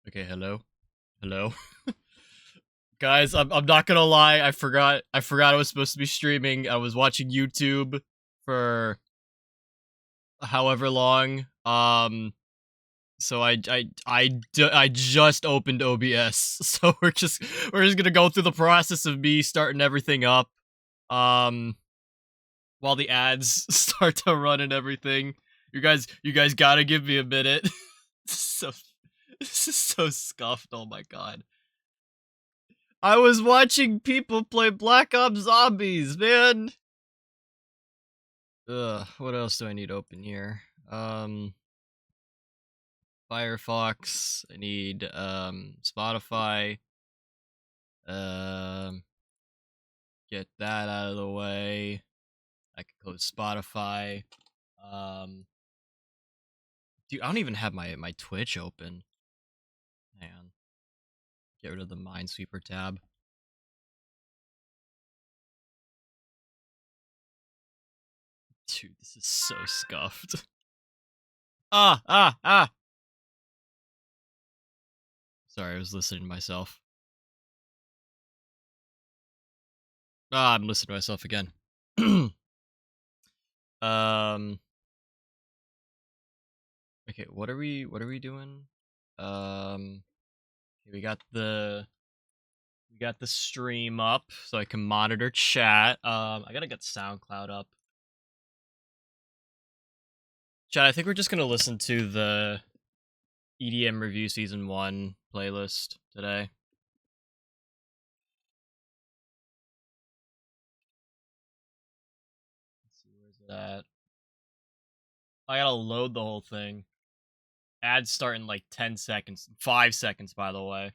Okay, hello. Hello. Guys, I'm not gonna lie, I forgot I was supposed to be streaming. I was watching YouTube for however long. So I just opened OBS. So we're just gonna go through the process of me starting everything up. Um while the ads start to run and everything. You guys gotta give me a minute. so this is so scuffed, oh my god. I was watching people play Black Ops Zombies, man. Ugh, what else do I need open here? Firefox. I need Spotify. Um, get that out of the way. I can close Spotify. Um, dude, I don't even have my Twitch open. Hang on. Get rid of the Minesweeper tab. Dude, this is so scuffed. Ah! Sorry, I was listening to myself. I'm listening to myself again. um. Okay, what are we doing? Um. We got the stream up, so I can monitor chat. I gotta get SoundCloud up. Chat, I think we're just gonna listen to the EDM Review Season 1 playlist today. Let's see, where's it at? I gotta load the whole thing. Ads start in like 10 seconds. 5 seconds, by the way.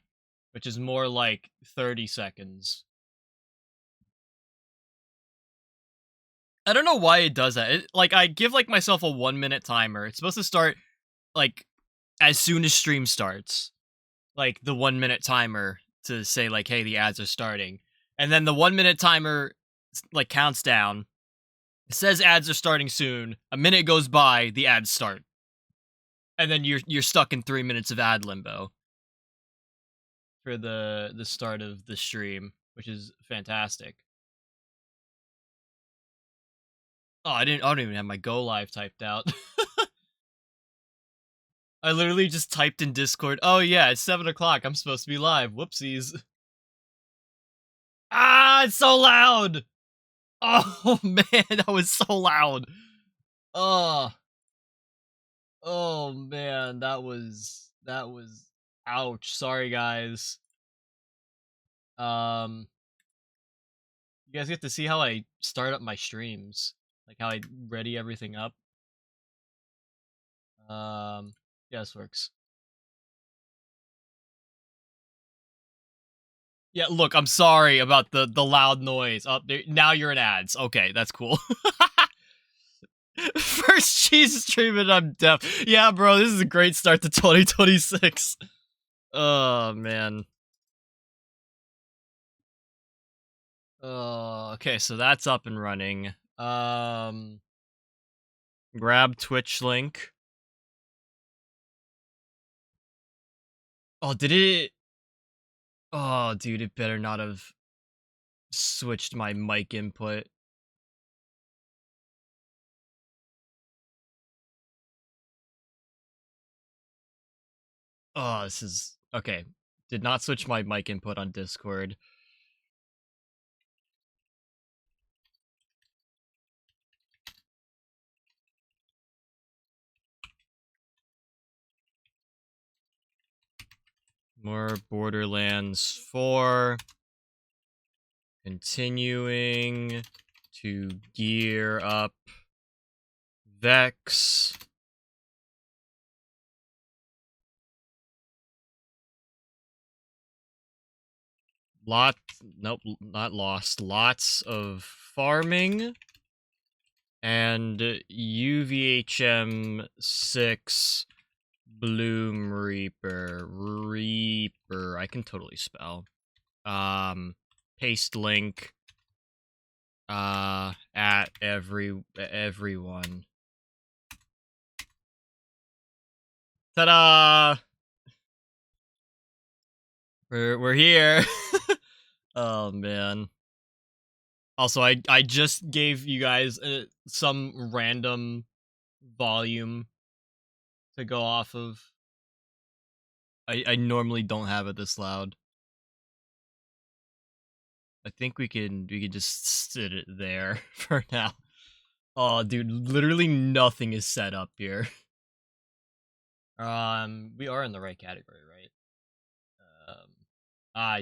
Which is more like 30 seconds. I don't know why it does that. Like, I give like myself a 1-minute timer. It's supposed to start like as soon as stream starts. Like the 1-minute timer to say like, hey, the ads are starting. And then the 1-minute timer like counts down. It says ads are starting soon. A minute goes by, the ads start. And then you're stuck in 3 minutes of ad limbo for the start of the stream, which is fantastic. Oh, I don't even have my go live typed out. I literally just typed in Discord, oh yeah, it's 7 o'clock, I'm supposed to be live, whoopsies. Ah, it's so loud! Oh man, that was so loud. Oh. Oh man, that was ouch. Sorry guys. Um you guys get to see how I start up my streams. Like how I ready everything up. Yeah, this works. Yeah, look, I'm sorry about the loud noise. Oh, now you're in ads. Okay, that's cool. First cheese stream and I'm deaf. Yeah, bro, this is a great start to 2026. Oh man. Okay, so that's up and running. Grab Twitch link. Oh, did it? Oh, dude, it better not have switched my mic input. Oh, this is okay. Did not switch my mic input on Discord. More Borderlands 4. Continuing to gear up Vex. Nope, not lost. Lots of farming. And UVHM 6 Bloom Reaper. I can totally spell. Paste link at everyone. Ta-da! We're here. Oh man. Also, I just gave you guys some random volume to go off of. I normally don't have it this loud. I think we can just sit it there for now. Oh, dude, literally nothing is set up here. We are in the right category, right?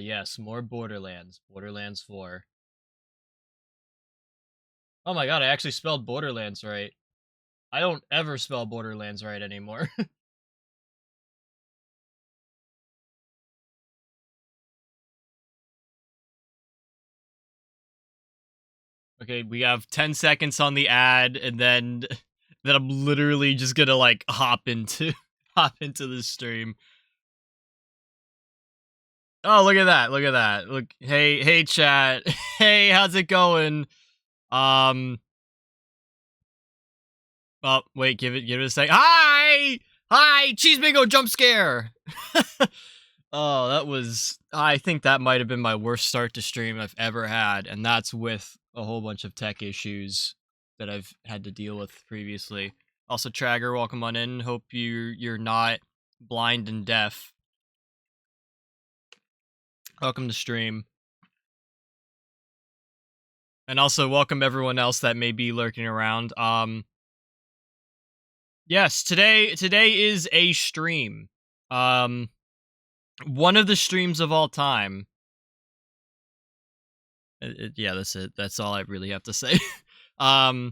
Yes, more Borderlands. Borderlands 4. Oh my god, I actually spelled Borderlands right. I don't ever spell Borderlands right anymore. Okay, we have 10 seconds on the ad, and then I'm literally just gonna like hop into the stream. Oh, look at that! Look at that! Look, hey, chat. Hey, how's it going? Oh, wait, give it a sec. Hi, cheese bingo jump scare. Oh, that was. I think that might have been my worst start to stream I've ever had, and that's with a whole bunch of tech issues that I've had to deal with previously. Also, Tragger, welcome on in. Hope you're not blind and deaf. Welcome to stream. And also welcome everyone else that may be lurking around. Yes, today is a stream. One of the streams of all time. Yeah, that's it. That's all I really have to say. I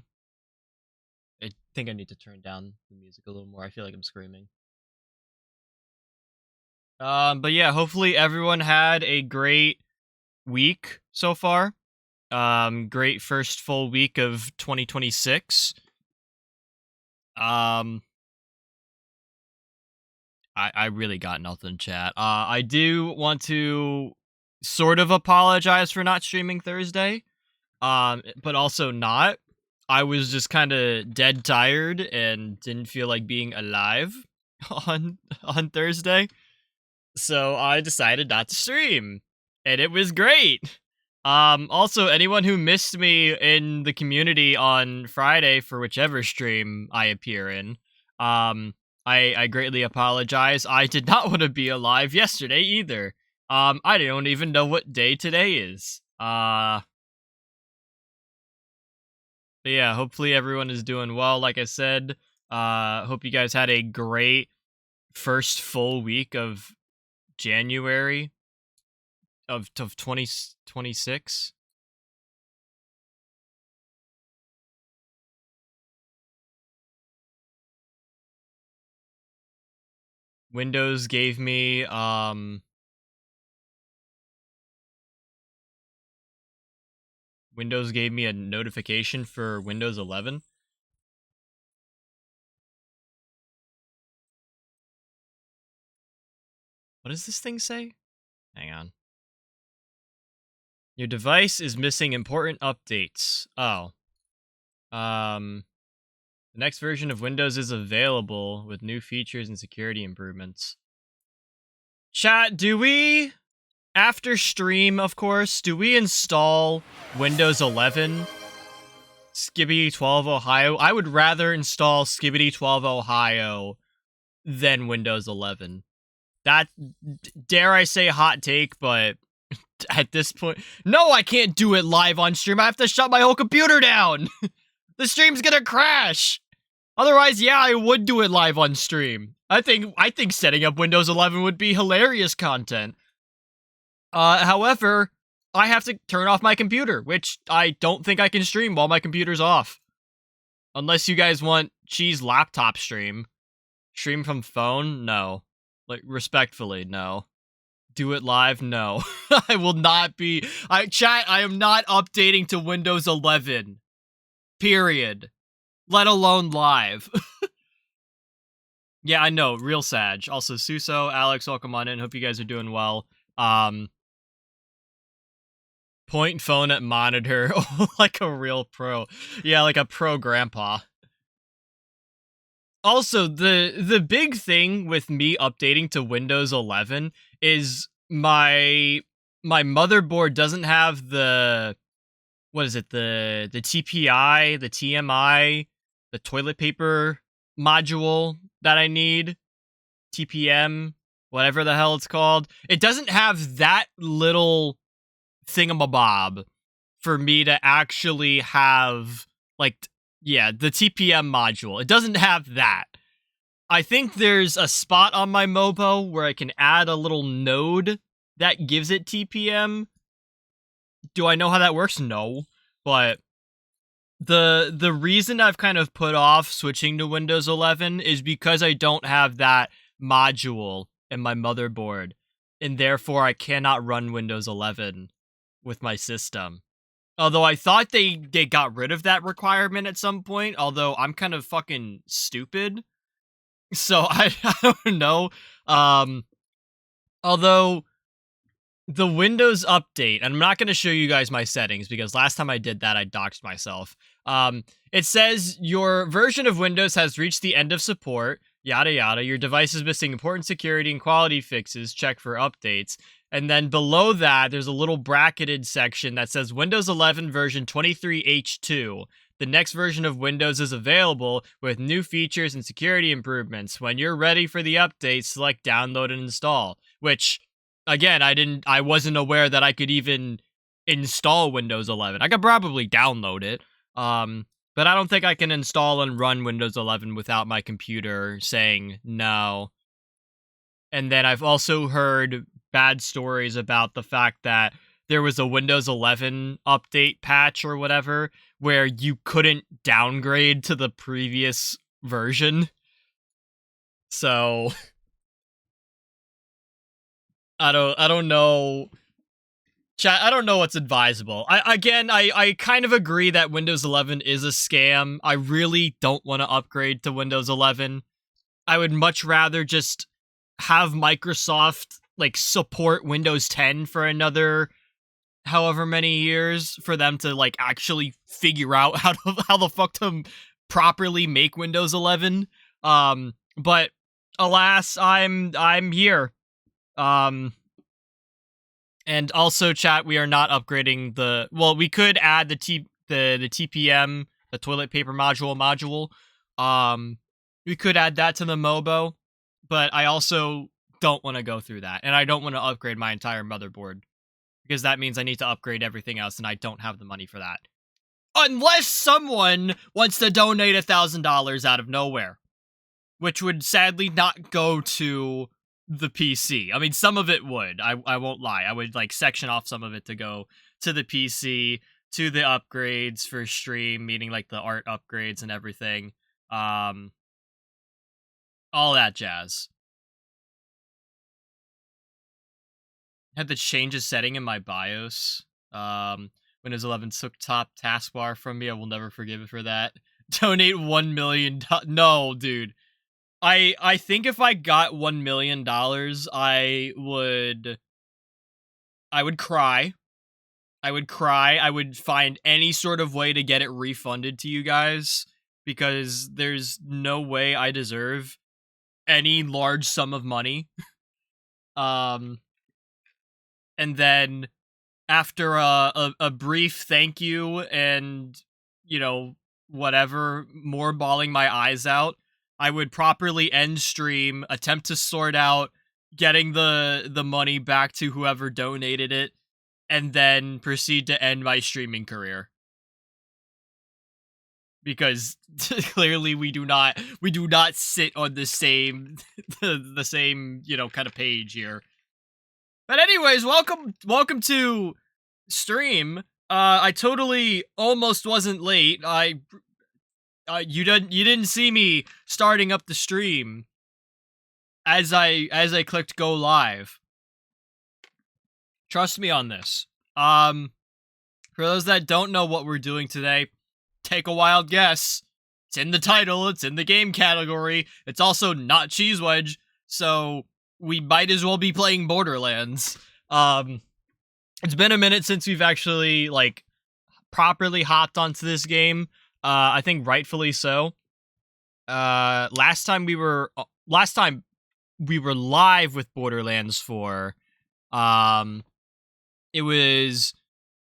think I need to turn down the music a little more. I feel like I'm screaming. But yeah, hopefully everyone had a great week so far. Great first full week of 2026. I really got nothing, chat. I do want to sort of apologize for not streaming Thursday. But also not. I was just kind of dead tired and didn't feel like being alive on Thursday. So I decided not to stream. And it was great. Also, anyone who missed me in the community on Friday for whichever stream I appear in, I greatly apologize. I did not want to be alive yesterday either. I don't even know what day today is. But yeah, hopefully everyone is doing well. Like I said, hope you guys had a great first full week of January of 2026. Windows gave me a notification for Windows 11. What does this thing say? Hang on. Your device is missing important updates. Oh. The next version of Windows is available with new features and security improvements. Chat, do we, after stream, of course, do we install Windows 11? Skibidi 12 Ohio? I would rather install Skibidi 12 Ohio than Windows 11. That, dare I say, hot take, but at this point, no, I can't do it live on stream. I have to shut my whole computer down. The stream's gonna crash. Otherwise, yeah, I would do it live on stream. I think setting up Windows 11 would be hilarious content. However, I have to turn off my computer, which I don't think I can stream while my computer's off. Unless you guys want cheese laptop stream. Stream from phone? No. Like, respectfully, no. Do it live? No. I will not be... Chat, I am not updating to Windows 11. Period. Let alone live. Yeah, I know. Real Sag. Also, Suso, Alex, welcome on in. Hope you guys are doing well. Point phone at monitor. Like a real pro. Yeah, like a pro grandpa. Also, the big thing with me updating to Windows 11 is my motherboard doesn't have the, what is it, the TPI, the TMI, the toilet paper module that I need, TPM, whatever the hell it's called. It doesn't have that little thingamabob for me to actually have, like, yeah, the TPM module. It doesn't have that. I think there's a spot on my Mobo where I can add a little node that gives it TPM. Do I know how that works? No. But the reason I've kind of put off switching to Windows 11 is because I don't have that module in my motherboard, and therefore I cannot run Windows 11 with my system. Although I thought they got rid of that requirement at some point, although I'm kind of fucking stupid. So I don't know. Although the Windows update, and I'm not going to show you guys my settings because last time I did that, I doxed myself. It says your version of Windows has reached the end of support, yada yada. Your device is missing important security and quality fixes. Check for updates. And then below that, there's a little bracketed section that says Windows 11 version 23H2. The next version of Windows is available with new features and security improvements. When you're ready for the update, select download and install, which, again, I wasn't aware that I could even install Windows 11. I could probably download it, but I don't think I can install and run Windows 11 without my computer saying no. And then I've also heard bad stories about the fact that there was a Windows 11 update patch or whatever where you couldn't downgrade to the previous version. So I don't know. Chat, I don't know what's advisable. I kind of agree that Windows 11 is a scam. I really don't want to upgrade to Windows 11. I would much rather just have Microsoft, like, support Windows 10 for another however many years for them to, like, actually figure out how the fuck to properly make Windows 11. But alas, I'm here. And also, chat, we are not upgrading the, well, we could add the TPM, the toilet paper module. We could add that to the Mobo, but I also don't want to go through that, and I don't want to upgrade my entire motherboard because that means I need to upgrade everything else, and I don't have the money for that. Unless someone wants to donate $1,000 out of nowhere, which would sadly not go to the PC. I mean, some of it would. I won't lie. I would, like, section off some of it to go to the PC, to the upgrades for stream, meaning, like, the art upgrades and everything. All that jazz. Had to change a setting in my BIOS. Windows 11 took top taskbar from me. I will never forgive it for that. Donate $1 million. No, dude. I think if I got $1 million, I would cry. I would cry. I would find any sort of way to get it refunded to you guys because there's no way I deserve any large sum of money. And then after a brief thank you and, you know, whatever, more bawling my eyes out, I would properly end stream, attempt to sort out getting the money back to whoever donated it, and then proceed to end my streaming career. Because clearly we do not sit on the same the same, you know, kind of page here. But anyways, welcome to stream. I totally almost wasn't late. You didn't see me starting up the stream as I clicked go live. Trust me on this. For those that don't know what we're doing today, take a wild guess. It's in the title, it's in the game category. It's also not Cheese Wedge, so we might as well be playing Borderlands. It's been a minute since we've actually, like, properly hopped onto this game. I think rightfully so. Last time we were live with Borderlands 4, It was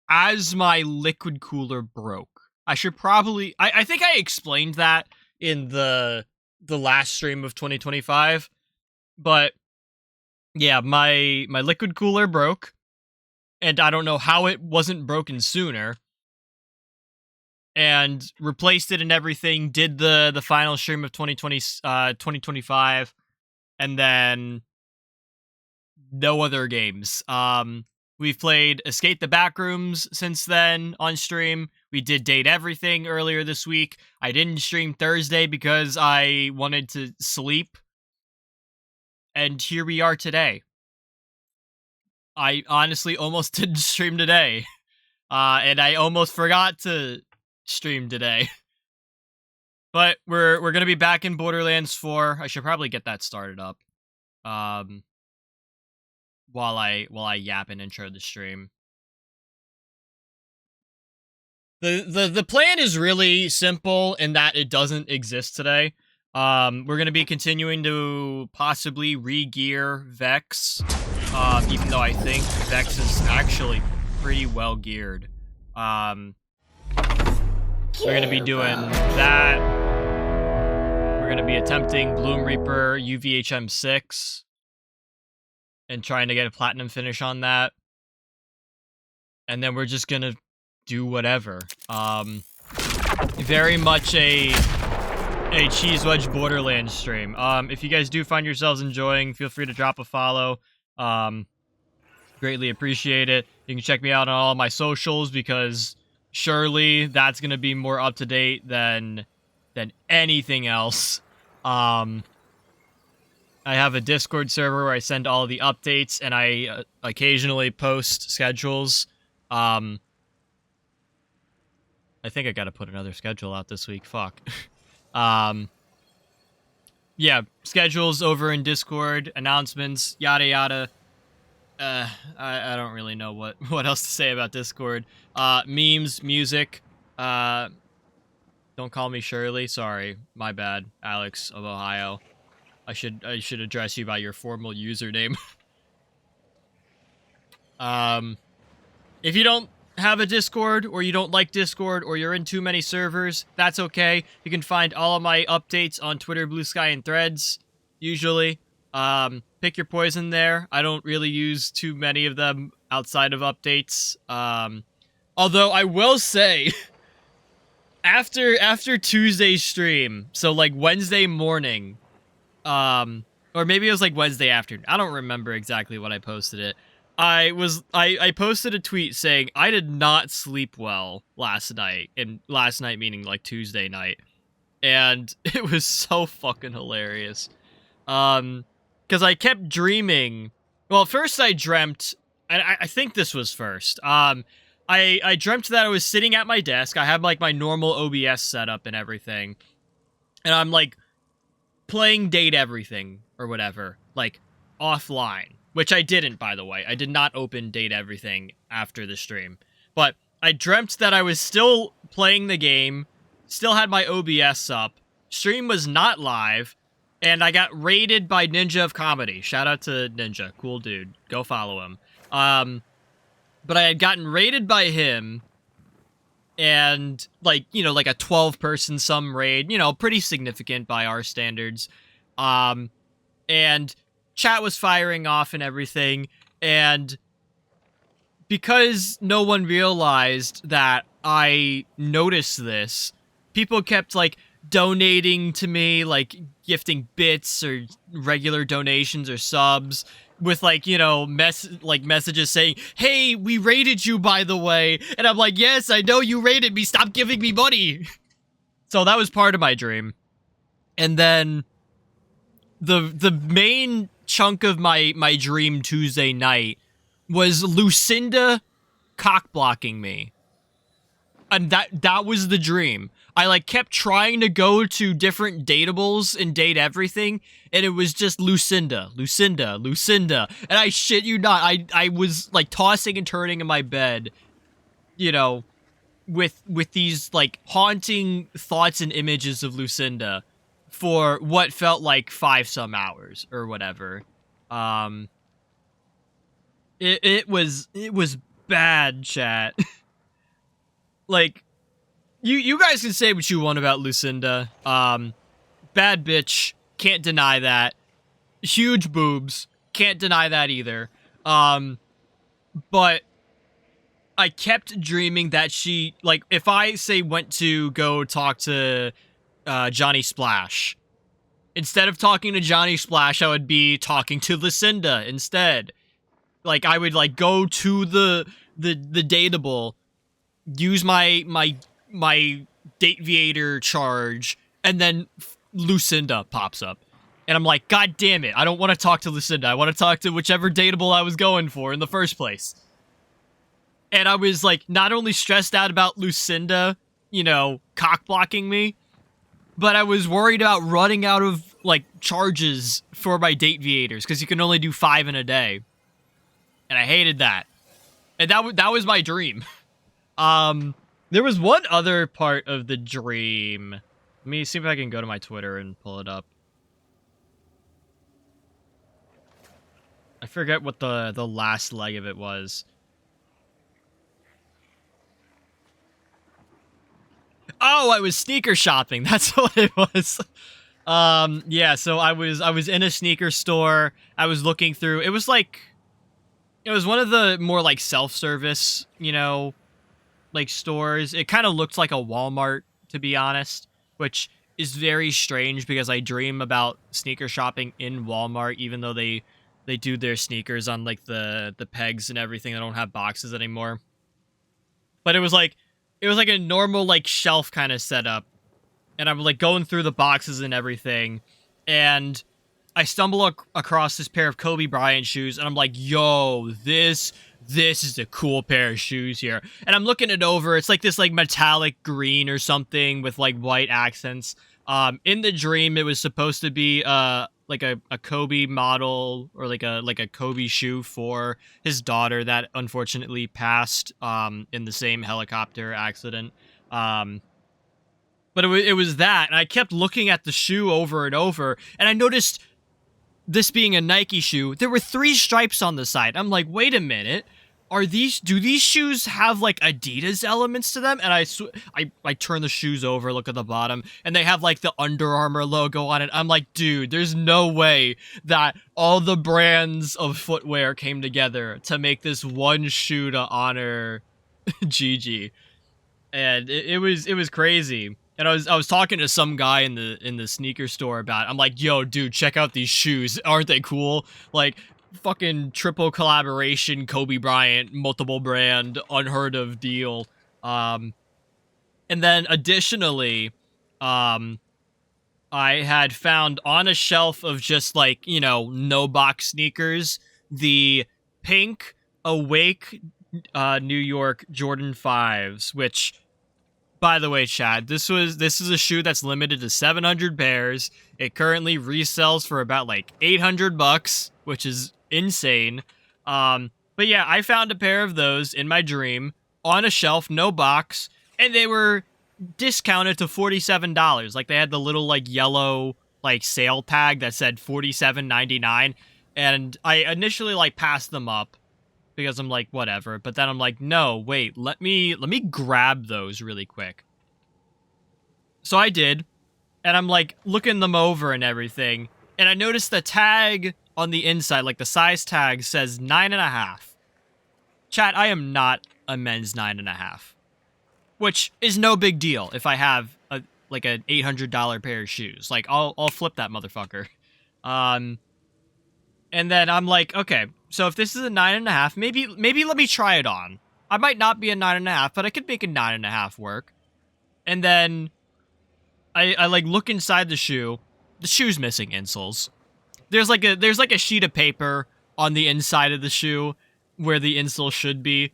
as my liquid cooler broke. I should probably I think I explained that in the last stream of 2025, but yeah, my liquid cooler broke, and I don't know how it wasn't broken sooner. And replaced it and everything, did the final stream of 2025, and then no other games. We've played Escape the Backrooms since then on stream. We did Date Everything earlier this week. I didn't stream Thursday because I wanted to sleep. And here we are today. I honestly almost didn't stream today. And I almost forgot to stream today. But we're going to be back in Borderlands 4. I should probably get that started up. While I yap and intro the stream. The plan is really simple in that it doesn't exist today. We're gonna be continuing to possibly re-gear Vex, even though I think Vex is actually pretty well geared. We're gonna be doing that. We're gonna be attempting Bloom Reaper UVHM 6 and trying to get a platinum finish on that. And then we're just gonna do whatever. Very much a Cheese Wedge Borderlands stream. If you guys do find yourselves enjoying, feel free to drop a follow. Greatly appreciate it. You can check me out on all my socials because surely that's gonna be more up to date than anything else. I have a Discord server where I send all the updates, and I occasionally post schedules. I think I gotta put another schedule out this week. Fuck. Yeah, schedules over in Discord, announcements, yada yada. I don't really know what else to say about Discord. Memes, music. Don't call me Shirley. Sorry, my bad. Alex of Ohio. I should address you by your formal username. If you don't have a Discord, or you don't like Discord, or you're in too many servers, that's okay. You can find all of my updates on Twitter, Blue Sky, and Threads, usually. Pick your poison there. I don't really use too many of them outside of updates. Although I will say, after Tuesday's stream, so like Wednesday morning, or maybe it was like Wednesday afternoon. I don't remember exactly when I posted it. I posted a tweet saying I did not sleep well last night, and last night meaning like Tuesday night, and it was so fucking hilarious. Because I kept dreaming. Well, first I dreamt, and I think this was first. I dreamt that I was sitting at my desk. I had like my normal OBS setup and everything, and I'm like playing Date Everything or whatever, like offline. Which I didn't, by the way. I did not open Date Everything after the stream. But I dreamt that I was still playing the game, still had my OBS up, stream was not live, and I got raided by Ninja of Comedy. Shout out to Ninja. Cool dude. Go follow him. But I had gotten raided by him, and, like, you know, like a 12-person sum raid, you know, pretty significant by our standards. And chat was firing off and everything, and because no one realized that I noticed this, people kept, like, donating to me, like, gifting bits or regular donations or subs with, like, you know, messages saying, hey, we raided you, by the way, and I'm like, yes, I know you raided me, stop giving me money! So that was part of my dream. And then the main chunk of my dream Tuesday night was Lucinda cock-blocking me. And that was the dream. I, like, kept trying to go to different dateables and Date Everything, and it was just Lucinda. And I shit you not, I was, like, tossing and turning in my bed, you know, with these, like, haunting thoughts and images of Lucinda for what felt like 5-some hours or whatever. It was bad, chat. Like, you guys can say what you want about Lucinda. Bad bitch, can't deny that. Huge boobs, can't deny that either. But I kept dreaming that she, like, if I say went to go talk to Johnny Splash, instead of talking to Johnny Splash, I would be talking to Lucinda instead. Like, I would like go to the dateable, use my Dateviator charge, and then Lucinda pops up. And I'm like, God damn it, I don't want to talk to Lucinda. I want to talk to whichever dateable I was going for in the first place. And I was like, not only stressed out about Lucinda, you know, cock blocking me, but I was worried about running out of like charges for my Dateviators because you can only do 5 in a day. And I hated that. And that was my dream. There was one other part of the dream. Let me see if I can go to my Twitter and pull it up. I forget what the last leg of it was. Oh, I was sneaker shopping. That's what it was. Yeah, so I was in a sneaker store. I was looking through. It was like, it was one of the more like self-service, you know, like stores. It kind of looked like a Walmart, to be honest, which is very strange because I dream about sneaker shopping in Walmart, even though they do their sneakers on like the pegs and everything. They don't have boxes anymore. But it was like a normal like shelf kind of setup, and I'm like going through the boxes and everything, and I stumble across this pair of Kobe Bryant shoes, and I'm like, yo, this is a cool pair of shoes here. And I'm looking it over. It's like this like metallic green or something with like white accents. In the dream, it was supposed to be like a Kobe model, or like a Kobe shoe for his daughter that unfortunately passed in the same helicopter accident. But it was that, and I kept looking at the shoe over and over, and I noticed, this being a Nike shoe, there were 3 stripes on the side. I'm like, wait a minute. Do these shoes have like Adidas elements to them? And I turn the shoes over, look at the bottom, and they have like the Under Armour logo on it. I'm like, dude, there's no way that all the brands of footwear came together to make this one shoe to honor Gigi. And it was crazy. And I was talking to some guy in the sneaker store about it. I'm like, yo, dude, check out these shoes. Aren't they cool? Like, fucking triple collaboration, Kobe Bryant, multiple brand, unheard of deal. And then additionally, I had found on a shelf of just like, you know, no box sneakers, the pink Awake New York Jordan 5s, which, by the way, Chad, this is a shoe that's limited to 700 pairs. It currently resells for about like $800, which is insane. But yeah, I found a pair of those in my dream on a shelf, no box, and they were discounted to $47. Like, they had the little like yellow like sale tag that said $47.99, and I initially like passed them up because I'm like, whatever. But then I'm like, no, wait, let me grab those really quick. So I did, and I'm like looking them over and everything, and I noticed the tag on the inside, like the size tag, says 9.5. Chat, I am not a men's 9.5, which is no big deal if I have like an $800 pair of shoes. Like, I'll flip that motherfucker. And then I'm like, okay, so if this is a 9.5, maybe let me try it on. I might not be a 9.5, but I could make a 9.5 work. And then I like look inside the shoe. The shoe's missing insoles. There's like a sheet of paper on the inside of the shoe where the insole should be.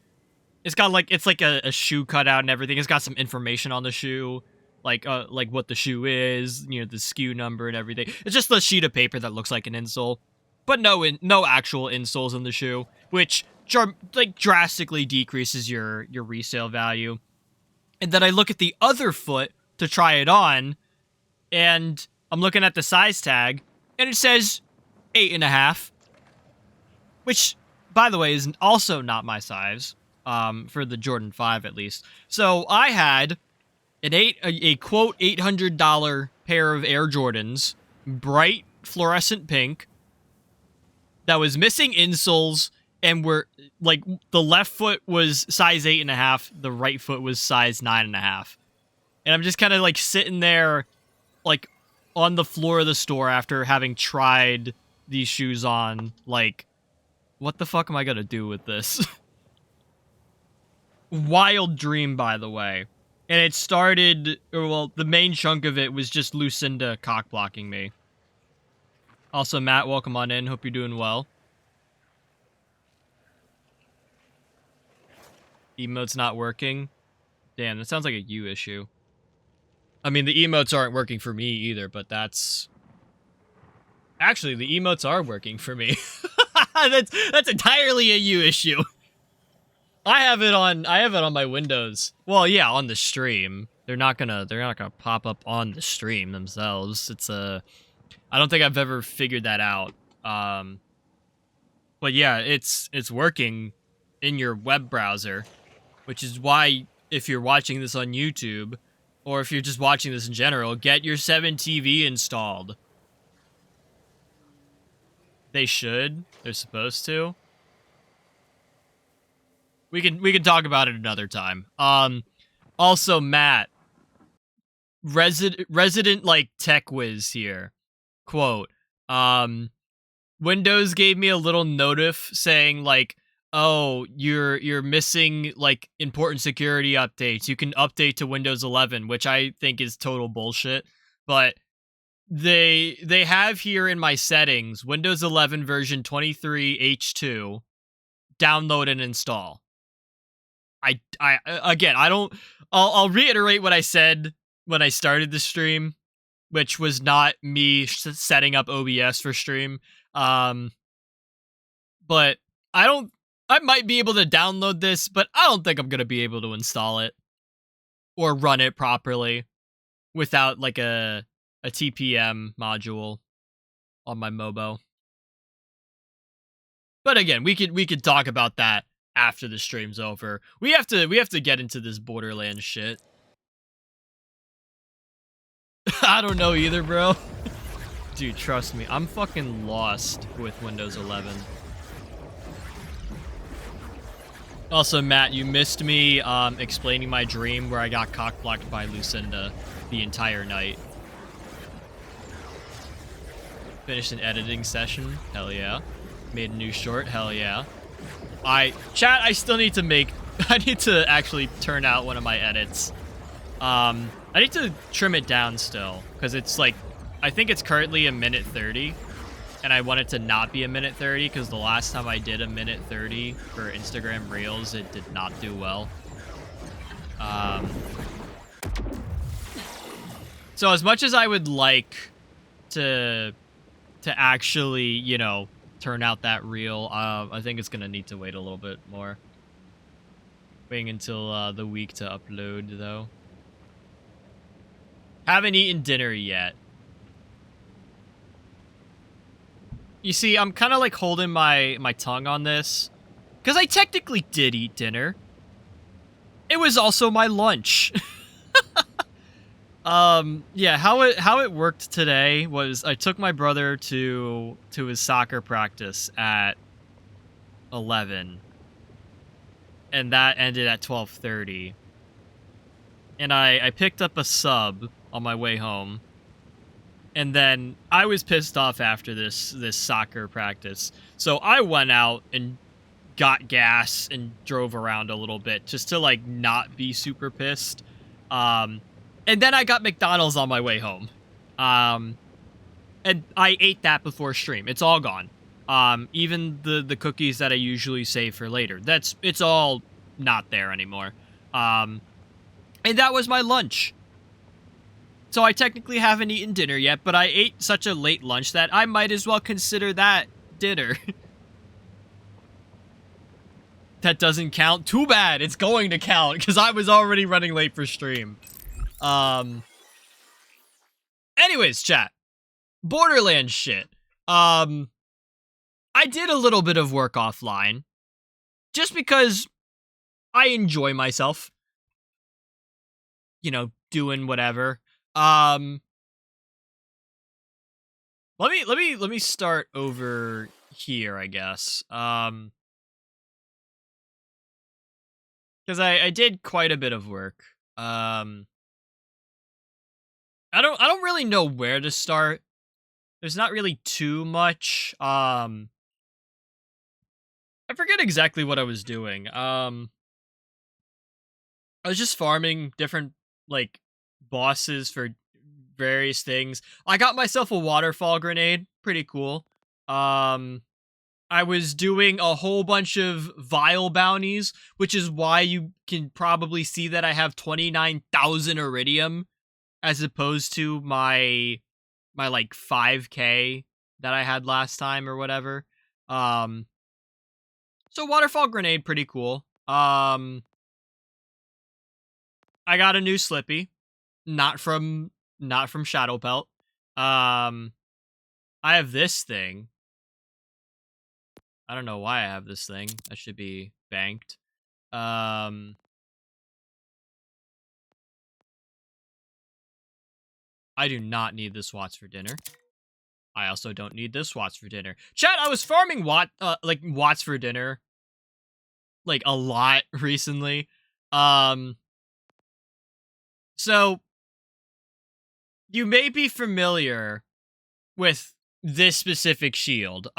It's got like, it's like a shoe cutout and everything. It's got some information on the shoe, like what the shoe is, you know, the SKU number and everything. It's just a sheet of paper that looks like an insole, but no actual insoles in the shoe, which like drastically decreases your resale value. And then I look at the other foot to try it on, and I'm looking at the size tag, and it says 8.5, which by the way, is also not my size, for the Jordan 5 at least. So I had a quote $800 pair of Air Jordans, bright fluorescent pink, that was missing insoles, and were like, the left foot was size 8.5, the right foot was size 9.5. And I'm just kind of like sitting there, like on the floor of the store after having tried these shoes on. Like, what the fuck am I gonna do with this? Wild dream, by the way. And it started, well, the main chunk of it was just Lucinda cock blocking me. Also, Matt, welcome on in. Hope you're doing well. Emote's not working. Damn, that sounds like a you issue. I mean, the emotes aren't working for me either, but that's... Actually, the emotes are working for me. That's entirely a you issue. I have it on my Windows. Well, yeah, on the stream. They're not gonna pop up on the stream themselves. It's a... I don't think I've ever figured that out. But yeah, it's working in your web browser, which is why if you're watching this on YouTube, or if you're just watching this in general, get your 7TV installed. They should. They're supposed to. We can talk about it another time. Also, Matt, resident like tech whiz here. Quote, Windows gave me a little notif saying like, oh, you're missing like important security updates. You can update to Windows 11, which I think is total bullshit. But they have here in my settings Windows 11 version 23H2, download and install. I'll reiterate what I said when I started the stream, which was not me setting up OBS for stream. But I might be able to download this, but I don't think I'm going to be able to install it or run it properly without like a TPM module on my Mobo. But again, we could talk about that after the stream's over. We have to get into this Borderlands shit. I don't know either, bro. Dude, trust me, I'm fucking lost with Windows 11. Also, Matt, you missed me explaining my dream where I got cock-blocked by Lucinda the entire night. Finished an editing session, hell yeah. Made a new short, hell yeah. Chat, I still need to I need to actually turn out one of my edits. I need to trim it down still, because it's like, I think it's currently 1:30, and I want it to not be 1:30, because the last time I did 1:30 for Instagram Reels, it did not do well. So as much as I would like to actually, you know, turn out that reel, I think it's gonna need to wait a little bit more. Waiting until the week to upload, though. Haven't eaten dinner yet. You see, I'm kind of like holding my tongue on this, because I technically did eat dinner. It was also my lunch. Yeah, how it worked today was I took my brother to his soccer practice at 11, and that ended at 12:30. And I picked up a sub on my way home. And then I was pissed off after this soccer practice. So I went out and got gas and drove around a little bit just to like not be super pissed. And then I got McDonald's on my way home. And I ate that before stream. It's all gone. Even the cookies that I usually save for later. It's all not there anymore. And that was my lunch. So I technically haven't eaten dinner yet, but I ate such a late lunch that I might as well consider that dinner. That doesn't count? Too bad. It's going to count, because I was already running late for stream. Anyways, chat. Borderlands shit. I did a little bit of work offline, just because I enjoy myself, doing whatever. Um, let me start over here, I guess. Because I did quite a bit of work. I don't really know where to start. There's not really too much. I forget exactly what I was doing. I was just farming different like bosses for various things. I got myself a waterfall grenade, pretty cool. Um I was doing a whole bunch of vial bounties, which is why you can probably see that I have 29,000 iridium as opposed to my like 5k that I had last time or whatever. Um so waterfall grenade pretty cool. I got a new Slippy, not from Shadow Pelt. Um I have this thing. I don't know why I have this thing. That should be banked. Um I do not need this Watts for dinner. I also don't need this Watts for dinner. Chat, I was farming Watts for dinner like a lot recently. Um so you may be familiar with this specific shield.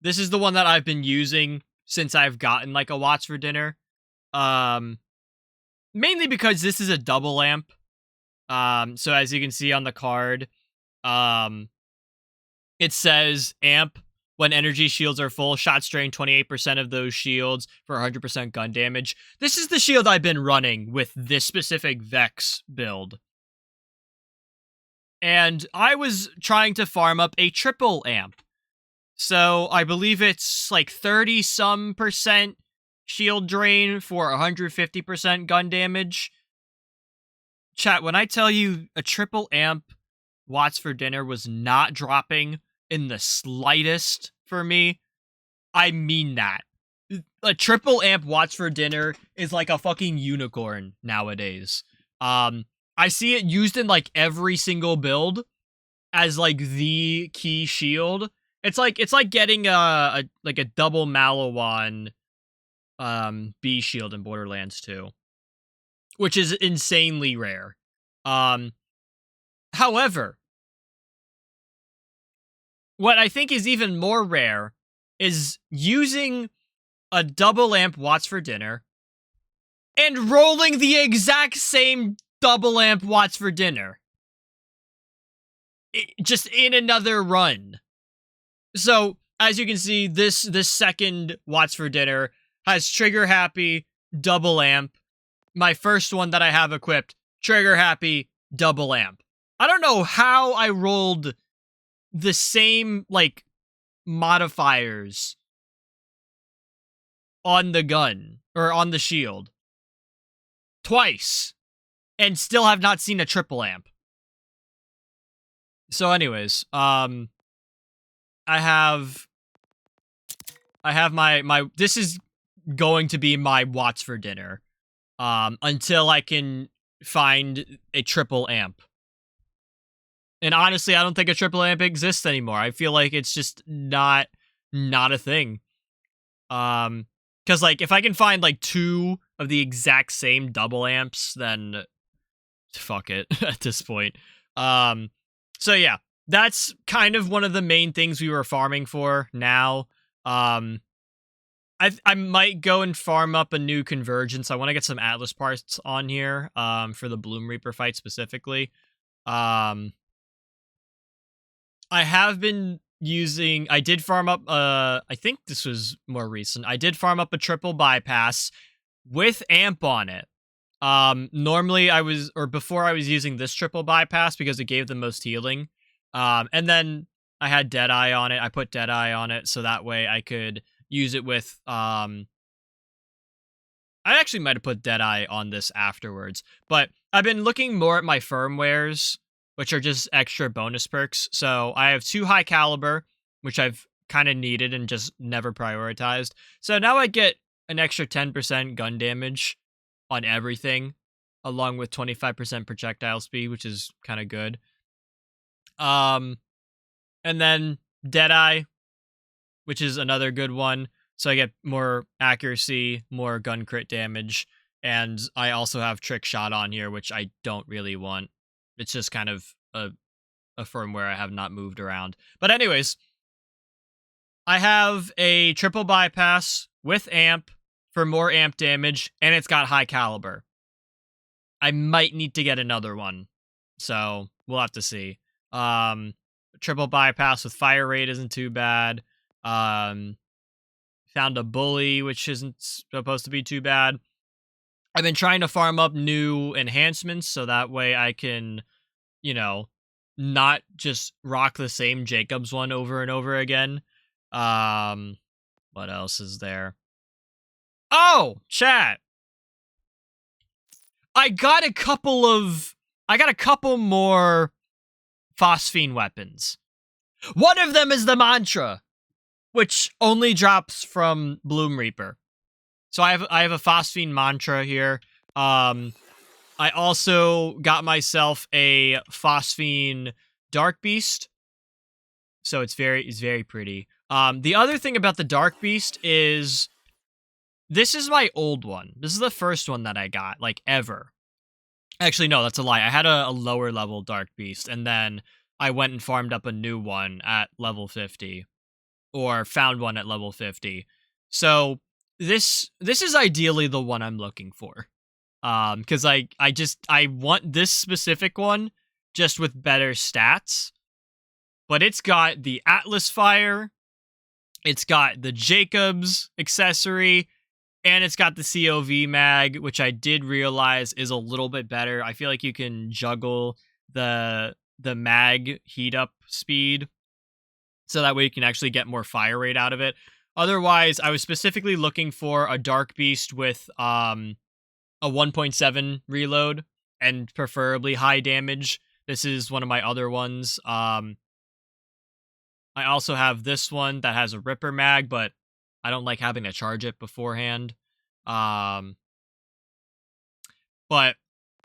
This is the one that I've been using since I've gotten like a Watts for dinner. Um Mainly because this is a double amp. So as you can see on the card, um it says amp when energy shields are full, shots drain 28% of those shields for 100% gun damage. This is the shield I've been running with this specific Vex build. And I was trying to farm up a triple amp. So I believe it's like 30 some percent shield drain for 150% gun damage. Chat, when I tell you a triple amp Watts for dinner was not dropping in the slightest for me, I mean that. A triple amp Watts for dinner is like a fucking unicorn nowadays. I see it used in like every single build as like the key shield. It's like getting a double Malawan B shield in Borderlands 2, which is insanely rare. However, what I think is even more rare is using a double amp Watts for dinner and rolling the exact same double amp Watts for dinner. Just in another run. So, as you can see, this second Watts for dinner has trigger happy, double amp. My first one that I have equipped, trigger happy, double amp. I don't know how I rolled the same, like, modifiers on the gun, or on the shield, twice, and still have not seen a triple amp. So anyways, I have my this is going to be my Watts for dinner, until I can find a triple amp. And honestly, I don't think a triple amp exists anymore. I feel like it's just not a thing. Because like if I can find like 2 of the exact same double amps, then fuck it at this point. So yeah, that's kind of one of the main things we were farming for now. I might go and farm up a new convergence. I want to get some Atlas parts on here, for the Bloom Reaper fight specifically. I have been using, I did farm up, I think this was more recent. I did farm up a triple bypass with amp on it. Normally before I was using this triple bypass because it gave the most healing. And then I had Deadeye on it. I put Deadeye on it so that way I could use it with, I actually might have put Deadeye on this afterwards, but I've been looking more at my firmwares, which are just extra bonus perks. So I have 2 high caliber, which I've kind of needed and just never prioritized. So now I get an extra 10% gun damage on everything, along with 25% projectile speed, which is kind of good. And then Deadeye, which is another good one. So I get more accuracy, more gun crit damage, and I also have Trick Shot on here, which I don't really want. It's just kind of a firmware I have not moved around. But anyways, I have a triple bypass with amp for more amp damage, and it's got high caliber. I might need to get another one, so we'll have to see. Triple bypass with fire rate isn't too bad. Found a bully, which isn't supposed to be too bad. I've been trying to farm up new enhancements so that way I can, not just rock the same Jacobs one over and over again. What else is there? Oh, chat. I got a couple more phosphine weapons. One of them is the mantra, which only drops from Bloom Reaper. So I have a phosphine mantra here. I also got myself a phosphine dark beast. So it's very pretty. The other thing about the dark beast is this is my old one. This is the first one that I got, like, ever. Actually, no, that's a lie. I had a lower level dark beast, and then I went and farmed up a new one at level 50. Or found one at level 50. So this is ideally the one I'm looking for. Because I want this specific one just with better stats. But it's got the Atlas Fire, it's got the Jacobs accessory, and it's got the COV mag, which I did realize is a little bit better. I feel like you can juggle the mag heat up speed, so that way you can actually get more fire rate out of it. Otherwise, I was specifically looking for a Dark Beast with a 1.7 reload and preferably high damage. This is one of my other ones. I also have this one that has a Ripper mag, but I don't like having to charge it beforehand. But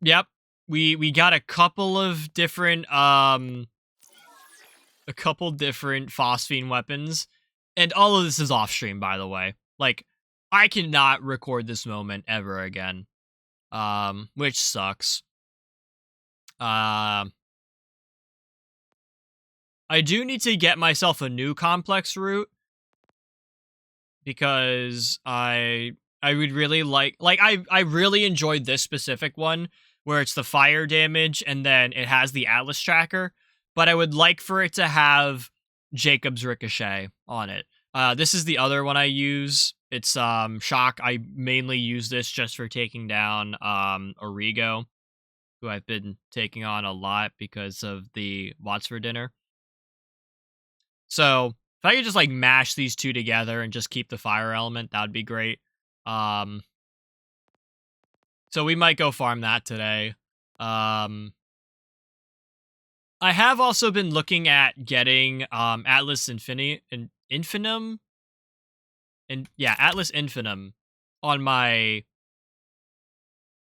yep, we got a couple different phosphine weapons, and all of this is off stream, by the way. Like, I cannot record this moment ever again, which sucks. I do need to get myself a new complex route, because I would really like I really enjoyed this specific one where it's the fire damage and then it has the Atlas tracker, but I would like for it to have Jacob's Ricochet on it. This is the other one I use. It's Shock. I mainly use this just for taking down Origo, who I've been taking on a lot because of the Watts for Dinner. So if I could just like mash these two together and just keep the fire element, that would be great. So we might go farm that today. I have also been looking at getting Atlas Infinum, and yeah, Atlas Infinum on my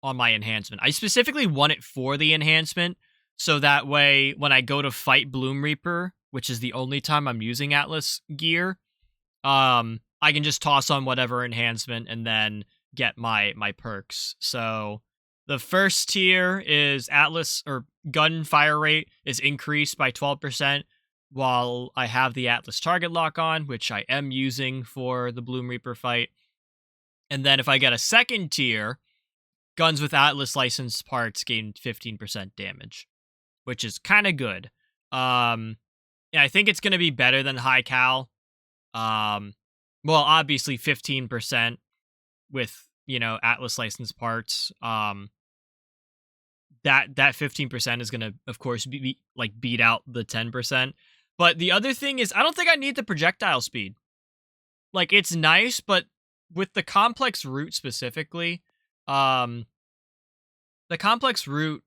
enhancement. I specifically want it for the enhancement, so that way when I go to fight Bloom Reaper, which is the only time I'm using Atlas gear, I can just toss on whatever enhancement and then get my perks. So the first tier is Atlas, or gun fire rate is increased by 12% while I have the Atlas target lock on, which I am using for the Bloom Reaper fight. And then if I get a second tier, guns with Atlas licensed parts gain 15% damage, which is kind of good. Yeah, I think it's going to be better than high cal. Well, obviously 15% with, Atlas licensed parts. That 15% is going to, of course, beat out the 10%. But the other thing is, I don't think I need the projectile speed. Like, it's nice, but with the complex route specifically, the complex route,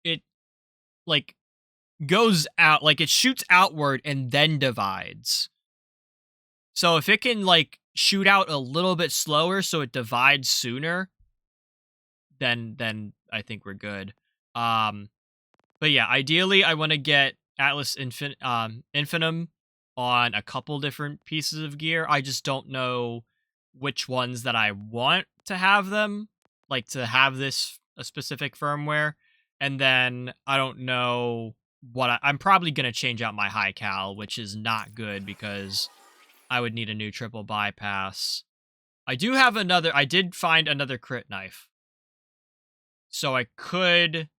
it, like, goes out, like it shoots outward and then divides. So if it can like shoot out a little bit slower so it divides sooner, then I think we're good. But yeah, ideally I want to get Atlas Infinitum on a couple different pieces of gear. I just don't know which ones that I want to have them, like to have this a specific firmware. And then I don't know what I'm probably going to change out my high cal, which is not good because I would need a new triple bypass. I did find another crit knife. So I could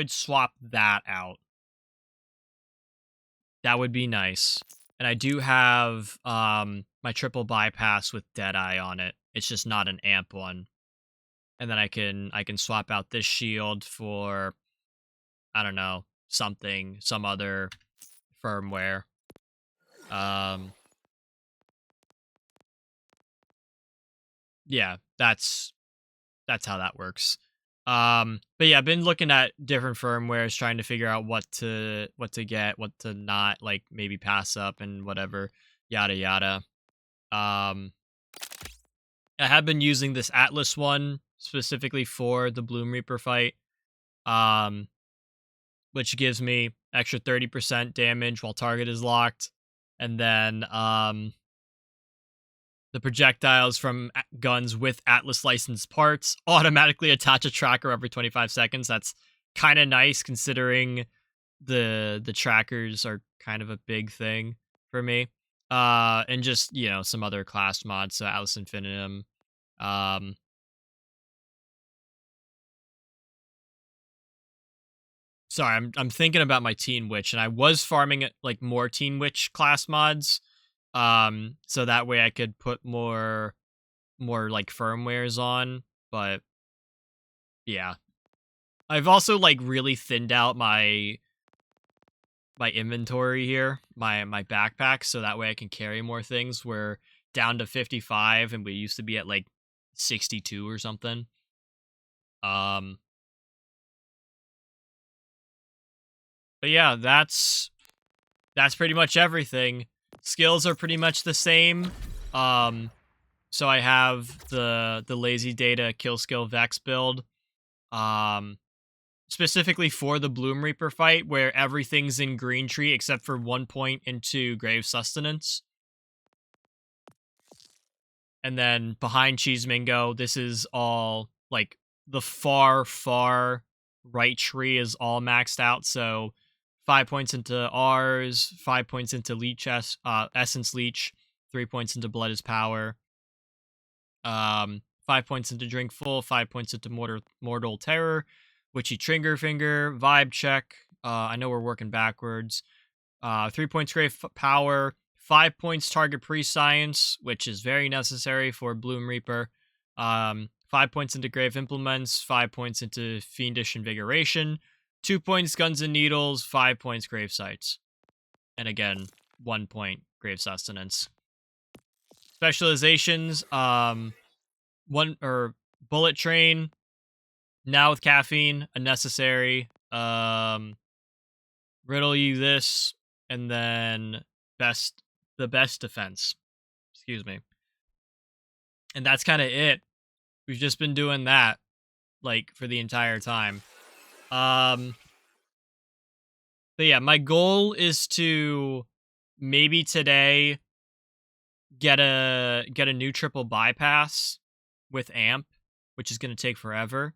swap that out. That would be nice. And I do have my triple bypass with Deadeye on it. It's just not an amp one. And then I can swap out this shield for, I don't know, some other firmware. Yeah, that's how that works. But yeah, I've been looking at different firmwares, trying to figure out what to get, what to not, like maybe pass up and whatever, yada yada. I have been using this Atlas one specifically for the Bloom Reaper fight, which gives me extra 30% damage while target is locked, and then the projectiles from guns with Atlas licensed parts automatically attach a tracker every 25 seconds. That's kind of nice considering the trackers are kind of a big thing for me. And just, you know, some other class mods, so Atlas Infinitum. Sorry, I'm thinking about my Teen Witch, and I was farming like more Teen Witch class mods. So that way I could put more like firmwares on, but yeah. I've also like really thinned out my inventory here, my backpack, so that way I can carry more things. We're down to 55 and we used to be at like 62 or something. But yeah, that's pretty much everything. Skills are pretty much the same. So I have the lazy data kill skill Vex build. Specifically for the Bloom Reaper fight, where everything's in green tree except for 1 point into grave sustenance. And then behind Cheesemingo, this is all like the far right tree is all maxed out. So 5 points into R's, 5 points into Leech Essence Leech, 3 points into Blood is Power. 5 points into Drink Full, 5 points into Mortal Terror, Witchy Trigger Finger, Vibe Check. I know we're working backwards. 3 points Grave Power, 5 points Target Pre-Science, which is very necessary for Bloom Reaper. 5 points into Grave Implements, 5 points into Fiendish Invigoration, 2 points Guns and Needles, 5 points Grave Sights. And again, 1 point Grave Sustenance. Specializations, Bullet Train, now with Caffeine, unnecessary. Riddle you this, and then the best defense. Excuse me. And that's kind of it. We've just been doing that, like, for the entire time. But yeah, my goal is to maybe today get a new triple bypass with amp, which is going to take forever.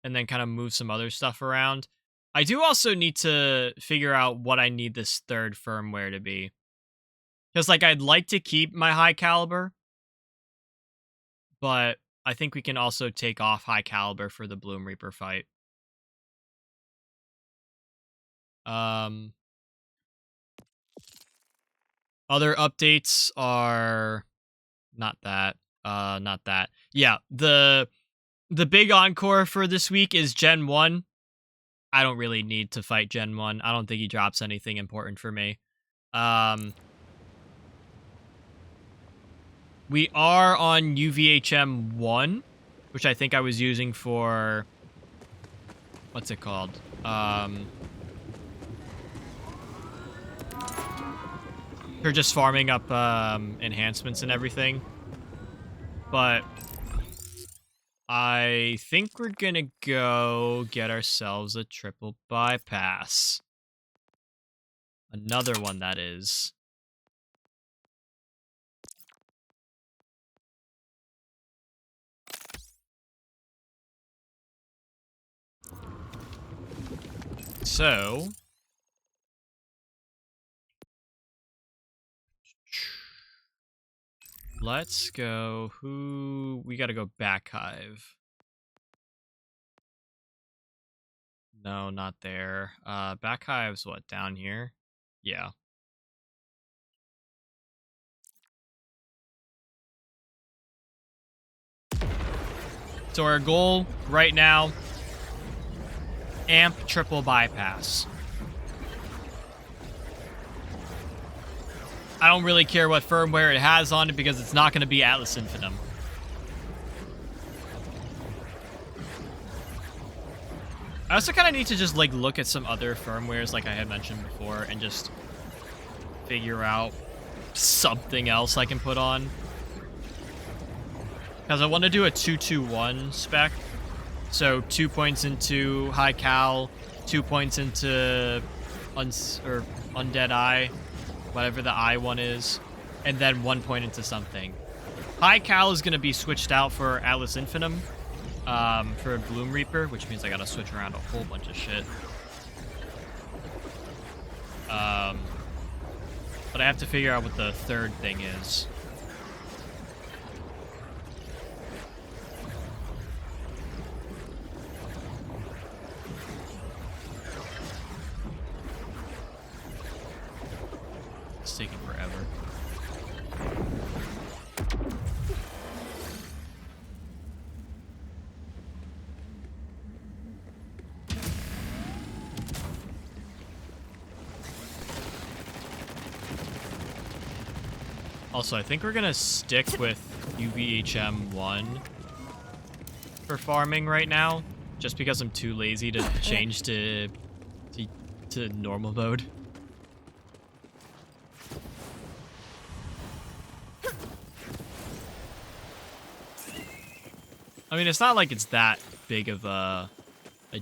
And then kind of move some other stuff around. I do also need to figure out what I need this third firmware to be. Because, like, I'd like to keep my high caliber, but I think we can also take off high caliber for the Bloom Reaper fight. Other updates are not that. Yeah, the big encore for this week is Gen 1. I don't really need to fight Gen 1. I don't think he drops anything important for me. We are on UVHM 1. which I think I was using for, what's it called? For just farming up enhancements and everything. But I think we're gonna go get ourselves a triple bypass. Another one, that is. So let's go. We gotta go back hive. No, not there. Back hive's what, down here? Yeah. So our goal right now, amp triple bypass. I don't really care what firmware it has on it because it's not going to be Atlas Infinitum. I also kind of need to just like look at some other firmwares like I had mentioned before and just figure out something else I can put on. Because I want to do a 2-2-1 spec. So 2 points into high cal, 2 points into undead eye, whatever the eye one is, and then 1 point into something. High cal is going to be switched out for Atlas Infinitum, for Bloom Reaper, which means I got to switch around a whole bunch of shit. But I have to figure out what the third thing is. It's taking forever. Also, I think we're gonna stick with UVHM1 for farming right now, just because I'm too lazy to change to normal mode. I mean, it's not like it's that big of a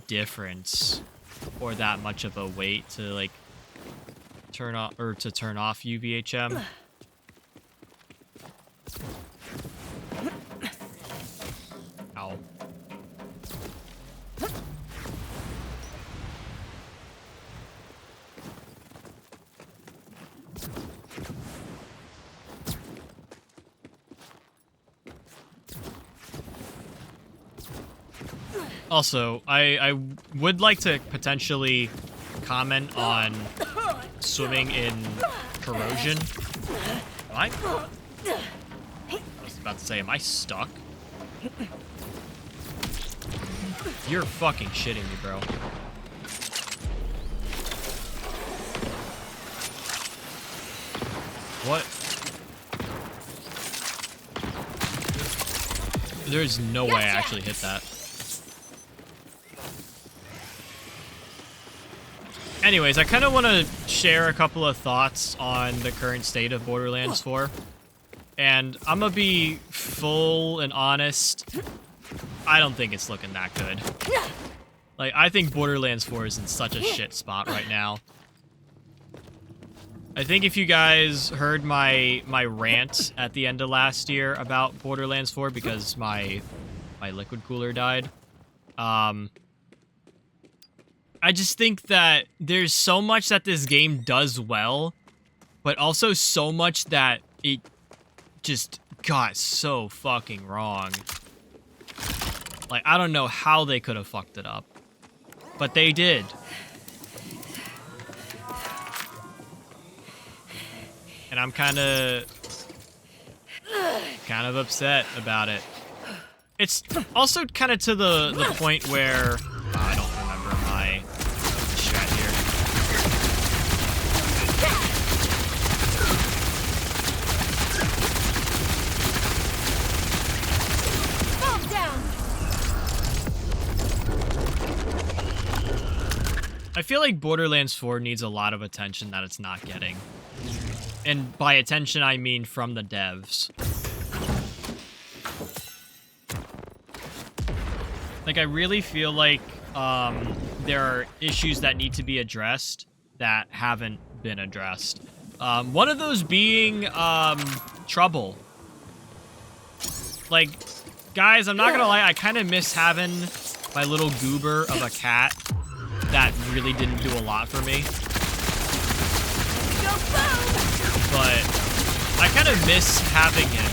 difference or that much of a wait to like turn off UVHM. Ow. Also, I would like to potentially comment on swimming in corrosion. I was about to say, am I stuck? You're fucking shitting me, bro. What? There's no way I actually hit that. Anyways, I kind of want to share a couple of thoughts on the current state of Borderlands 4. And I'm going to be full and honest. I don't think it's looking that good. Like, I think Borderlands 4 is in such a shit spot right now. I think if you guys heard my rant at the end of last year about Borderlands 4 because my liquid cooler died, I just think that there's so much that this game does well, but also so much that it just got so fucking wrong. Like, I don't know how they could have fucked it up, but they did. And I'm kind of upset about it. It's also kind of to the point where I don't remember my strat here. Bomb down. I feel like Borderlands 4 needs a lot of attention that it's not getting. And by attention, I mean from the devs. Like, I really feel like there are issues that need to be addressed that haven't been addressed. One of those being trouble. Like, guys, I'm not gonna lie, I kind of miss having my little goober of a cat that really didn't do a lot for me. But I kind of miss having it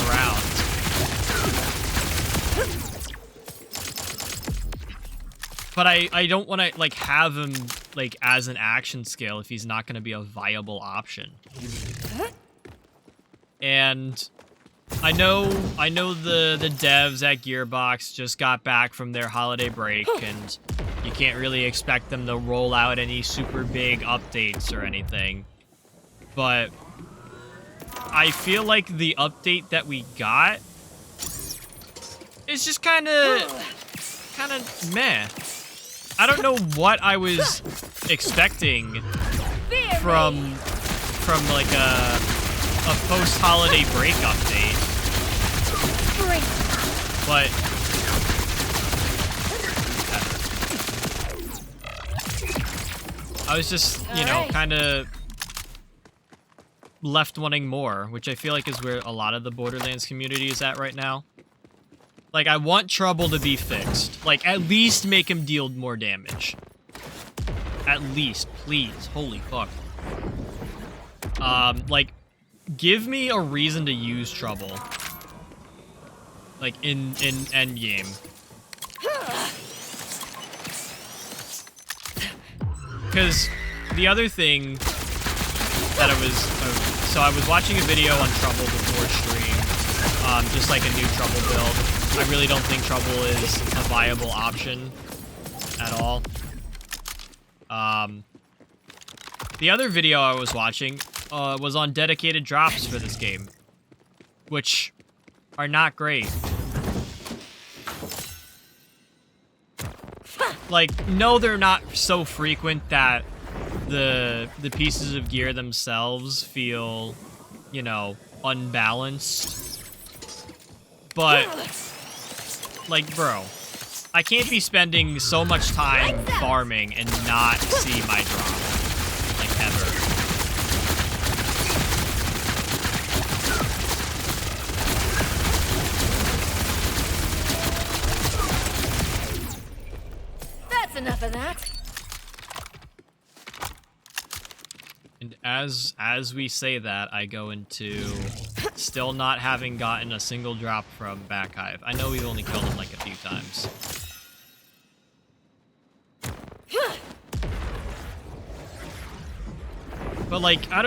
around. But I don't want to, like, have him, like, as an action scale if he's not going to be a viable option. And I know the devs at Gearbox just got back from their holiday break, and you can't really expect them to roll out any super big updates or anything. But I feel like the update that we got is just kind of meh. I don't know what I was expecting from like a post-holiday break update. But I was just, you know, kind of left wanting more, which I feel like is where a lot of the Borderlands community is at right now. Like, I want Trouble to be fixed. Like, at least make him deal more damage. At least, please. Holy fuck. Like, give me a reason to use Trouble. Like, in endgame. Because the other thing that so I was watching a video on Trouble before stream. Just like a new Trouble build. I really don't think Trouble is a viable option at all. The other video I was watching was on dedicated drops for this game, which are not great. Like, no, they're not so frequent that the pieces of gear themselves feel, you know, unbalanced. But, like, bro, I can't be spending so much time farming and not see my drop. Like, ever. That's enough of that. And as we say that, I go into still not having gotten a single drop from Back Hive. I know we've only killed him like a few times. But like, I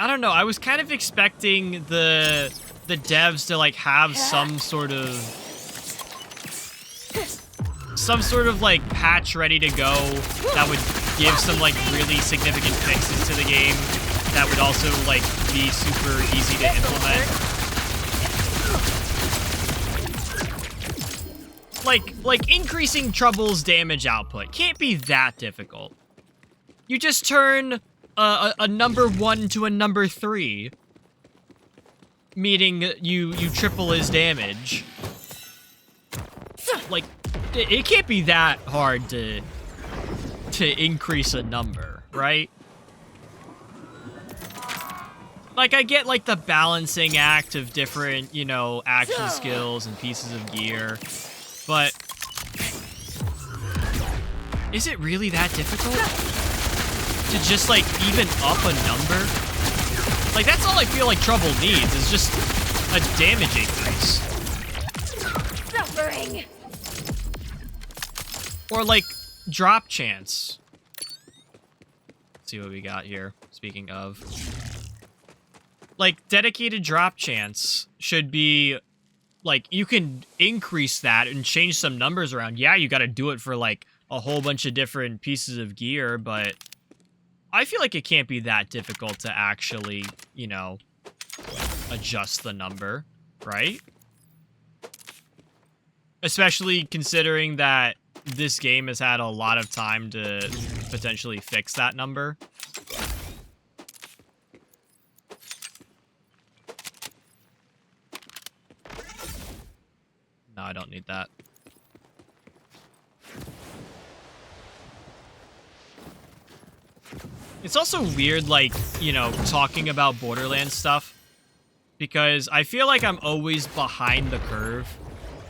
don't know. I was kind of expecting the devs to like have some sort of like patch ready to go that would give some like really significant fixes to the game that would also like be super easy to implement. Like increasing Trouble's damage output can't be that difficult. You just turn a number 1 to a number 3, meaning you triple his damage. Like, it can't be that hard to increase a number, right? Like, I get, like, the balancing act of different, you know, action skills and pieces of gear, but is it really that difficult to just, like, even up a number? Like, that's all I feel like Trouble needs, is just a damage increase. Suffering. Or, like, drop chance. Let's see what we got here, speaking of. Like, dedicated drop chance should be, like, you can increase that and change some numbers around. Yeah, you gotta do it for, like, a whole bunch of different pieces of gear, but I feel like it can't be that difficult to actually, you know, adjust the number, right? Especially considering that this game has had a lot of time to potentially fix that number. No, I don't need that. It's also weird, like, you know, talking about Borderlands stuff, because I feel like I'm always behind the curve.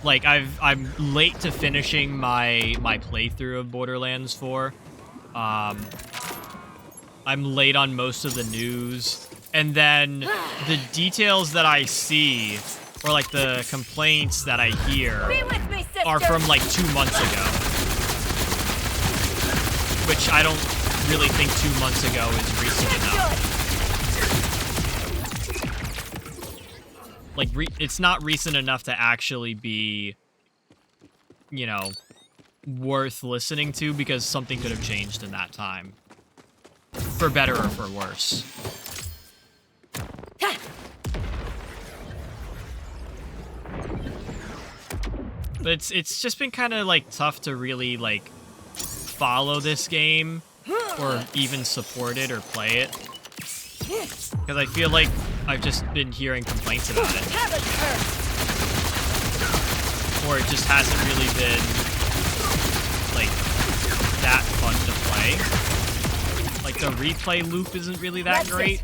Like, I'm late to finishing my playthrough of Borderlands 4. I'm late on most of the news, and then the details that I see, or like the complaints that I hear, are from like 2 months ago, which I don't really think 2 months ago is recent enough. Like, it's not recent enough to actually be, you know, worth listening to, because something could have changed in that time. For better or for worse. But it's just been kind of, like, tough to really, like, follow this game, or even support it or play it. Because I feel like I've just been hearing complaints about it. Or it just hasn't really been, like, that fun to play. Like, the replay loop isn't really that great.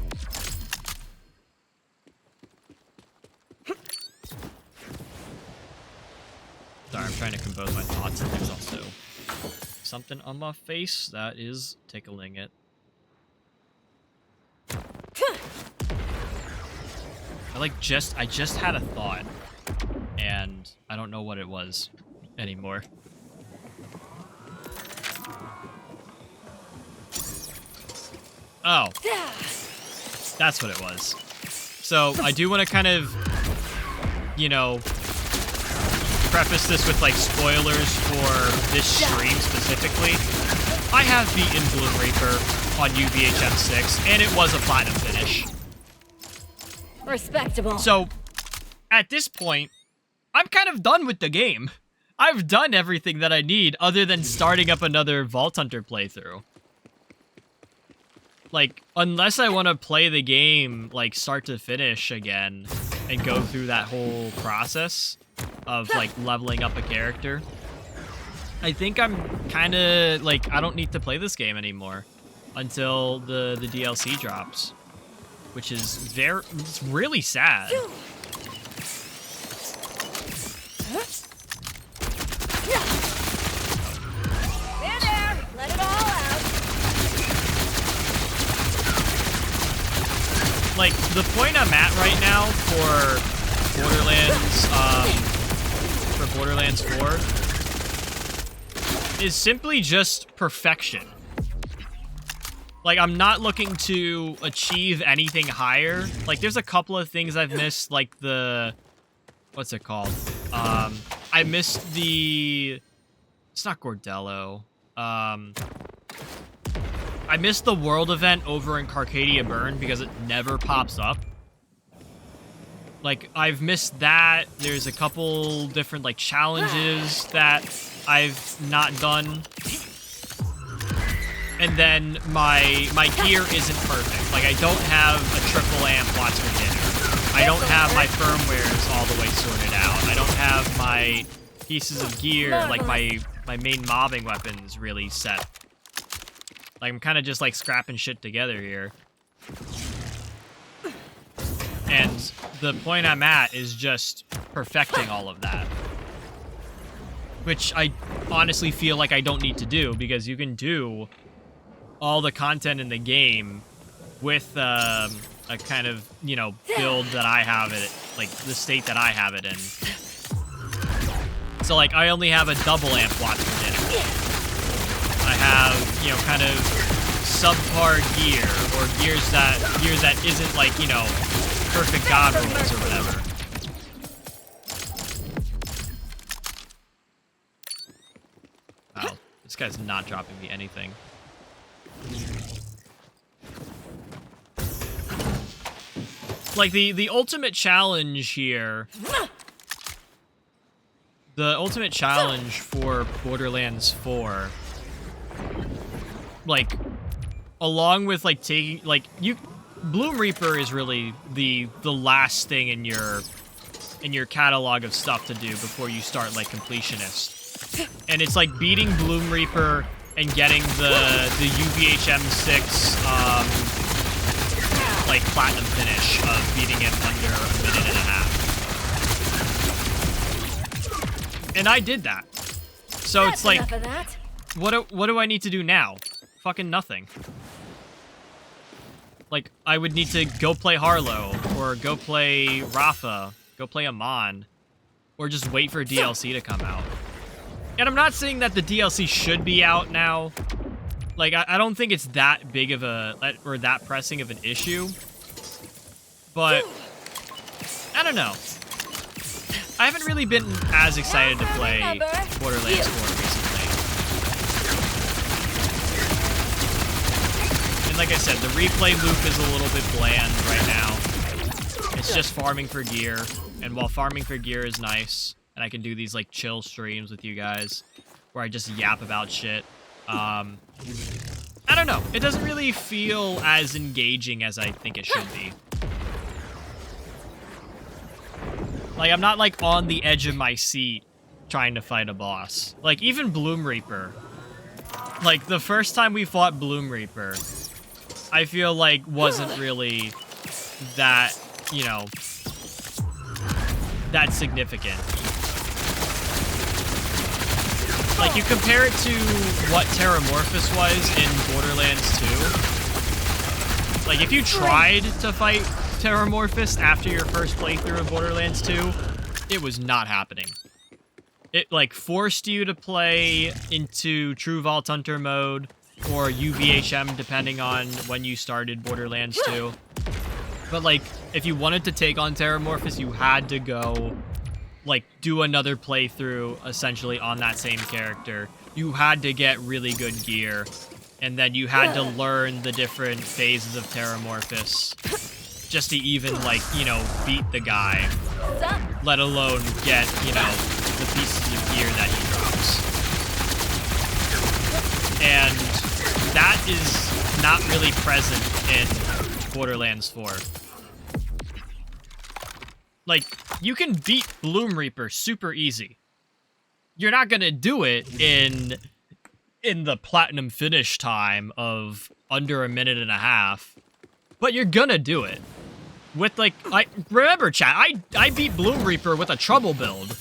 Sorry, I'm trying to compose my thoughts, and there's also something on my face that is tickling it. I just had a thought, and I don't know what it was anymore. Oh, that's what it was. So I do want to kind of, you know, preface this with, like, spoilers for this stream specifically. I have beaten Bloom Reaper on UVHM 6, and it was a platinum finish. Respectable. So, at this point, I'm kind of done with the game. I've done everything that I need, other than starting up another Vault Hunter playthrough. Like, unless I want to play the game, like, start to finish again, and go through that whole process of, like, leveling up a character, I think I'm kind of, like, I don't need to play this game anymore until the DLC drops, which is it's really sad. Let it all out. Like, the point I'm at right now for Borderlands 4 is simply just perfection. Like, I'm not looking to achieve anything higher. Like, there's a couple of things I've missed, like the... What's it called? I missed the... It's not Gordello. I missed the world event over in Carcadia Burn because it never pops up. Like, I've missed that. There's a couple different, like, challenges that I've not done. And then my gear isn't perfect. Like, I don't have a triple amp watch for dinner. I don't have my firmwares all the way sorted out. I don't have my pieces of gear, like my main mobbing weapons really set. Like, I'm kind of just, like, scrapping shit together here. And the point I'm at is just perfecting all of that. Which I honestly feel like I don't need to do, because you can do all the content in the game with a kind of, you know, build that I have it, like, the state that I have it in. So, like, I only have a double amp watch for dinner. I have, you know, kind of subpar gear, or gears that isn't, like, you know, perfect god rolls or whatever. Wow, this guy's not dropping me anything. Like, the ultimate challenge here the ultimate challenge for Borderlands 4, like, along with like taking like Bloom Reaper is really the last thing in your catalog of stuff to do before you start like completionist, and it's like beating Bloom Reaper and getting the UVHM 6 like platinum finish of beating him under a minute and a half. And I did that. So That's it's like, enough of that. what do I need to do now? Fucking nothing. Like, I would need to go play Harlow, or go play Rafa, go play Amon, or just wait for DLC to come out. And I'm not saying that the DLC should be out now. Like, I don't think it's that big of a, or that pressing of an issue. But, I don't know. I haven't really been as excited to play Borderlands 4 recently. And like I said, the replay loop is a little bit bland right now. It's just farming for gear. And while farming for gear is nice, and I can do these like chill streams with you guys, where I just yap about shit, I don't know. It doesn't really feel as engaging as I think it should be. Like, I'm not, like, on the edge of my seat trying to fight a boss. Like, even Bloom Reaper. Like, the first time we fought Bloom Reaper, I feel like wasn't really that, you know, that significant. Like, you compare it to what Terramorphous was in Borderlands 2. Like, if you tried to fight Terramorphous after your first playthrough of Borderlands 2, it was not happening. It, like, forced you to play into True Vault Hunter mode, or UVHM, depending on when you started Borderlands 2. But, like, if you wanted to take on Terramorphous, you had to go, like, do another playthrough, essentially, on that same character. You had to get really good gear, and then you had to learn the different phases of Terramorphous just to even, like, you know, beat the guy, let alone get, you know, the pieces of gear that he drops. And that is not really present in Borderlands 4. Like, you can beat Bloom Reaper super easy. You're not gonna do it in the platinum finish time of under a minute and a half, but you're gonna do it. With, like, remember, chat, I beat Bloom Reaper with a trouble build.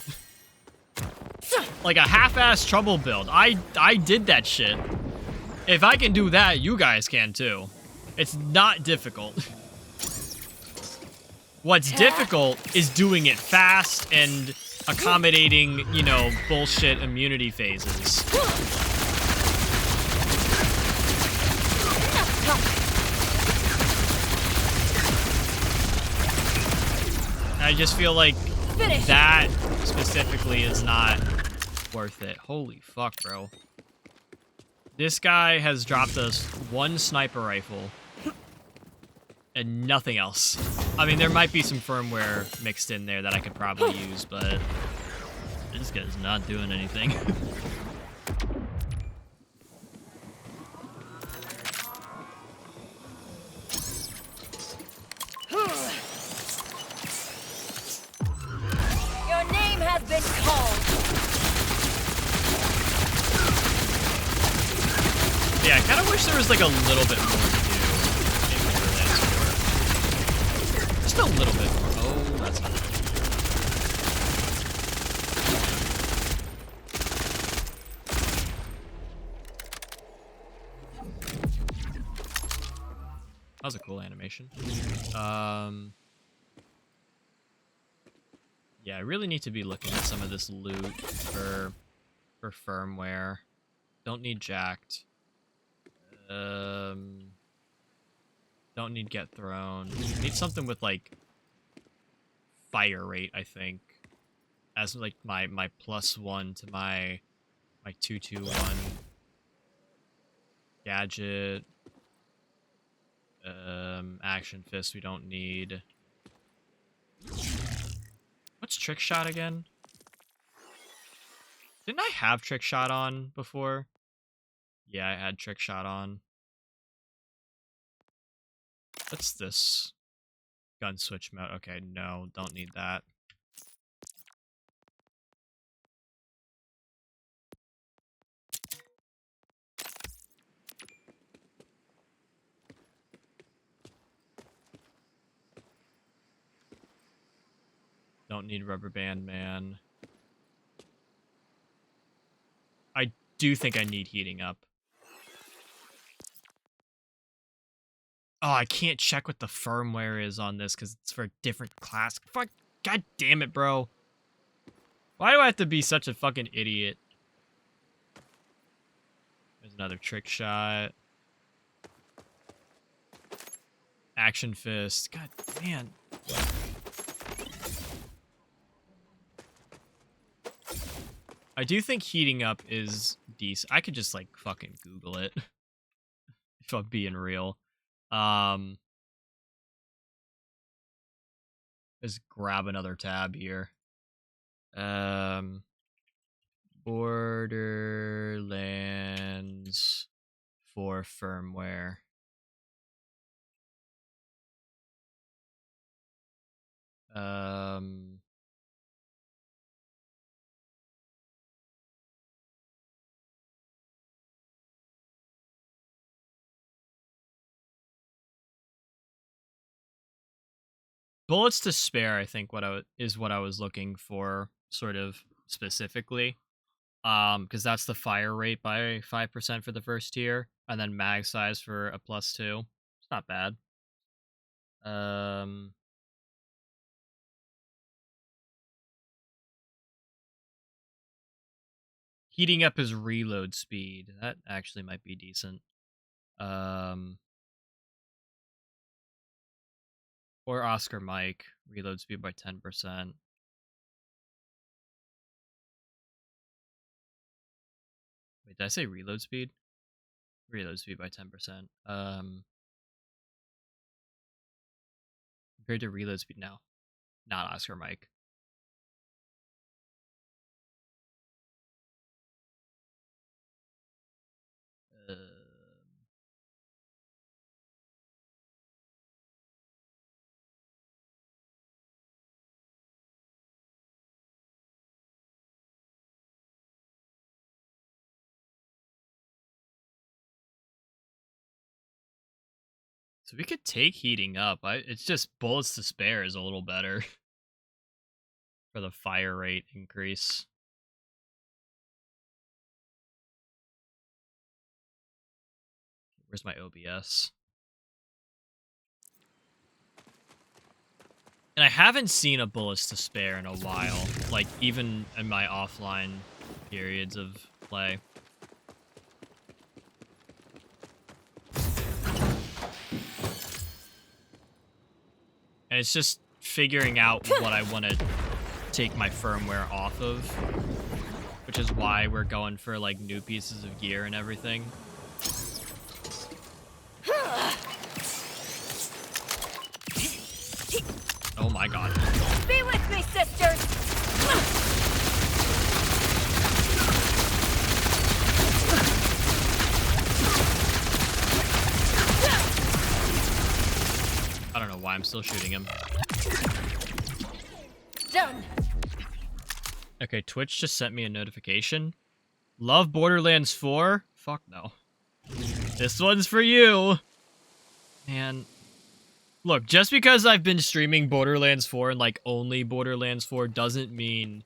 Like a half-ass trouble build. I did that shit. If I can do that, you guys can too. It's not difficult. What's difficult is doing it fast and accommodating, you know, bullshit immunity phases. I just feel like that specifically is not worth it. Holy fuck, bro. This guy has dropped us one sniper rifle and nothing else. I mean, there might be some firmware mixed in there that I could probably use, but this guy's not doing anything. Your name has been called. Yeah, I kind of wish there was like a little bit more to do in Borderlands 4. Just a little bit more. Oh, that's not good. That was a cool animation. Yeah, I really need to be looking at some of this loot for firmware. Don't need jacked. Don't need get thrown. Need something with like fire rate, I think, as like my +1 to my 221 gadget. Action fist we don't need. What's trick shot again? Didn't I have trick shot on before? Yeah, I had trick shot on. What's this? Gun switch mode. Okay, no, don't need that. Don't need rubber band, man. I do think I need heating up. Oh, I can't check what the firmware is on this because it's for a different class. Fuck, god damn it, bro. Why do I have to be such a fucking idiot? There's another trick shot. Action fist. God, man. I do think heating up is decent. I could just, like, fucking Google it. If I'm being real. Just grab another tab here. Borderlands 4 firmware. Bullets to spare, I think is what I was looking for, sort of specifically. Because that's the fire rate by 5% for the first tier, and then mag size for a +2. It's not bad. Heating up his reload speed. That actually might be decent. Or Oscar Mike. Reload speed by 10%. Wait, did I say reload speed? Reload speed by 10%. Compared to reload speed now. Not Oscar Mike. So we could take heating up. It's just bullets to spare is a little better for the fire rate increase. Where's my OBS? And I haven't seen a bullets to spare in a while, like even in my offline periods of play. And it's just figuring out what I want to take my firmware off of, which is why we're going for like new pieces of gear and everything. Oh my god. Be with me, sisters! I don't know why I'm still shooting him. Done. Okay, Twitch just sent me a notification. Love Borderlands 4? Fuck no. This one's for you. Man. Look, just because I've been streaming Borderlands 4 and like only Borderlands 4 doesn't mean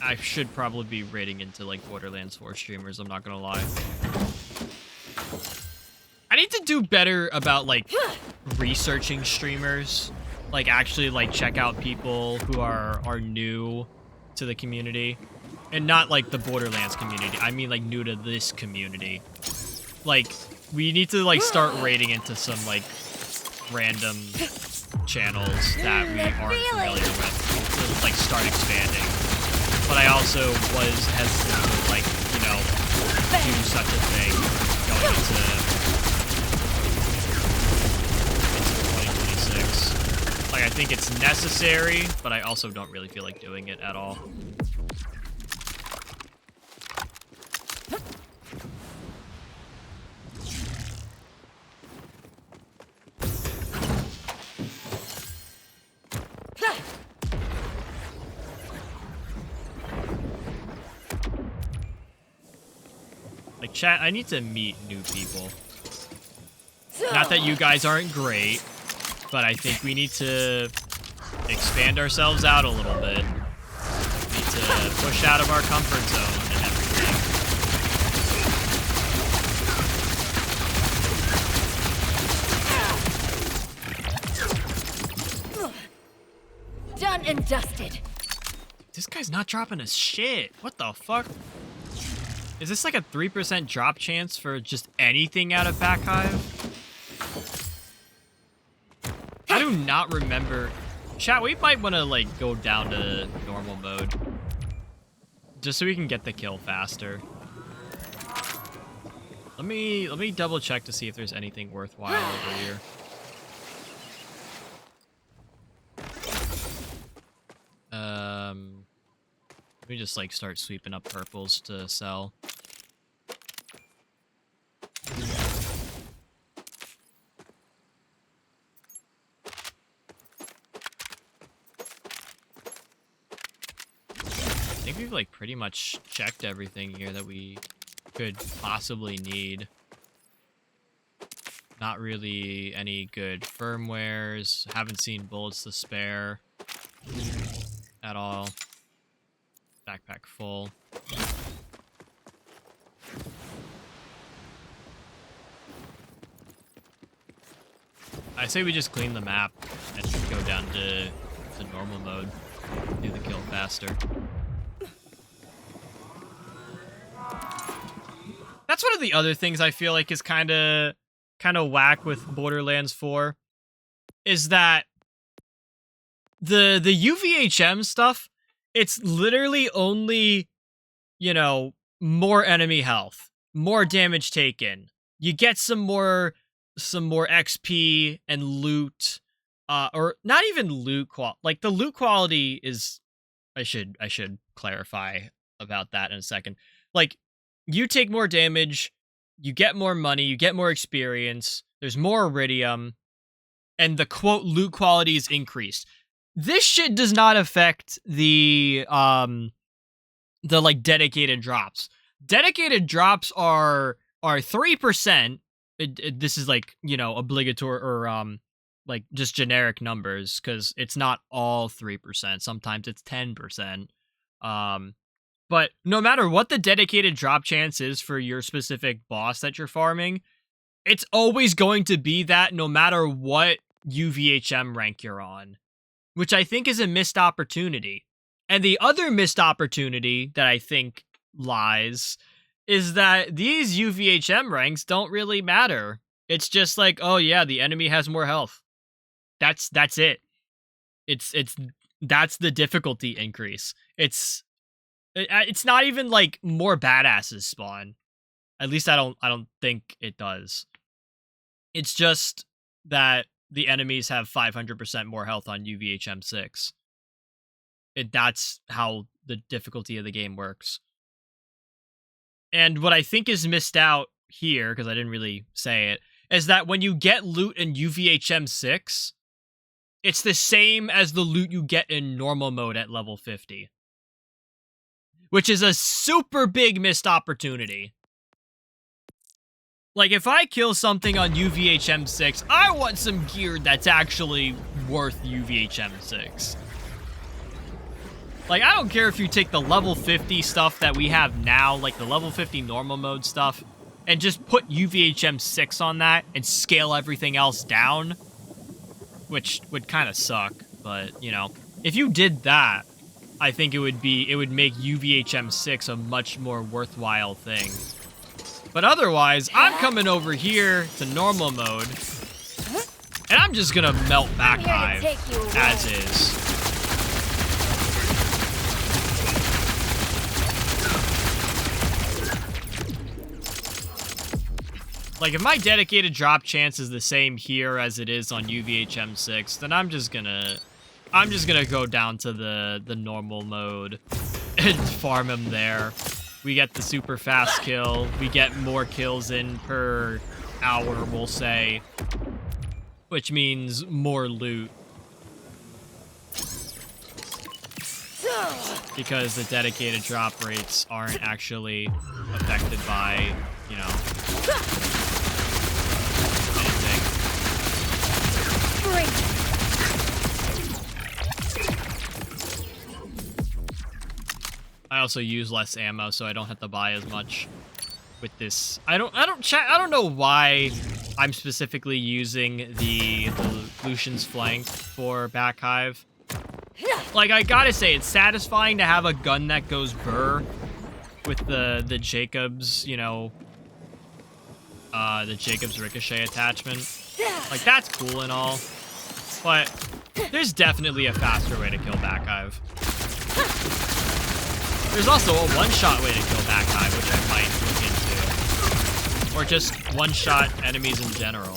I should probably be rating into like Borderlands 4 streamers, I'm not gonna lie. I need to do better about like researching streamers. Like actually like check out people who are new to the community. And not like the Borderlands community. I mean like new to this community. Like we need to like start rating into some like random channels that we aren't familiar with to like start expanding. But I also was hesitant to like, you know, do such a thing going into 2026. Like I think it's necessary, but I also don't really feel like doing it at all. Like, chat, I need to meet new people. Not that you guys aren't great, but I think we need to expand ourselves out a little bit. We need to push out of our comfort zone and everything. Done and dusted. This guy's not dropping a shit. What the fuck? Is this like a 3% drop chance for just anything out of Back Hive? I do not remember. Chat, we might want to like go down to normal mode. Just so we can get the kill faster. Let me double check to see if there's anything worthwhile over here. Let me just like start sweeping up purples to sell. I think we've like pretty much checked everything here that we could possibly need. Not really any good firmwares. Haven't seen bullets to spare at all. Backpack full. I say we just clean the map and go down to normal mode. Do the kill faster. That's one of the other things I feel like is kind of whack with Borderlands 4 is that the UVHM stuff, it's literally only, you know, more enemy health, more damage taken. You get some more XP and loot, or not even loot like the loot quality is, I should clarify about that in a second. Like, you take more damage, you get more money, you get more experience, there's more iridium, and the quote loot quality is increased. This shit does not affect the like dedicated drops. Dedicated drops are 3%. This is like, you know, obligatory or like just generic numbers because it's not all 3%. Sometimes it's 10%. But no matter what the dedicated drop chance is for your specific boss that you're farming, it's always going to be that no matter what UVHM rank you're on, which I think is a missed opportunity. And the other missed opportunity that I think lies is that these UVHM ranks don't really matter. It's just like, oh yeah, the enemy has more health. That's it. That's the difficulty increase. It's not even like more badasses spawn. At least I don't think it does. It's just that the enemies have 500% more health on UVHM 6. That's how the difficulty of the game works. And what I think is missed out here, because I didn't really say it, is that when you get loot in UVHM 6, it's the same as the loot you get in normal mode at level 50. Which is a super big missed opportunity. Like, if I kill something on UVHM 6, I want some gear that's actually worth UVHM 6. Like, I don't care if you take the level 50 stuff that we have now, like the level 50 normal mode stuff, and just put UVHM 6 on that and scale everything else down, which would kind of suck, but, you know, if you did that, I think it would make UVHM 6 a much more worthwhile thing. But otherwise, I'm coming over here to normal mode, and I'm just gonna melt Back Hive as is. Like, if my dedicated drop chance is the same here as it is on UVHM 6, then I'm just gonna go down to the normal mode and farm him there. We get the super fast kill. We get more kills in per hour, we'll say, which means more loot. because the dedicated drop rates aren't actually affected by, you know, anything. I also use less ammo, so I don't have to buy as much with this. I don't know why I'm specifically using the Lucian's Flank for back hive. Like, I gotta say, it's satisfying to have a gun that goes burr with the Jacobs, you know, the Jacobs ricochet attachment. Like, that's cool and all, but there's definitely a faster way to kill back hive. There's also a one-shot way to kill back hive, which I might look into. Or just one-shot enemies in general.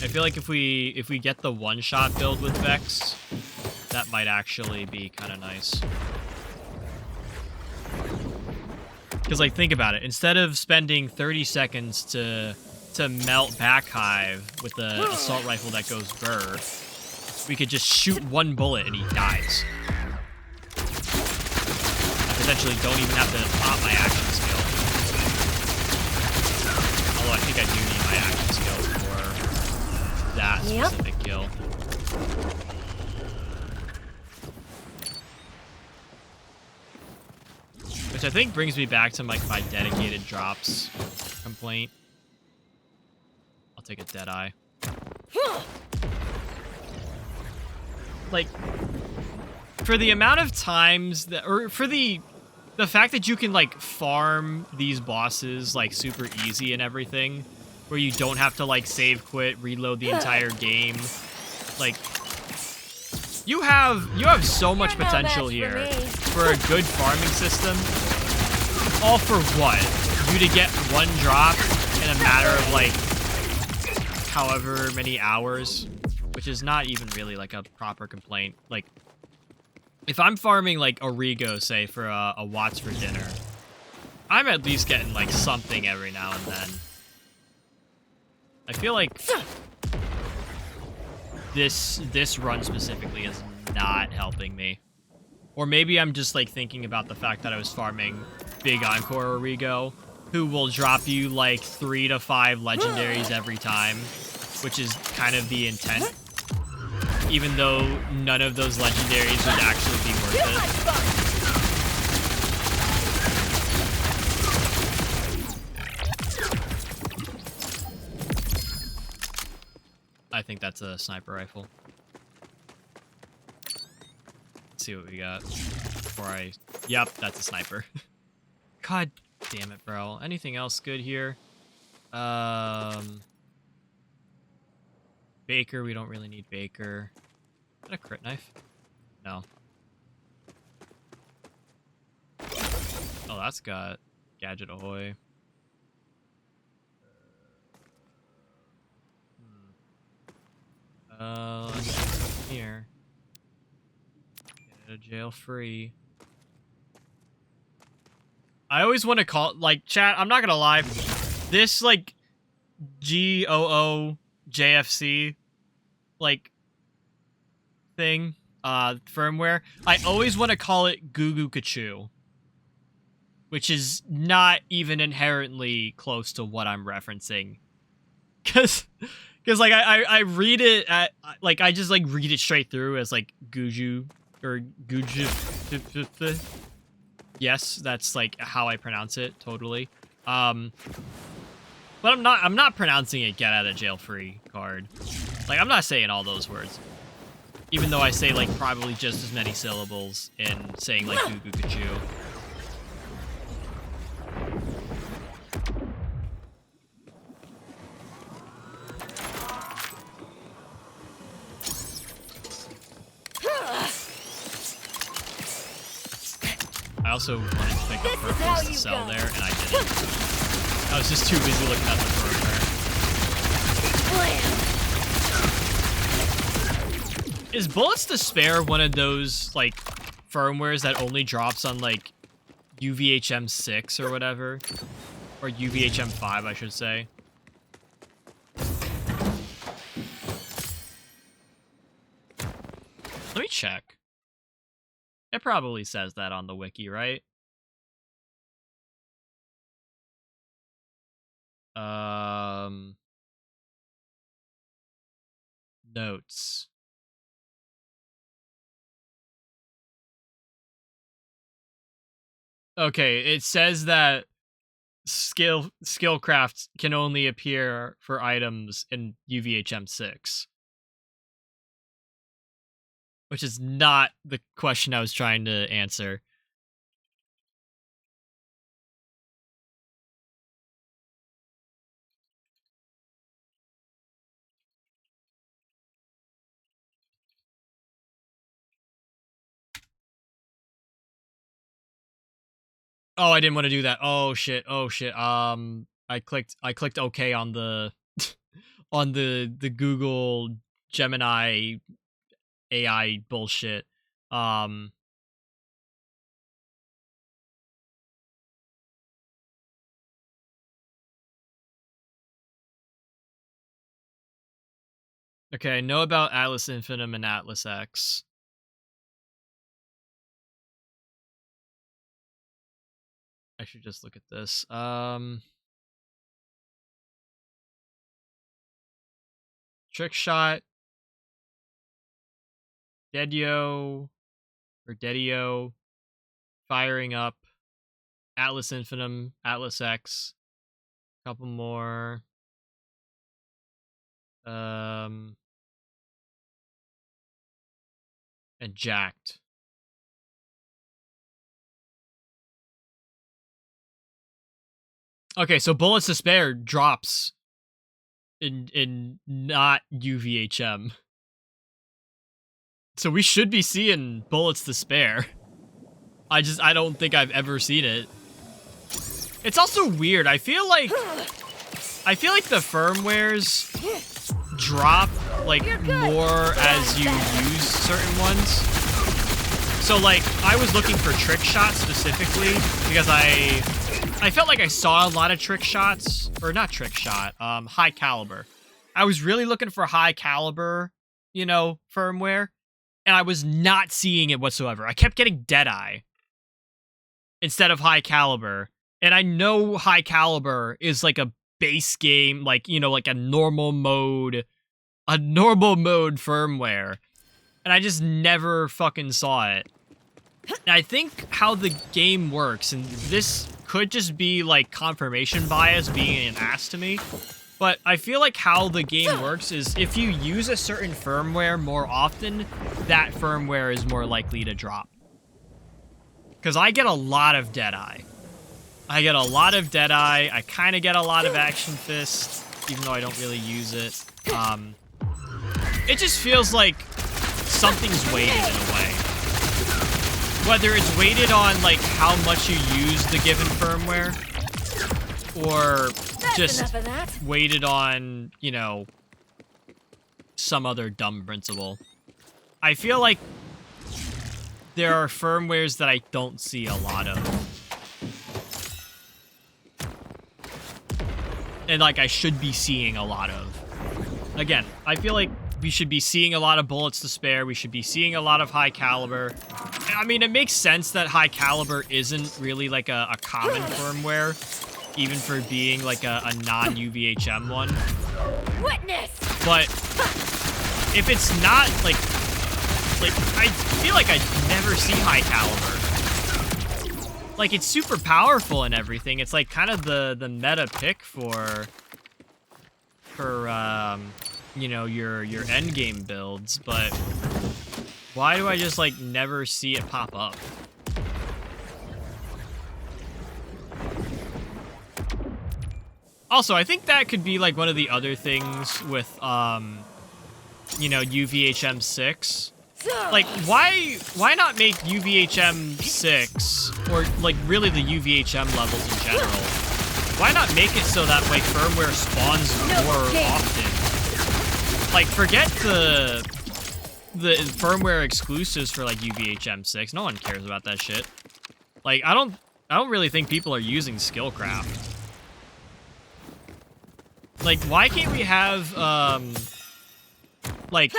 I feel like if we get the one-shot build with Vex, that might actually be kind of nice. Because, like, think about it. Instead of spending 30 seconds to melt back hive with the assault rifle that goes burr, we could just shoot one bullet and he dies. I potentially don't even have to pop my action skill. Although I think I do need my action skill for that specific kill. Which I think brings me back to like my dedicated drops complaint. I'll take a Deadeye. Like, for the amount of times that, or for the fact that you can like farm these bosses like super easy and everything, where you don't have to like save quit, reload the entire game. Like, you have so much potential here for a good farming system. All for what? You to get one drop in a matter of like however many hours, which is not even really like a proper complaint. Like, if I'm farming like Origo, say, for a Watts for dinner, I'm at least getting like something every now and then. I feel like this run specifically is not helping me. Or maybe I'm just like thinking about the fact that I was farming Big Encore Origo, who will drop you like 3 to 5 legendaries every time, which is kind of the intent. Even though none of those legendaries would actually be worth it. I think that's a sniper rifle. Let's see what we got before I... Yep, that's a sniper. God damn it, bro. Anything else good here? Baker, we don't really need Baker. Is that a crit knife? No. Oh, that's got Gadget Ahoy. Let's see here. Get out of jail free. I always want to call, like, chat, I'm not gonna lie. This, like, GOO-JFC, like, thing, firmware, I always want to call it Goo Goo Kachu, which is not even inherently close to what I'm referencing. Because like, I read it at, like, I just, like, read it straight through as, like, Guju, or Guju. Yes, that's, like, how I pronounce it, totally. But I'm not pronouncing it get out of jail free card. Like, I'm not saying all those words. Even though I say, like, probably just as many syllables in saying, like, Goo Goo Kachu. I also wanted to pick up purples to sell there, and I didn't. I was just too busy looking at the firmware. Is Bullets to Spare one of those, like, firmwares that only drops on, like, UVHM 6 or whatever? Or UVHM 5, I should say. Let me check. It probably says that on the wiki, right? Notes. Okay, it says that skillcraft can only appear for items in UVHM 6. Which is not the question I was trying to answer. Oh, I didn't want to do that. Oh shit. Oh shit. I clicked OK on the on the Google Gemini AI bullshit. Okay, I know about Atlas Infinitum and Atlas X. I should just look at this. Trick Shot, Dedio, or Dedio, Firing Up, Atlas Infinitum, Atlas X, couple more. And Jacked. Okay, so Bullets to Spare drops in not UVHM. So we should be seeing Bullets to Spare. I don't think I've ever seen it. It's also weird. I feel like the firmwares drop like more as you use certain ones. So like I was looking for Trick Shot specifically because I felt like I saw a lot of Trick Shots, or not Trick Shot, High Caliber. I was really looking for High Caliber, you know, firmware, and I was not seeing it whatsoever. I kept getting Deadeye instead of High Caliber, and I know High Caliber is like a base game, like, you know, like a normal mode firmware, and I just never fucking saw it. And I think how the game works, and this could just be like confirmation bias being an ass to me, but I feel like how the game works is if you use a certain firmware more often, that firmware is more likely to drop. Because I get a lot of Deadeye. I kind of get a lot of Action Fist, even though I don't really use it. It just feels like something's weighted in a way. Whether it's weighted on like how much you use the given firmware, or just weighted on, you know, some other dumb principle. I feel like there are firmwares that I don't see a lot of. And like I should be seeing a lot of. Again, I feel like we should be seeing a lot of Bullets to Spare. We should be seeing a lot of High Caliber. I mean, it makes sense that High Caliber isn't really like a common firmware, even for being like a non-UVHM one. Witness! But if it's not like I feel like I never see High Caliber. Like, it's super powerful and everything. It's like kind of the meta pick for you know, your end game builds, but why do I just like never see it pop up? Also, I think that could be like one of the other things with you know, UVHM 6. Like, why not make UVHM 6, or like really the UVHM levels in general, why not make it so that like firmware spawns more often? Like, forget the firmware exclusives for like UVHM 6. No one cares about that shit. Like, I don't really think people are using Skillcraft. Like, why can't we have like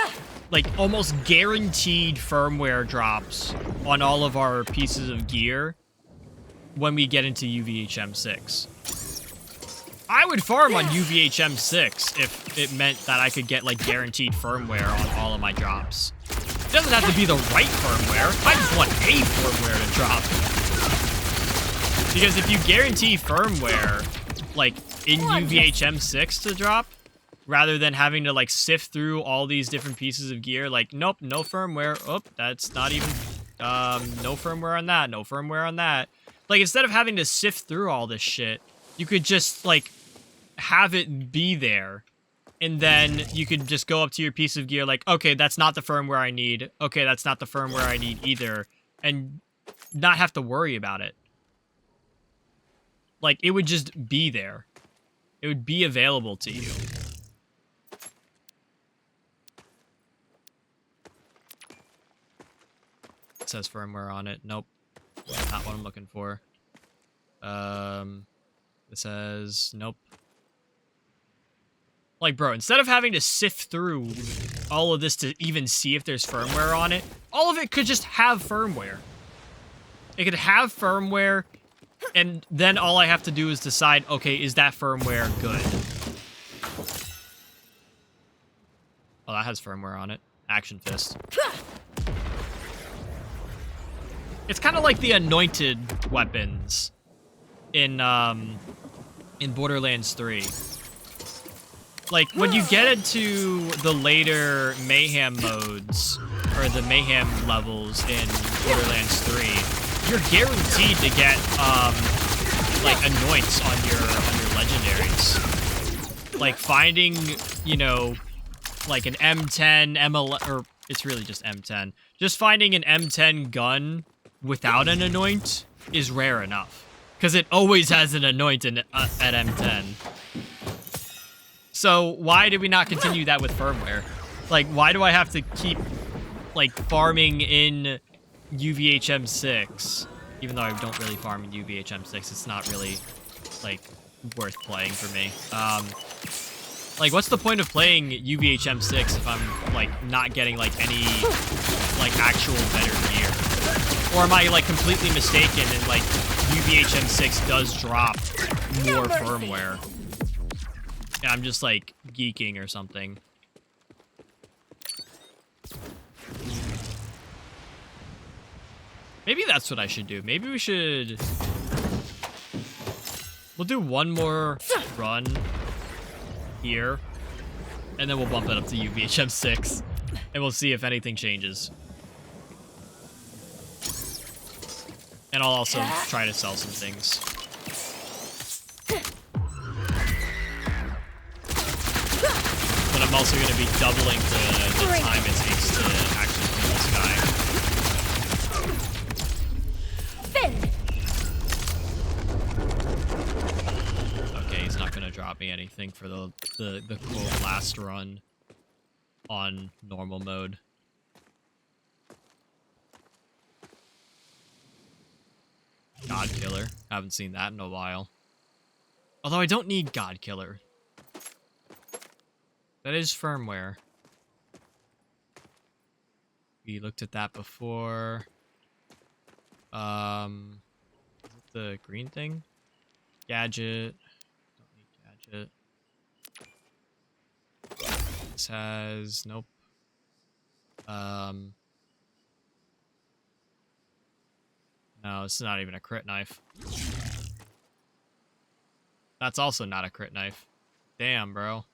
like almost guaranteed firmware drops on all of our pieces of gear when we get into UVHM6. I would farm on UVHM6 if it meant that I could get like guaranteed firmware on all of my drops. It doesn't have to be the right firmware. I just want a firmware to drop. Because if you guarantee firmware, like, in UVHM6 to drop, rather than having to, like, sift through all these different pieces of gear, like, nope, no firmware. Oh, that's not even, no firmware on that, no firmware on that. Like, instead of having to sift through all this shit, you could just, like, have it be there. And then you could just go up to your piece of gear like, okay, that's not the firmware I need. Okay, that's not the firmware I need either. And not have to worry about it. Like, it would just be there. It would be available to you. It says firmware on it. Nope. Not what I'm looking for. It says, nope. Like, bro, instead of having to sift through all of this to even see if there's firmware on it, all of it could just have firmware. It could have firmware, and then all I have to do is decide, okay, is that firmware good? Oh, that has firmware on it. Action Fist. It's kind of like the anointed weapons in Borderlands 3. Like, when you get into the later Mayhem modes, or the Mayhem levels in Borderlands 3, you're guaranteed to get, like, anoints on your legendaries. Like, finding, you know, like an M10, M11, or it's really just M10. Just finding an M10 gun without an anoint is rare enough. Because it always has an anoint at M10. So why did we not continue that with firmware? Like, why do I have to keep, like, farming in UVHM6? Even though I don't really farm in UVHM6, it's not really, like, worth playing for me. Like, what's the point of playing UVHM6 if I'm, like, not getting, like, any, like, actual better gear? Or am I, like, completely mistaken and, like, UVHM6 does drop more firmware? And I'm just, like, geeking or something. Maybe that's what I should do. Maybe we should... We'll do one more run here. And then we'll bump it up to UVHM6. And we'll see if anything changes. And I'll also try to sell some things. But I'm also going to be doubling the time it takes to actually kill this guy. Okay, he's not going to drop me anything for the quote last run on normal mode. God Killer. Haven't seen that in a while. Although I don't need God Killer. That is firmware. We looked at that before. Is it the green thing? Gadget. Don't need gadget. This has... Nope. No, it's not even a crit knife. That's also not a crit knife. Damn, bro.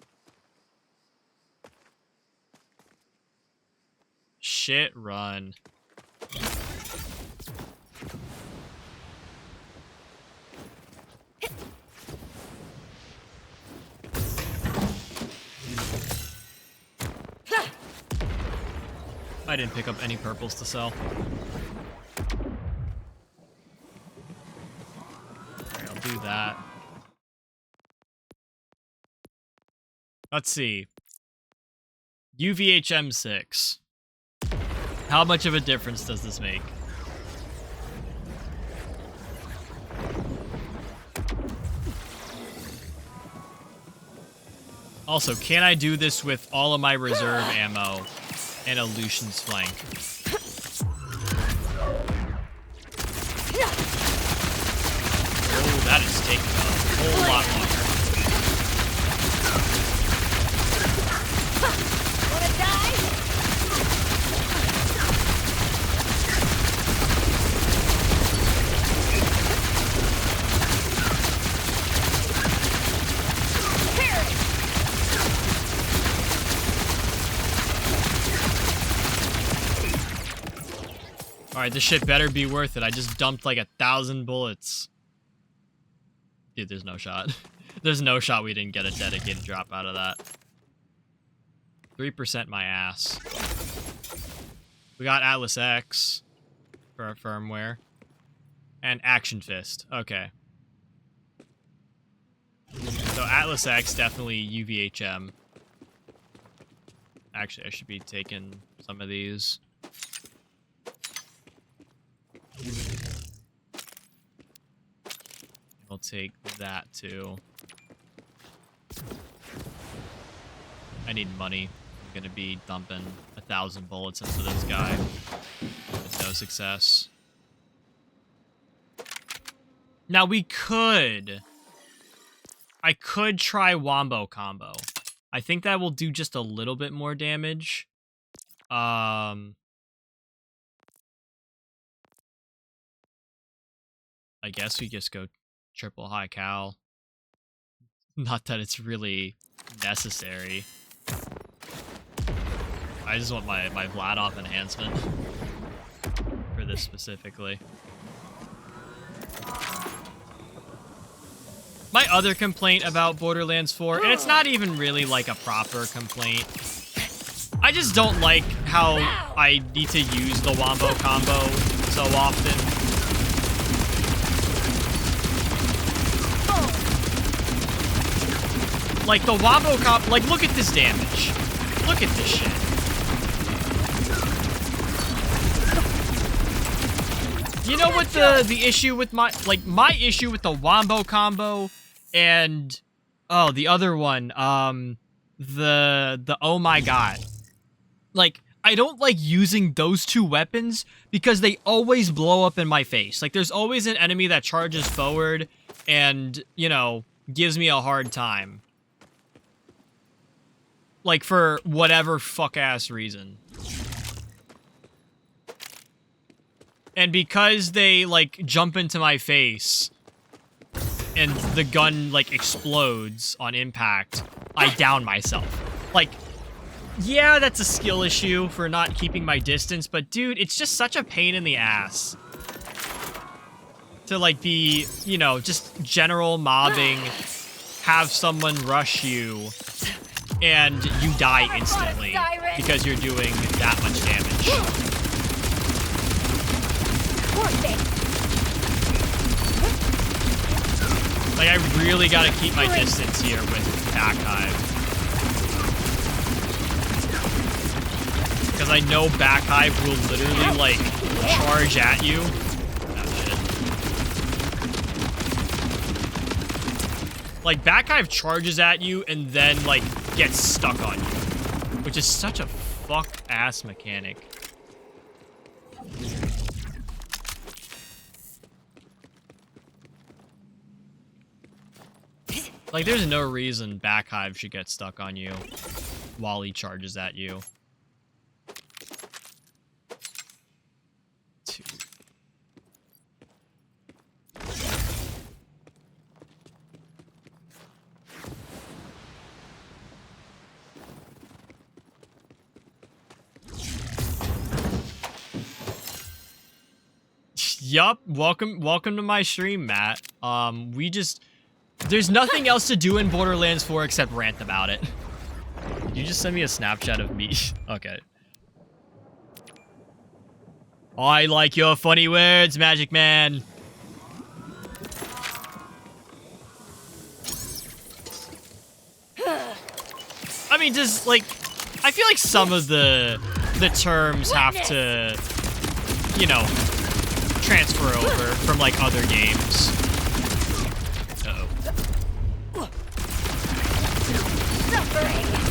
Shit, run. I didn't pick up any purples to sell. Alright, I'll do that. Let's see. UVHM6. How much of a difference does this make? Also, can I do this with all of my reserve ammo And a Lucian's flank. Oh, that is taking a whole lot longer. Wanna die? Alright, this shit better be worth it. I just dumped like 1,000 bullets. Dude, there's no shot. There's no shot we didn't get a dedicated drop out of that. 3% my ass. We got Atlas X for our firmware. And Action Fist. Okay. So Atlas X, definitely UVHM. Actually, I should be taking some of these. I'll take that too. I need money. I'm gonna be dumping 1,000 bullets into this guy with no success. Now we could. I could try Wombo Combo. I think that will do just a little bit more damage. I guess we just go triple high cal. Not that it's really necessary. I just want my Vladoff enhancement for this specifically. My other complaint about Borderlands 4, and it's not even really like a proper complaint, I just don't like how I need to use the Wombo Combo so often. Like, the Wombo Combo, like, look at this damage. Look at this shit. You know what the issue with my issue with the Wombo Combo and, oh, the other one, the oh my god. Like, I don't like using those two weapons because they always blow up in my face. Like, there's always an enemy that charges forward and, you know, gives me a hard time. Like, for whatever fuck-ass reason. And because they, like, jump into my face and the gun, like, explodes on impact, I down myself. Like, yeah, that's a skill issue for not keeping my distance, but dude, it's just such a pain in the ass. To, like, be, you know, just general mobbing, have someone rush you, and you die instantly because you're doing that much damage. Like, I really gotta keep my distance here with Back Hive. Because I know Back Hive will literally, like, charge at you. Oh, shit. Like, Back Hive charges at you and then, like, gets stuck on you. Which is such a fuck-ass mechanic. Like, there's no reason Back Hive should get stuck on you while he charges at you. Yup, welcome to my stream, Matt. There's nothing else to do in Borderlands 4 except rant about it. You just sent me a Snapchat of me. Okay. I like your funny words, Magic Man. I mean, just, like, I feel like some of the terms have to, you know, transfer over from, like, other games. Uh-oh.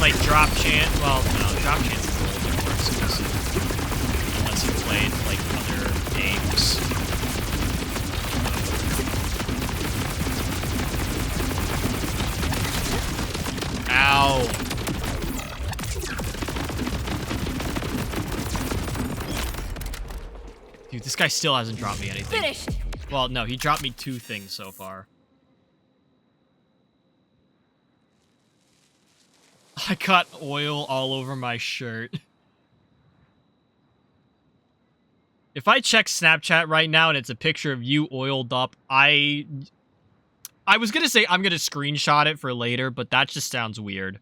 Like, drop chance. Well, no, drop chance is a little bit more exclusive. Unless you played, like, other games. Ow. Dude, this guy still hasn't dropped me anything. Finished. Well, no, he dropped me 2 things so far. I got oil all over my shirt. If I check Snapchat right now and it's a picture of you oiled up, I was gonna say I'm gonna screenshot it for later, but that just sounds weird.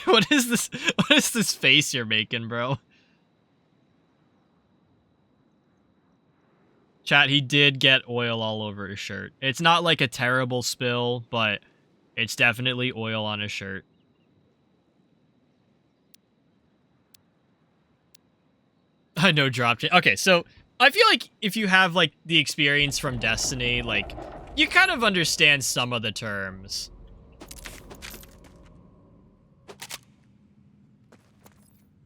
What is this? What is this face you're making, bro? Chat, he did get oil all over his shirt. It's not like a terrible spill, but it's definitely oil on his shirt. I know dropped it. Okay, so I feel like if you have like the experience from Destiny, like you kind of understand some of the terms.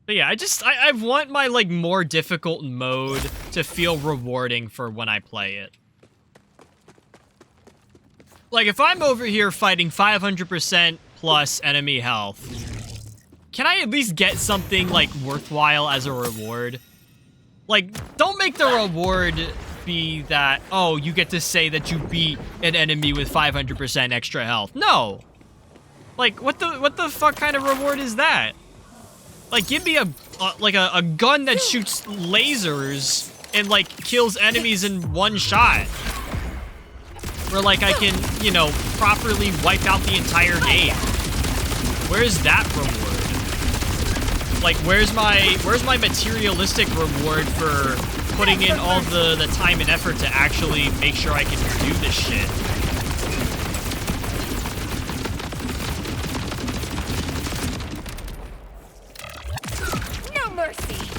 But yeah, I want my like more difficult mode to feel rewarding for when I play it. Like if I'm over here fighting 500% plus enemy health, can I at least get something like worthwhile as a reward? Like, don't make the reward be that, oh, you get to say that you beat an enemy with 500% extra health. No. Like, what the fuck kind of reward is that? Like, give me a gun that shoots lasers and, like, kills enemies in one shot. Where, like, I can, you know, properly wipe out the entire game. Where's that reward? Like, where's my materialistic reward for putting in all the time and effort to actually make sure I can do this shit? No mercy.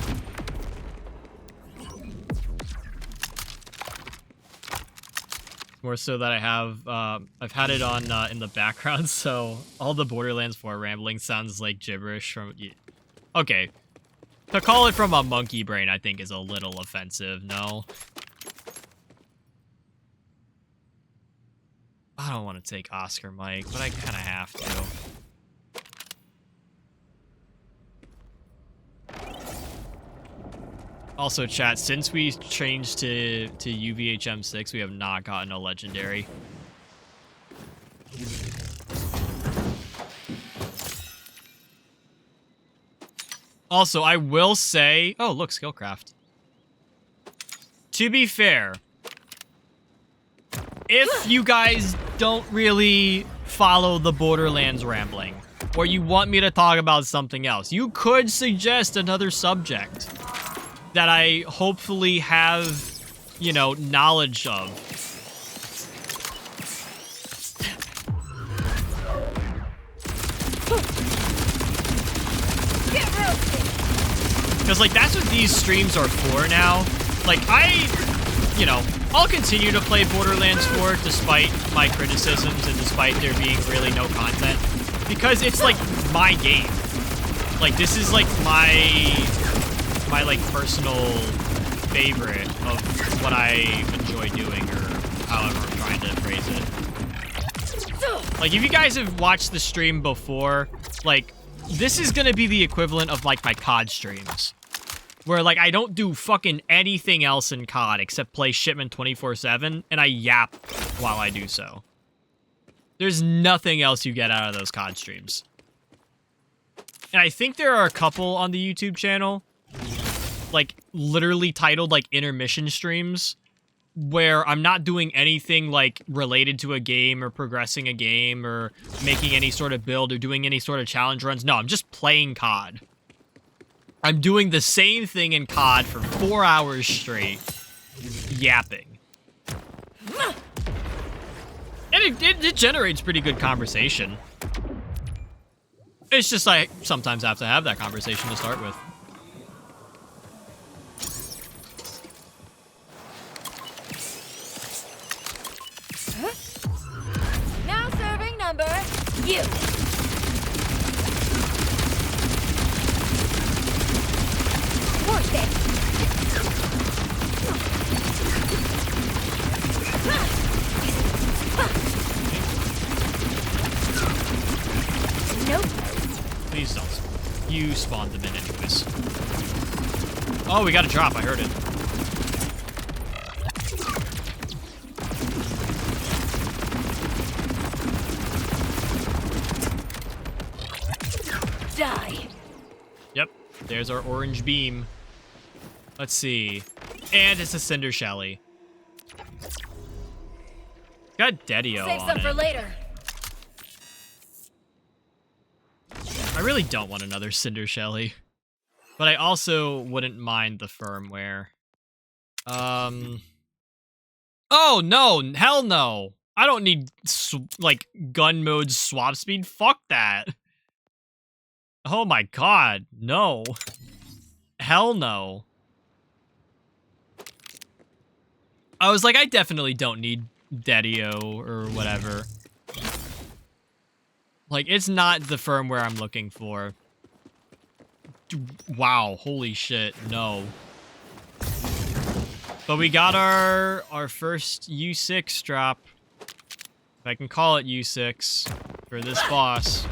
More so that I have, I've had it on in the background, so all the Borderlands 4 rambling sounds like gibberish from... Okay. To call it from a monkey brain, I think, is a little offensive, no? I don't want to take Oscar Mike, but I kind of have to. Also, chat, since we changed to UVHM6, we have not gotten a legendary. Also, I will say... Oh, look, Skillcraft. To be fair, if you guys don't really follow the Borderlands rambling, or you want me to talk about something else, you could suggest another subject that I hopefully have, you know, knowledge of. Because, like, that's what these streams are for now. Like, you know, I'll continue to play Borderlands 4 despite my criticisms and despite there being really no content. Because it's, like, my game. Like, this is, like, my like, personal favorite of what I enjoy doing, or however I'm trying to phrase it. Like, if you guys have watched the stream before, like, this is gonna be the equivalent of, like, my COD streams. Where, like, I don't do fucking anything else in COD except play Shipment 24/7, and I yap while I do so. There's nothing else you get out of those COD streams. And I think there are a couple on the YouTube channel, like, literally titled, like, intermission streams, where I'm not doing anything, like, related to a game or progressing a game or making any sort of build or doing any sort of challenge runs. No, I'm just playing COD. I'm doing the same thing in COD for 4 hours straight, yapping. And it generates pretty good conversation. It's just I sometimes have to have that conversation to start with. Now serving number you. in anyways. Oh, we got a drop. I heard it. Die. Yep, there's our orange beam. Let's see. And it's a Cinder Shelly. Got Dedio Save on some it. for later. I really don't want another Cinder Shelly. But I also wouldn't mind the firmware. Oh, no. Hell no. I don't need, like, gun mode swap speed. Fuck that. Oh my god. No. Hell no. I was like, I definitely don't need Dedio or whatever. Like, it's not the firmware I'm looking for. Wow, holy shit, no. But we got our first U6 drop. If I can call it U6 for this boss.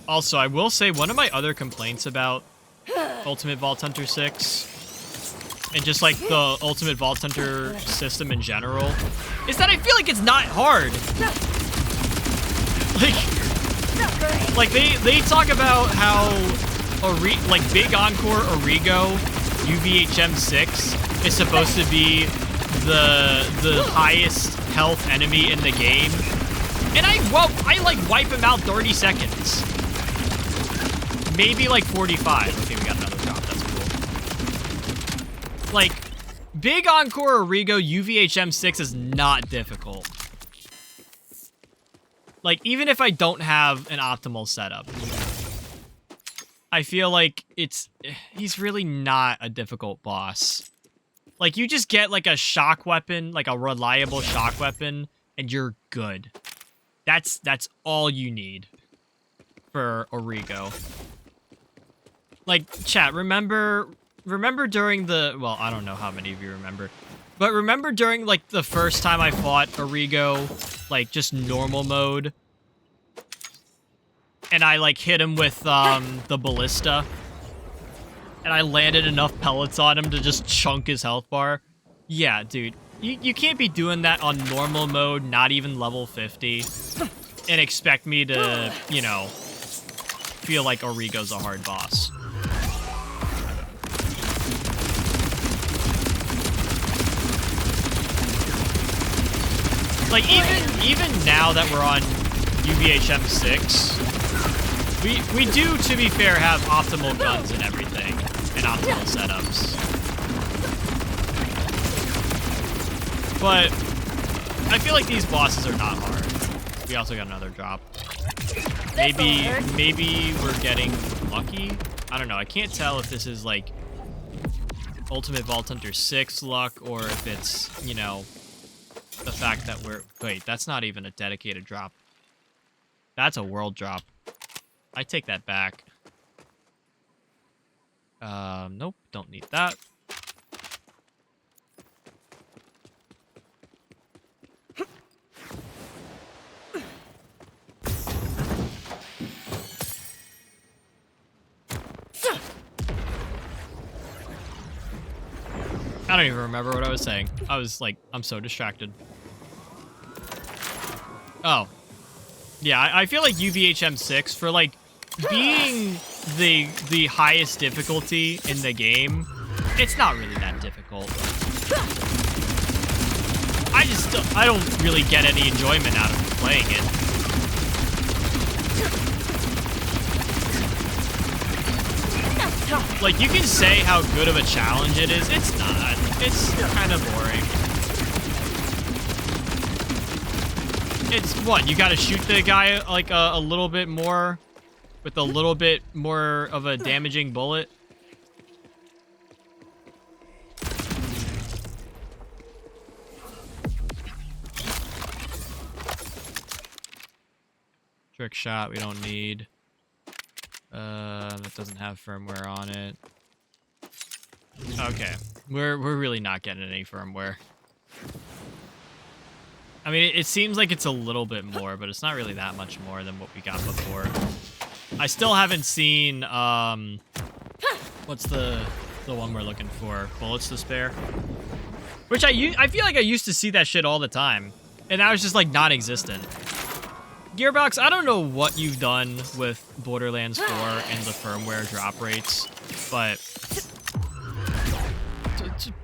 Also, I will say one of my other complaints about Ultimate Vault Hunter 6 and just like the Ultimate Vault Hunter system in general is that I feel like it's not hard. Like they talk about how Big Encore Origo UVHM 6 is supposed to be the highest health enemy in the game. And I like wipe him out 30 seconds. Maybe like 45. Okay, we got another drop. That's cool. Like, Big Encore Origo UVHM 6 is not difficult. Like, even if I don't have an optimal setup, I feel like he's really not a difficult boss. Like, you just get like a shock weapon, like a reliable shock weapon, and you're good. That's all you need for Origo. Like, chat, remember during the, well, I don't know how many of you remember, but remember during, like, the first time I fought Origo, like, just normal mode, and I, like, hit him with, the ballista, and I landed enough pellets on him to just chunk his health bar? Yeah, dude, you can't be doing that on normal mode, not even level 50, and expect me to, you know, feel like Origo's a hard boss. Like, even now that we're on UVHM 6, we do, to be fair, have optimal guns and everything, and optimal setups. But I feel like these bosses are not hard. We also got another drop. Maybe we're getting lucky? I don't know. I can't tell if this is, like, Ultimate Vault Hunter 6 luck, or if it's, you know, the fact that wait, that's not even a dedicated drop. That's a world drop. I take that back. Nope, don't need that. I don't even remember what I was saying. I was like, I'm so distracted. Oh. Yeah, I feel like UVHM 6, for like being the highest difficulty in the game, it's not really that difficult. I don't really get any enjoyment out of playing it. Like, you can say how good of a challenge it is. It's not. It's kind of boring. It's what? You gotta shoot the guy like a little bit more with a little bit more of a damaging bullet. Trick shot we don't need. That doesn't have firmware on it. Okay. We're really not getting any firmware. I mean, it seems like it's a little bit more, but it's not really that much more than what we got before. I still haven't seen, what's the one we're looking for? Bullets to spare? Which I feel like I used to see that shit all the time. And now it's just, like, non-existent. Gearbox, I don't know what you've done with Borderlands 4 and the firmware drop rates, but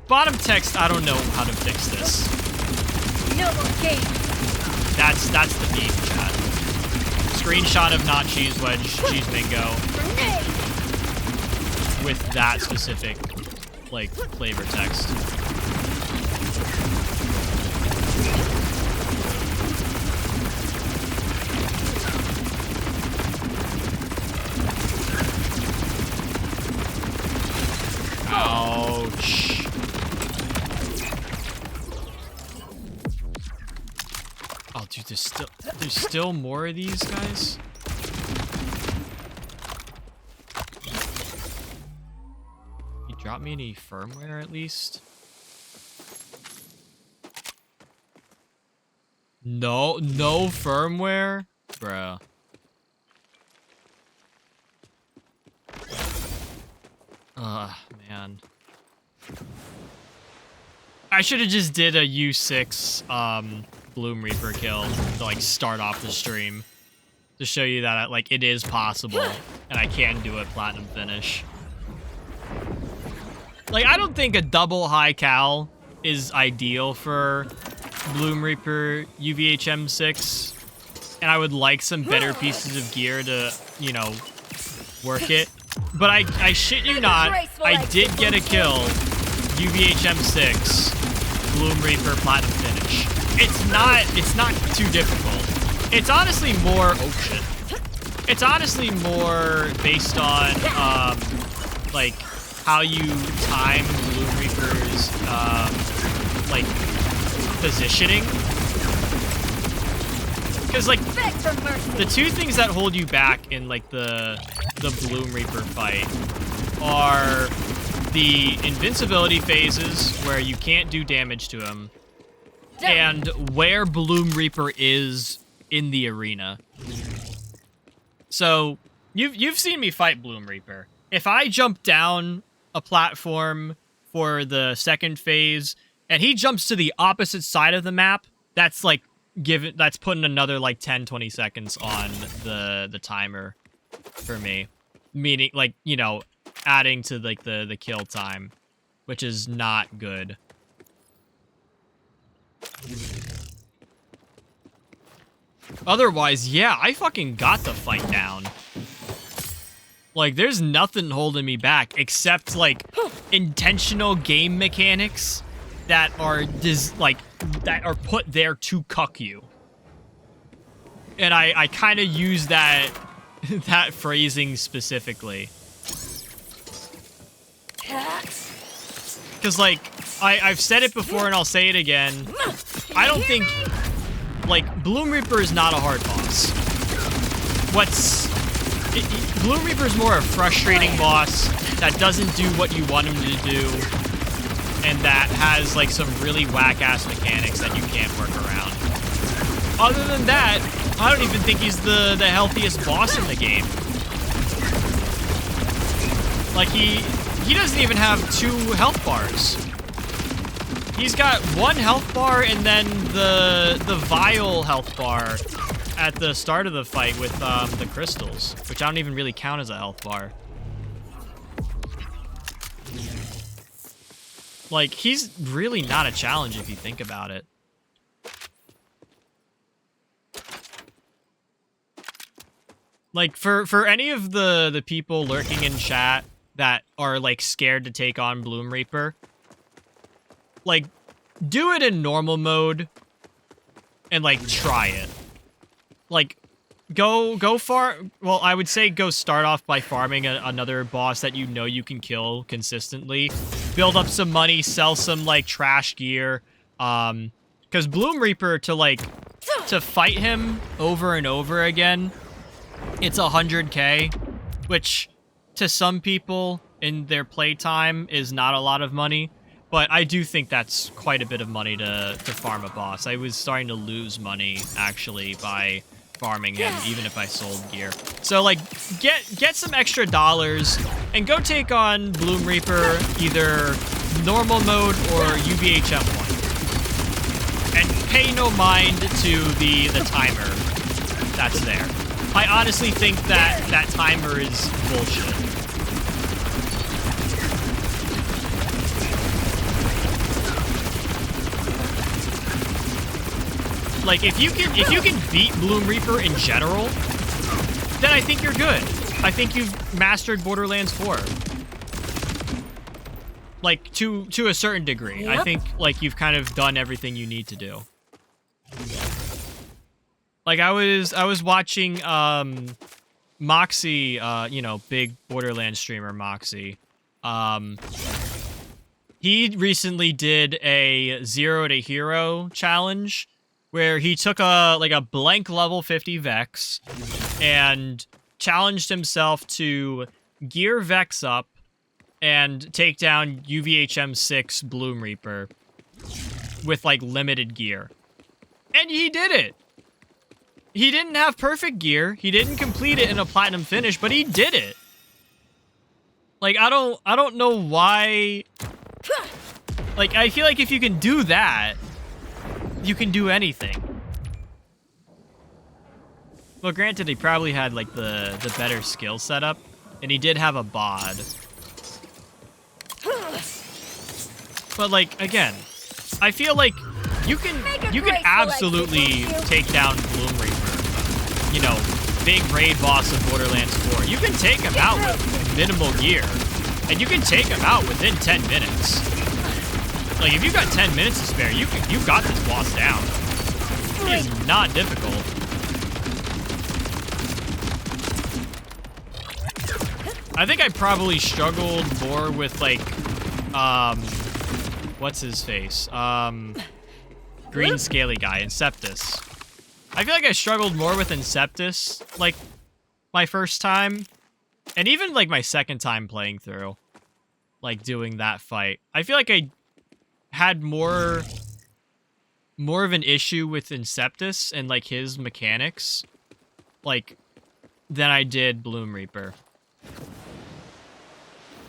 bottom text, I don't know how to fix this. No more games. That's the meme, chat. Screenshot of not cheese wedge, cheese bingo, with that specific, like, flavor text. Ouch. Oh, dude, there's still more of these guys. You drop me any firmware at least? No firmware, bruh. Man. I should have just did a U6 Bloom Reaper kill to, like, start off the stream to show you that, like, it is possible and I can do a platinum finish. Like, I don't think a double high cal is ideal for Bloom Reaper UVHM6, and I would like some better pieces of gear to, you know, work it. But I shit you not, I did get a kill, UVHM6, Bloom Reaper Platinum finish. It's not too difficult. It's honestly more, oh shit. It's honestly more based on, like, how you time Bloom Reaper's, like, positioning. Because, like, the two things that hold you back in, like, the Bloom Reaper fight are the invincibility phases, where you can't do damage to him, and where Bloom Reaper is in the arena. So, you've seen me fight Bloom Reaper. If I jump down a platform for the second phase, and he jumps to the opposite side of the map, that's, like, that's putting another, like, 10-20 seconds on the timer for me. Meaning, like, you know, adding to, like, the kill time, which is not good. Otherwise, yeah, I fucking got the fight down. Like, there's nothing holding me back except, like, intentional game mechanics that are that are put there to cuck you. And I kind of use that that phrasing specifically. Because, like, I've said it before and I'll say it again. I don't think, like, Bloom Reaper is not a hard boss. Bloom Reaper is more a frustrating boss that doesn't do what you want him to do, and that has, like, some really whack-ass mechanics that you can't work around. Other than that, I don't even think he's the healthiest boss in the game. Like, he doesn't even have 2 health bars. He's got 1 health bar and then the vial health bar at the start of the fight with the crystals, which I don't even really count as a health bar. Like, he's really not a challenge if you think about it. Like, for any of the people lurking in chat that are, like, scared to take on Bloom Reaper, like, do it in normal mode and, like, try it. Like, go far. Well, I would say go start off by farming another boss that you know you can kill consistently. Build up some money, sell some, like, trash gear. Because Bloom Reaper, to fight him over and over again, it's 100k, which to some people in their playtime is not a lot of money. But I do think that's quite a bit of money to farm a boss. I was starting to lose money, actually, by farming him, even if I sold gear. So, like, get some extra dollars and go take on Bloom Reaper, either normal mode or UVHM 1. And pay no mind to the timer that's there. I honestly think that timer is bullshit. Like, if you can beat Bloom Reaper in general, then I think you're good. I think you've mastered Borderlands 4. Like, to a certain degree. Yep. I think, like, you've kind of done everything you need to do. Like, I was watching, Moxie, you know, big Borderlands streamer Moxie. He recently did a 0 to hero challenge, where he took a blank level 50 Vex and challenged himself to gear Vex up and take down UVHM 6 Bloom Reaper with, like, limited gear. And he did it! He didn't have perfect gear, he didn't complete it in a platinum finish, but he did it! Like, I don't know why... Like, I feel like if you can do that, you can do anything. Well, granted, he probably had, like, the better skill setup, and he did have a BOD. But, like, again, I feel like you can absolutely take down Bloom Reaper. You know, big raid boss of Borderlands 4. You can take him out with minimal gear, and you can take him out within 10 minutes. Like, if you've got 10 minutes to spare, you've got this boss down. It is not difficult. I think I probably struggled more with, like, what's his face? Green scaly guy, Inceptus. I feel like I struggled more with Inceptus, like, my first time. And even, like, my second time playing through. Like, doing that fight. I feel like I had more of an issue with Inceptus and, like, his mechanics, like, than I did Bloom Reaper.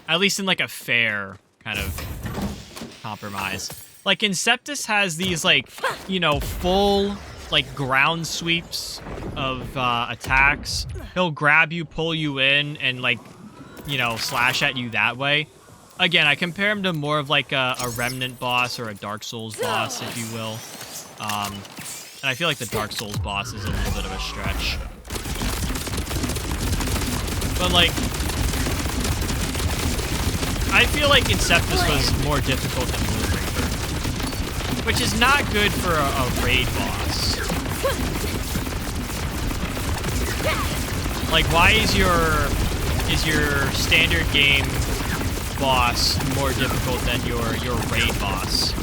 At least in, like, a fair kind of compromise. Like, Inceptus has these, like, you know, full, like, ground sweeps of attacks. He'll grab you, pull you in, and, like, you know, slash at you that way. Again, I compare him to more of, like, a Remnant boss or a Dark Souls boss, if you will. And I feel like the Dark Souls boss is a little bit of a stretch. But, like, I feel like Inceptus was more difficult than Bloom Reaper, which is not good for a raid boss. Like, why is your standard game boss more difficult than your raid boss?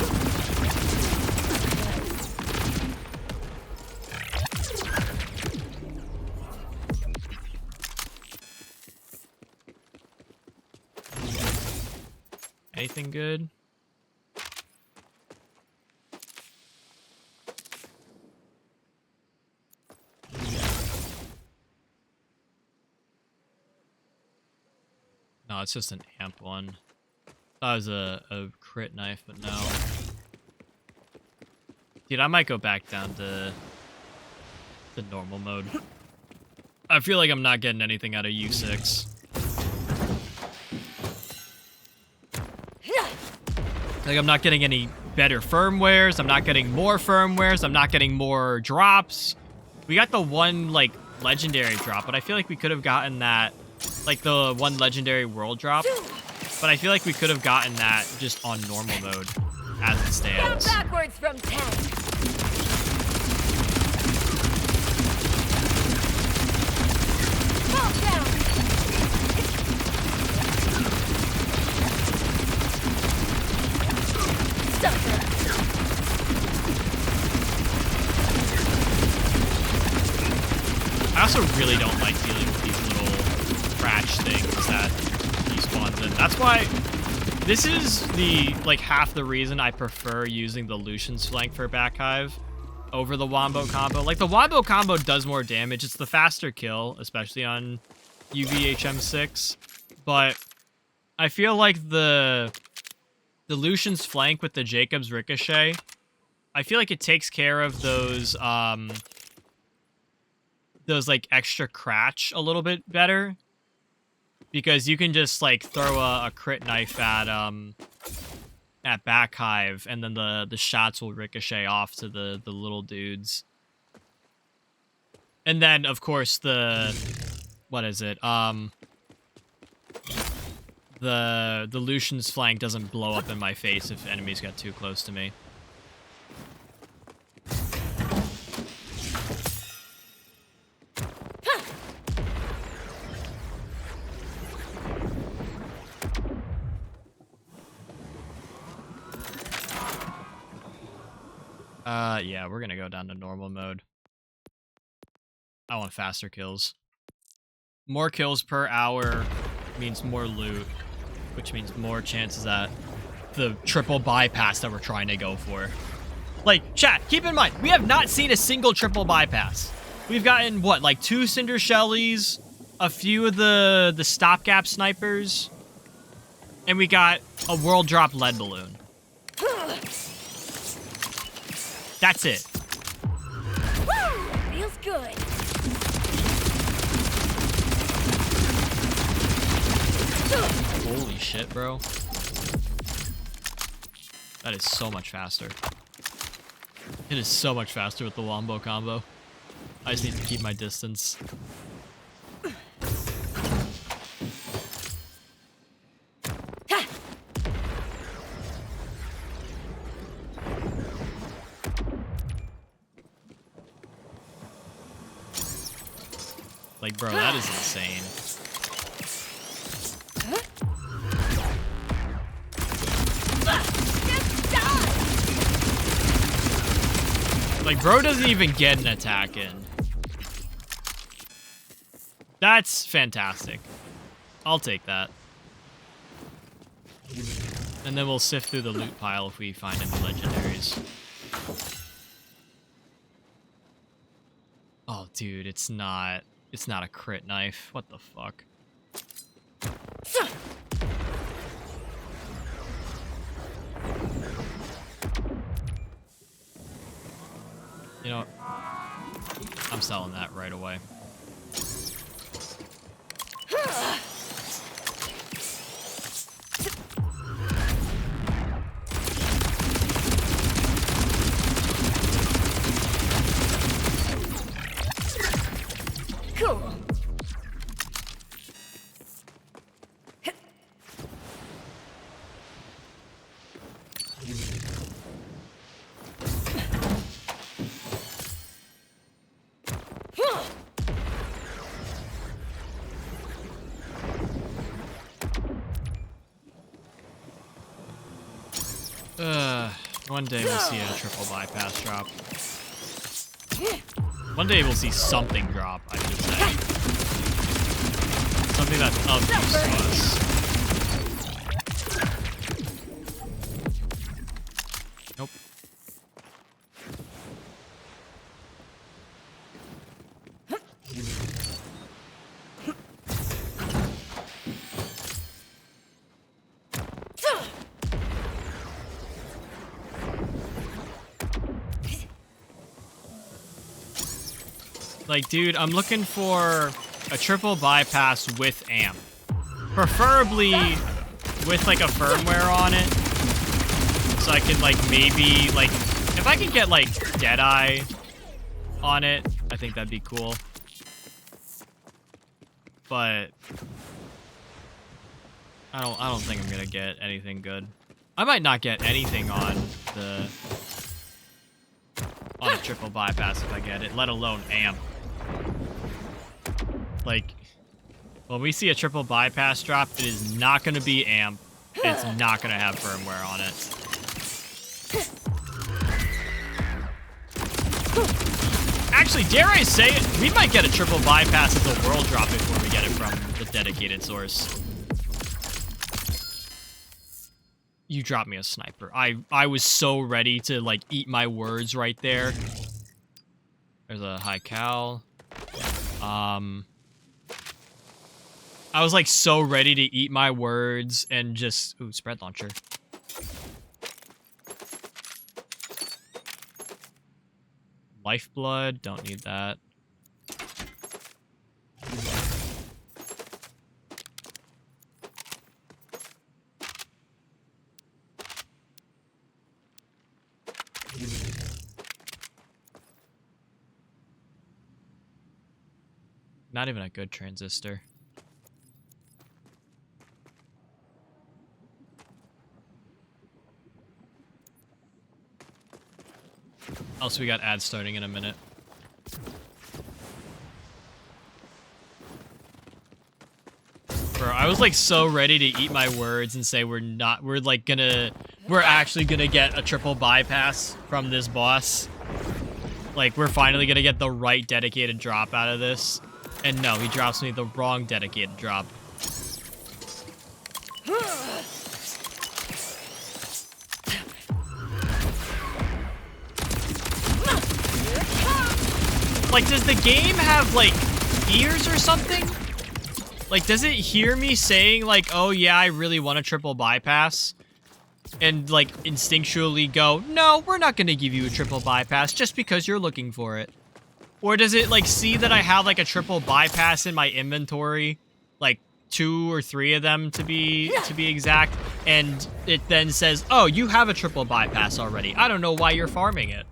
Anything good? No, it's just an amp one. Thought it was a crit knife, but no. Dude, I might go back down to the normal mode. I feel like I'm not getting anything out of U6. Like, I'm not getting any better firmwares. I'm not getting more firmwares. I'm not getting more drops. We got the one, like, legendary drop, but I feel like we could have gotten that, like, the one legendary world drop. But I feel like we could have gotten that just on normal mode, as it stands. Down backwards from 10. Fall down. I also really don't like dealing with these little crash things that he spawns in. That's why This is the, like, half the reason I prefer using the Lucian's flank for back hive over the Wombo combo. Like, the Wombo combo does more damage. It's the faster kill, especially on UVHM6. But I feel like the Lucian's flank with the Jacob's Ricochet, I feel like it takes care of those like, extra cratch a little bit better. Because you can just, like, throw a crit knife at back hive, and then the shots will ricochet off to the little dudes. And then, of course, what is it? The Lucian's flank doesn't blow up in my face if enemies get too close to me. Yeah, we're gonna go down to normal mode. I want faster kills. More kills per hour means more loot, which means more chances at the triple bypass that we're trying to go for. Like, chat, keep in mind, we have not seen a single triple bypass. We've gotten, what, like 2 Cinder Shellies, a few of the stopgap snipers, and we got a world drop lead balloon. That's it. Woo! Feels good. Holy shit, bro. That is so much faster. It is so much faster with the Wombo combo. I just need to keep my distance. Like, bro, that is insane. Like, bro doesn't even get an attack in. That's fantastic. I'll take that. And then we'll sift through the loot pile if we find any legendaries. Oh, dude, it's not a crit knife. What the fuck? You know what? I'm selling that right away. Cool. One day we'll see a triple bypass drop. One day we'll see something drop, I should say. Something that's of use to us. Nope. Like, dude, I'm looking for a triple bypass with amp. Preferably with, like, a firmware on it. So I can, like, maybe, like, if I can get, like, Deadeye on it, I think that'd be cool. But I don't think I'm gonna get anything good. I might not get anything on a triple bypass if I get it, let alone amp. Like, when we see a triple bypass drop, it is not going to be amp. It's not going to have firmware on it. Actually, dare I say it, we might get a triple bypass as a world drop before we get it from the dedicated source. You dropped me a sniper. I was so ready to, like, eat my words right there. There's a high cal. I was, like, so ready to eat my words and just... Ooh, spread launcher. Lifeblood. Don't need that. Not even a good transistor. Also, we got ads starting in a minute. Bro, I was like so ready to eat my words and say we're actually gonna get a triple bypass from this boss. Like, we're finally gonna get the right dedicated drop out of this. And no, he drops me the wrong dedicated drop. Like, does the game have, like, ears or something? Like, does it hear me saying, like, oh yeah, I really want a triple bypass? And, like, instinctually go, no, we're not gonna give you a triple bypass just because you're looking for it. Or does it, like, see that I have, like, a triple bypass in my inventory? Like, 2 or 3 of them to be exact. And it then says, oh, you have a triple bypass already. I don't know why you're farming it.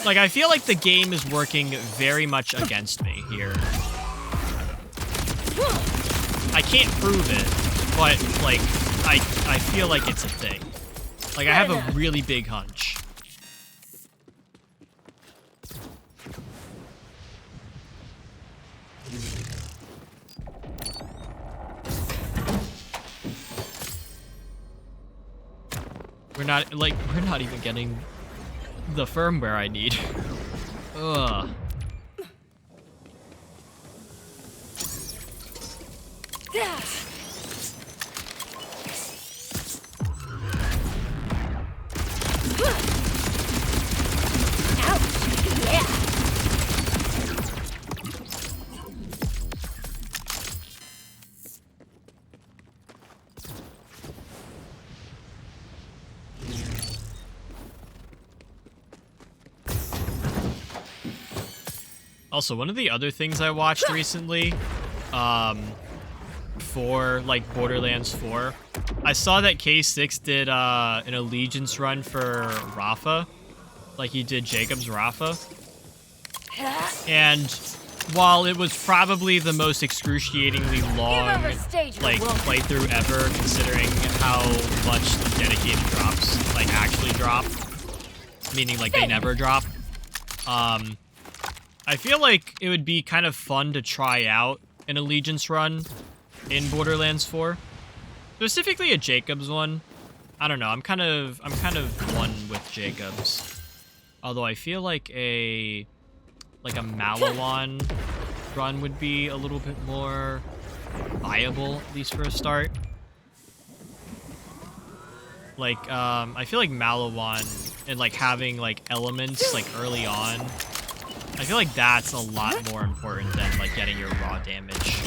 Like, I feel like the game is working very much against me here. I can't prove it, but, like, I feel like it's a thing. Like, I have a really big hunch. We're not even getting the firmware I need. Ugh. Also, one of the other things I watched recently, for, like, Borderlands 4, I saw that K6 did, an allegiance run for Rafa. Like, he did Jacob's Rafa. And while it was probably the most excruciatingly long, like, playthrough ever, considering how much the dedicated drops, like, actually drop, meaning, like, they never drop, I feel like it would be kind of fun to try out an allegiance run in Borderlands 4. Specifically a Jacobs one. I don't know, I'm kind of one with Jacobs. Although I feel like a Malawan run would be a little bit more viable, at least for a start. Like, I feel like Malawan and, like, having, like, elements, like, early on, I feel like that's a lot more important than, like, getting your raw damage.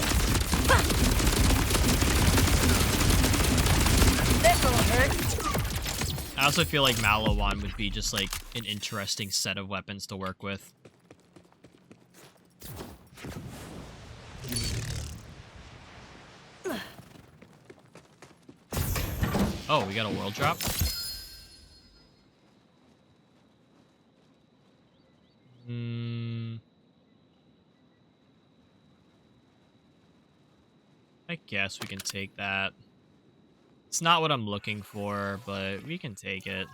This'll hurt. I also feel like Malawan would be just, like, an interesting set of weapons to work with. Oh, we got a world drop? I guess we can take that. It's not what I'm looking for, but we can take it.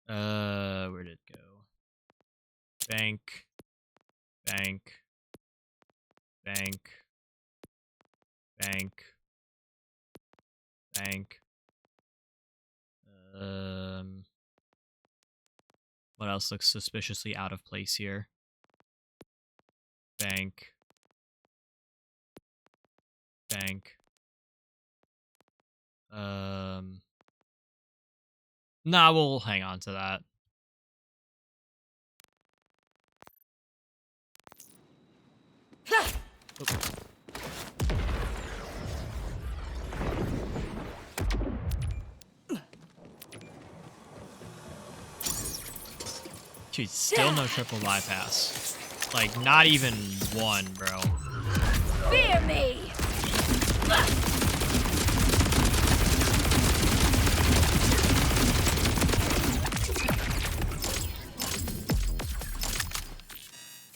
Where did it go? Bank. Bank. Bank. Bank. Bank. What else looks suspiciously out of place here? Bank. bank. Nah, we'll hang on to that. Dude, still no triple bypass. Like, not even one, bro. Fear me!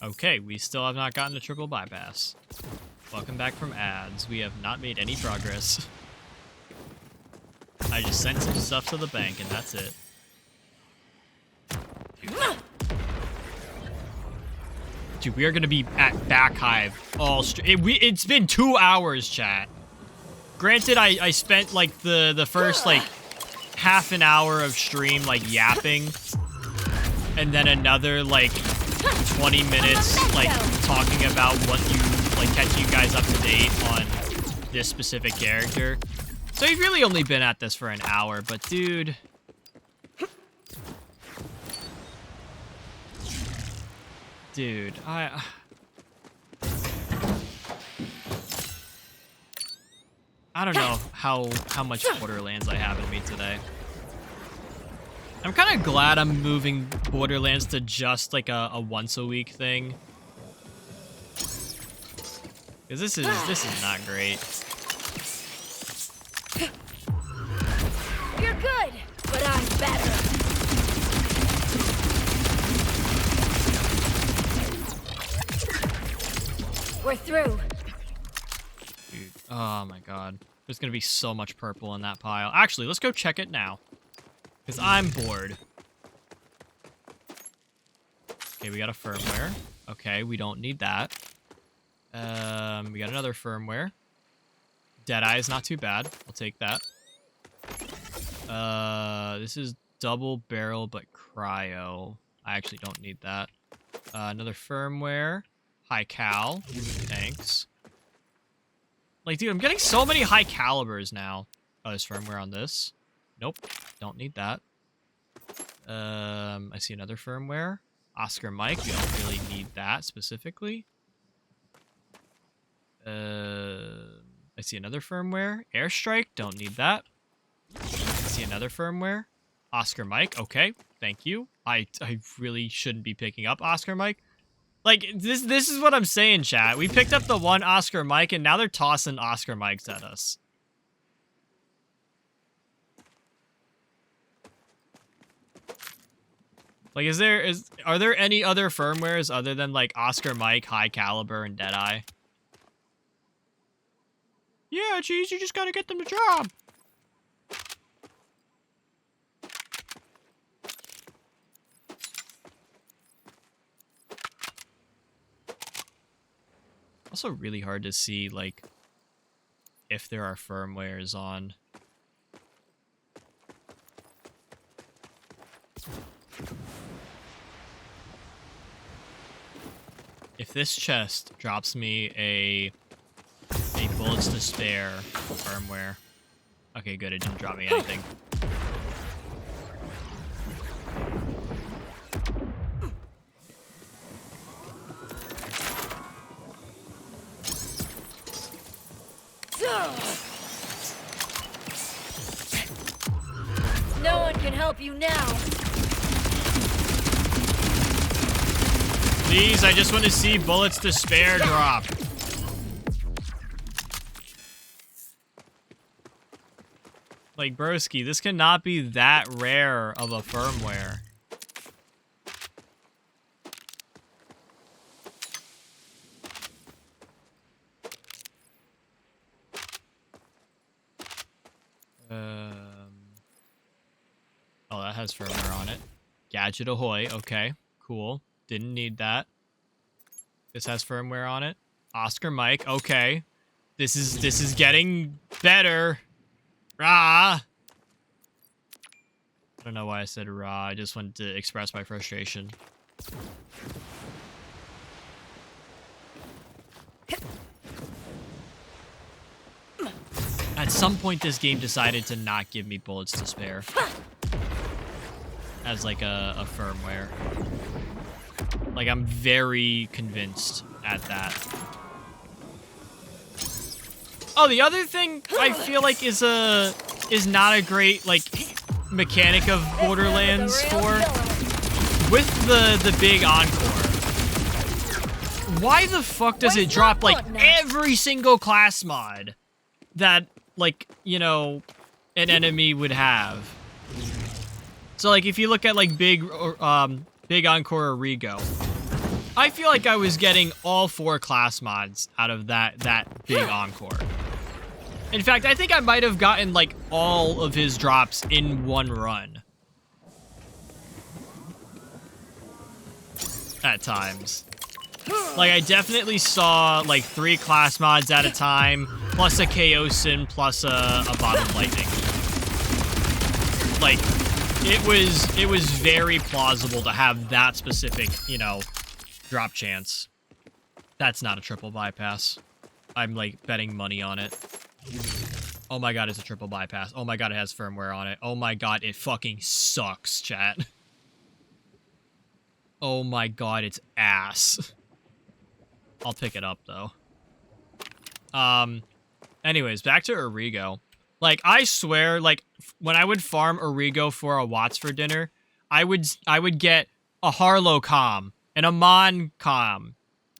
Okay, we still have not gotten a triple bypass. Welcome back from ads. We have not made any progress. I just sent some stuff to the bank and that's it. Dude, we are gonna be at back hive all it's been 2 hours, chat. Granted, I spent like the first like half an hour of stream like yapping, and then another like 20 minutes like talking about what you like, catching you guys up to date on this specific character. So you've really only been at this for an hour, but dude. Dude, I don't know how much Borderlands I have in me today. I'm kind of glad I'm moving Borderlands to just like a once a week thing. Cause this is not great. You're good, but I'm better. We're through. Dude, oh my god. There's gonna be so much purple in that pile. Actually, let's go check it now. Because I'm bored. Okay, we got a firmware. Okay, we don't need that. We got another firmware. Deadeye is not too bad. I'll take that. This is double barrel but cryo. I actually don't need that. Another firmware. High cal. Thanks. Like, dude, I'm getting so many high calibers now. Oh, there's firmware on this. Nope. Don't need that. I see another firmware. Oscar Mike. We don't really need that specifically. I see another firmware. Airstrike. Don't need that. I see another firmware. Oscar Mike. Okay. Thank you. I really shouldn't be picking up Oscar Mike. Like, this is what I'm saying, chat. We picked up the one Oscar Mike, and now they're tossing Oscar Mikes at us. Like, are there any other firmwares other than, like, Oscar Mike, High Caliber, and Deadeye? Yeah, geez, you just gotta get them the job. Also really hard to see, like, if there are firmwares on. If this chest drops me a bullets to spare firmware. Okay, good, it didn't drop me anything. No one can help you now. Please, I just want to see bullets to spare drop. Like, broski, this cannot be that rare of a firmware. Oh, that has firmware on it. Gadget ahoy. Okay, cool. Didn't need that. This has firmware on it. Oscar Mike. Okay. This is getting better. Rah. I don't know why I said rah. I just wanted to express my frustration. At some point, this game decided to not give me bullets to spare. As, like, a firmware. Like, I'm very convinced at that. Oh, the other thing I feel like is not a great, like, mechanic of Borderlands 4. With the big encore. Why the fuck does it drop, like, every single class mod that, like, you know, an enemy would have? So, like, if you look at, like, Big Encore or Rigo, I feel like I was getting all 4 class mods out of that Big Encore. In fact, I think I might have gotten, like, all of his drops in one run. At times. Like, I definitely saw, like, 3 class mods at a time, plus a Chaosin, plus a Bottled Lightning. Like, it was very plausible to have that specific, you know, drop chance. That's not a triple bypass. I'm, like, betting money on it. Oh my god, it's a triple bypass. Oh my god, it has firmware on it. Oh my god, it fucking sucks, chat. Oh my god, it's ass. I'll pick it up, though. Anyways, back to Origo. Like, I swear, like, when I would farm Origo for a Watts for dinner, I would get a Harlow comm, an Amon comm,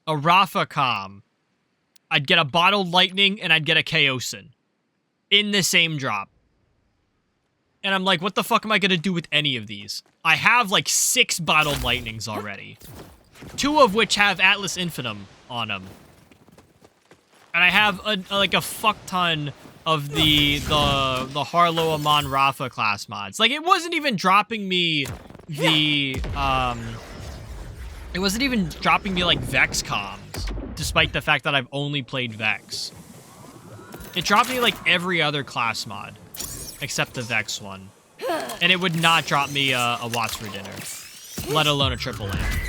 a Rafa comm. I'd get a Bottled Lightning, and I'd get a Chaosin. In the same drop. And I'm like, what the fuck am I gonna do with any of these? I have, like, 6 Bottled Lightnings already. 2 of which have Atlas Infinitum on them. And I have, like, a fuck ton of the Harlow, Amon, Rafa class mods. Like, it wasn't even dropping me the, it wasn't even dropping me, like, Vex comms, despite the fact that I've only played Vex. It dropped me, like, every other class mod, except the Vex one. And it would not drop me a Watts for dinner, let alone a triple land.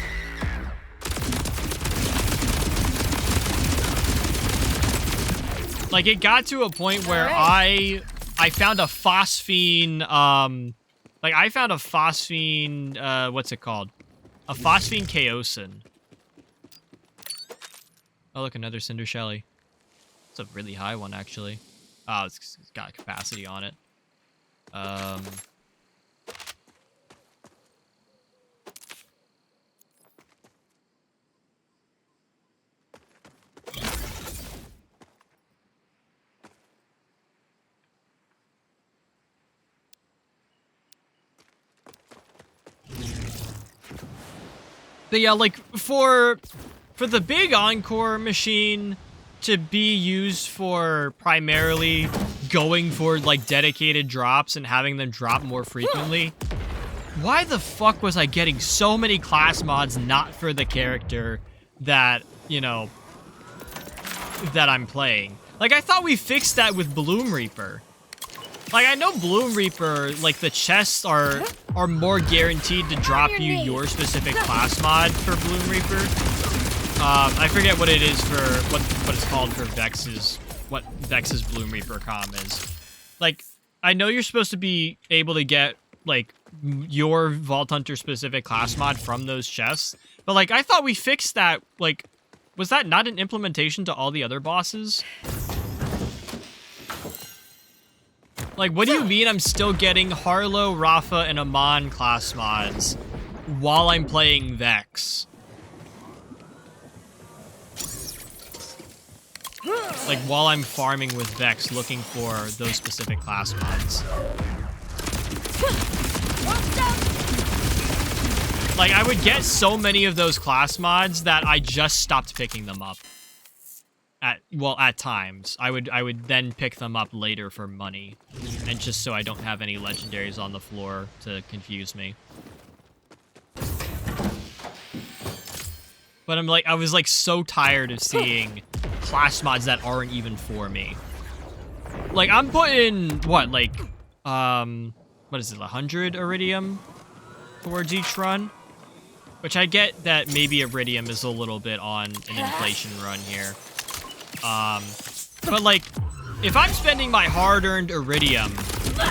Like, it got to a point where I found a phosphine, like, I found a phosphine, what's it called? A phosphine Chaosin. Oh, look, another Cinder Shelly. It's a really high one, actually. Oh, it's got capacity on it. But yeah, like, for the big Encore machine to be used for primarily going for, like, dedicated drops and having them drop more frequently, why the fuck was I getting so many class mods not for the character that, you know, that I'm playing? Like, I thought we fixed that with Bloom Reaper. Like, I know Bloom Reaper, like, the chests are more guaranteed to drop you your specific class mod for Bloom Reaper. I forget what it is for, what it's called for Vex's, what Vex's Bloom Reaper comm is. Like, I know you're supposed to be able to get, like, your Vault Hunter specific class mod from those chests, but, like, I thought we fixed that. Like, was that not an implementation to all the other bosses? Like, what do you mean I'm still getting Harlow, Rafa, and Amon class mods while I'm playing Vex? Like, while I'm farming with Vex, looking for those specific class mods. Like, I would get so many of those class mods that I just stopped picking them up. At times. I would then pick them up later for money. And just so I don't have any legendaries on the floor to confuse me. But I was like so tired of seeing class mods that aren't even for me. Like, I'm putting, what, like, what is it, 100 Iridium towards each run? Which I get that maybe Iridium is a little bit on an inflation run here. But, like, if I'm spending my hard-earned iridium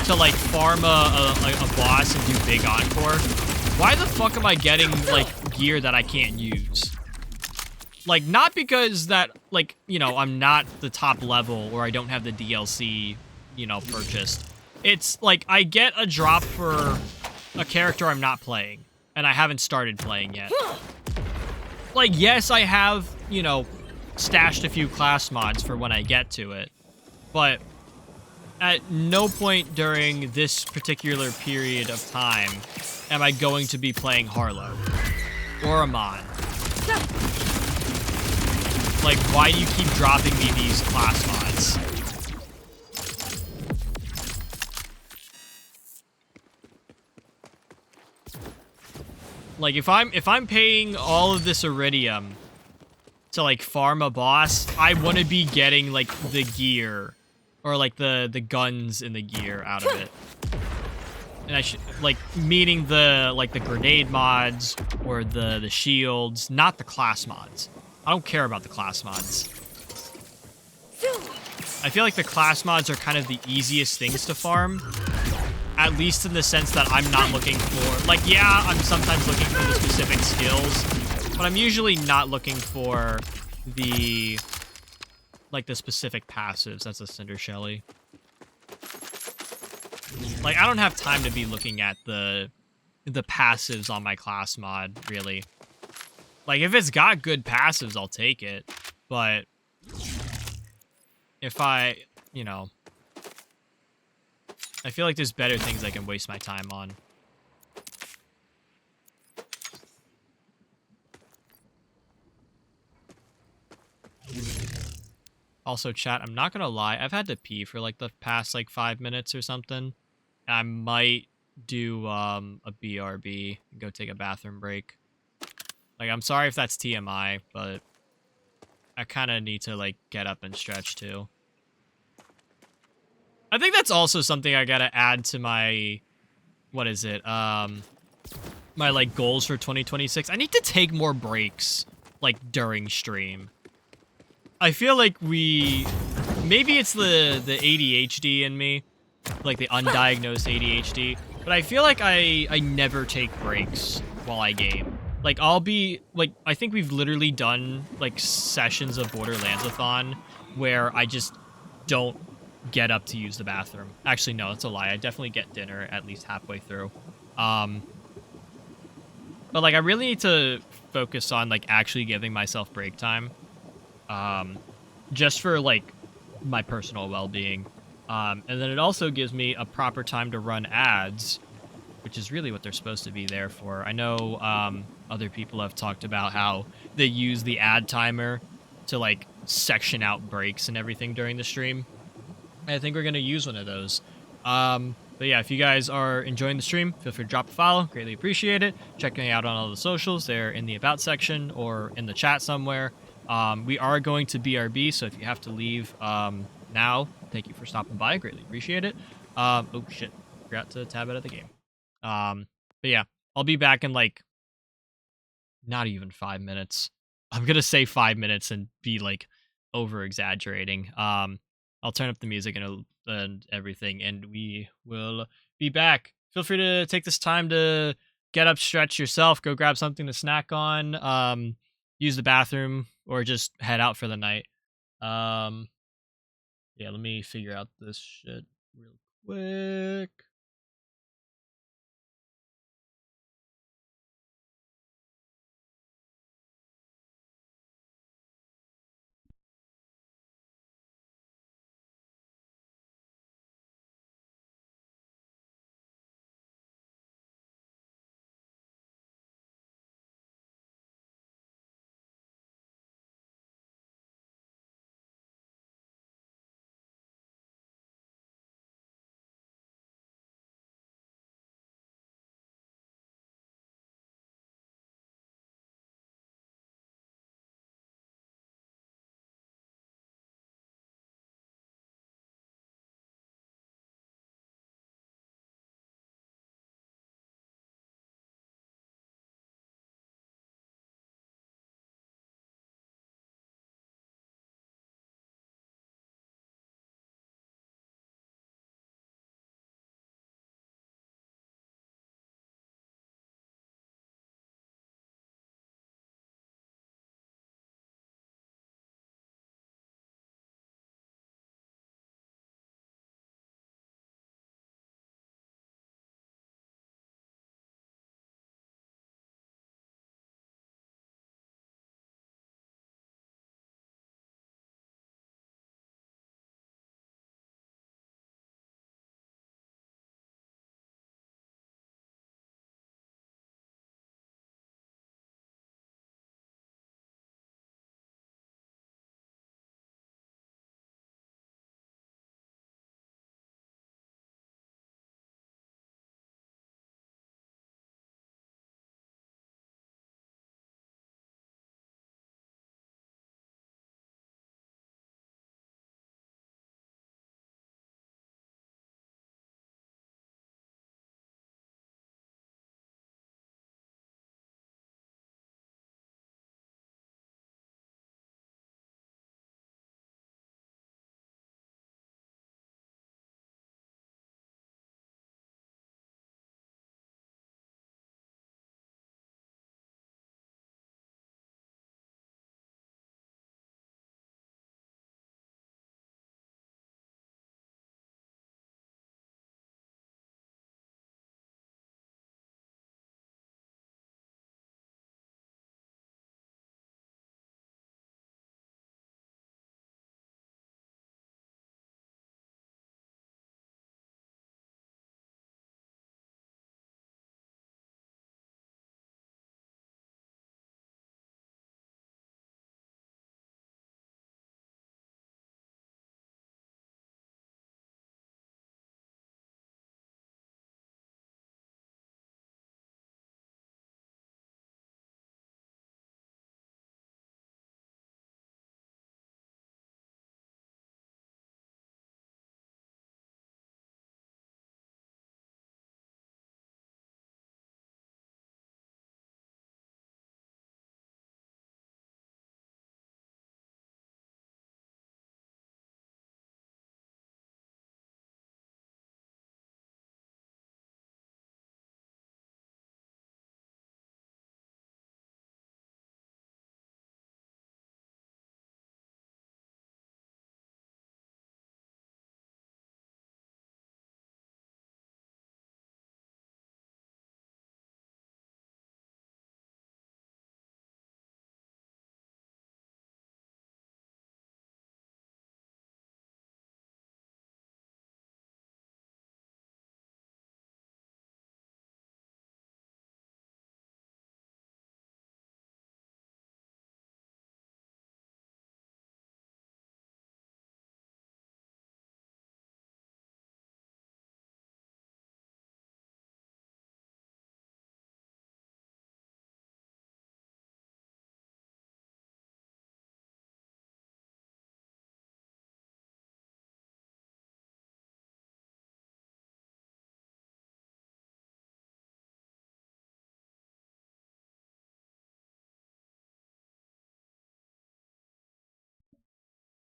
to like farm a boss and do big encore, why the fuck am I getting like gear that I can't use? Like, not because that, like, you know, I'm not the top level or I don't have the DLC, you know, purchased. It's like I get a drop for a character I'm not playing, and I haven't started playing yet. Like, yes, I have, you know, stashed a few class mods for when I get to it, but at no point during this particular period of time am I going to be playing Harlow or Amon. Like, why do you keep dropping me these class mods? Like, if I'm paying all of this iridium to like farm a boss, I want to be getting like the gear or like the guns in the gear out of it. And I should like meaning the like the grenade mods or the shields, not the class mods. I don't care about the class mods. I feel like the class mods are kind of the easiest things to farm. At least in the sense that I'm not looking for... Like, yeah, I'm sometimes looking for the specific skills, but I'm usually not looking for the... like, the specific passives. That's a Cinder Shelly. Like, I don't have time to be looking at the passives on my class mod, really. Like, if it's got good passives, I'll take it. But if I, you know... I feel like there's better things I can waste my time on. Also, chat, I'm not gonna lie, I've had to pee for like the past like 5 minutes or something. I might do a BRB and go take a bathroom break. Like, I'm sorry if that's TMI, but I kind of need to like get up and stretch too. I think that's also something I gotta add to my, what is it? My like goals for 2026. I need to take more breaks like during stream. I feel like maybe it's the ADHD in me, like the undiagnosed ADHD, but I feel like I never take breaks while I game. Like, I'll be, like, I think we've literally done, like, sessions of Borderlands-a-thon where I just don't get up to use the bathroom. Actually, no, that's a lie. I definitely get dinner at least halfway through. But, like, I really need to focus on, like, actually giving myself break time. Just for, like, my personal well-being. And then it also gives me a proper time to run ads, which is really what they're supposed to be there for. I know other people have talked about how they use the ad timer to, like, section out breaks and everything during the stream. I think we're going to use one of those. But yeah, if you guys are enjoying the stream, feel free to drop a follow. Greatly appreciate it. Check me out on all the socials. They're in the About section or in the chat somewhere. We are going to BRB, so if you have to leave now, thank you for stopping by. Greatly appreciate it. Oh, shit. Forgot to tab out of the game. But yeah, I'll be back in, like, not even 5 minutes. I'm going to say 5 minutes and be, like, over-exaggerating. I'll turn up the music and everything, and we will be back. Feel free to take this time to get up, stretch yourself, go grab something to snack on, use the bathroom, or just head out for the night. Yeah, let me figure out this shit real quick.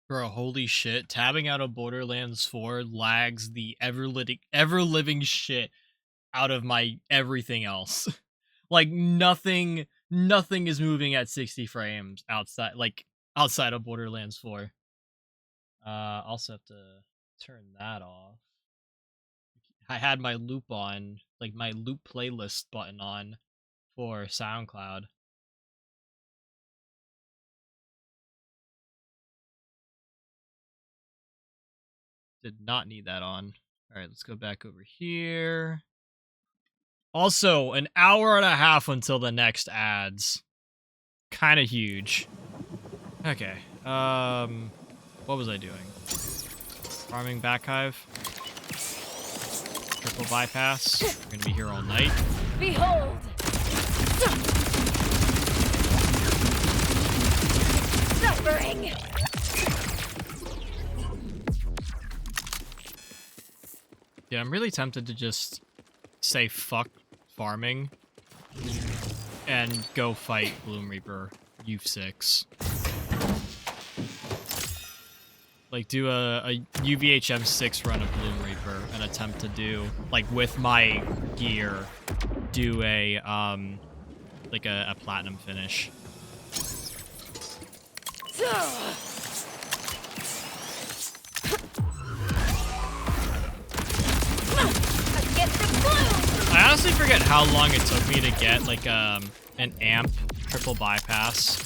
Bro, holy shit. Tabbing out of Borderlands 4 lags the ever-living shit out of my everything else. Like, nothing is moving at 60 frames outside of Borderlands 4. Also have to turn that off. I had my loop on, like my loop playlist button on for SoundCloud. Did not need that on. All right, let's go back over here. Also, an hour and a half until the next ads. Kind of huge. Okay. What was I doing? Farming back hive. Triple bypass. We're gonna be here all night. Behold! Suffering! Yeah, I'm really tempted to just say fuck farming and go fight Gloom Reaper U6. Like, do a UVHM 6 run of Gloom Reaper and attempt to do, like, with my gear, do a platinum finish. I honestly forget how long it took me to get, like, an amp triple bypass.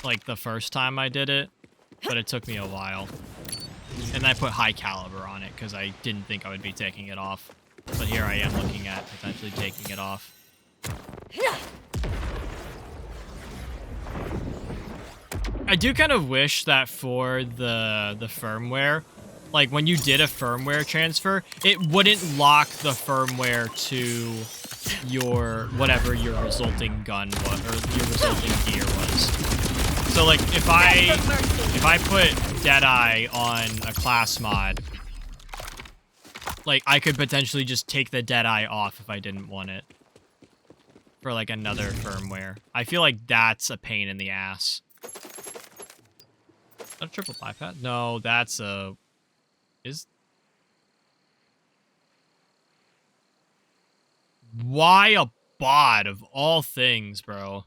Like, the first time I did it. But it took me a while. And I put high caliber on it because I didn't think I would be taking it off. But here I am looking at potentially taking it off. I do kind of wish that for the firmware, like when you did a firmware transfer, it wouldn't lock the firmware to your whatever your resulting gun was or your resulting gear was. So like if I put Deadeye on a class mod, like I could potentially just take the Deadeye off if I didn't want it for like another firmware. I feel like that's a pain in the ass. Is that a triple bypass? No, that's a why a bot of all things, bro?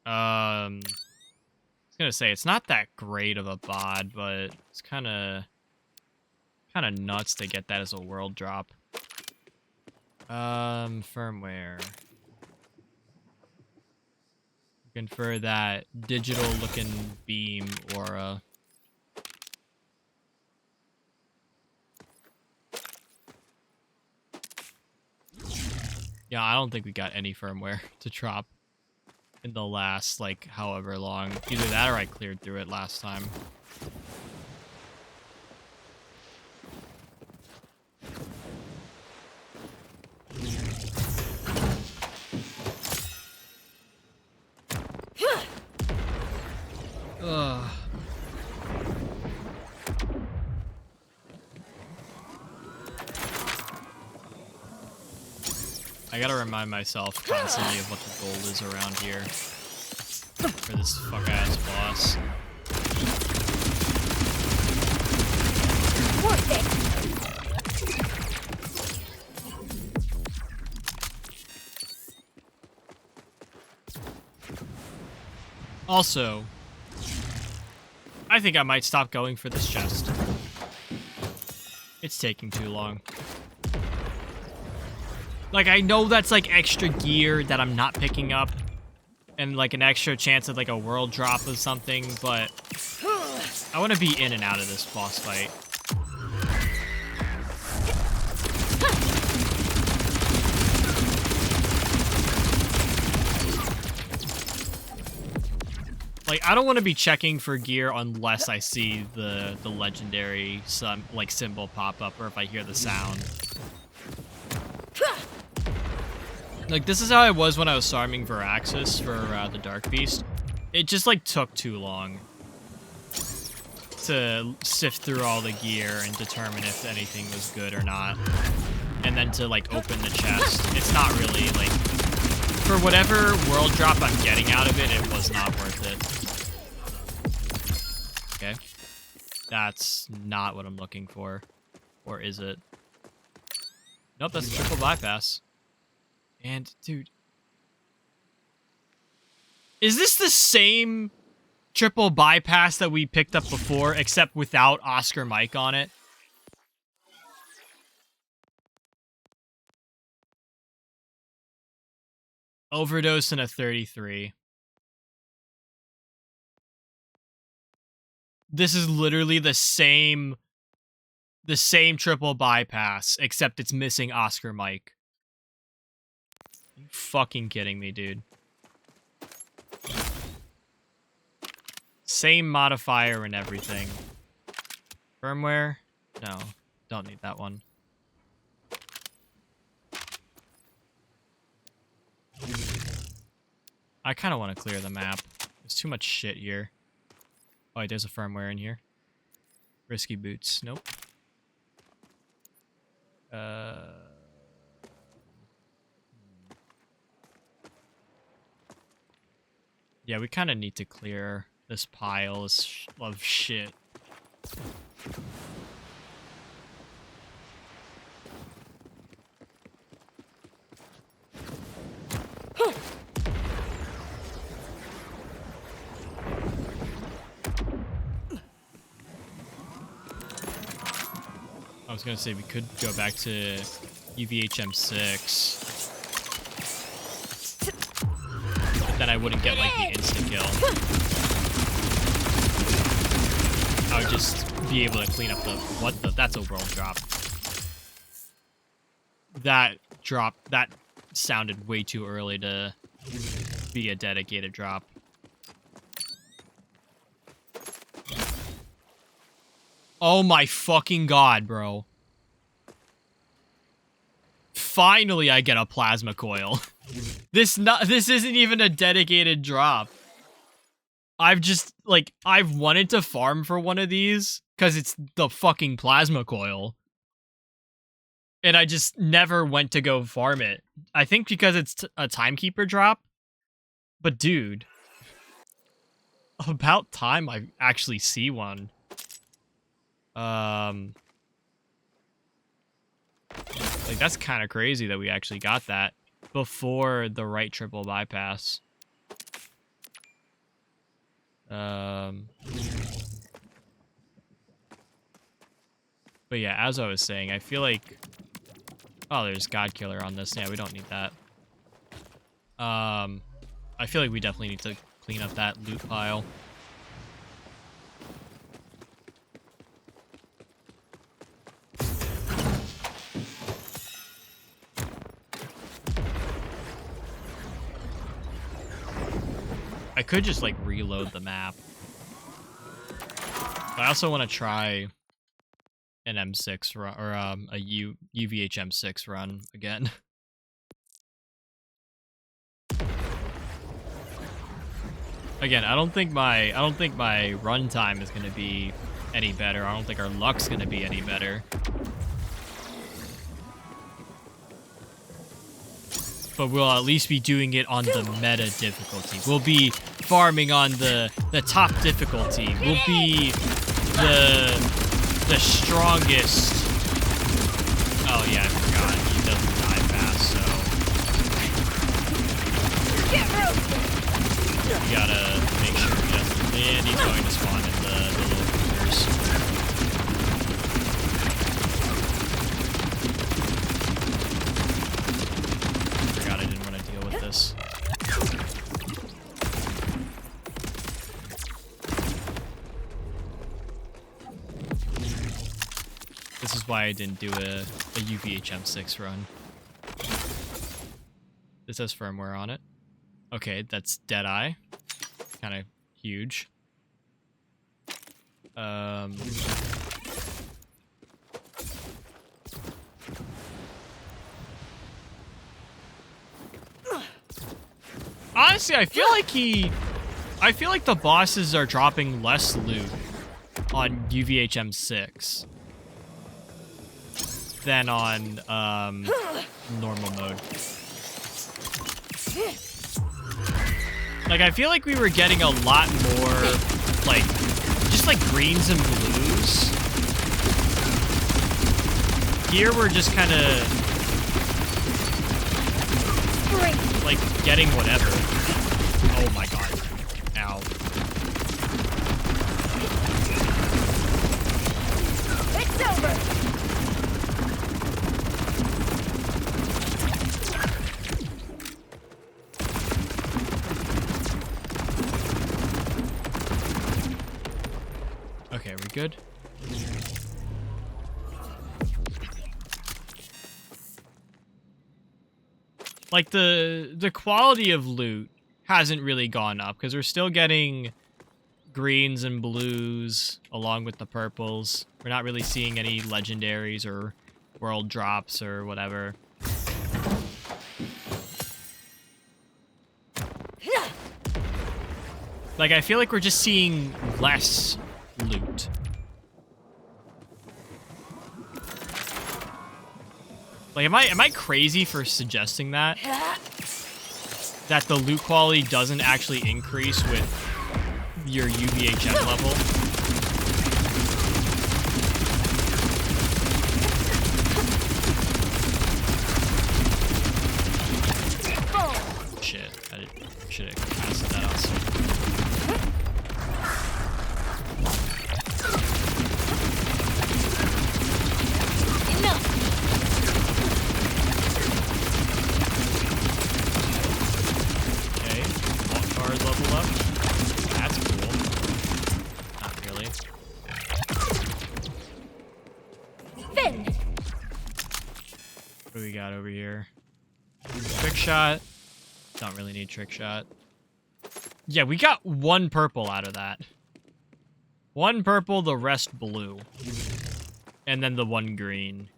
I was gonna say it's not that great of a bod, but it's kind of nuts to get that as a world drop. Firmware. Looking for that digital looking beam aura. Yeah, I don't think we got any firmware to drop in the last, like, however long. Either that or I cleared through it last time. Ugh. I gotta remind myself constantly of what the goal is around here for this fuck-ass boss. Worth it. Also, I think I might stop going for this chest. It's taking too long. Like, I know that's, like, extra gear that I'm not picking up. And, like, an extra chance of, like, a world drop of something, but I want to be in and out of this boss fight. Like, I don't want to be checking for gear unless I see the legendary symbol pop up or if I hear the sound. Like, this is how I was when I was farming Veraxis for the Dark Beast. It just, like, took too long to sift through all the gear and determine if anything was good or not. And then to, like, open the chest. It's not really, like, For whatever world drop I'm getting out of it, it was not worth it. Okay. That's not what I'm looking for. Or is it? Nope, that's a triple bypass. And, dude. Is this the same triple bypass that we picked up before, except without Oscar Mike on it? Overdose and a 33. This is literally the same triple bypass, except it's missing Oscar Mike. Are you fucking kidding me, dude? Same modifier and everything. Firmware? No, don't need that one. I kind of want to clear the map. There's too much shit here. Oh, wait, there's a firmware in here. Risky boots. Nope. Yeah, we kind of need to clear this pile of shit. I was gonna say we could go back to UVHM6. But then I wouldn't get like the instant kill. I would just be able to clean up that's a world drop. That sounded way too early to be a dedicated drop. Oh my fucking god, bro. Finally I get a plasma coil. This isn't even a dedicated drop. I've wanted to farm for one of these because it's the fucking plasma coil. And I just never went to go farm it. I think because it's a timekeeper drop. But dude, about time I actually see one. Like, that's kind of crazy that we actually got that before the right triple bypass. But yeah, as I was saying, I feel like... Oh, there's God Killer on this. Yeah, we don't need that. I feel like we definitely need to clean up that loot pile. I could just, like, reload the map. But I also want to try an M6 run, or a UVH M6 run again. Again, I don't think my runtime is gonna be any better. I don't think our luck's gonna be any better. But we'll at least be doing it on the meta difficulty. We'll be farming on the top difficulty. We'll be the strongest. Oh yeah, I forgot. He doesn't die fast, so you gotta make sure and he's going to spawn in the little critters. Forgot I didn't want to deal with this. This is why I didn't do a UVHM6 run. This has firmware on it. Okay, that's Deadeye. Kind of huge. Honestly, I feel like the bosses are dropping less loot on UVHM6 than on normal mode. Like, I feel like we were getting a lot more, like, just like greens and blues. Here we're just kind of, like, getting whatever. Oh my god. Ow. It's over. Okay, are we good? Like, the quality of loot hasn't really gone up, because we're still getting greens and blues along with the purples. We're not really seeing any legendaries or world drops or whatever. Like, I feel like we're just seeing less loot. Like, am I crazy for suggesting that? That the loot quality doesn't actually increase with your UVHM level? Shit, I should have casted that also. Level up. That's cool. Not really. Finn. What do we got over here? Trick shot. Don't really need trick shot. Yeah, we got one purple out of that. One purple, the rest blue. And then the one green,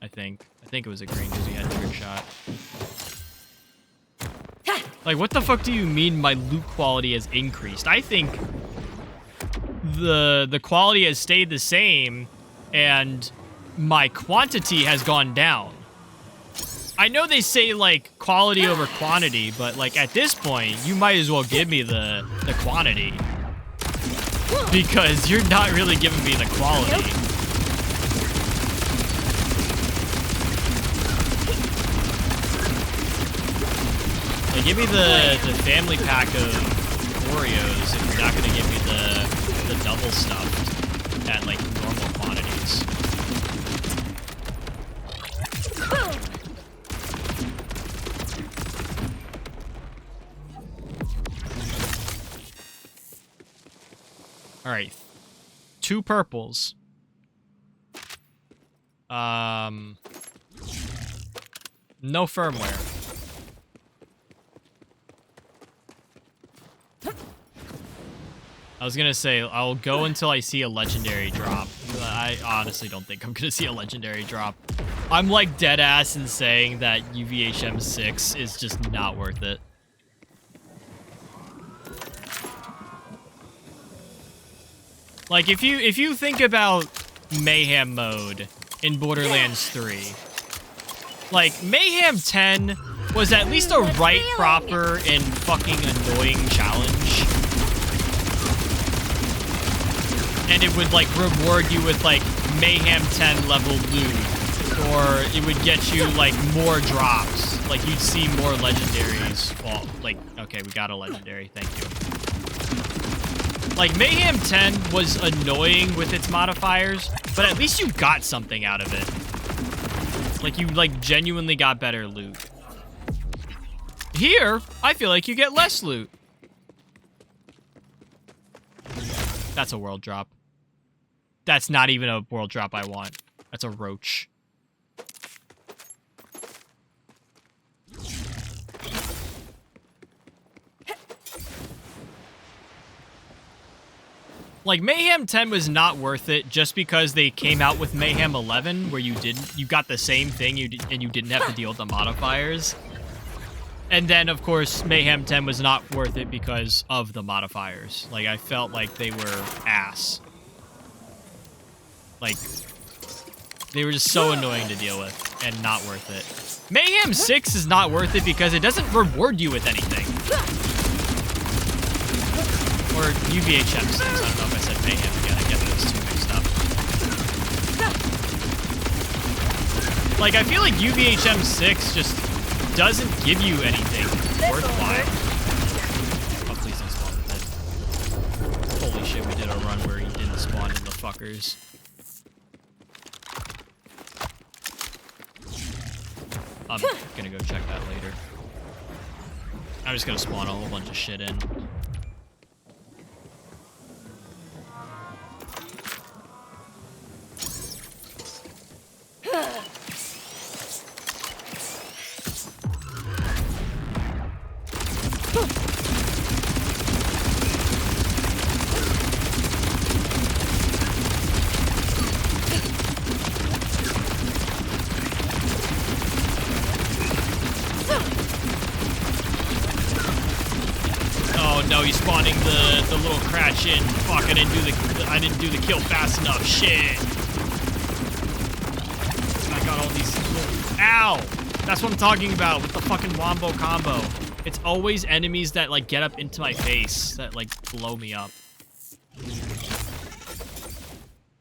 I think. I think it was a green because we had trick shot. Like, what the fuck do you mean my loot quality has increased? I think the quality has stayed the same, and my quantity has gone down. I know they say, like, quality over quantity, but, like, at this point, you might as well give me the quantity. Because you're not really giving me the quality. Like, give me the family pack of Oreos if you're not going to give me the double stuffed at, like, normal quantities. Alright. 2 purples. No firmware. I was gonna say, I'll go until I see a legendary drop. I honestly don't think I'm gonna see a legendary drop. I'm like dead ass in saying that UVHM 6 is just not worth it. Like, if you think about Mayhem mode in Borderlands 3, like, Mayhem 10 was at least a right, proper, and fucking annoying challenge. And it would, like, reward you with, like, Mayhem 10 level loot. Or it would get you, like, more drops. Like, you'd see more legendaries. Well, like, okay, we got a legendary. Thank you. Like, Mayhem 10 was annoying with its modifiers, but at least you got something out of it. Like, you, like, genuinely got better loot. Here, I feel like you get less loot. That's a world drop. That's not even a world drop I want. That's a roach. Like, Mayhem 10 was not worth it just because they came out with Mayhem 11, where you got the same thing and you didn't have to deal with the modifiers. And then, of course, Mayhem 10 was not worth it because of the modifiers. Like, I felt like they were ass. Like, They were just so annoying to deal with and not worth it. Mayhem 6 is not worth it because it doesn't reward you with anything. Or UVHM 6. I don't know if I said Mayhem again. I get those two mixed up. Like, I feel like UVHM 6 just doesn't give you anything worthwhile. Oh, please don't spawn with it. Holy shit, we did a run where he didn't spawn in the fuckers. I'm gonna go check that later. I'm just gonna spawn a whole bunch of shit in. No, he's spawning the little cratch in. Fuck, I didn't do the kill fast enough. Shit. I got all these little... Ow! That's what I'm talking about with the fucking wombo combo. It's always enemies that like get up into my face that like blow me up.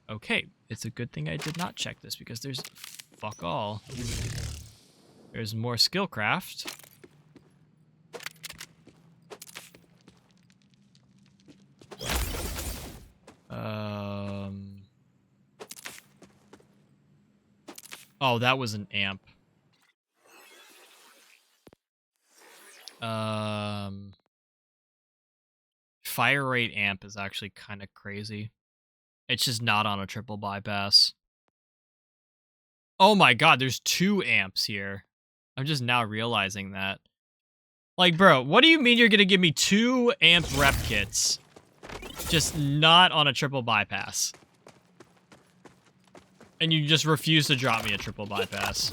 Okay, it's a good thing I did not check this because there's fuck all. There's more skillcraft. Oh, that was an amp. Fire rate amp is actually kind of crazy. It's just not on a triple bypass. Oh my god, there's 2 amps here. I'm just now realizing that. Like, bro, what do you mean you're gonna give me 2 amp rep kits? Just not on a triple bypass. And you just refuse to drop me a triple bypass.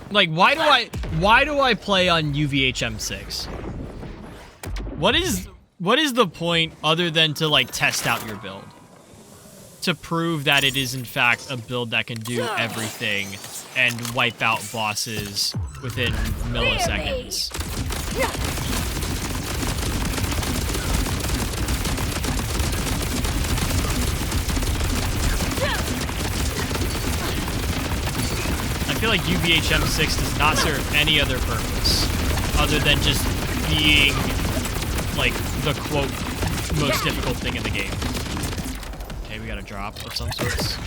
Like, why do I play on UVHM6? What is the point other than to like test out your build? To prove that it is in fact a build that can do everything and wipe out bosses within milliseconds. I feel like UVHM6 does not serve any other purpose other than just being like the quote most difficult thing in the game. Okay, we got a drop of some sorts.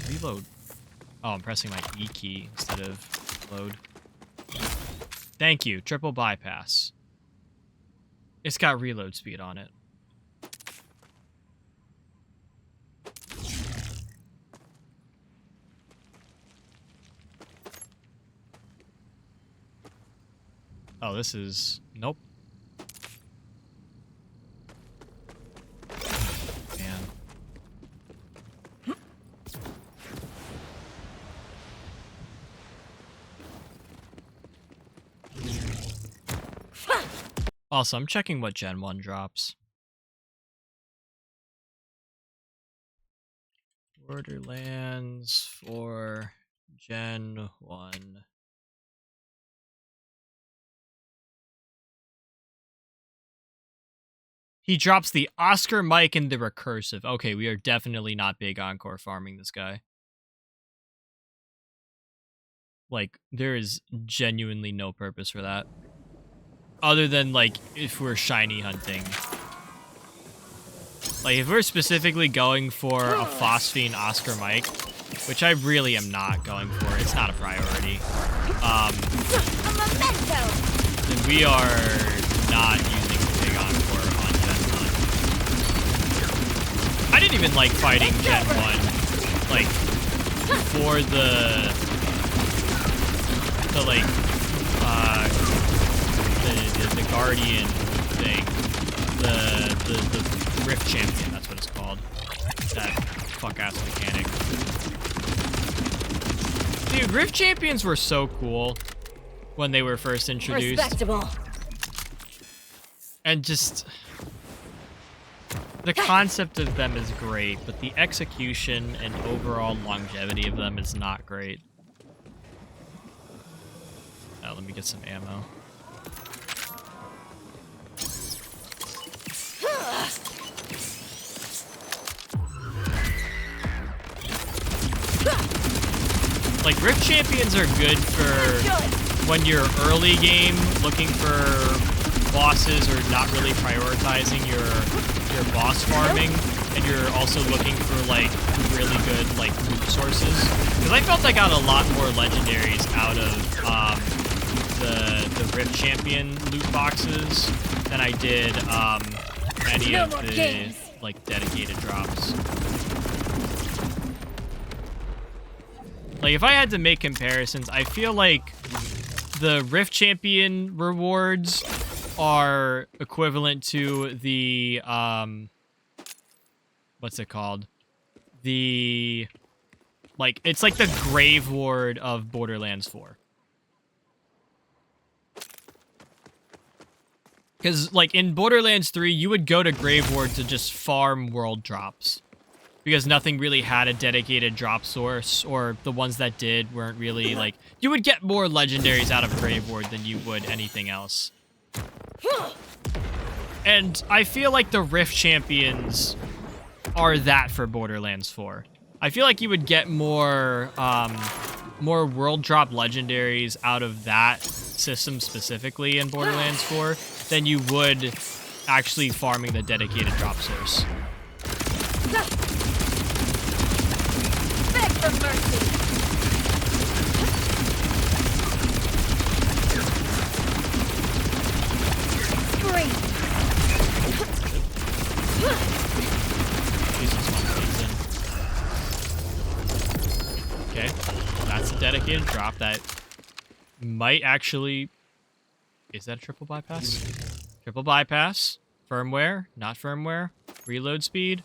Reload. Oh, I'm pressing my E key instead of load. Thank you, triple bypass. It's got reload speed on it. Oh, this is... Nope. Man. Also, I'm checking what Gen 1 drops. Borderlands for Gen 1. He drops the Oscar mic and the recursive. Okay, we are definitely not big encore farming this guy. Like, there is genuinely no purpose for that. Other than, like, if we're shiny hunting. Like, if we're specifically going for a phosphine Oscar mic, which I really am not going for, it's not a priority. Then we are not using the big encore on Gen 1. I didn't even like fighting Gen 1. Like, for the Guardian thing. The Rift Champion, that's what it's called. That fuck-ass mechanic. Dude, Rift Champions were so cool when they were first introduced. Respectable. And just... the concept of them is great, but the execution and overall longevity of them is not great. Now, let me get some ammo. Like, Rift Champions are good for when you're early game looking for bosses or not really prioritizing your boss farming, and you're also looking for, like, really good, like, loot sources. Because I felt I got a lot more legendaries out of the Rift Champion loot boxes than I did any of the, like, dedicated drops. Like, if I had to make comparisons, I feel like the Rift Champion rewards are equivalent to the, what's it called? The, like, it's like the Grave Ward of Borderlands 4. Because, like, in Borderlands 3, you would go to Grave Ward to just farm world drops. Because nothing really had a dedicated drop source, or the ones that did weren't really, like... You would get more legendaries out of Grave Ward than you would anything else. And I feel like the Rift Champions are that for Borderlands 4. I feel like you would get more, more world drop legendaries out of that system specifically in Borderlands 4 than you would actually farming the dedicated drop source. Beg for mercy. Scream. Okay, that's a dedicated drop that might actually... Is that a triple bypass? Triple bypass. Firmware, not firmware. Reload speed.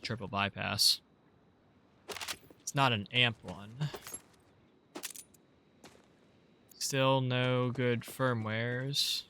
Triple bypass. It's not an amp one. Still no good firmwares.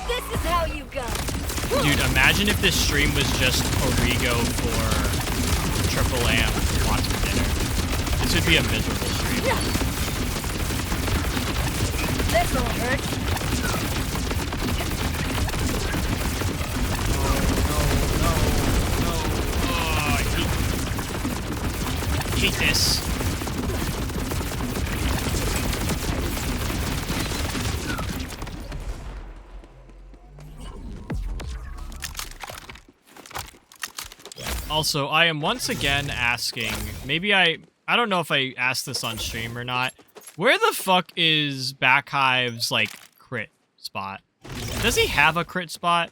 This is how you go. Dude, imagine if this stream was just Origo for triple amp watch for dinner. This would be a miserable stream. This'll hurt. No. Oh, I hate this. Also, I am once again asking, maybe I don't know if I asked this on stream or not, where the fuck is Backhive's, like, crit spot? Does he have a crit spot?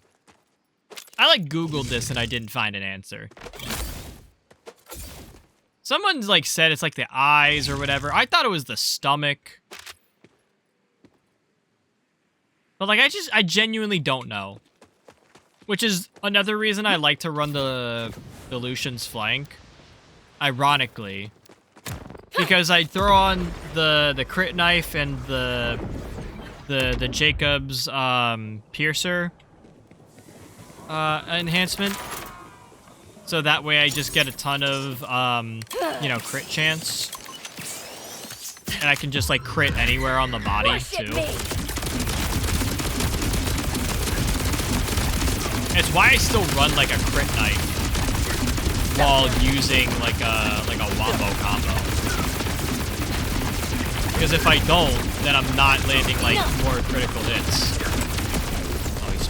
I, like, Googled this and I didn't find an answer. Someone's, like, said it's, like, the eyes or whatever. I thought it was the stomach. But, like, I genuinely don't know. Which is another reason I like to run the Lucian's flank. Ironically. Because I throw on the crit knife and the Jacob's piercer enhancement. So that way I just get a ton of you know, crit chance. And I can just like crit anywhere on the body too. It's why I still run like a crit knife while using like a wombo combo. Because if I don't, then I'm not landing like more critical hits. Oh, he's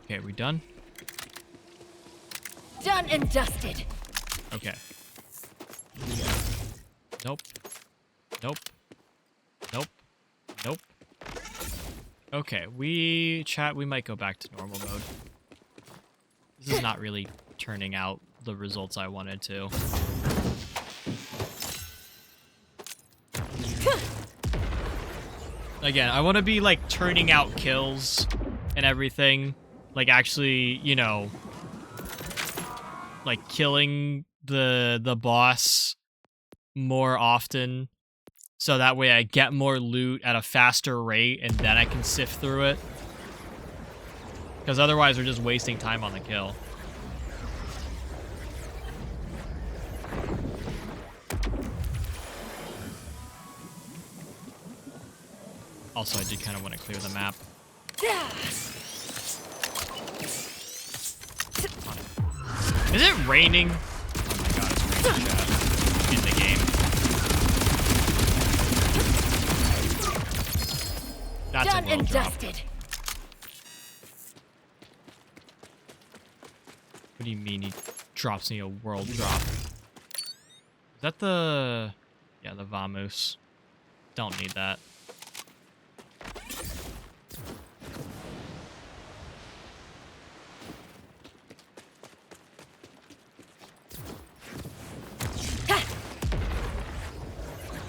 Okay, we done? Done and dusted. Okay. Nope. Nope. Nope. Nope. Okay, we might go back to normal mode. This is not really turning out the results I wanted to. Again, I want to be like turning out kills and everything. Like actually, you know, like killing the boss more often. So that way I get more loot at a faster rate and then I can sift through it. Because otherwise we're just wasting time on the kill. Also, I did kind of want to clear the map. Is it raining? Oh my god, it's raining, chat. In the game. That's Done a world and drop. dusted. What do you mean he drops me a world drop? Is that the... Yeah, the Vamoose. Don't need that.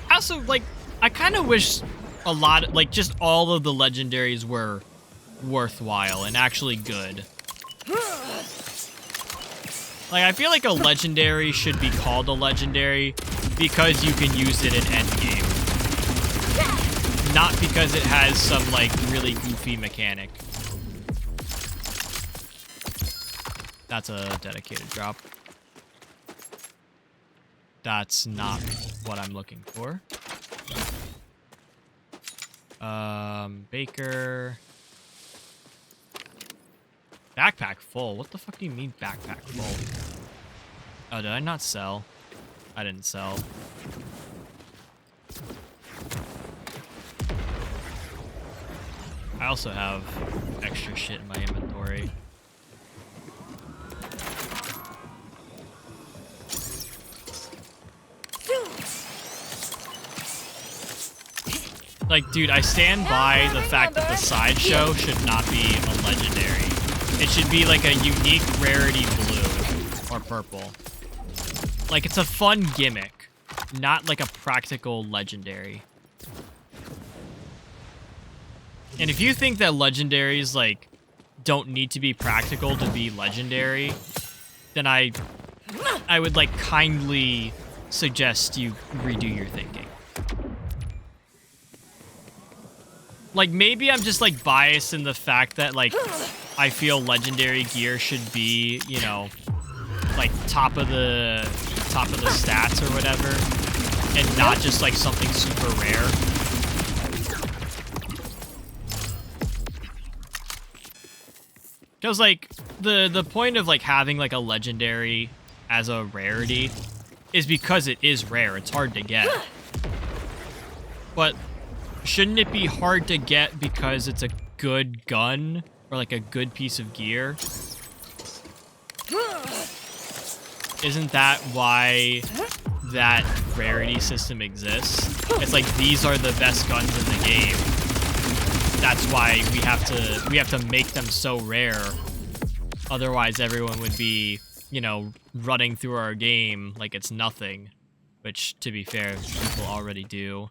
Also, like, I kind of wish a lot, like, just all of the legendaries were worthwhile and actually good. Like, I feel like a legendary should be called a legendary because you can use it in endgame. Not because it has some, like, really goofy mechanic. That's a dedicated drop. That's not what I'm looking for. Baker. Backpack full. What the fuck do you mean backpack full? Oh, did I not sell? I didn't sell. I also have extra shit in my inventory. Like, dude, I stand by the fact that the sideshow should not be a legendary. It should be like a unique rarity blue or purple. Like, it's a fun gimmick, not like a practical legendary. And if you think that legendaries, like, don't need to be practical to be legendary, then I would, like, kindly suggest you redo your thinking. Like, maybe I'm just, like, biased in the fact that, like, I feel legendary gear should be, you know, like, top of the stats or whatever, and not just, like, something super rare. Because, like, the point of, like, having, like, a legendary as a rarity is because it is rare. It's hard to get. But shouldn't it be hard to get because it's a good gun or, like, a good piece of gear? Isn't that why that rarity system exists? It's like, these are the best guns in the game. That's why we have to make them so rare. Otherwise, everyone would be, you know, running through our game like it's nothing. Which, to be fair, people already do.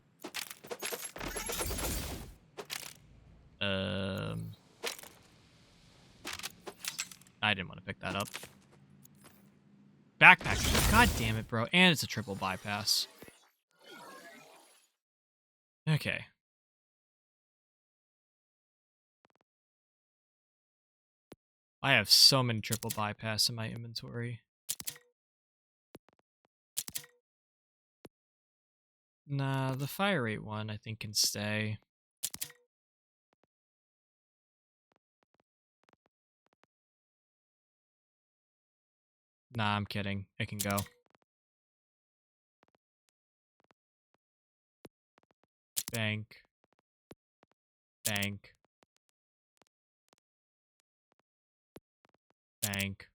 I didn't want to pick that up. Backpack. God damn it, bro. And it's a triple bypass. Okay. I have so many triple bypass in my inventory. Nah, the fire rate one I think can stay. Nah, I'm kidding. It can go. Bank. Bank. Bank.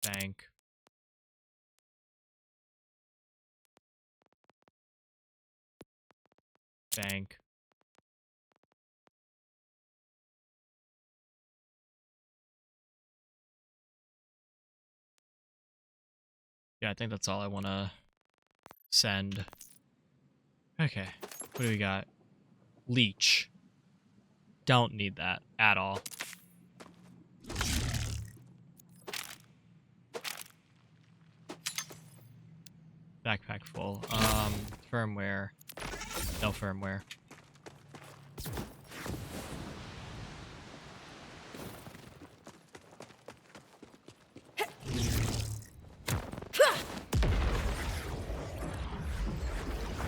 Bank. Bank. Yeah, I think that's all I want to send. Okay, what do we got? Leech. Don't need that at all. Backpack full. Firmware. No firmware.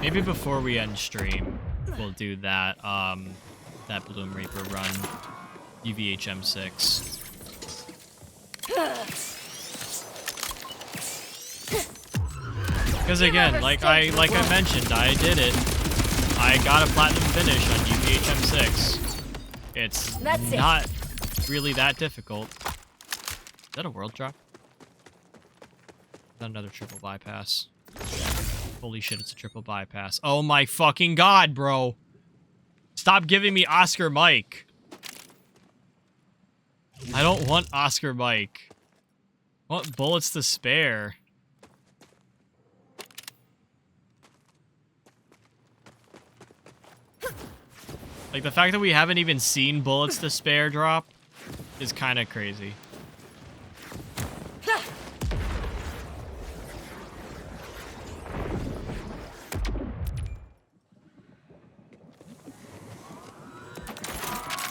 Maybe before we end stream, we'll do that, that Bloom Reaper run. UVHM6. Because again, like I mentioned, I did it. I got a platinum finish on UVHM6. It's not really that difficult. Is that a world drop? Is that another triple bypass? Holy shit, it's a triple bypass. Oh my fucking god, bro. Stop giving me Oscar Mike. I don't want Oscar Mike. I want bullets to spare. Like, the fact that we haven't even seen bullets to spare drop is kind of crazy.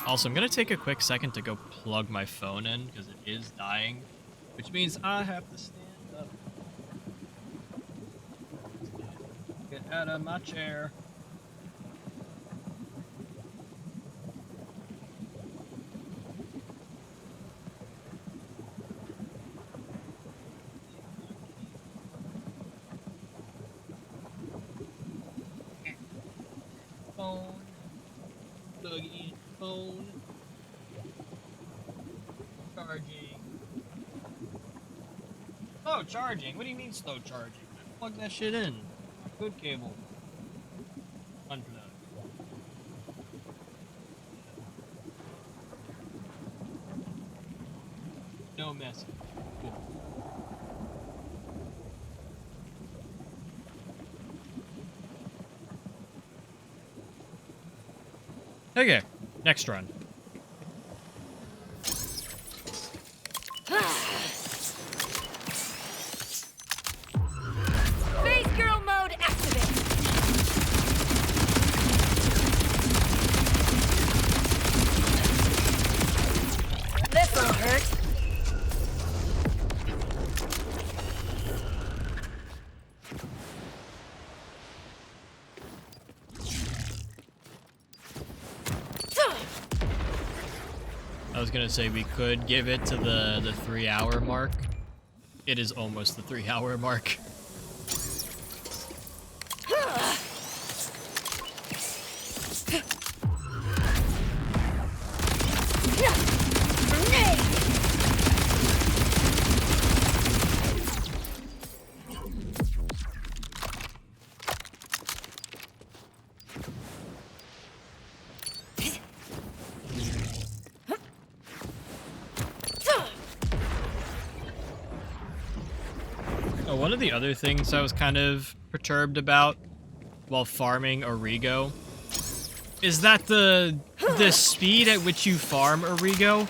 Also, I'm going to take a quick second to go plug my phone in, because it is dying. Which means I have to stand up. Get out of my chair. Phone. Plug in. Phone. Charging. Slow charging? What do you mean slow charging? Plug that shit in. Good cable. Unplug. No message. Cool. Okay, next run. Face girl mode activate. This'll hurt. I was gonna say we could give it to the 3-hour mark. It is almost the 3-hour mark. Oh, one of the other things I was kind of perturbed about while farming Origo is that the speed at which you farm Origo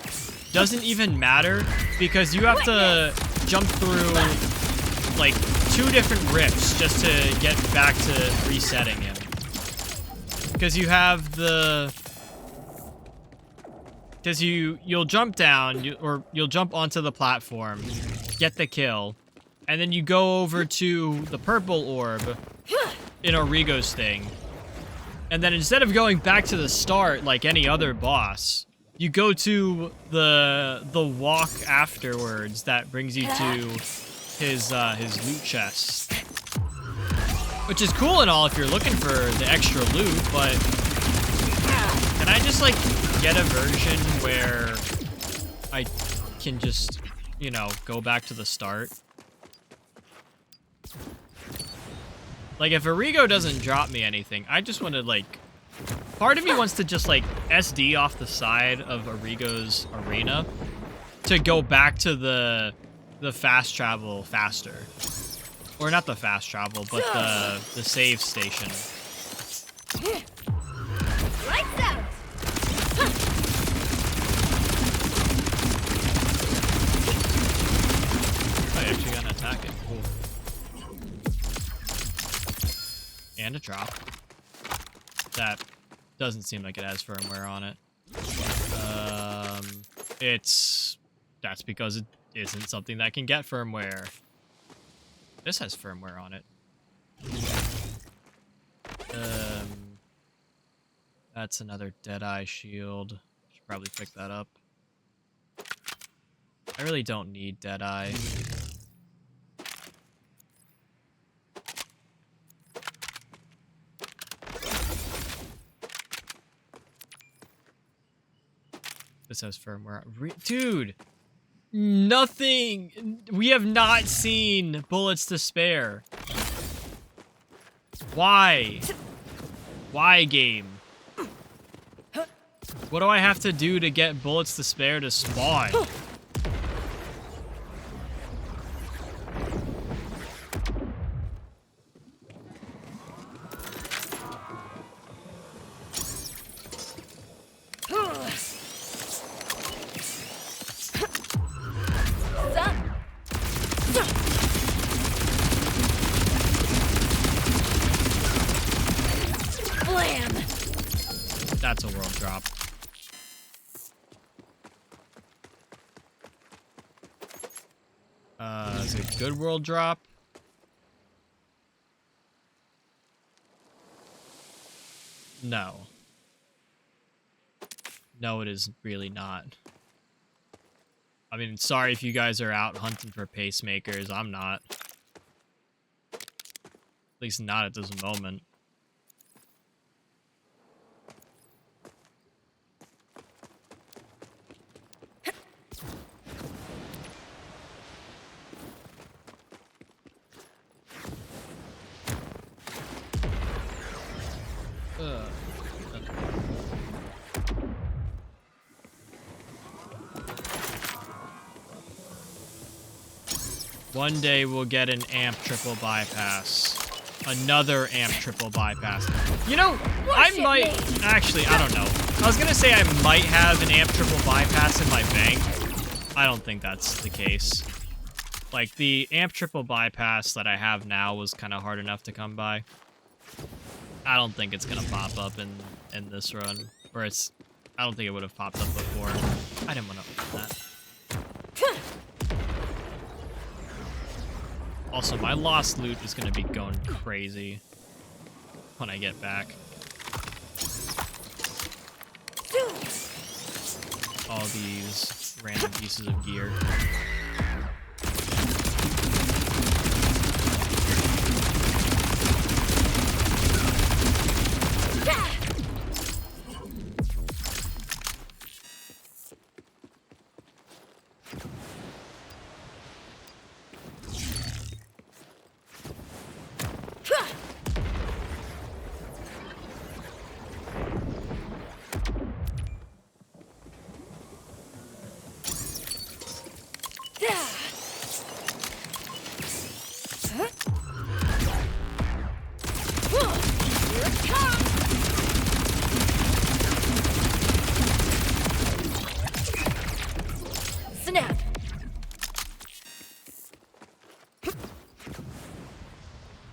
doesn't even matter, because you have to jump through like 2 different rifts just to get back to resetting him. Because you have the... Because you'll jump down, or you'll jump onto the platform, get the kill, and then you go over to the purple orb in Origo's thing. And then instead of going back to the start like any other boss, you go to the walk afterwards that brings you to his loot chest. Which is cool and all if you're looking for the extra loot, but can I just like get a version where I can just, you know, go back to the start. Like, if Arrigo doesn't drop me anything, I just want to, like... Part of me wants to just, like, SD off the side of Arrigo's arena to go back to the fast travel faster. Or not the fast travel, but the save station. Lights out. I actually got an attack it. Cool. And a drop. That doesn't seem like it has firmware on it. That's because it isn't something that can get firmware. This has firmware on it. That's another Deadeye shield. Should probably pick that up. I really don't need Deadeye. This has firmware. Dude! Nothing! We have not seen bullets to spare. Why? Why, game? What do I have to do to get bullets to spare to spawn? That's a world drop. Is it a good world drop? No. No, it is really not. I mean, sorry if you guys are out hunting for pacemakers. I'm not. At least not at this moment. One day we'll get an amp triple bypass. Another amp triple bypass. You know, I might... Actually, I don't know. I was gonna say I might have an amp triple bypass in my bank. I don't think that's the case. Like, the amp triple bypass that I have now was kind of hard enough to come by. I don't think it's gonna pop up in this run. Or it's... I don't think it would have popped up before. I didn't want to open that. Also, my lost loot is going to be going crazy when I get back. All these random pieces of gear.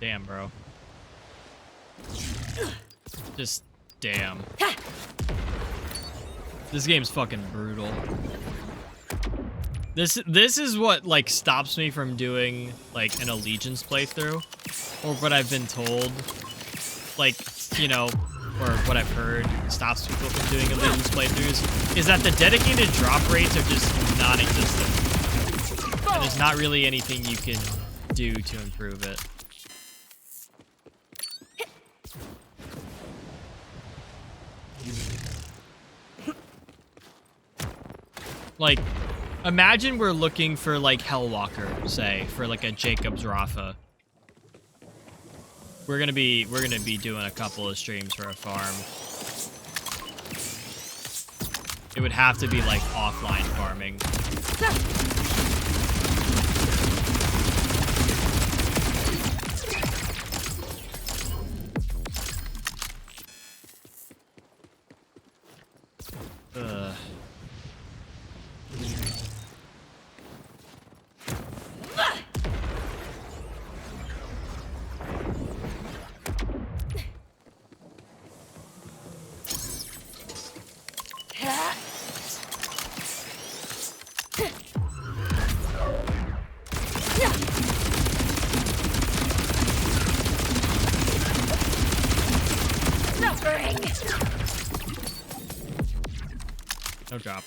Damn, bro. Just damn. This game's fucking brutal. This is what, like, stops me from doing, like, an Allegiance playthrough. Or what I've been told. Like, you know, or what I've heard stops people from doing Allegiance playthroughs. Is that the dedicated drop rates are just non-existent. And there's not really anything you can do to improve it. Like, Imagine we're looking for like Hellwalker, say, for like a Jacob's Rafa. We're gonna be doing a couple of streams for a farm. It would have to be like offline farming. No drop.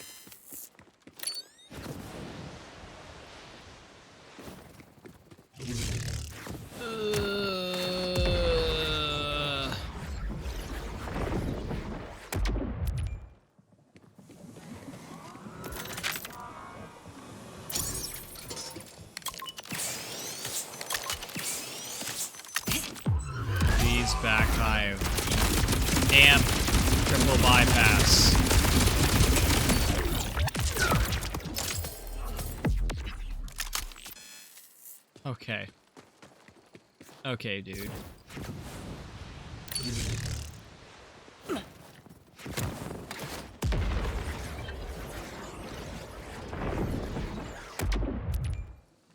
Please back hive. Amp. Triple bypass. Okay. Okay, dude.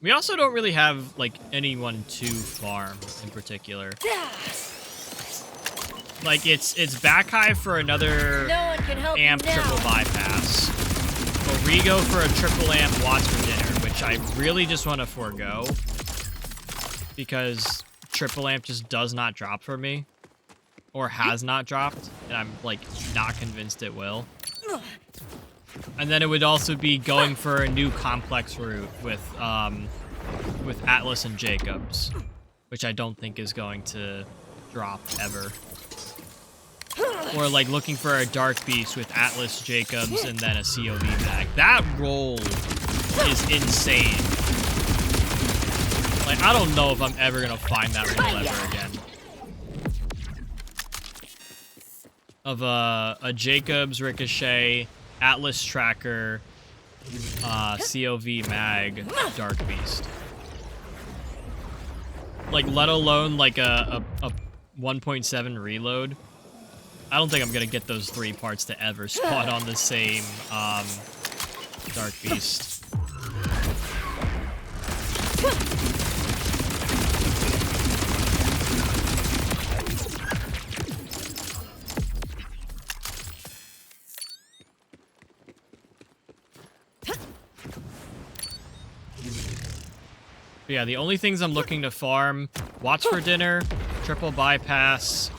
We also don't really have, like, anyone to farm in particular. Like, it's back high for another amp triple bypass. Origo for a triple amp watch for dinner, which I really just want to forego. Because triple amp just does not drop for me. Or has not dropped. And I'm, like, not convinced it will. And then it would also be going for a new complex route with Atlas and Jacobs. Which I don't think is going to drop ever. Or, like, looking for a Dark Beast with Atlas, Jacobs, and then a COV mag. That roll is insane. Like, I don't know if I'm ever gonna find that roll ever again. Of a Jacobs, Ricochet, Atlas Tracker, COV mag, Dark Beast. Like, let alone, like, a 1.7 reload. I don't think I'm gonna get those 3 parts to ever spawn on the same Dark Beast. But yeah, the only things I'm looking to farm: watch for dinner, triple bypass,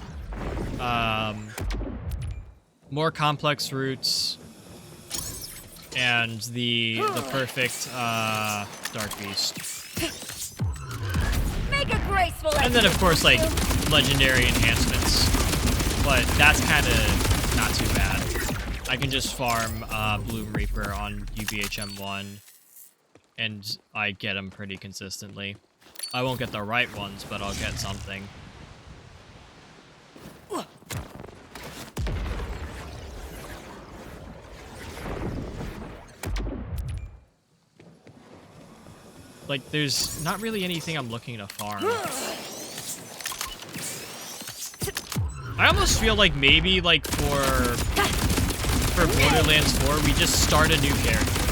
more complex routes, and the perfect Dark Beast. Make a graceful And then of course like legendary enhancements. But that's kind of not too bad. I can just farm Bloom Reaper on UVHM1 and I get them pretty consistently. I won't get the right ones, but I'll get something. Like, there's not really anything I'm looking to farm. I almost feel like maybe, like, for Borderlands 4, we just start a new character.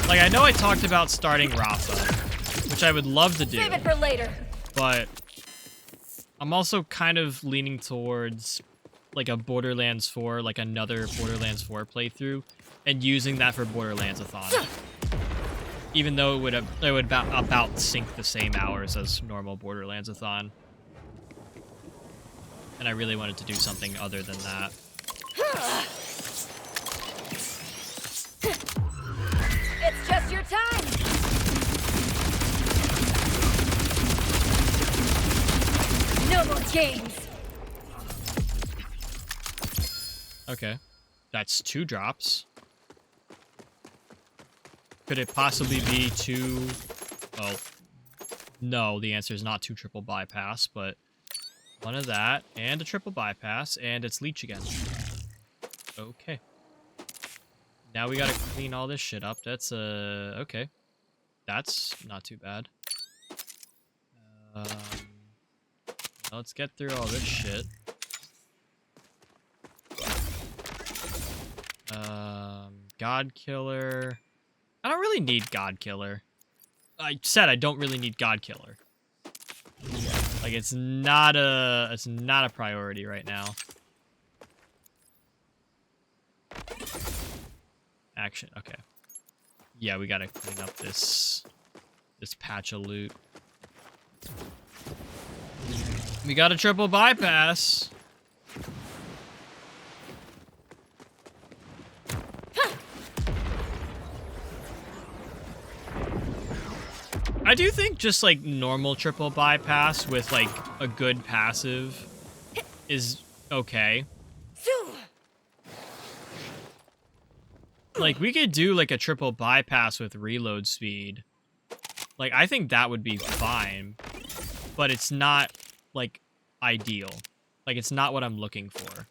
Like, I know I talked about starting Rafa, which I would love to do. Save it for later. But I'm also kind of leaning towards, like, a Borderlands 4, like another Borderlands 4 playthrough, and using that for Borderlands-a-thon. Even though it would about sync the same hours as normal Borderlands-a-thon. And I really wanted to do something other than that. It's just your time. No more games. Okay. That's 2 drops. Could it possibly be two? Oh, no, the answer is not two triple bypass, but one of that and a triple bypass, and it's leech again. Okay. Now we gotta clean all this shit up. That's, okay. That's not too bad. Let's get through all this shit. God Killer. I don't really need God Killer. I said I don't really need God Killer. Like, it's not a priority right now. Action, okay. Yeah, we gotta clean up this patch of loot. We got a triple bypass. I do think just like normal triple bypass with like a good passive is okay. Like, we could do like a triple bypass with reload speed. Like, I think that would be fine, but it's not like ideal. Like, it's not what I'm looking for.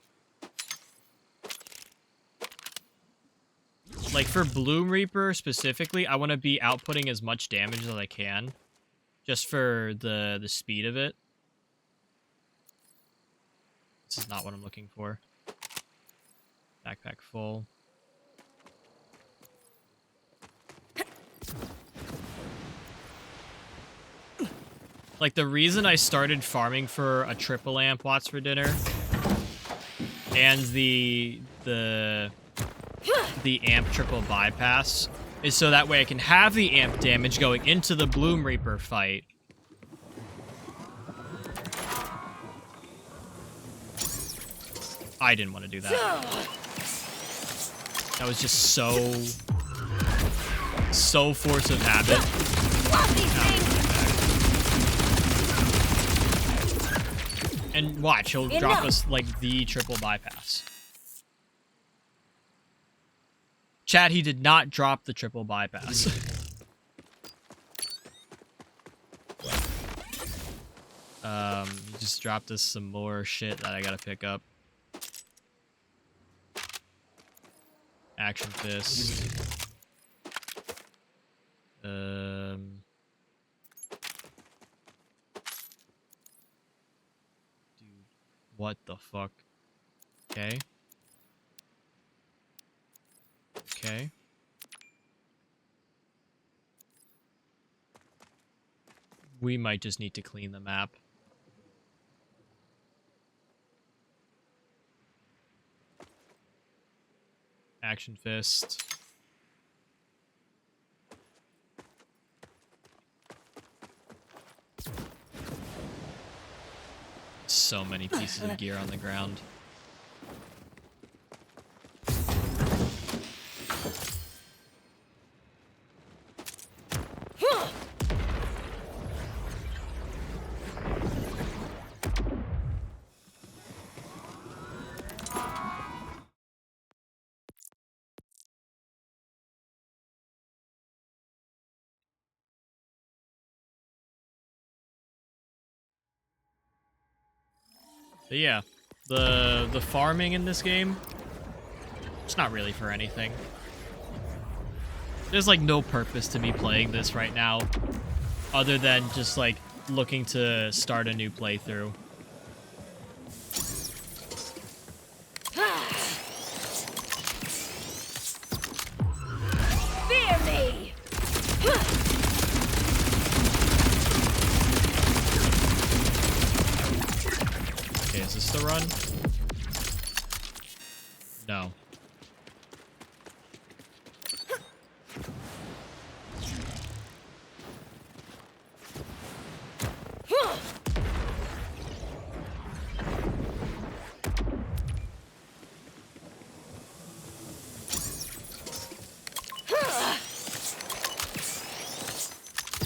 Like, for Bloom Reaper specifically, I want to be outputting as much damage as I can. Just for the speed of it. This is not what I'm looking for. Backpack full. Like, the reason I started farming for a triple amp watts for dinner and the amp triple bypass is so that way I can have the amp damage going into the Bloom Reaper fight. I didn't want to do that. That was just so force of habit. And watch, he'll drop us like the triple bypass. Chat, he did not drop the triple bypass. He just dropped us some more shit that I gotta pick up. Action fist. Dude, what the fuck? Okay. Okay. We might just need to clean the map. Action fist. So many pieces of gear on the ground. But yeah, the farming in this game, it's not really for anything. There's like no purpose to me playing this right now, other than just like looking to start a new playthrough. Fear me. Is this the run? No.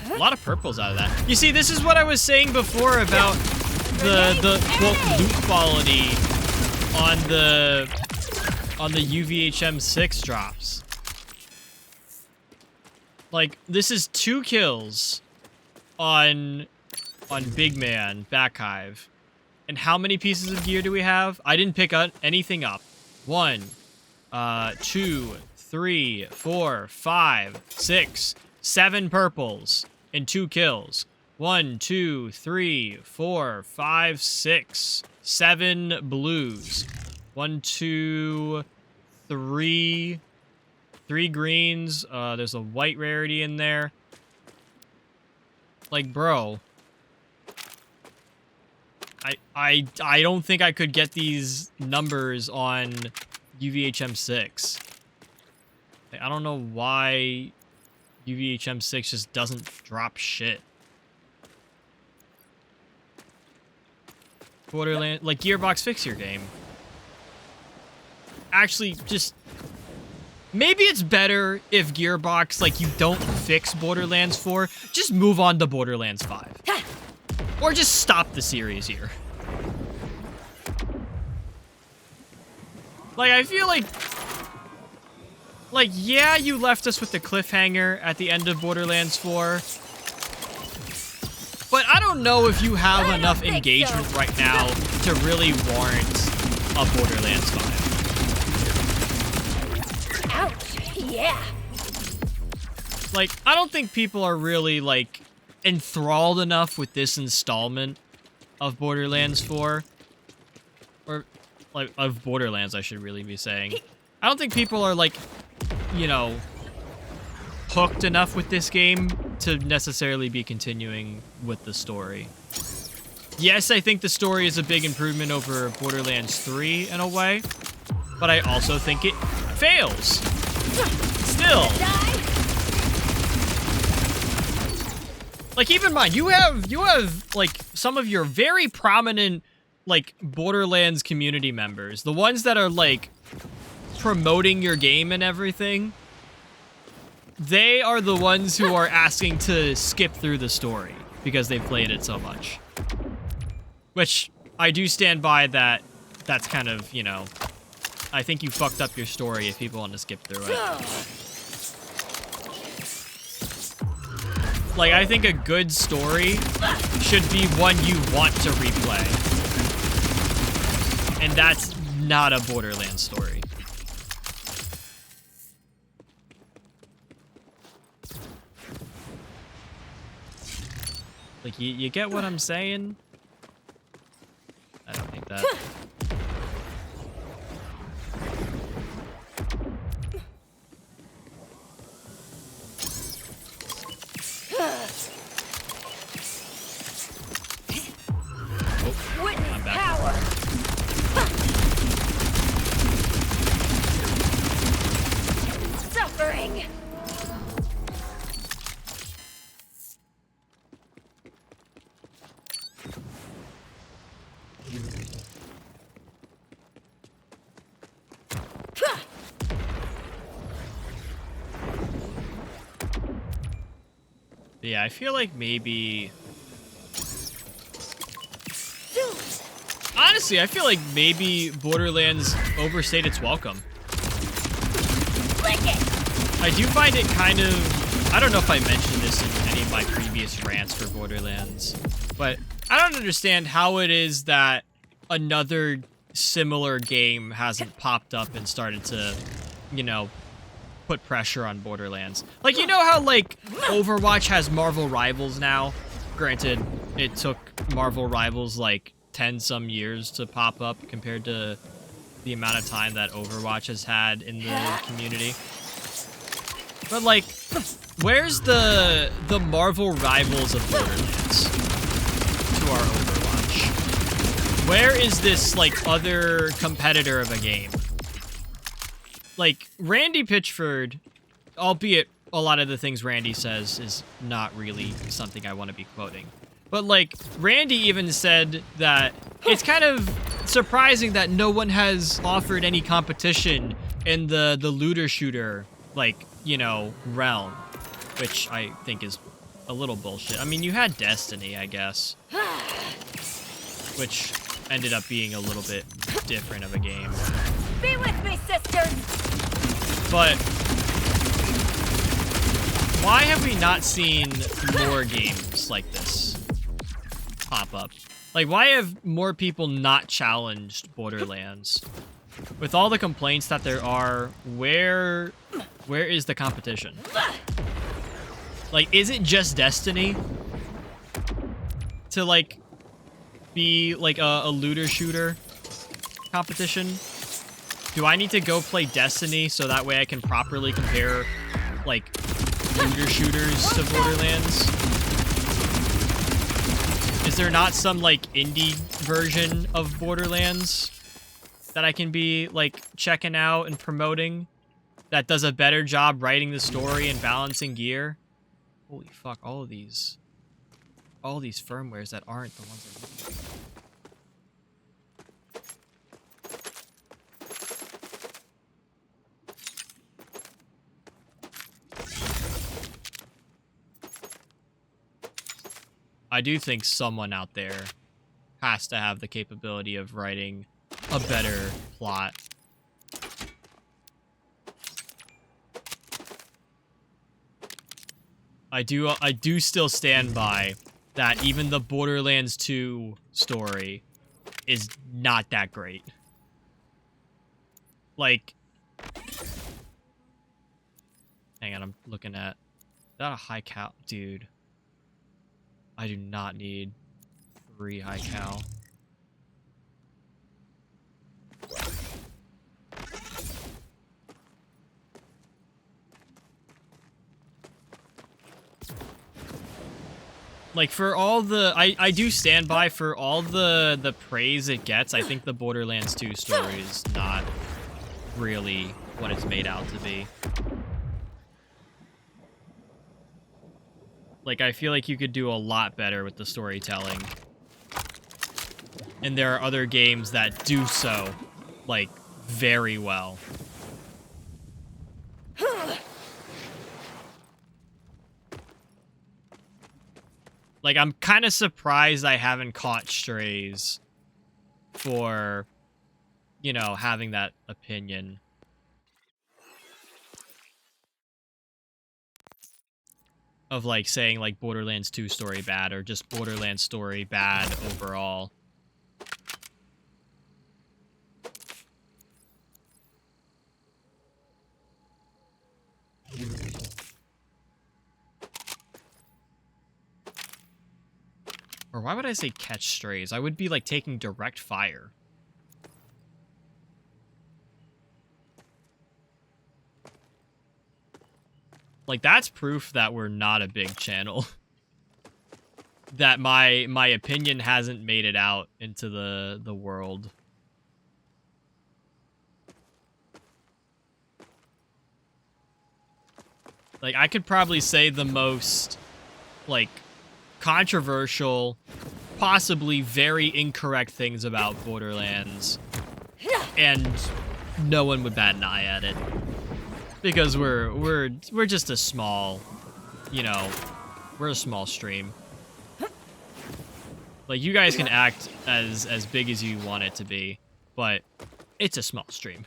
A lot of purples out of that. You see, this is what I was saying before about the quote loot quality on the UVHM 6 drops. Like, this is 2 kills on Big Man, Back Hive. And how many pieces of gear do we have? I didn't pick up anything up. 1, 2, 3, 4, 5, 6, 7 purples and 2 kills. 1, 2, 3, 4, 5, 6, 7 blues. 1, 2, 3 greens. There's a white rarity in there. Like, bro. I don't think I could get these numbers on UVHM6. Like, I don't know why UVHM6 just doesn't drop shit. Borderlands, like, Gearbox, fix your game. Actually, just... Maybe it's better if Gearbox, like, you don't fix Borderlands 4, just move on to Borderlands 5. Or just stop the series here. Like, I feel like... Like, yeah, you left us with the cliffhanger at the end of Borderlands 4. But I don't know if you have enough engagement right now to really warrant a Borderlands 5. Ouch. Yeah. Like, I don't think people are really, like, enthralled enough with this installment of Borderlands 4. Or, like, of Borderlands, I should really be saying. I don't think people are, like, you know, hooked enough with this game to necessarily be continuing with the story. Yes, I think the story is a big improvement over Borderlands 3 in a way, but I also think it fails. Still. Like, keep in mind, you have like some of your very prominent like Borderlands community members, the ones that are like promoting your game and everything. They are the ones who are asking to skip through the story because they've played it so much. Which I do stand by that. That's kind of, you know, I think you fucked up your story if people want to skip through it. Like, I think a good story should be one you want to replay. And that's not a Borderlands story. Like, you get what I'm saying? I don't think that... Witness power. Suffering. Yeah, I feel like maybe... Honestly, I feel like maybe Borderlands overstayed its welcome. I do find it kind of... I don't know if I mentioned this in any of my previous rants for Borderlands, but I don't understand how it is that another similar game hasn't popped up and started to, you know, put pressure on Borderlands. Like, you know how, like, Overwatch has Marvel Rivals now? Granted, it took Marvel Rivals, like, 10-some years to pop up compared to the amount of time that Overwatch has had in the community. But, like, where's the Marvel Rivals of Borderlands to our Overwatch? Where is this, like, other competitor of a game? Like, Randy Pitchford, albeit a lot of the things Randy says is not really something I want to be quoting. But, like, Randy even said that it's kind of surprising that no one has offered any competition in the looter shooter, like, you know, realm. Which I think is a little bullshit. I mean, you had Destiny, I guess. Which ended up being a little bit different of a game. Be with me, sisters. But why have we not seen more games like this pop up? Like, why have more people not challenged Borderlands? With all the complaints that there are, where is the competition? Like, is it just Destiny to, like, be, like, a looter shooter competition? Do I need to go play Destiny so that way I can properly compare, like, looter shooters to Borderlands? Is there not some, like, indie version of Borderlands that I can be, like, checking out and promoting that does a better job writing the story and balancing gear? Holy fuck, all these firmwares that aren't the ones I'm looking for. I do think someone out there has to have the capability of writing a better plot. I do still stand by that even the Borderlands 2 story is not that great. Like, hang on, I'm looking at, is that a high cal? Dude, I do not need 3 high cal. Like, for all the... I do stand by for all the praise it gets. I think the Borderlands 2 story is not really what it's made out to be. Like, I feel like you could do a lot better with the storytelling. And there are other games that do so, like, very well. Like, I'm kind of surprised I haven't caught strays for, you know, having that opinion. Of, like, saying, like, Borderlands 2 story bad, or just Borderlands story bad overall. Or why would I say catch strays? I would be, like, taking direct fire. Like, that's proof that we're not a big channel. That my opinion hasn't made it out into the world. Like, I could probably say the most, like, controversial, possibly very incorrect things about Borderlands, and no one would bat an eye at it. Because we're just a small, you know, we're a small stream. Like, you guys can act as big as you want it to be, but it's a small stream.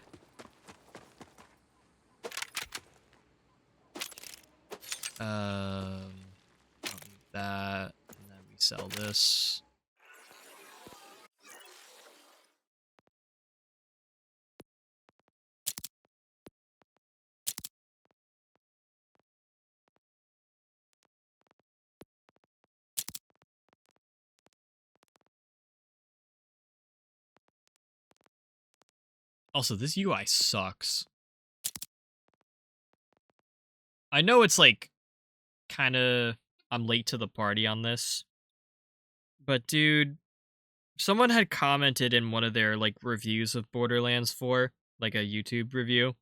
I'll leave that, and then we sell this. Also, this UI sucks. I know it's, like, kind of... I'm late to the party on this. But, dude, someone had commented in one of their, like, reviews of Borderlands 4, like a YouTube review,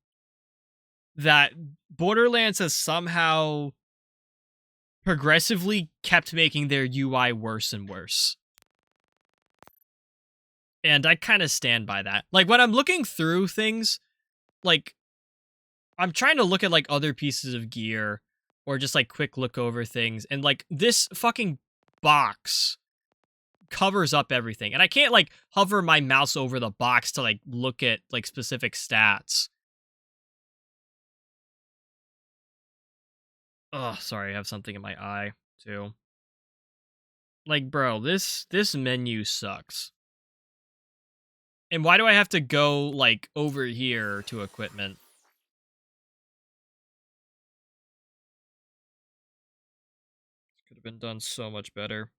that Borderlands has somehow progressively kept making their UI worse and worse. And I kind of stand by that. Like, when I'm looking through things, like, I'm trying to look at, like, other pieces of gear, or just, like, quick look over things, and, like, this fucking box covers up everything. And I can't, like, hover my mouse over the box to, like, look at, like, specific stats. Oh, sorry, I have something in my eye too. Like, bro, this menu sucks. And why do I have to go like over here to equipment? Could have been done so much better.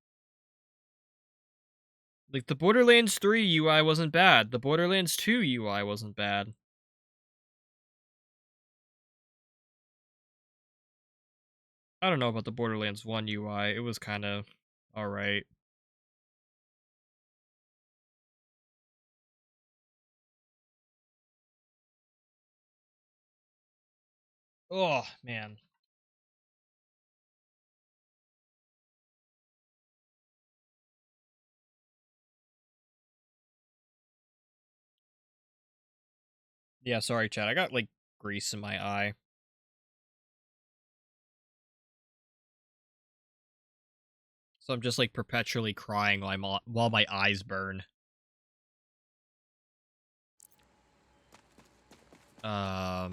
Like the Borderlands 3 UI wasn't bad. The Borderlands 2 UI wasn't bad. I don't know about the Borderlands 1 UI. It was kind of alright. Oh, man. Yeah, sorry, chat. I got, like, grease in my eye. So I'm just, like, perpetually crying while my eyes burn. Like,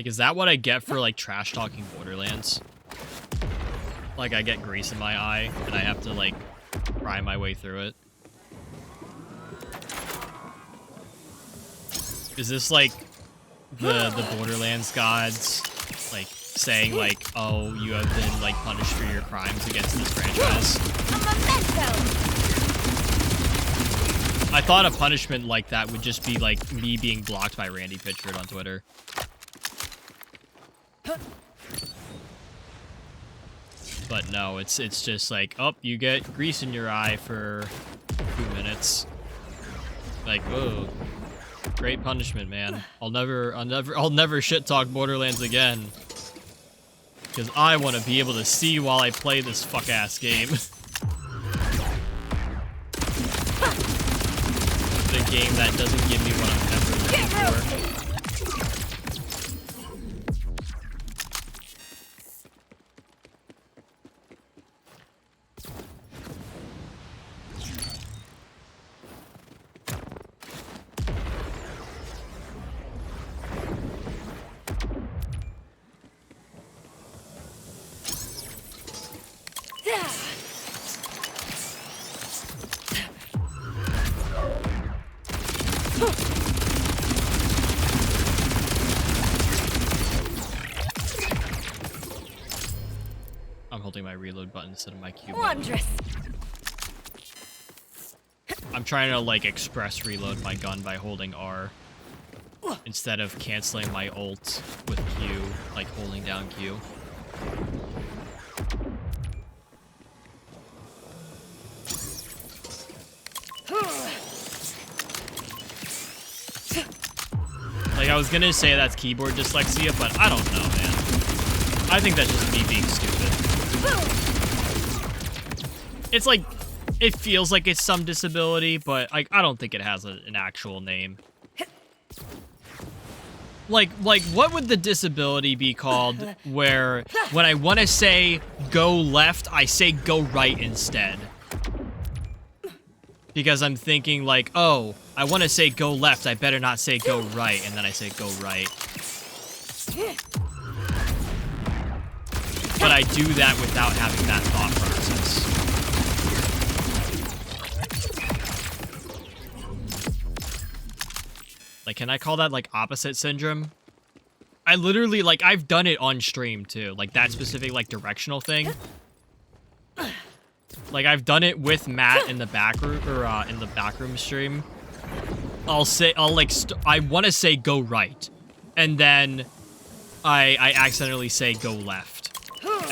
is that what I get for, like, trash-talking Borderlands? Like, I get grease in my eye, and I have to, like, cry my way through it? Is this, like, the Borderlands gods, like, saying, like, oh, you have been, like, punished for your crimes against this franchise? I thought a punishment like that would just be, like, me being blocked by Randy Pitchford on Twitter. But no, it's just like, oh, you get grease in your eye for 2 minutes. Like, oh, great punishment, man. I'll never shit talk Borderlands again. Because I want to be able to see while I play this fuck-ass game. The game that doesn't give me what I'm ever looking for. I'm holding my reload button instead of my Q button. Wondrous. I'm trying to, like, express reload my gun by holding R. Instead of canceling my ult with Q, like holding down Q. Like, I was gonna say that's keyboard dyslexia, but I don't know, man. I think that's just me being stupid. It's like, it feels like it's some disability, but like, I don't think it has an actual name. Like, what would the disability be called where when I want to say go left, I say go right instead? Because I'm thinking like, oh, I want to say go left, I better not say go right, and then I say go right. But I do that without having that thought process. Like, can I call that, like, opposite syndrome? I literally, like, I've done it on stream, too. Like, that specific, like, directional thing. Like, I've done it with Matt in the back room, or, in the backroom stream. I want to say go right. And then I accidentally say go left.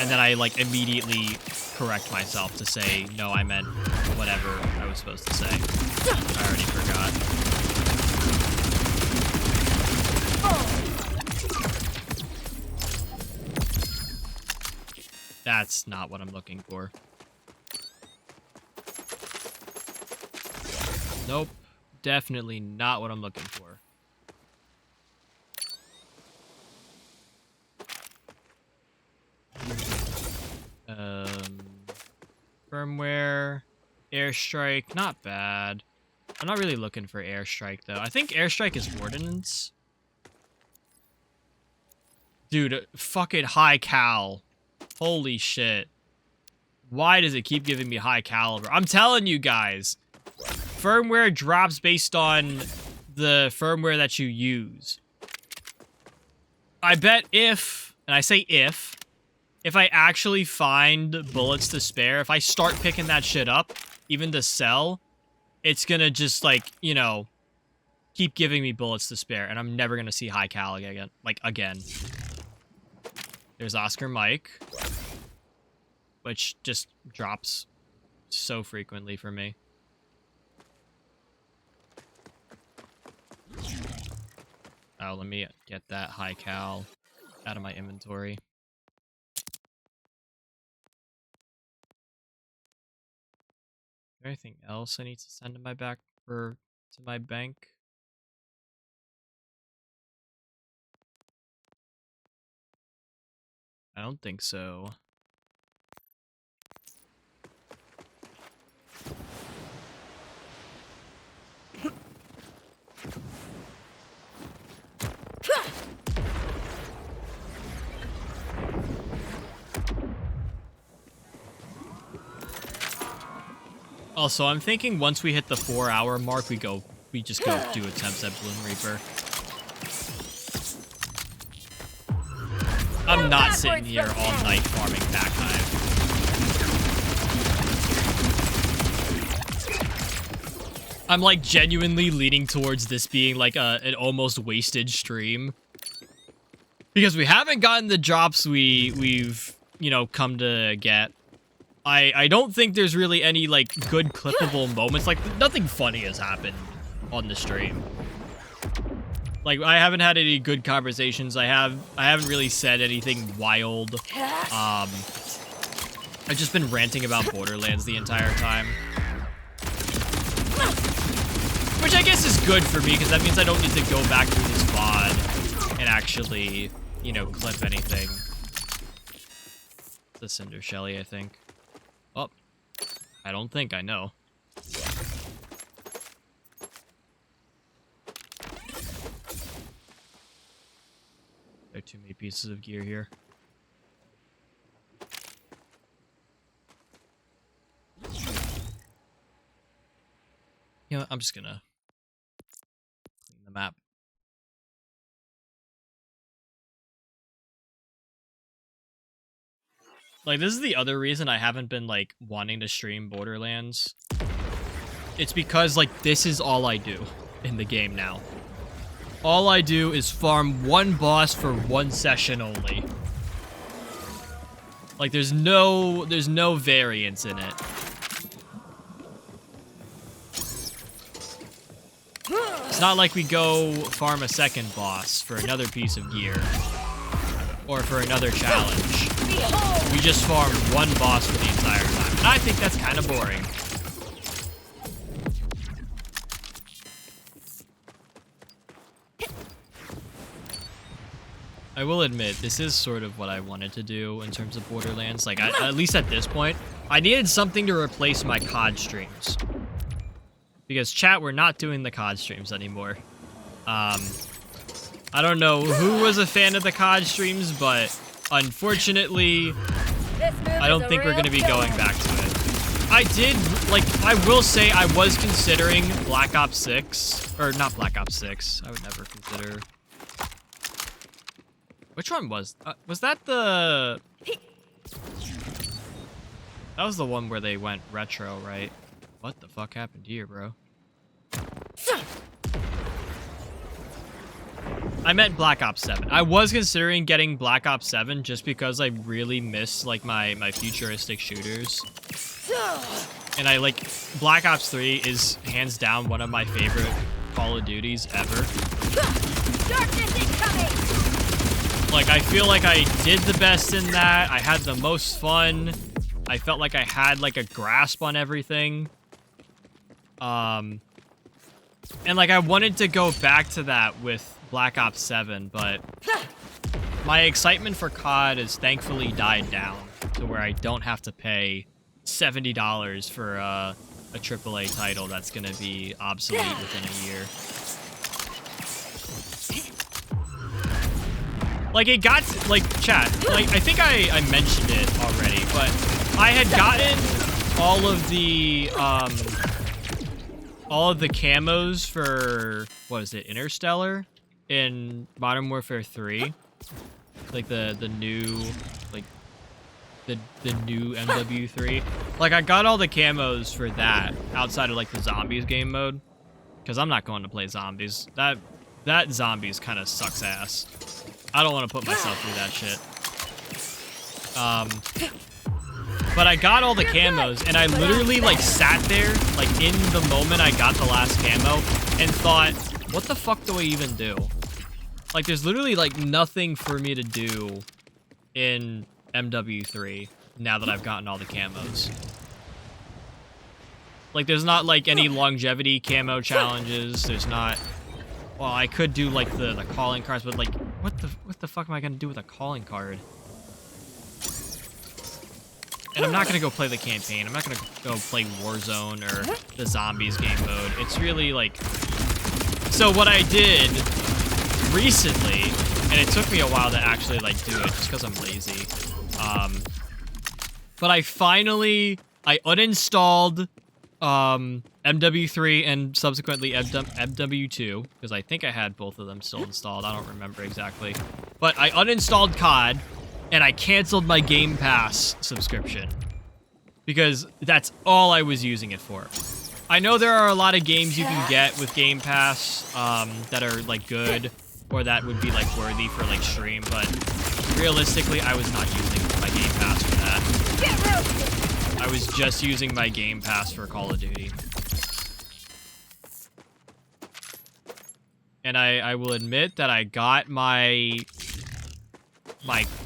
And then I, like, immediately correct myself to say, no, I meant whatever I was supposed to say. I already forgot. That's not what I'm looking for. Nope. Definitely not what I'm looking for. Firmware. Airstrike, not bad. I'm not really looking for airstrike, though. I think airstrike is ordnance. Dude, fucking high cal. Holy shit. Why does it keep giving me high caliber? I'm telling you guys. Firmware drops based on the firmware that you use. I bet if, and I say if I actually find bullets to spare, if I start picking that shit up, even to sell, it's gonna just, like, you know, keep giving me bullets to spare, and I'm never gonna see high cal again. Like, again. There's Oscar Mike, which just drops so frequently for me. Oh, let me get that high cal out of my inventory. Is there anything else I need to send to my bank? I don't think so. Also, I'm thinking once we hit the 4-hour mark, we just go do attempts at Bloom Reaper. I'm not sitting here all night farming Pack Hive. I'm like genuinely leaning towards this being like an almost wasted stream. Because we haven't gotten the drops we've, you know, come to get. I don't think there's really any, like, good clippable moments. Like, nothing funny has happened on the stream. Like, I haven't had any good conversations. I haven't really said anything wild. I've just been ranting about Borderlands the entire time. Which I guess is good for me, because that means I don't need to go back through this VoD and actually, you know, clip anything. The Cinder Shelly, I think. Oh, I don't think I know. There are too many pieces of gear here. You know what? I'm just gonna clean the map. Like, this is the other reason I haven't been, like, wanting to stream Borderlands. It's because, like, this is all I do in the game now. All I do is farm one boss for one session only. Like, there's no variance in it. It's not like we go farm a second boss for another piece of gear. Or for another challenge. We just farm one boss for the entire time. And I think that's kind of boring. I will admit, this is sort of what I wanted to do in terms of Borderlands. Like, at least at this point, I needed something to replace my COD streams. Because, chat, we're not doing the COD streams anymore. I don't know who was a fan of the COD streams, but unfortunately, I don't think we're going to be going back to it. I did, like, I will say I was considering Black Ops 6. Or, not Black Ops 6. I would never consider... Which one was that the... That was the one where they went retro, right? What the fuck happened here, bro? I meant Black Ops 7. I was considering getting Black Ops 7 just because I really miss, like, my futuristic shooters. And I, like, Black Ops 3 is hands down one of my favorite Call of Duties ever. Darkness incoming! Like, I feel like I did the best in that. I had the most fun. I felt like I had, like, a grasp on everything. And, like, I wanted to go back to that with Black Ops 7, but my excitement for COD has thankfully died down to where I don't have to pay $70 for a AAA title that's gonna be obsolete within a year. Like, it got, like, chat, like, I think I mentioned it already, but I had gotten all of the camos for, what is it, Interstellar in Modern Warfare 3. Like, the new, like, the new MW3. Like, I got all the camos for that outside of, like, the zombies game mode. Because I'm not going to play zombies. That zombies kind of sucks ass. I don't want to put myself through that shit. But I got all the camos, and I literally, like, sat there, like, in the moment I got the last camo, and thought, what the fuck do I even do? Like, there's literally, like, nothing for me to do in MW3 now that I've gotten all the camos. Like, there's not, like, any longevity camo challenges. There's not... Well, I could do, like, the calling cards, but, like, what the fuck am I gonna do with a calling card? And I'm not gonna go play the campaign. I'm not gonna go play Warzone or the zombies game mode. It's really, like... So what I did recently, and it took me a while to actually, like, do it, just because I'm lazy. But I uninstalled MW3 and subsequently MW2, because I think I had both of them still installed. I don't remember exactly. But I uninstalled COD, and I canceled my Game Pass subscription, because that's all I was using it for. I know there are a lot of games you can get with Game Pass that are, like, good, or that would be, like, worthy for, like, stream, but realistically, I was not using my Game Pass for that. I was just using my Game Pass for Call of Duty. And I will admit that I got my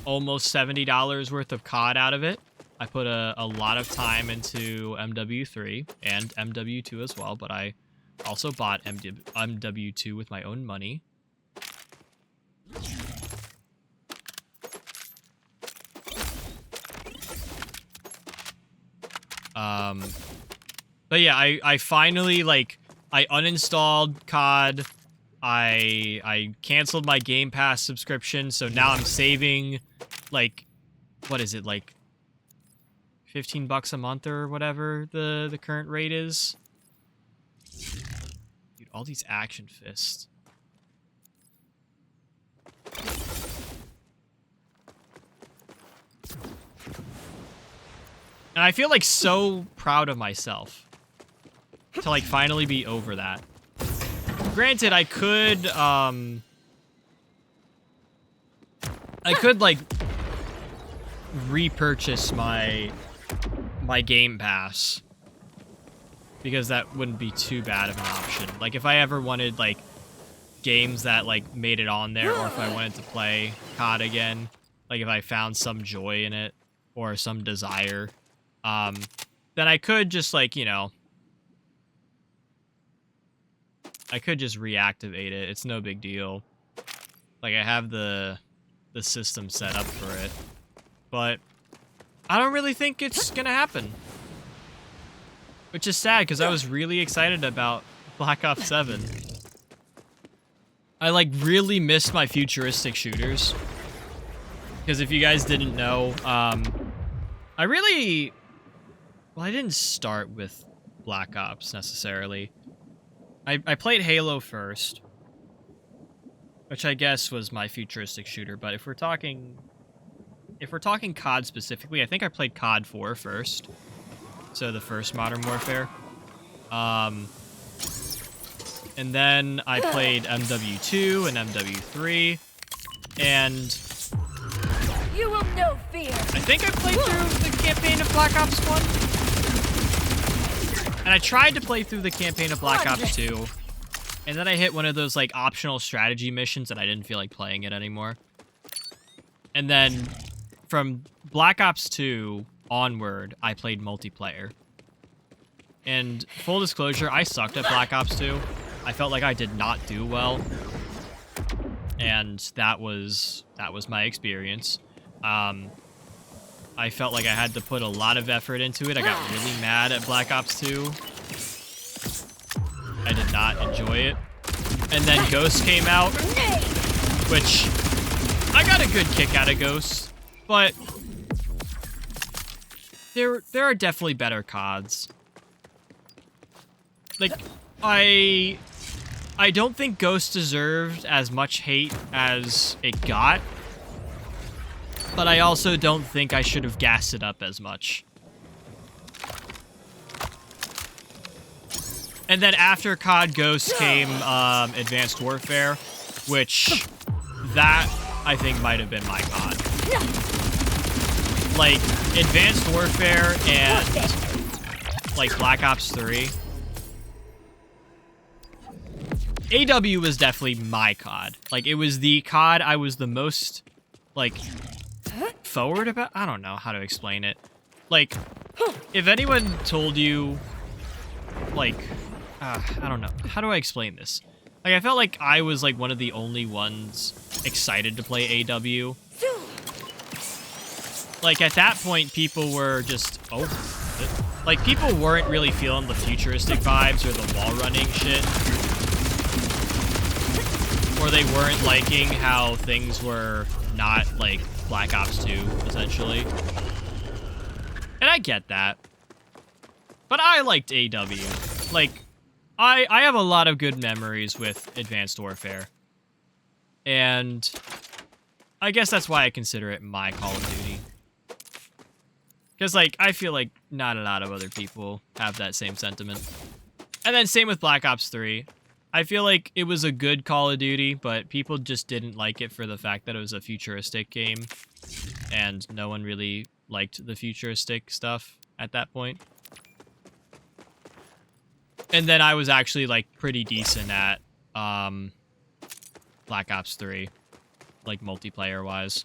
almost $70 worth of COD out of it. I put a lot of time into MW3 and MW2 as well, but I also bought MW2 with my own money. But yeah, I finally, like, I uninstalled COD. I canceled my Game Pass subscription, so now I'm saving, like, what is it, like, $15 a month or whatever the current rate is. Dude, all these action fists. And I feel, like, so proud of myself to, like, finally be over that. Granted, I could, like, repurchase my Game Pass, because that wouldn't be too bad of an option. Like, if I ever wanted, like, games that, like, made it on there, or if I wanted to play COD again, like, if I found some joy in it, or some desire, then I could just, like, you know, I could just reactivate it. It's no big deal. Like, I have the system set up for it. But I don't really think it's gonna happen. Which is sad, because I was really excited about Black Ops 7. I, like, really missed my futuristic shooters. Because if you guys didn't know, I really... Well, I didn't start with Black Ops, necessarily. I played Halo first, which I guess was my futuristic shooter, but if we're talking COD specifically, I think I played COD 4 first. So the first Modern Warfare. And then I played MW2 and MW3, and You will know fear. I think I played through the campaign of Black Ops 1. And I tried to play through the campaign of Black Ops 2. And then I hit one of those, like, optional strategy missions and I didn't feel like playing it anymore. And then from Black Ops 2 onward, I played multiplayer. And full disclosure, I sucked at Black Ops 2. I felt like I did not do well. And that was my experience. I felt like I had to put a lot of effort into it. I got really mad at Black Ops 2 I did not enjoy it. And then Ghost came out, which I got a good kick out of Ghost, but there are definitely better CODs. Like, I don't think Ghost deserved as much hate as it got, but I also don't think I should have gassed it up as much. And then after COD Ghost came Advanced Warfare, which that I think might have been my COD. Like, Advanced Warfare and like Black Ops 3. AW was definitely my COD. Like, it was the COD I was the most, like, forward about? I don't know how to explain it. Like, if anyone told you, like, I don't know. How do I explain this? Like, I felt like I was, like, one of the only ones excited to play AW. Like, at that point, people were just, like, people weren't really feeling the futuristic vibes or the wall running shit. Or they weren't liking how things were not, like, Black Ops 2, essentially. And I get that. But I liked AW. Like, I have a lot of good memories with Advanced Warfare. And I guess that's why I consider it my Call of Duty. Because, like, I feel like not a lot of other people have that same sentiment. And then same with Black Ops 3. I feel like it was a good Call of Duty, but people just didn't like it for the fact that it was a futuristic game. And no one really liked the futuristic stuff at that point. And then I was actually, like, pretty decent at Black Ops 3. Like, multiplayer-wise.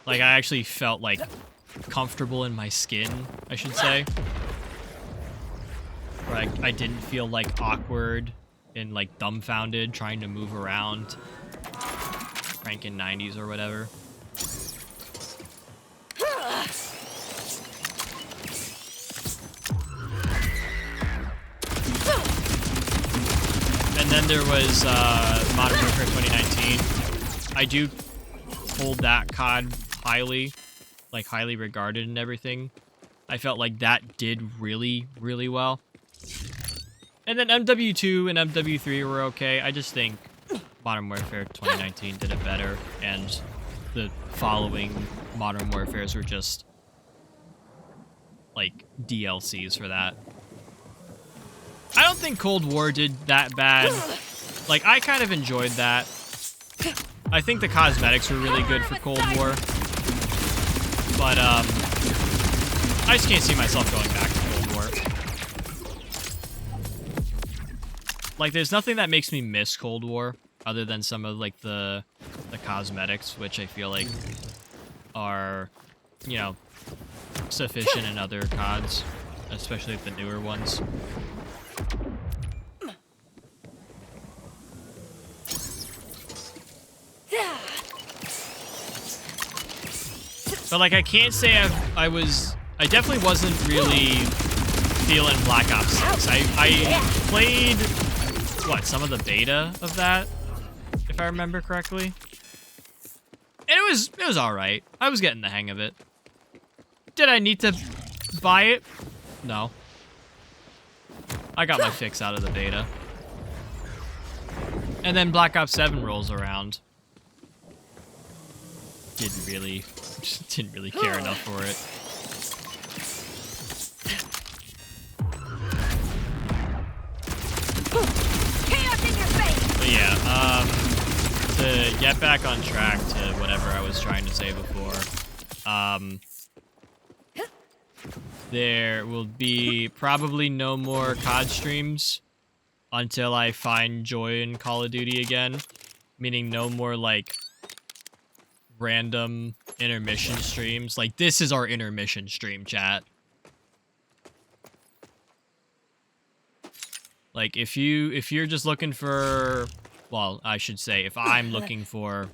Like, I actually felt, like, comfortable in my skin, I should say. Where I didn't feel, like, awkward and, like, dumbfounded trying to move around. Cranking 90s or whatever. And then there was Modern Warfare 2019. I do hold that COD highly, like, highly regarded and everything. I felt like that did really, really well. And then MW2 and MW3 were okay. I just think Modern Warfare 2019 did it better, and the following Modern Warfares were just, like, DLCs for that. I don't think Cold War did that bad. Like, I kind of enjoyed that. I think the cosmetics were really good for Cold War. But, I just can't see myself going back to Cold War. Like, there's nothing that makes me miss Cold War other than some of, like, the cosmetics, which I feel like are, you know, sufficient in other CODs, especially the newer ones. But, like, I can't say I definitely wasn't really feeling Black Ops 6. I played, what, some of the beta of that, if I remember correctly. And it was alright. I was getting the hang of it. Did I need to buy it? No. I got my fix out of the beta. And then Black Ops 7 rolls around. Didn't really care enough for it. But yeah, to get back on track to whatever I was trying to say before, there will be probably no more COD streams until I find joy in Call of Duty again. Meaning no more, like, random intermission streams. Like, this is our intermission stream, chat. Like, if you're just looking for, well, I should say, if I'm looking for,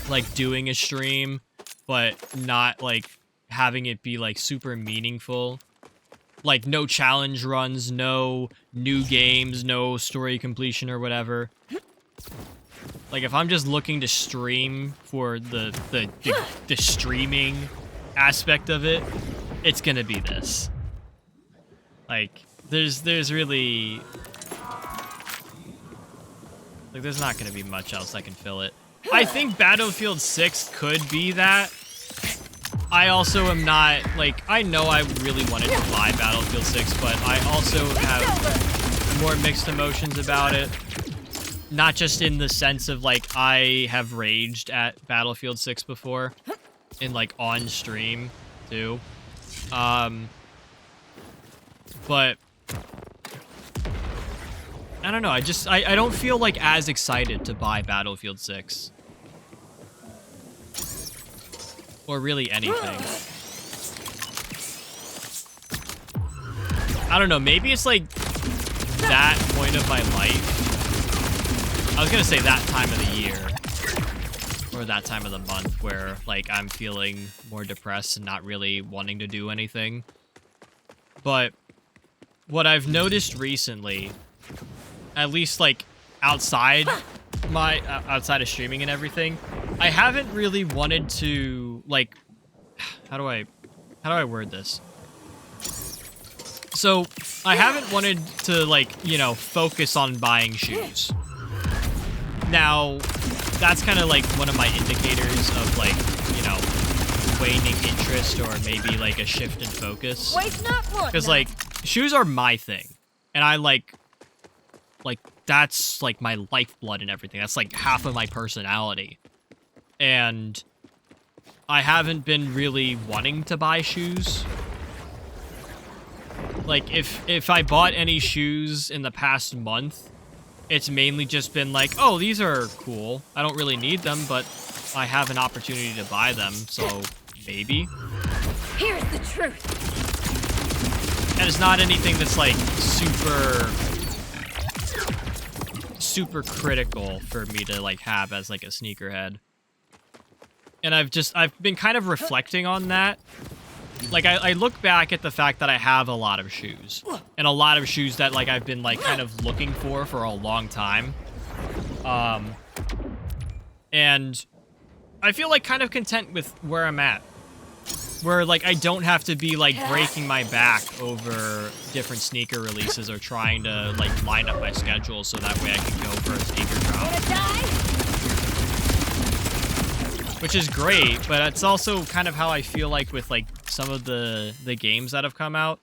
like, doing a stream, but not, like, having it be, like, super meaningful, like no challenge runs, no new games, no story completion or whatever. Like if I'm just looking to stream for the streaming aspect of it, it's gonna be this. Like there's really like there's not gonna be much else that can fill it. I think Battlefield 6 could be that. I also am not, like, I know I really wanted to buy Battlefield 6, but I also have more mixed emotions about it. Not just in the sense of, like, I have raged at Battlefield 6 before. In, like, on stream, too. But I don't know, I don't feel, like, as excited to buy Battlefield 6. Or really anything. I don't know, maybe it's like that point of my life. I was gonna say that time of the year. Or that time of the month where like I'm feeling more depressed and not really wanting to do anything. But what I've noticed recently, at least like outside of streaming and everything, I haven't really wanted to, like, how do I word this? So, I haven't wanted to, like, you know, focus on buying shoes. Now, that's kind of like one of my indicators of, like, you know, waning interest or maybe, like, a shift in focus. Because, like, shoes are my thing. And I, like, that's, like, my lifeblood and everything. That's, like, half of my personality. And I haven't been really wanting to buy shoes. Like, if I bought any shoes in the past month, it's mainly just been like, oh, these are cool. I don't really need them, but I have an opportunity to buy them, so maybe. Here's the truth. And it's not anything that's, like, super critical for me to, like, have as, like, a sneakerhead. And I've been kind of reflecting on that. Like, I look back at the fact that I have a lot of shoes. And a lot of shoes that, like, I've been, like, kind of looking for a long time. And I feel, like, kind of content with where I'm at. Where, like, I don't have to be, like, breaking my back over different sneaker releases or trying to, like, line up my schedule so that way I can go for a sneaker drop. Which is great, but it's also kind of how I feel like with, like, some of the games that have come out.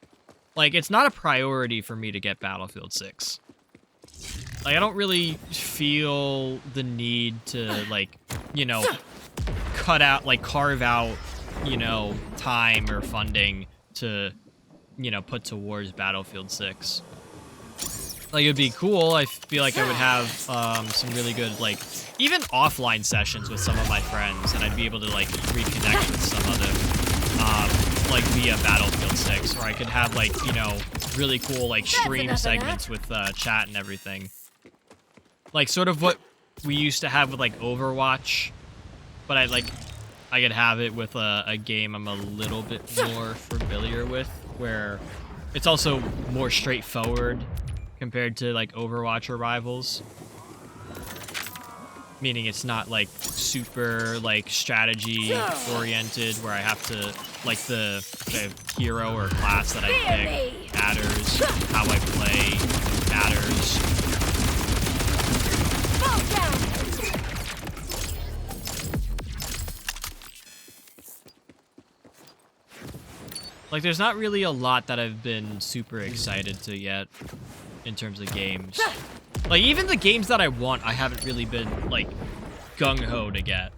Like, it's not a priority for me to get Battlefield 6. Like, I don't really feel the need to, like, you know, carve out, you know, time or funding to, you know, put towards Battlefield 6. Like, it'd be cool. I feel like I would have some really good, like, even offline sessions with some of my friends, and I'd be able to, like, reconnect with some of them, like, via Battlefield 6, or I could have, like, you know, really cool, like, stream segments with chat and everything. Like, sort of what we used to have with, like, Overwatch, but I could have it with a game I'm a little bit more familiar with, where it's also more straightforward compared to, like, Overwatch or Rivals. Meaning it's not, like, super, like, strategy-oriented, where I have to, like, the hero or class that I pick matters, how I play matters. Like, there's not really a lot that I've been super excited to yet in terms of games. Like, even the games that I want, I haven't really been, like, gung-ho to get.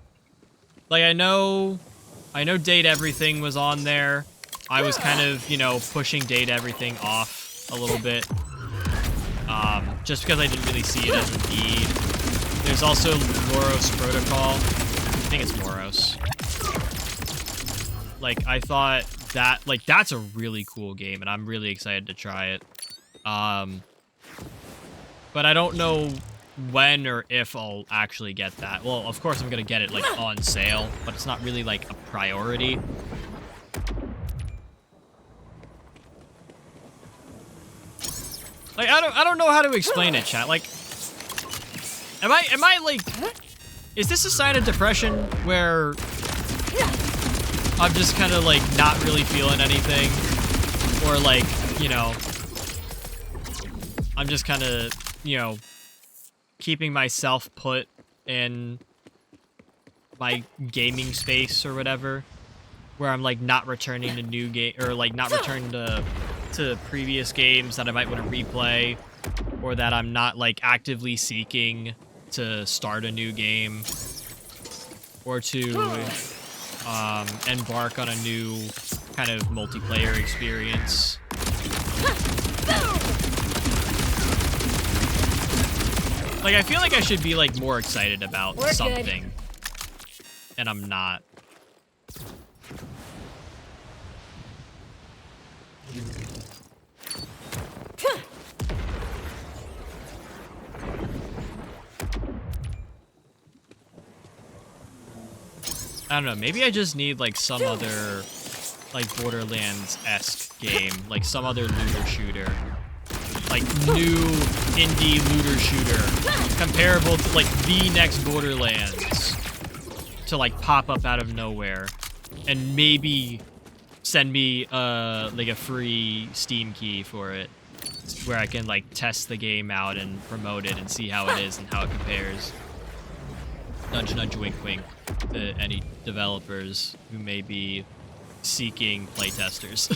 Like, I know Date Everything was on there. I was kind of, you know, pushing Date Everything off a little bit. Just because I didn't really see it as a need. There's also Moros Protocol. I think it's Moros. Like, I thought that, like, that's a really cool game, and I'm really excited to try it. But I don't know when or if I'll actually get that. Well, of course I'm gonna get it, like, on sale, but it's not really, like, a priority. Like, I don't know how to explain it, chat. Like, am I like, is this a sign of depression where I'm just kind of like not really feeling anything, or like, you know, I'm just kind of, you know, keeping myself put in my gaming space or whatever, where I'm like not returning to new game, or like not returning to previous games that I might want to replay, or that I'm not like actively seeking to start a new game or to embark on a new kind of multiplayer experience. Like, I feel like I should be like more excited about something, and I'm not. I don't know, maybe I just need like some other like Borderlands-esque game, like some other looter shooter. Like new indie looter shooter comparable to like the next Borderlands to like pop up out of nowhere and maybe send me like a free Steam key for it, where I can like test the game out and promote it and see how it is and how it compares. Nudge nudge wink wink to any developers who may be seeking playtesters.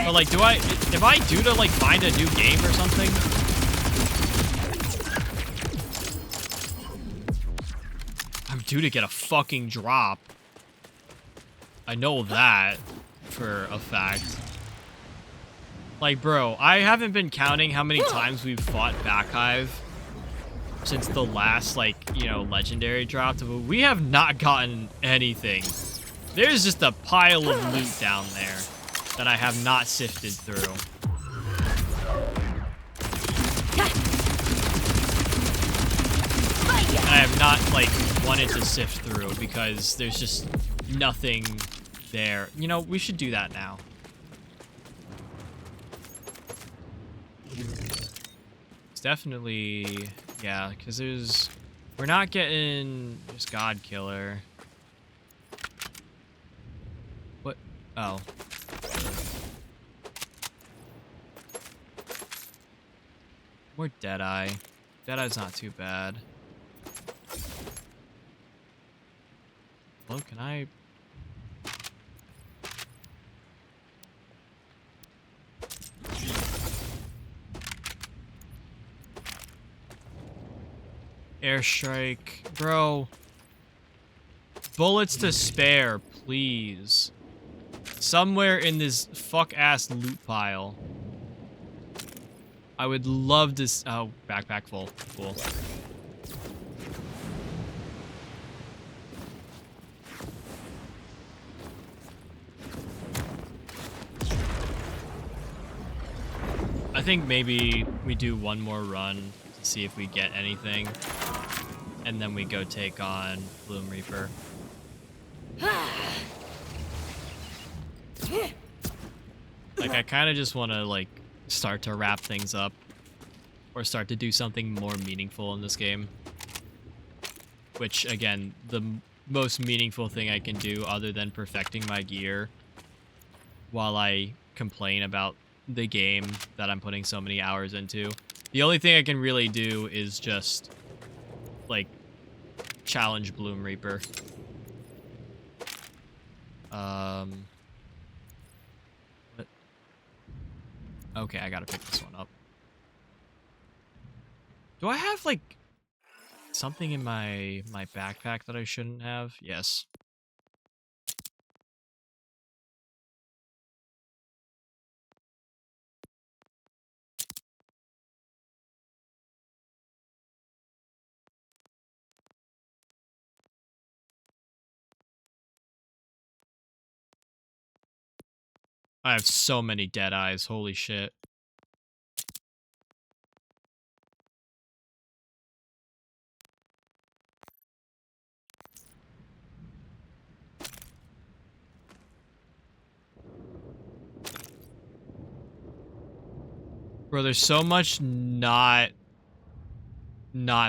But like, if I do to like find a new game or something, I'm due to get a fucking drop. I know that for a fact. Like, bro, I haven't been counting how many times we've fought Backhive since the last, like, you know, legendary dropped, but we have not gotten anything. There's just a pile of loot down there that I have not sifted through. And I have not, like, wanted to sift through because there's just nothing there. You know, we should do that now. It's definitely, yeah, because we're not getting just God Killer. What? Oh. More Deadeye. Deadeye's not too bad. Hello, can I? Airstrike. Bro. Bullets to spare, please. Somewhere in this fuck-ass loot pile. I would love to... Oh, backpack full. Cool. I think maybe we do one more run to see if we get anything. And then we go take on Bloom Reaper. Like, I kind of just want to, like, start to wrap things up. Or start to do something more meaningful in this game. Which, again, the most meaningful thing I can do other than perfecting my gear while I complain about the game that I'm putting so many hours into. The only thing I can really do is just, like, challenge Bloom Reaper. What? Okay, I gotta pick this one up. Do I have, like, something in my backpack that I shouldn't have? Yes. I have so many dead eyes, holy shit. Bro, there's so much not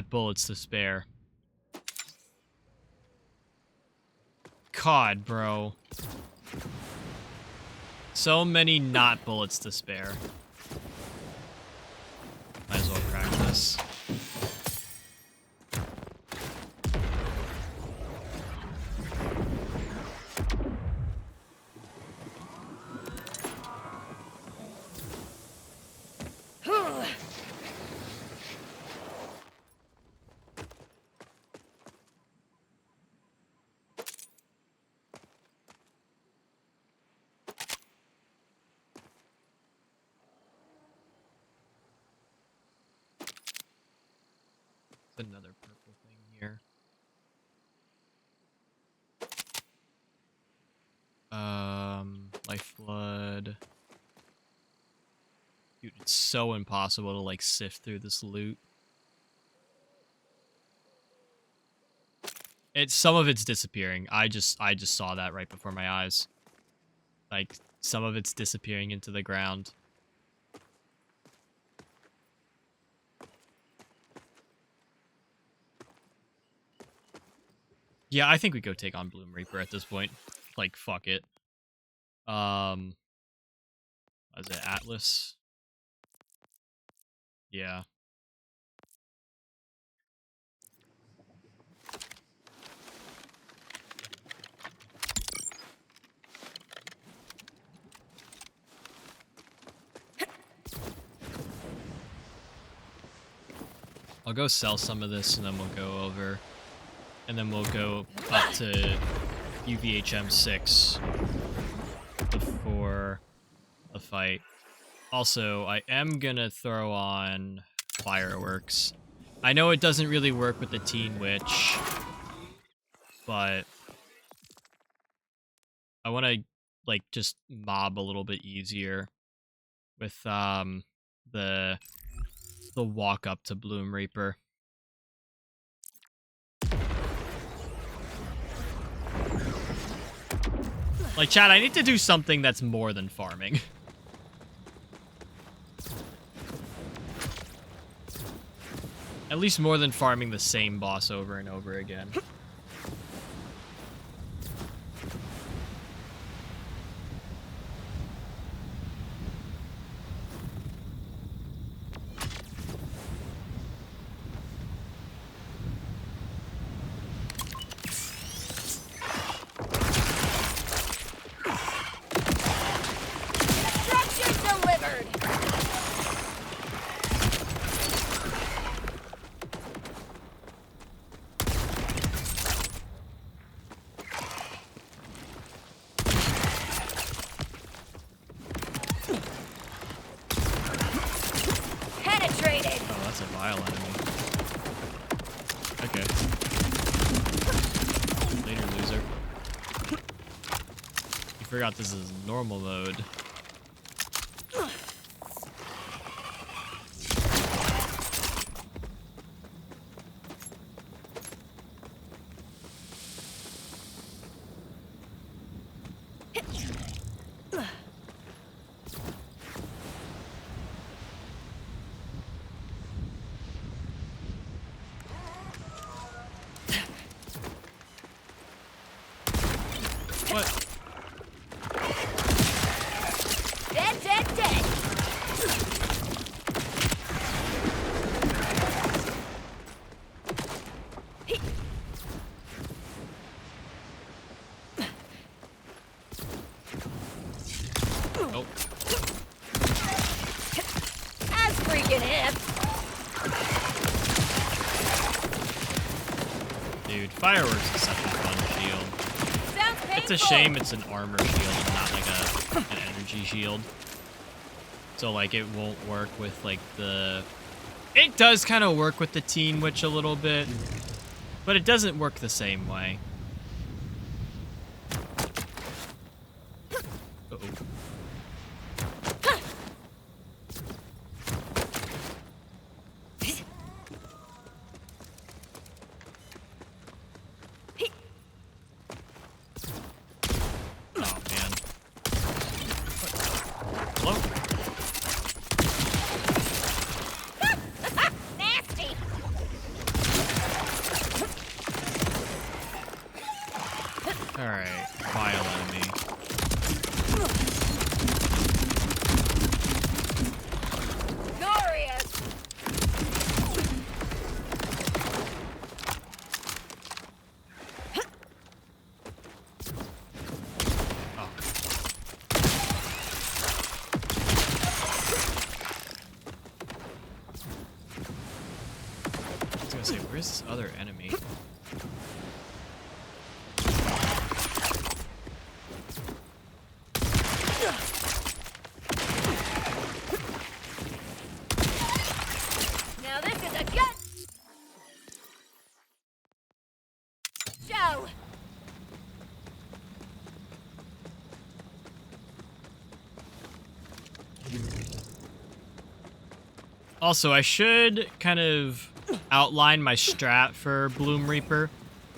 bullets to spare. God, bro. So many not bullets to spare. Might as well crack this. Another purple thing here. Life blood. Dude, it's so impossible to like sift through this loot. Some of it's disappearing. I just saw that right before my eyes. Like some of it's disappearing into the ground. Yeah, I think we go take on Bloom Reaper at this point. Like, fuck it. What is it, Atlas? Yeah. I'll go sell some of this and then we'll go over. And then we'll go up to UVHM 6 before the fight. Also, I am gonna throw on fireworks. I know it doesn't really work with the Teen Witch, but I want to like just mob a little bit easier with the walk up to Bloom Reaper. Like, chat, I need to do something that's more than farming. At least more than farming the same boss over and over again. Forgot this is normal mode. What? Fireworks is such a fun shield. It's a shame it's an armor shield and not like an energy shield. So like it won't work with like the... It does kind of work with the Teen Witch a little bit, but it doesn't work the same way. Alright, vile enemy. Glorious! Oh. I was gonna say, where's this other enemy? Now this is a gut show! Also, I should kind of outline my strat for Bloom Reaper,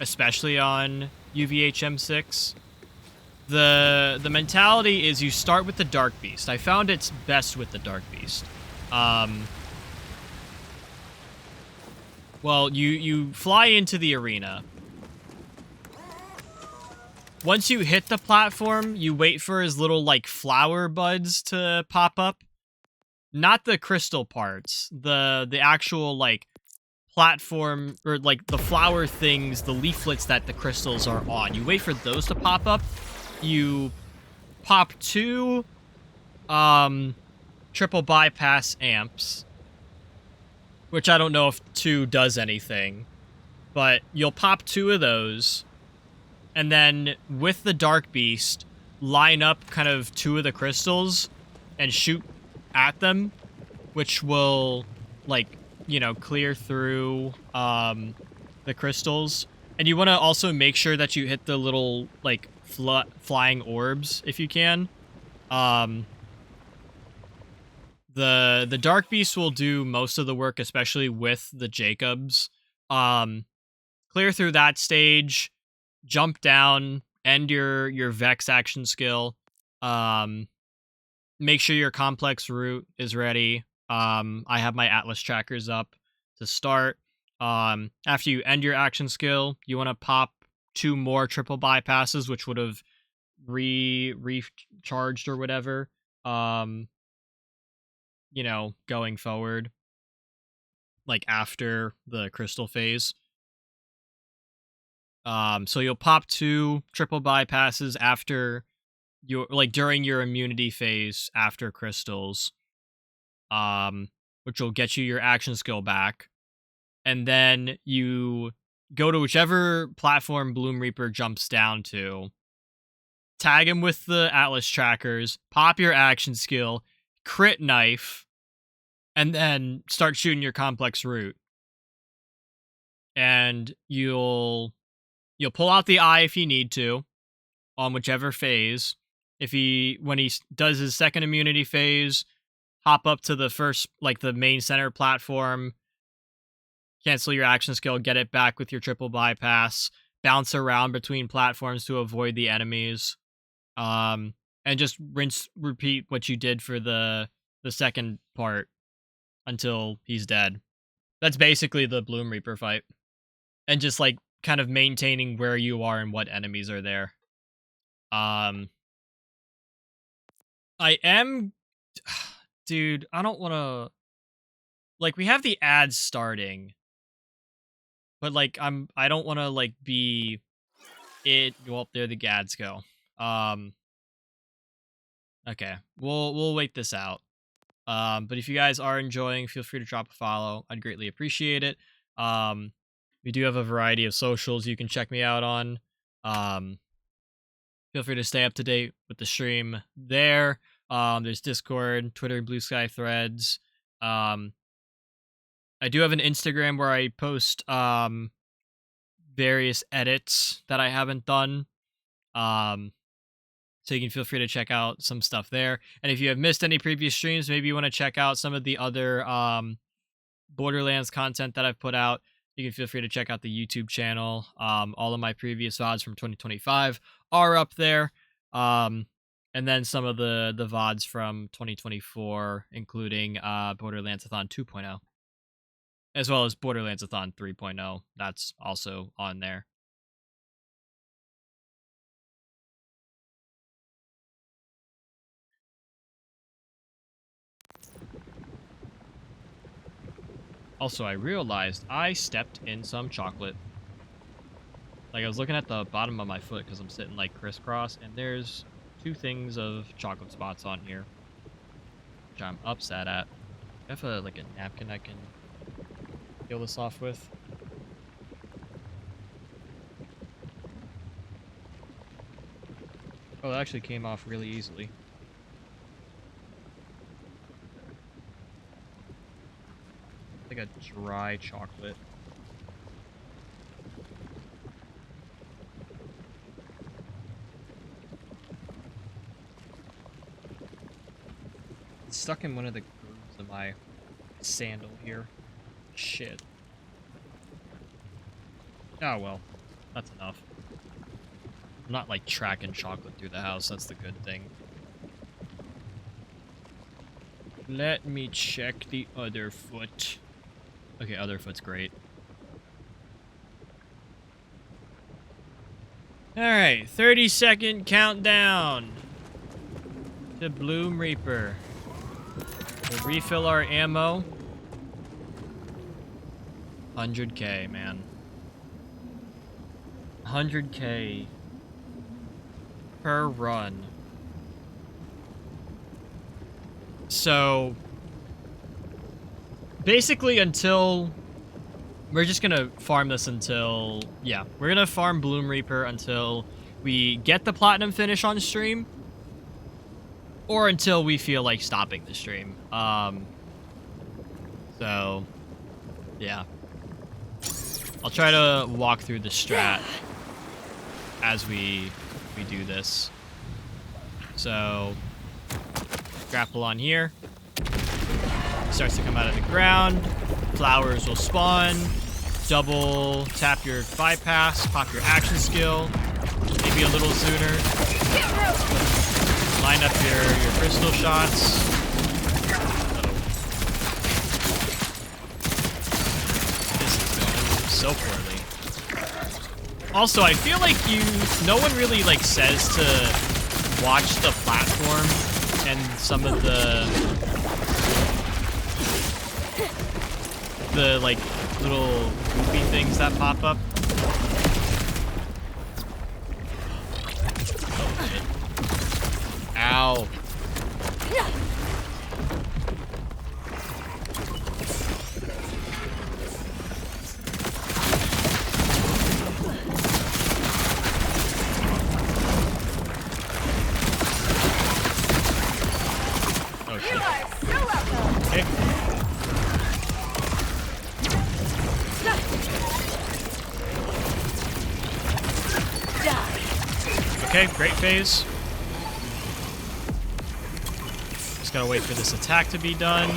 especially on UVHM6. The mentality is you start with the Dark Beast. I found it's best with the Dark Beast. Well, you fly into the arena. Once you hit the platform, you wait for his little, like, flower buds to pop up. Not the crystal parts. The actual, like, platform, or, like, the flower things, the leaflets that the crystals are on. You wait for those to pop up. You pop 2, triple bypass amps. Which I don't know if 2 does anything. But you'll pop 2 of those. And then, with the Dark Beast, line up kind of 2 of the crystals and shoot at them, which will, like, you know, clear through the crystals. And you want to also make sure that you hit the little, like, flying orbs, if you can. The Dark Beast will do most of the work, especially with the Jacobs. Clear through that stage, jump down, end your Vex action skill. Make sure your complex route is ready. I have my Atlas trackers up to start. After you end your action skill, you want to pop 2 more triple bypasses, which would have recharged or whatever. You know, going forward, like after the crystal phase. So you'll pop 2 triple bypasses after your, like, during your immunity phase after crystals, which will get you your action skill back. And then you go to whichever platform Bloom Reaper jumps down to, tag him with the Atlas trackers, pop your action skill, crit knife, and then start shooting your complex route. And you'll pull out the eye if you need to on whichever phase. When he does his second immunity phase, hop up to the first, like, the main center platform, cancel your action skill, get it back with your triple bypass, bounce around between platforms to avoid the enemies, and just rinse, repeat what you did for the second part until he's dead. That's basically the Bloom Reaper fight. And just, like, kind of maintaining where you are and what enemies are there. I am... Dude, I don't want to... Like, we have the ads starting. But, like, I don't want to, like, be... Well, there the ads go. Okay. We'll wait this out. But if you guys are enjoying, feel free to drop a follow. I'd greatly appreciate it. We do have a variety of socials you can check me out on. Feel free to stay up to date with the stream there. There's Discord, Twitter, Blue Sky Threads. I do have an Instagram where I post various edits that I haven't done. So you can feel free to check out some stuff there. And if you have missed any previous streams, maybe you want to check out some of the other Borderlands content that I've put out, you can feel free to check out the YouTube channel. All of my previous VoDs from 2025 are up there. And then some of the VoDs from 2024, including Borderlandsathon 2.0, as well as Borderlandsathon 3.0. That's also on there. Also, I realized I stepped in some chocolate. Like, I was looking at the bottom of my foot because I'm sitting, like, crisscross, and there's 2 things of chocolate spots on here, which I'm upset at. I have like, a napkin I can peel this off with. Oh, it actually came off really easily. Like a dry chocolate. It's stuck in one of the grooves of my sandal here. Shit. Oh well, that's enough. I'm not like tracking chocolate through the house, that's the good thing. Let me check the other foot. Okay, other foot's great. Alright, 30-second countdown to Bloom Reaper. We'll refill our ammo. 100k, man. 100k per run. So basically until we're just gonna farm this until, yeah, we're gonna farm Bloom Reaper until we get the platinum finish on stream, or until we feel like stopping the stream. So yeah, I'll try to walk through the strat as we do this. So grapple on here, starts to come out of the ground, flowers will spawn, double tap your bypass, pop your action skill, maybe a little sooner, line up your crystal shots. This is going so poorly. Also, I feel like no one really like says to watch the platform and some of the like little goofy things that pop up. Oh, shit. Ow. Oh, shit. Okay. Okay, great phase. Just gotta wait for this attack to be done.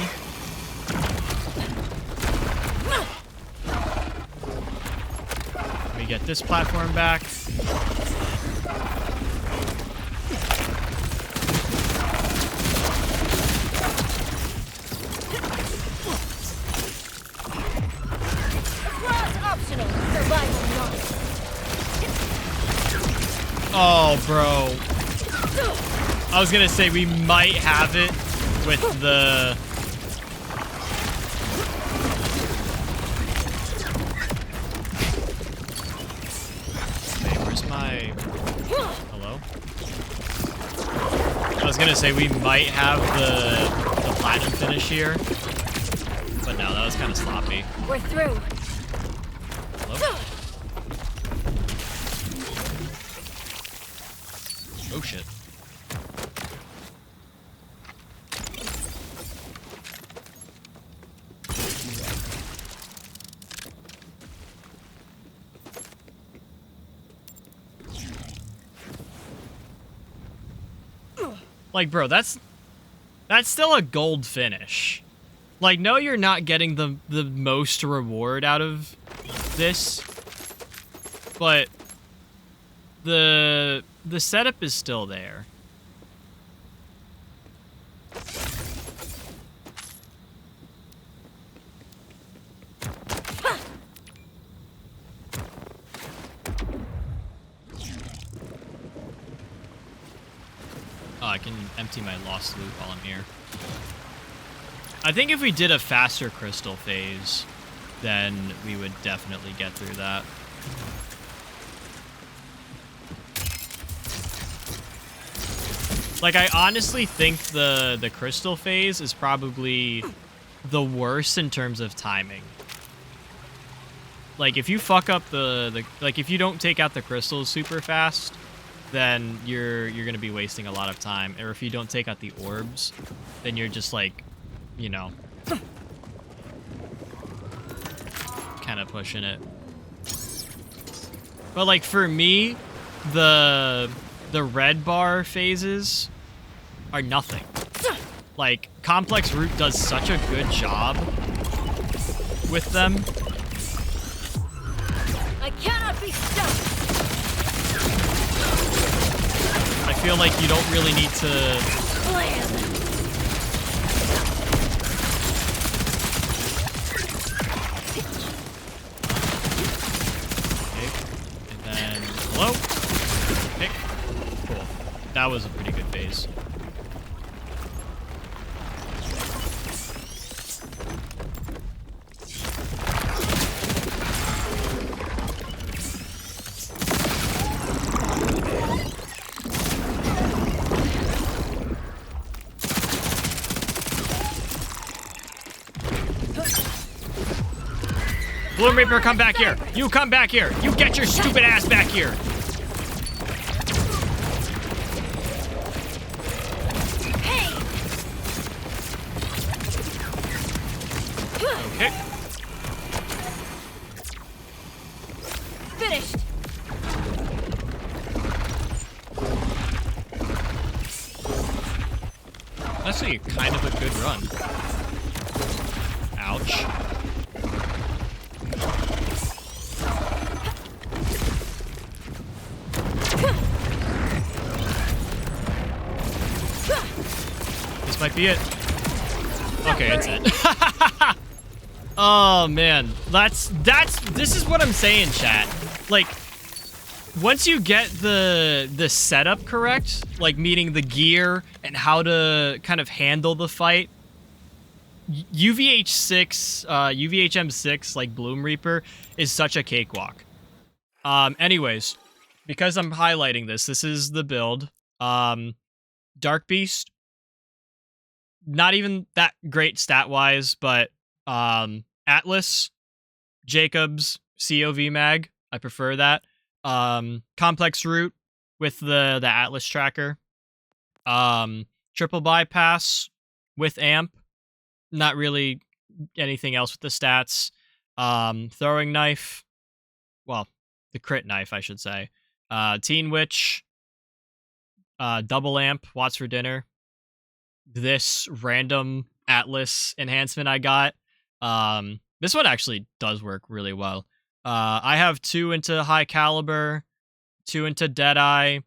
Let me get this platform back. Optional. Survival not. Oh, bro. I was gonna say we might have it with the... Wait, where's my... Hello? I was gonna say we might have the platinum finish here. But no, that was kind of sloppy. We're through. Hello? Oh shit. Like, bro, that's still a gold finish. Like, no, you're not getting the most reward out of this, but the setup is still there. Oh, I can empty my lost loot while I'm here. I think if we did a faster crystal phase, then we would definitely get through that. Like, I honestly think the crystal phase is probably the worst in terms of timing. Like, if you fuck up like, if you don't take out the crystals super fast, then you're gonna be wasting a lot of time. Or if you don't take out the orbs, then you're just like, you know, kind of pushing it. But like for me, the red bar phases are nothing. Like, Complex Root does such a good job with them. I cannot be stopped. I feel like you don't really need to... Slam. Okay. And then... Hello? Okay. Cool. That was a pretty good phase. Bloom Reaper, come back here! You come back here! You get your stupid ass back here! Hey. Okay. Finished. That's actually kind of a good run. Ouch. This might be it. Okay, it's it. Oh man, this is what I'm saying, chat. Like, once you get the setup correct, like meaning the gear and how to kind of handle the fight, UVHM6, like Bloom Reaper, is such a cakewalk. Anyways, because I'm highlighting this is the build. Dark Beast, not even that great stat-wise, but Atlas, Jacobs, COV mag, I prefer that. Complex Root with the Atlas tracker. Triple Bypass with Amp. Not really anything else with the stats. Throwing Knife. Well, the crit knife, I should say. Teen Witch. Double Amp, Watts for Dinner. This random Atlas enhancement I got. This one actually does work really well. I have 2 into High Caliber, 2 into Deadeye,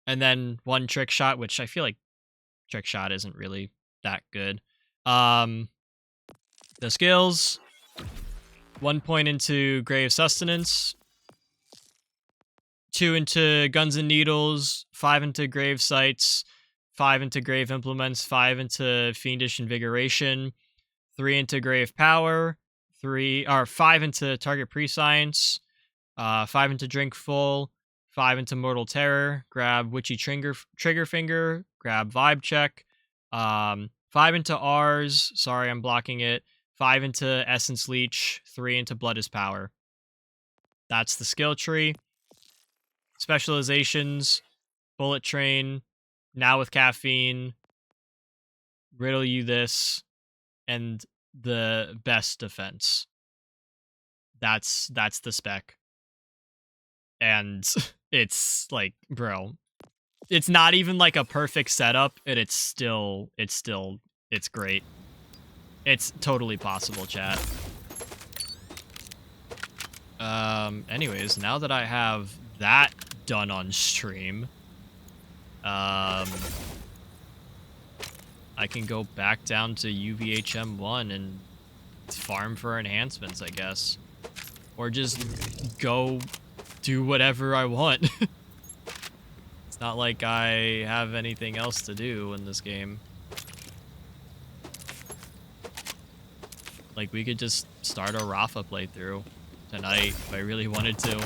and then 1 Trick Shot, which I feel like Trick Shot isn't really that good. The skills, 1 point into Grave Sustenance, 2 into Guns and Needles, 5 into Grave Sights, 5 into Grave Implements, 5 into Fiendish Invigoration, 3 into Grave Power, 5 into Target Prescience, 5 into Drink Full, 5 into Mortal Terror, grab Witchy Trigger Finger, grab Vibe Check, 5 into R's, sorry I'm blocking it, 5 into Essence Leech, 3 into Blood is Power. That's the skill tree. Specializations, Bullet Train, Now with Caffeine, Riddle You This, and the best defense. That's the spec. And it's like, bro, it's not even like a perfect setup, and it's great. It's totally possible, chat. Anyways, now that I have that done on stream, I can go back down to UVHM1 and farm for enhancements, I guess. Or just go do whatever I want. It's not like I have anything else to do in this game. Like, we could just start a Rafa playthrough tonight if I really wanted to.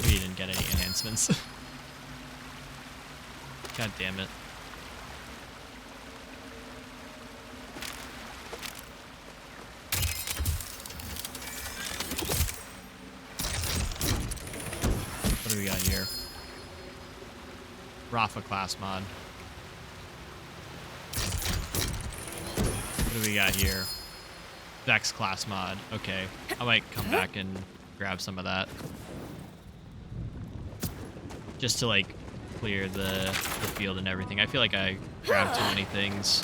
We didn't get any enhancements. God damn it. What do we got here? Rafa class mod. What do we got here? Vex class mod. Okay. I might come back and grab some of that. Just to, like, clear the field and everything. I feel like I grabbed too many things.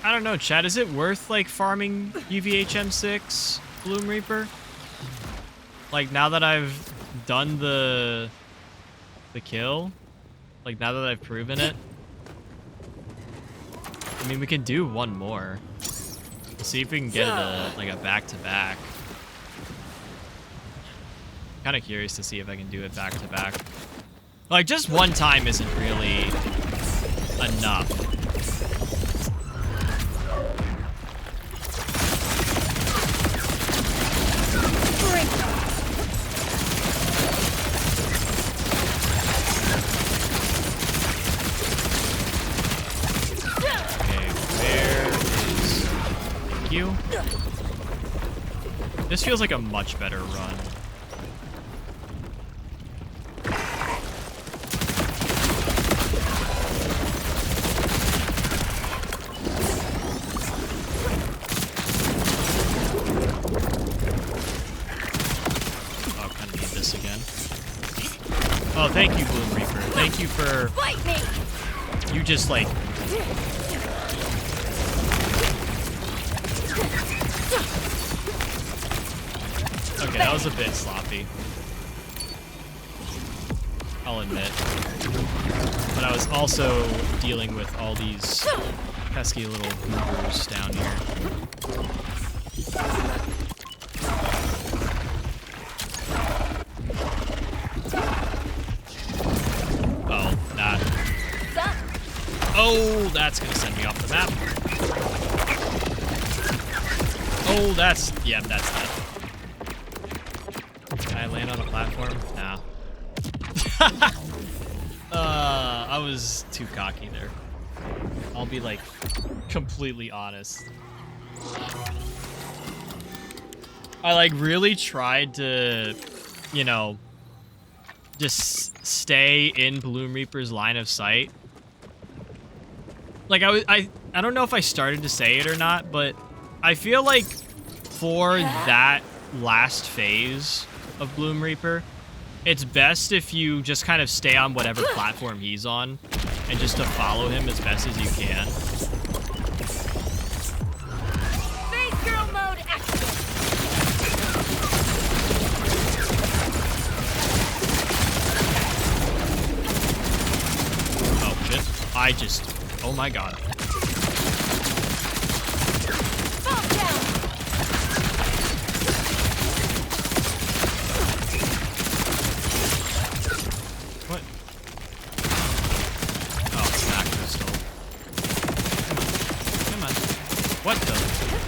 I don't know, Chad. Is it worth, like, farming UVHM6 Bloom Reaper? Like, now that I've done the kill? Like, now that I've proven it? I mean, we can do one more. We'll see if we can get it like a back-to-back. Kind of curious to see if I can do it back-to-back. Like, just one time isn't really enough. This feels like a much better run. Oh, kind of need this again. Oh, thank you, Bloom Reaper. Thank you for... Fight me! You just, like... Okay, that was a bit sloppy. I'll admit. But I was also dealing with all these pesky little goobers down here. Oh, that. Oh, that's gonna send me off the map. Oh, that's... Yeah, that's that. Can I land on a platform? Nah. I was too cocky there. I'll be, like, completely honest. I, like, really tried to, you know, just stay in Bloom Reaper's line of sight. Like, I don't know if I started to say it or not, but I feel like for that last phase of Bloom Reaper, it's best if you just kind of stay on whatever platform he's on and just to follow him as best as you can. Face girl mode active. Oh shit. Oh my god. Fall down. What? Oh, snack crystal. Come on. What the?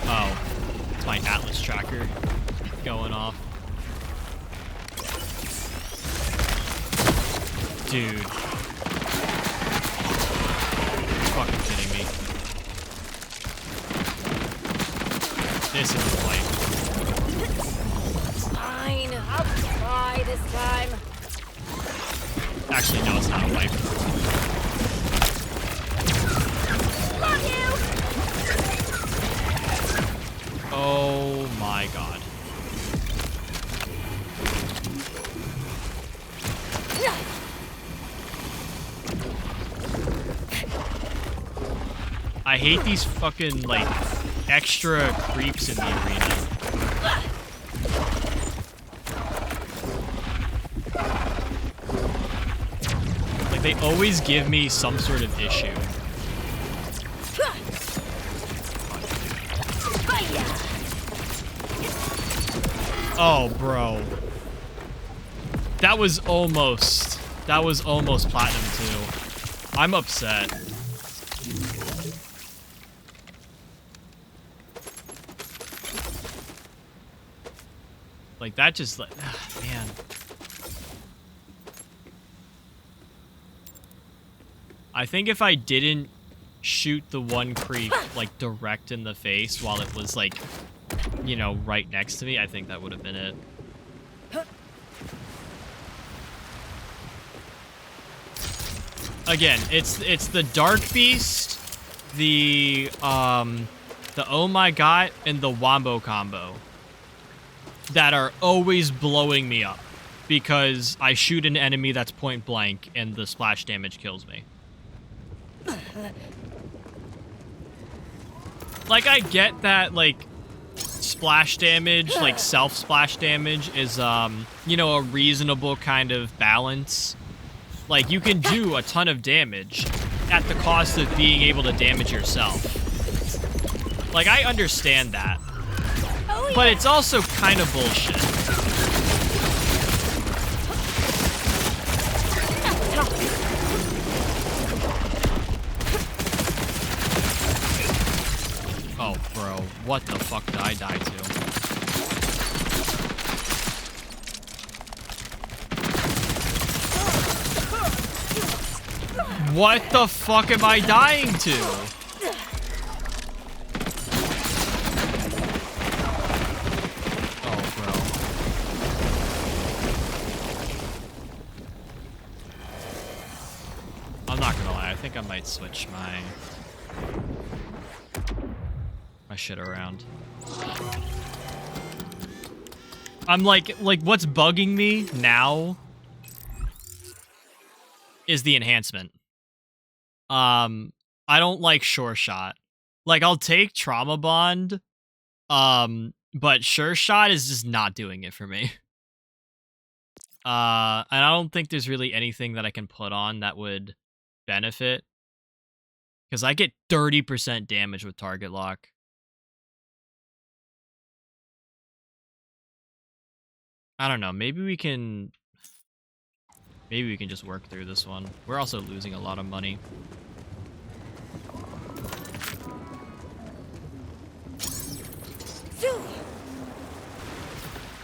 Oh. It's my Atlas tracker going off. Dude. You're fucking kidding me. This is a wipe. Fine, I'll try this time. Actually, no, it's not a wipe. Love you. Oh my god. hate these fucking, like, extra creeps in the arena. Like, they always give me some sort of issue. Oh, bro. That was almost platinum too. I'm upset. Like, that just, like, man. I think if I didn't shoot the one creep, like, direct in the face while it was, like, you know, right next to me, I think that would have been it. Again, it's the Dark Beast, the Oh My God, and the Wombo combo that are always blowing me up because I shoot an enemy that's point blank and the splash damage kills me. Like, I get that, like, splash damage, like self-splash damage is, you know, a reasonable kind of balance. Like, you can do a ton of damage at the cost of being able to damage yourself. Like, I understand that. Oh, yeah. But it's also kind of bullshit. Oh, bro. What the fuck did I die to? What the fuck am I dying to? Oh, bro. I'm not gonna lie, I think I might switch my shit around. I'm like what's bugging me now is the enhancement. I don't like Sure Shot. Like, I'll take Trauma Bond, but Sure Shot is just not doing it for me. And I don't think there's really anything that I can put on that would benefit. Because I get 30% damage with target lock. I don't know, maybe we can just work through this one. We're also losing a lot of money.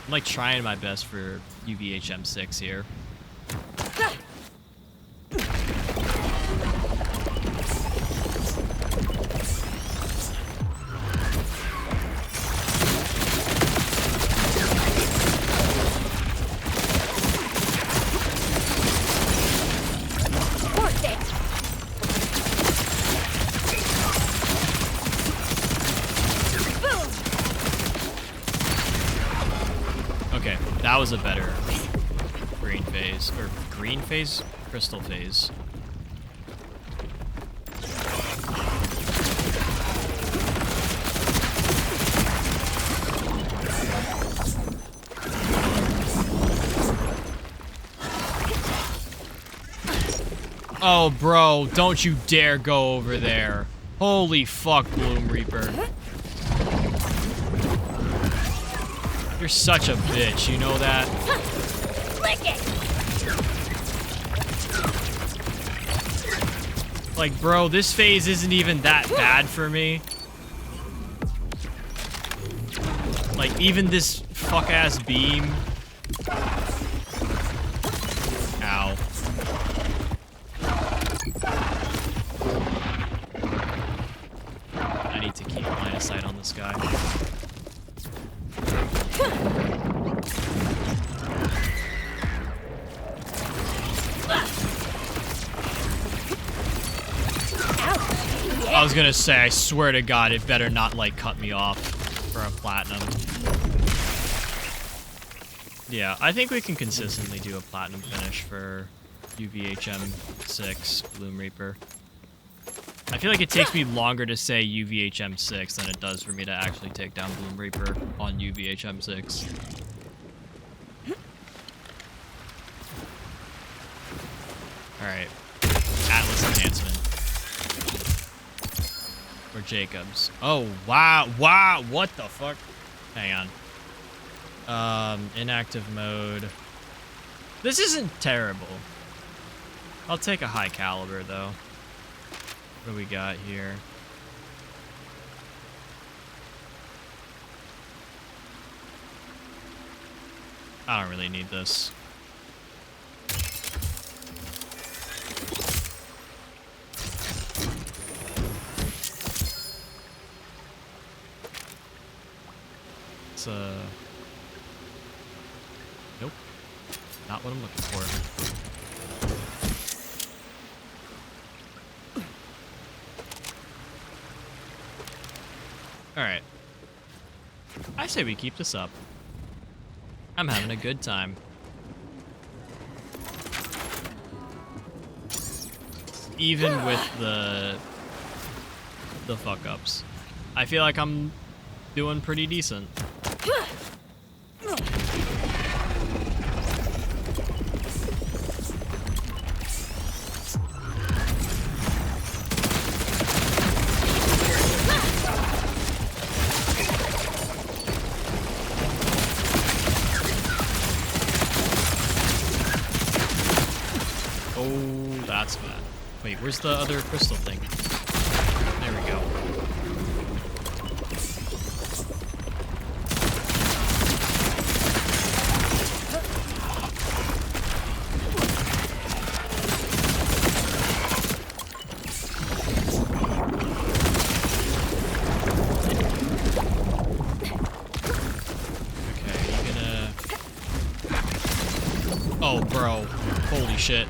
I'm like trying my best for UVHM6 here. Okay, that was a better green phase. Or green phase? Crystal phase. Oh, bro, don't you dare go over there. Holy fuck, Bloom Reaper. You're such a bitch, you know that? Lick it. Like, bro, this phase isn't even that bad for me. Like, even this fuck-ass beam. Ow. I need to keep line of sight on this guy. I was gonna say, I swear to God, it better not, like, cut me off for a platinum. Yeah, I think we can consistently do a platinum finish for UVHM 6 Bloom Reaper. I feel like it takes me longer to say UVHM6 than it does for me to actually take down Bloom Reaper on UVHM6. Alright. Atlas enhancement. Or Jacobs. Oh, wow. Wow. What the fuck? Hang on. Inactive mode. This isn't terrible. I'll take a high caliber, though. What do we got here? I don't really need this. It's nope. Not what I'm looking for. Alright. I say we keep this up. I'm having a good time. Even with the fuck-ups. I feel like I'm doing pretty decent. Oh, that's bad. Wait, where's the other crystal thing? There we go. Okay, you gonna... Oh, bro. Holy shit.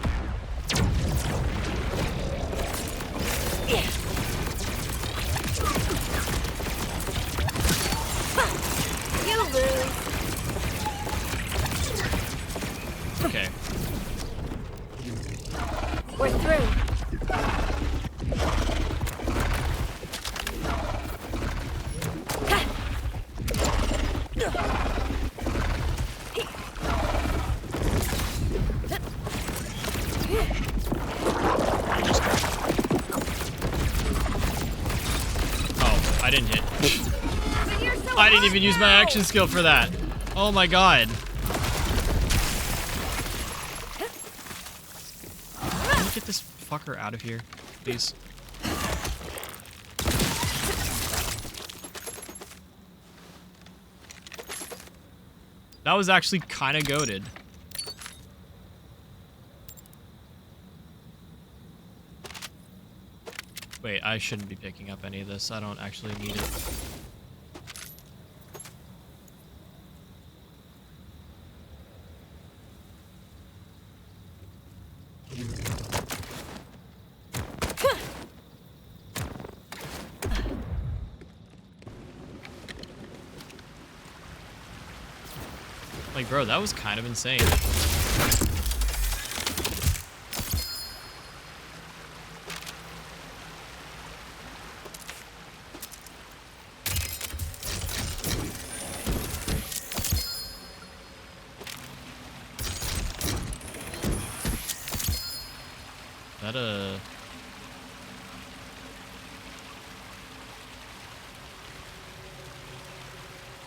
You lose. Okay. We're through. Oh, I didn't hit. But you're so I didn't high even use my now. action skill for that. Oh my god. Can you get this fucker out of here, please? That was actually kind of goated. Wait, I shouldn't be picking up any of this. I don't actually need it. Like, bro, that was kind of insane. That,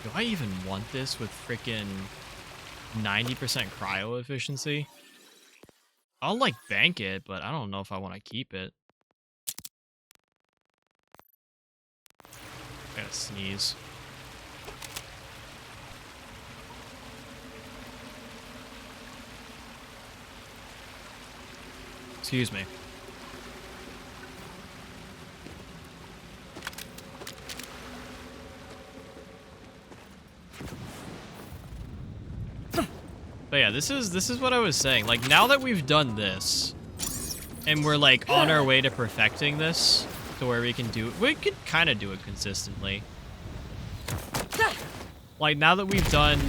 do I even want this with frickin' 90% cryo efficiency? I'll, like, bank it, but I don't know if I want to keep it. I gotta sneeze. Excuse me. But yeah, this is what I was saying. Like, now that we've done this, and we're like on our way to perfecting this, to where we can kind of do it consistently. Like, now that we've done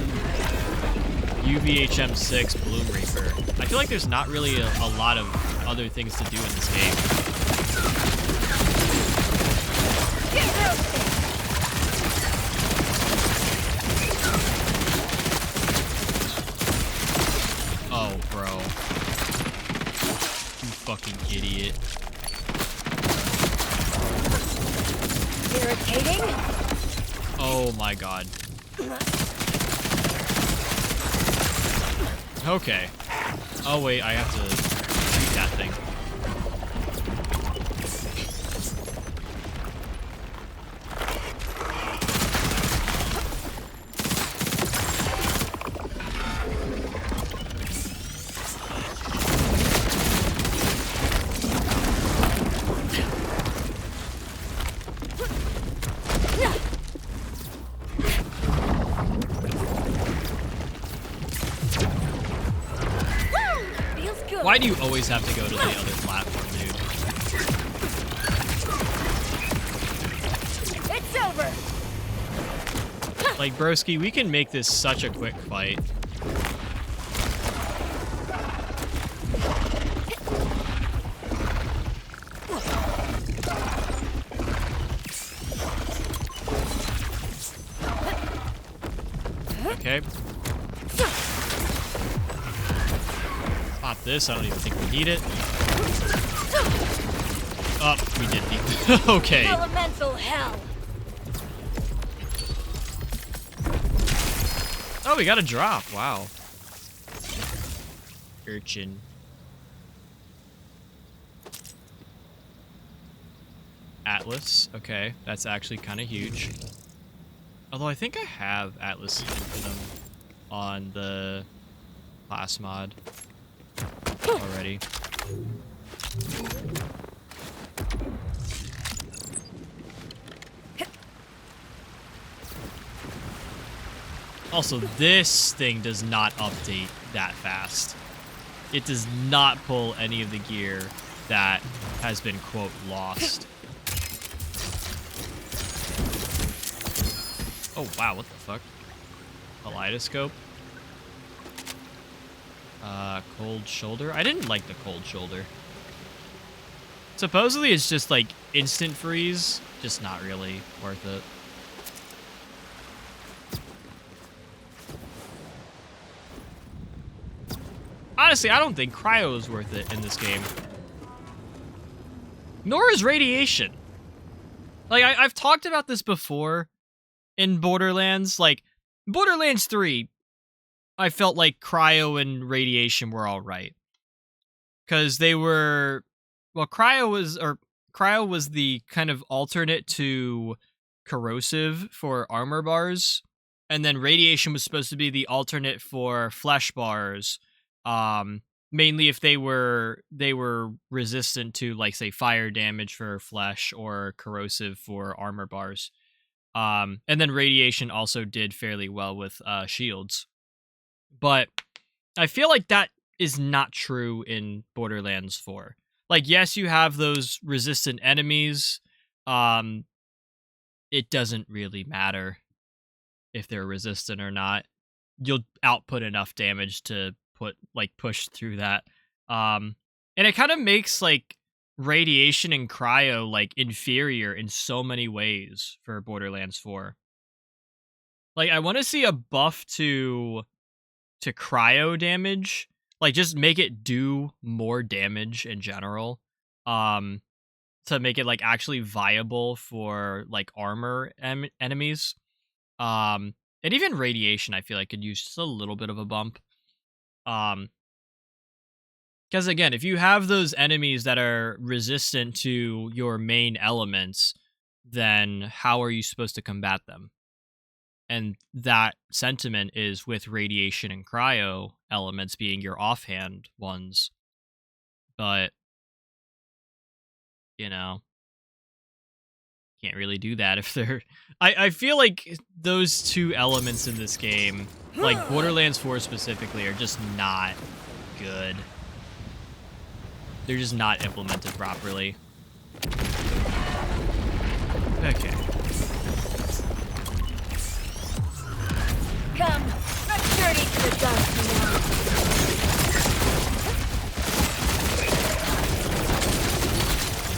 UVHM6 Bloom Reaper, I feel like there's not really a lot of other things to do in this game. Oh, bro. You fucking idiot. Irritating. Oh my god. Okay. Oh wait, I have to shoot that thing. Feels good. Why do you always have to go to the other platform, dude? It's over. Like, broski, we can make this such a quick fight. Okay. Pop this. I don't even think we need it. Oh, we did need it. Okay. Elemental hell. Oh, we got a drop. Wow. Urchin. Atlas. Okay, that's actually kind of huge. Although I think I have Atlas Infinum on the class mod already. Also, this thing does not update that fast. It does not pull any of the gear that has been, quote, lost. Oh, wow, what the fuck? Kaleidoscope? Cold shoulder? I didn't like the cold shoulder. Supposedly it's just, like, instant freeze. Just not really worth it. Honestly, I don't think cryo is worth it in this game. Nor is radiation. Like, I've talked about this before in Borderlands. Like, Borderlands 3, I felt like cryo and radiation were alright. Because they were... Well, cryo was the kind of alternate to corrosive for armor bars. And then radiation was supposed to be the alternate for flesh bars. Mainly if they were resistant to, like, say, fire damage for flesh or corrosive for armor bars. And then radiation also did fairly well with shields. But I feel like that is not true in Borderlands 4. Like, yes, you have those resistant enemies. It doesn't really matter if they're resistant or not. You'll output enough damage to push through that. And it kind of makes, like, radiation and cryo, like, inferior in so many ways for Borderlands 4. Like, I want to see a buff to cryo damage. Like, just make it do more damage in general. To make it, like, actually viable for, like, armor enemies. And even radiation, I feel like, could use just a little bit of a bump. Because again, if you have those enemies that are resistant to your main elements, then how are you supposed to combat them? And that sentiment is with radiation and cryo elements being your offhand ones. But, you know, can't really do that if they're... I feel like those two elements in this game, like Borderlands 4 specifically, are just not good. They're just not implemented properly. Okay. Come, let's journey to the dust now.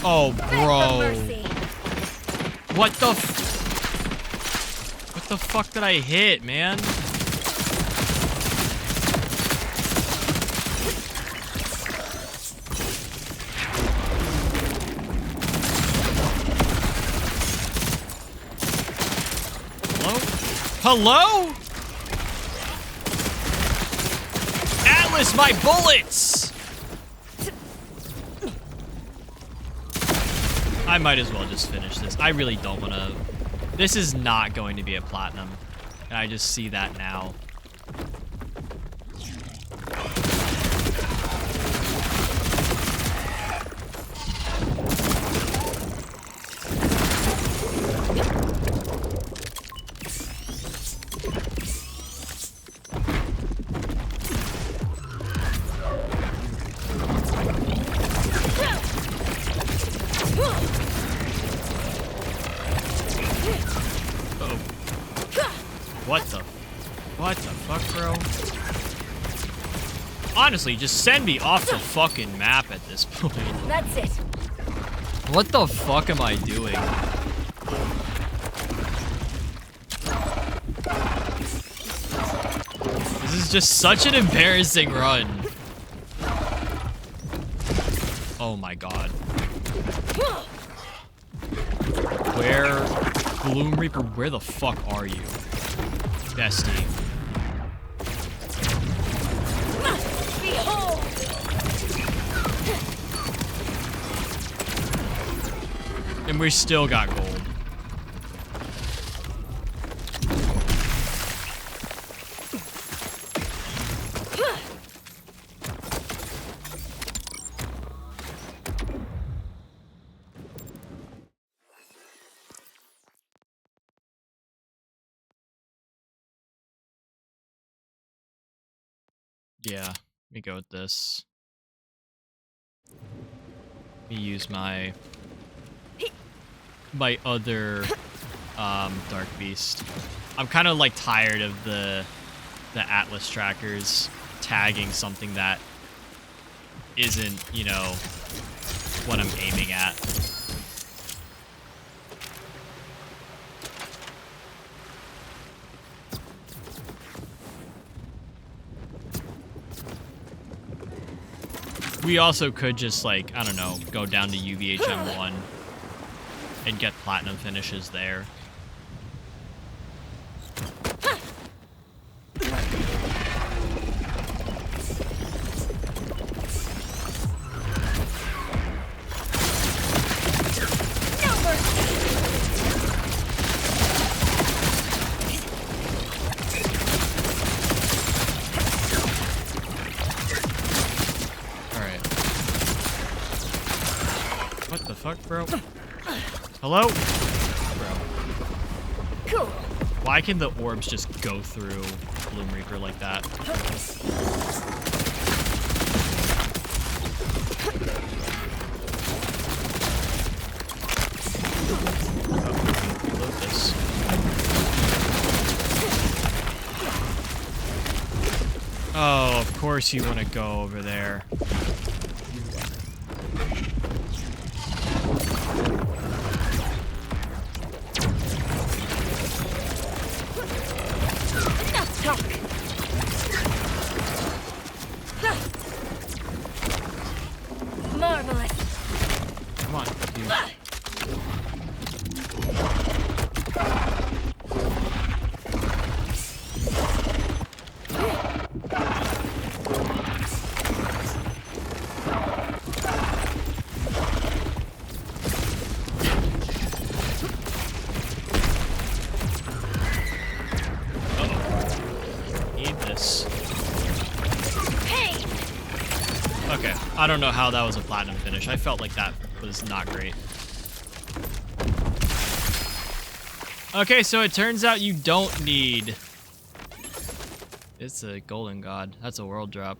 Oh, Beg for bro. mercy. What the What the fuck did I hit, man? Hello? Atlas, my bullets! I might as well just finish this. I really don't want to... This is not going to be a platinum. And I just see that now. What the fuck, bro? Honestly, just send me off the fucking map at this point. That's it. What the fuck am I doing? This is just such an embarrassing run. Oh my god. Where... Gloom Reaper, where the fuck are you? Bestie. Behold! And we still got gold. Yeah, let me go with this. Let me use my other Dark Beast. I'm kind of like tired of the Atlas trackers tagging something that isn't, you know, what I'm aiming at. We also could just, like, I don't know, go down to UVHM1 and get platinum finishes there. Fuck, bro. Hello? Bro. Cool. Why can the orbs just go through Gloom Reaper like that? Reload this. Oh, of course you want to go over there. Marvelous. Come on, dude. Okay, I don't know how that was a platinum finish. I felt like that was not great. Okay, so it turns out you don't need... It's a golden god. That's a world drop.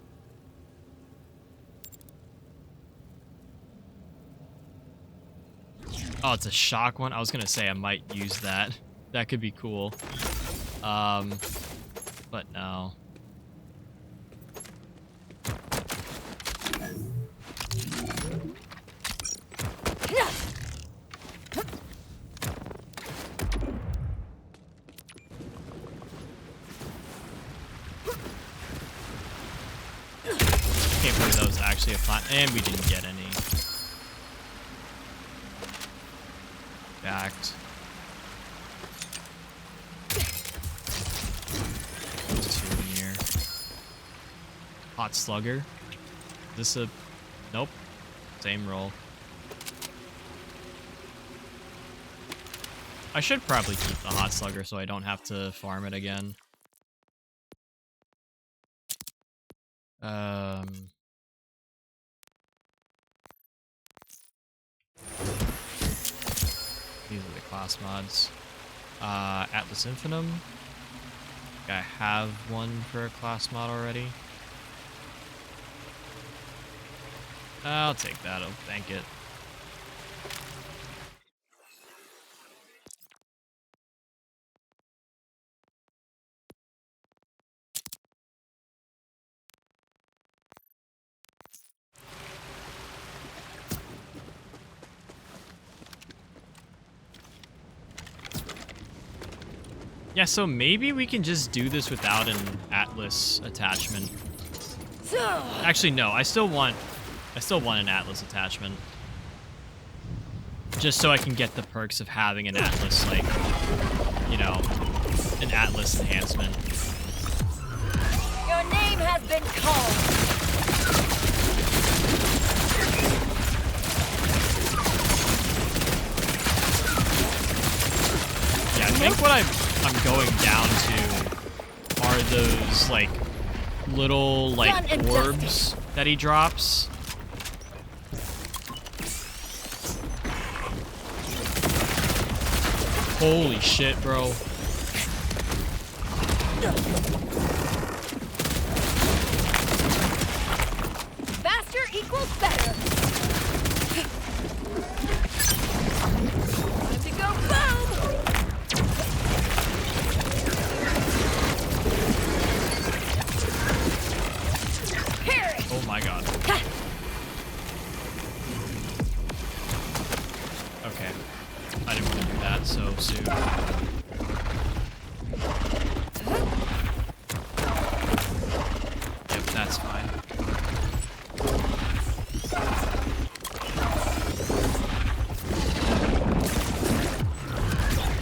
Oh, it's a shock one? I was gonna say I might use that. That could be cool. But no. actually a plat, and we didn't get any. Backed. There's 2 in here. Hot Slugger. Is this a... Nope. Same roll. I should probably keep the Hot Slugger so I don't have to farm it again. These are the class mods. Atlas Infinum. I have one for a class mod already. I'll take that. I'll thank it. Yeah, so maybe we can just do this without an Atlas attachment. Actually, no. I still want an Atlas attachment. Just so I can get the perks of having an Atlas, like, you know, an Atlas enhancement. Your name has been called. Yeah, I think what I'm going down to are those, like, little, like, orbs that he drops. Holy shit, bro. Faster equals better. Time to go boom! Oh my god. Okay. I didn't want to do that so soon. Yep, that's fine.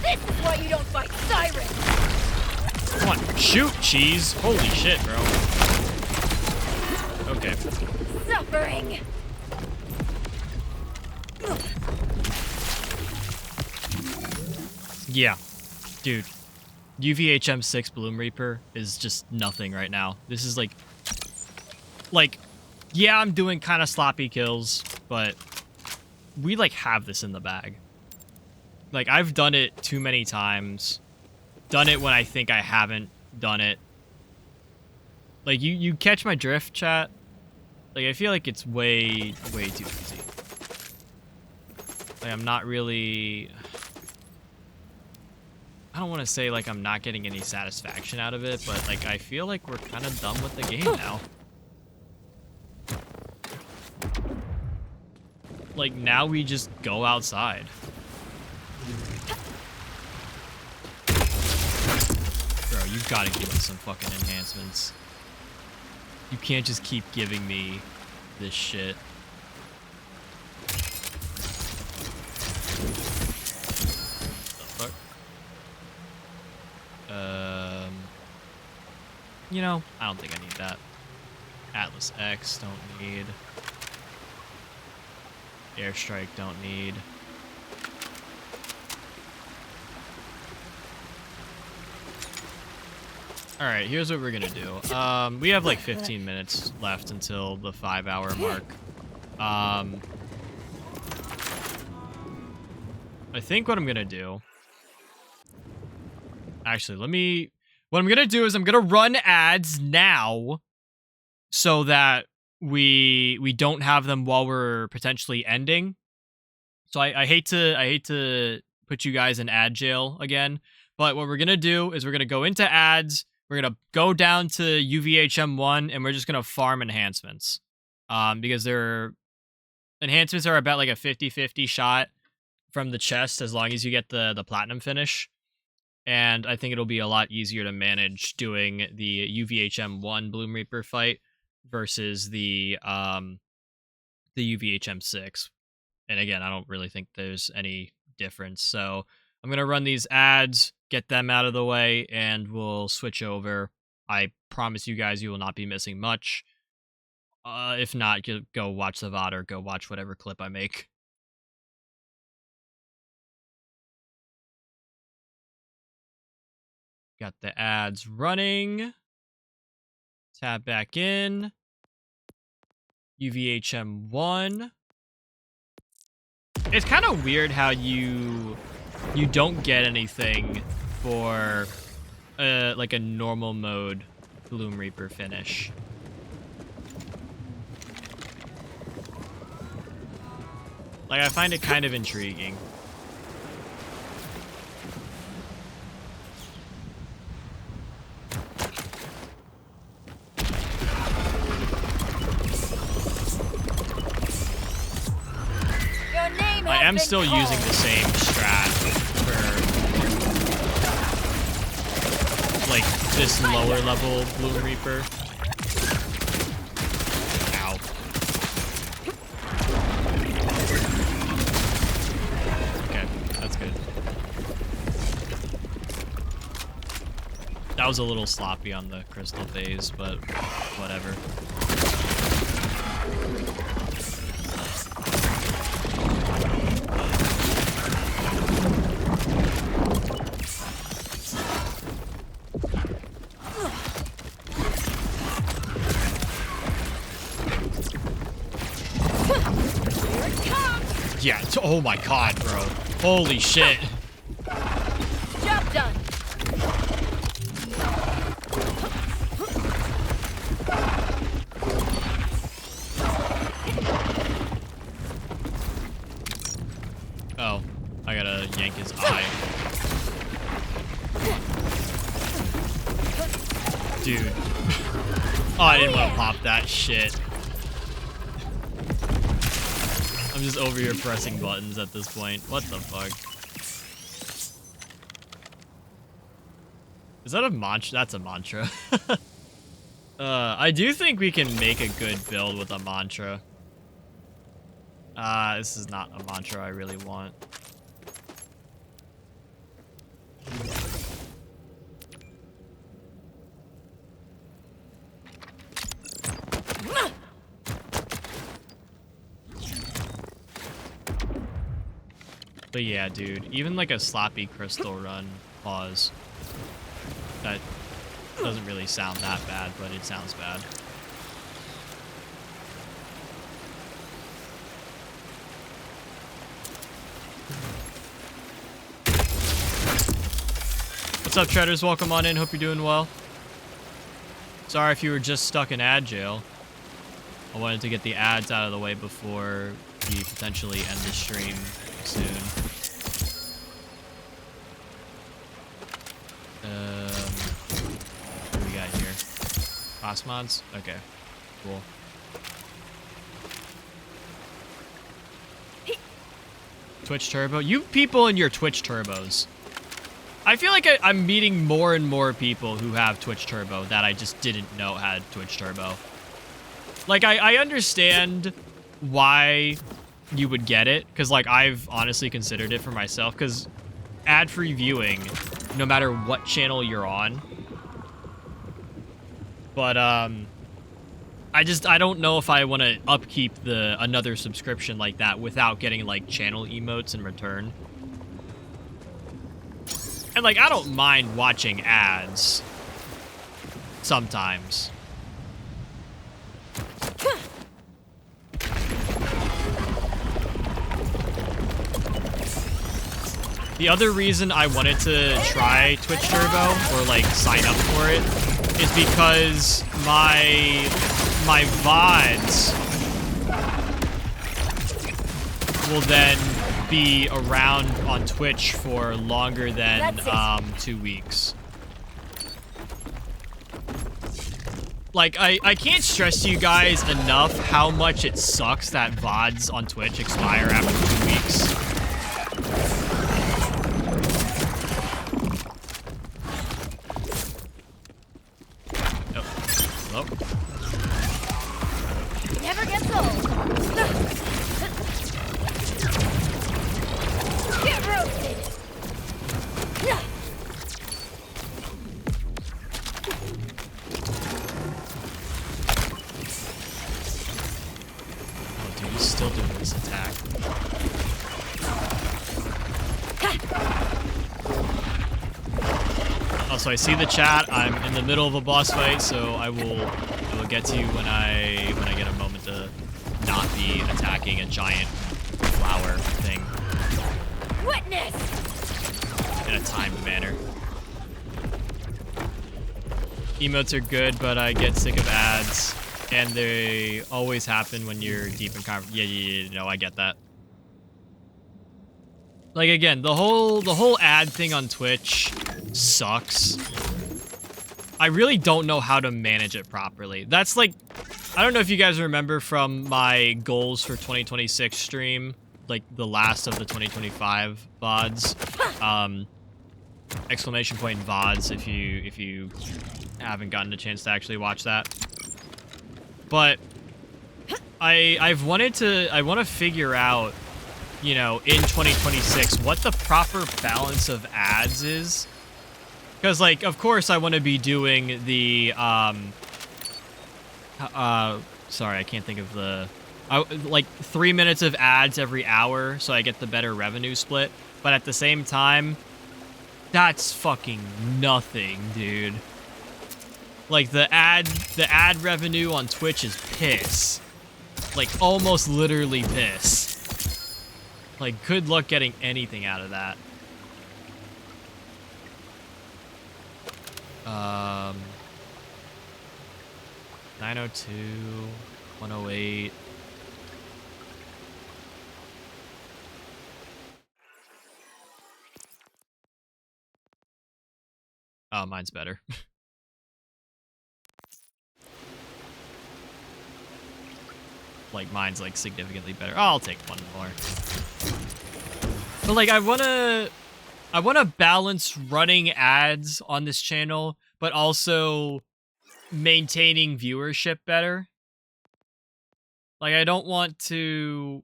This is why you don't fight sirens! Come on, shoot, cheese! Holy shit, bro. Okay. Suffering! Yeah. Dude. UVHM6 Bloom Reaper is just nothing right now. This is like, yeah, I'm doing kind of sloppy kills, but we, like, have this in the bag. Like, I've done it too many times. Done it when I think I haven't done it. Like, you catch my drift, chat? Like, I feel like it's way too easy. Like, I'm not really... I don't want to say, like, I'm not getting any satisfaction out of it, but, like, I feel like we're kind of done with the game now. Like, now we just go outside. Bro, you've got to give me some fucking enhancements. You can't just keep giving me this shit. The fuck? You know, I don't think I need that. Atlas X, don't need. Airstrike, don't need. Alright, here's what we're gonna do. We have like 15 minutes left until the 5-hour mark. I think what I'm gonna do... Actually, what I'm gonna do is I'm gonna run ads now so that we don't have them while we're potentially ending. So I hate to put you guys in ad jail again, but what we're gonna do is we're gonna go into ads. We're gonna go down to UVHM1 and we're just gonna farm enhancements. Because enhancements are about like a 50-50 shot from the chest as long as you get the platinum finish. And I think it'll be a lot easier to manage doing the UVHM1 Bloom Reaper fight versus the the UVHM6. And again, I don't really think there's any difference. So I'm going to run these ads, get them out of the way, and we'll switch over. I promise you guys you will not be missing much. If not, go watch the VoD or go watch whatever clip I make. Got the ads running. Tab back in. UVHM1. It's kind of weird how you don't get anything for like a normal mode Gloom Reaper finish. Like, I find it kind of intriguing. I am still using the same strat for, like, this lower level Gloom Reaper. Ow. Okay, that's good. That was a little sloppy on the crystal phase, but whatever. Yeah, oh my god, bro. Holy shit. Job done. Oh, I gotta yank his eye. Dude. Oh, I didn't want to pop that shit. I'm just over here pressing buttons at this point. What the fuck? Is that a mantra? That's a mantra. I do think we can make a good build with a mantra. This is not a mantra I really want. But yeah, dude, even like a sloppy crystal run pause, that doesn't really sound that bad, but it sounds bad. What's up, Treaders? Welcome on in. Hope you're doing well. Sorry if you were just stuck in ad jail. I wanted to get the ads out of the way before we potentially end the stream soon. What do we got here? Boss mods? Okay, cool. Twitch Turbo? You people and your Twitch Turbos. I feel like I'm meeting more and more people who have Twitch Turbo that I just didn't know had Twitch Turbo. Like, I understand why you would get it, because, like, I've honestly considered it for myself, because ad-free viewing, no matter what channel you're on. But, I don't know if I want to upkeep another subscription like that without getting, like, channel emotes in return. And, like, I don't mind watching ads sometimes. The other reason I wanted to try Twitch Turbo, or like sign up for it, is because my VODs will then be around on Twitch for longer than 2 weeks. Like, I can't stress to you guys enough how much it sucks that VODs on Twitch expire after 2 weeks. Never gets old. Also, I see the chat. I'm in the middle of a boss fight, so I will get to you when I get a moment to not be attacking a giant flower thing. Witness! In a timed manner. Emotes are good, but I get sick of ads, and they always happen when you're deep in yeah, no, I get that. Like, again, the whole ad thing on Twitch sucks. I really don't know how to manage it properly. That's like, I don't know if you guys remember from my goals for 2026 stream, like the last of the 2025 VoDs. Exclamation point VoDs if you haven't gotten a chance to actually watch that. But I want to figure out, you know, in 2026 what the proper balance of ads is. Because, like, of course I want to be doing the sorry, I can't think of the like 3 minutes of ads every hour so I get the better revenue split. But at the same time, that's fucking nothing, dude. Like, the ad revenue on Twitch is piss. Like, almost literally piss. Like, good luck getting anything out of that. 902, 108. Oh, mine's better. Like, mine's, like, significantly better. Oh, I'll take one more. But, like, I wanna balance running ads on this channel, but also maintaining viewership better. Like, I don't want to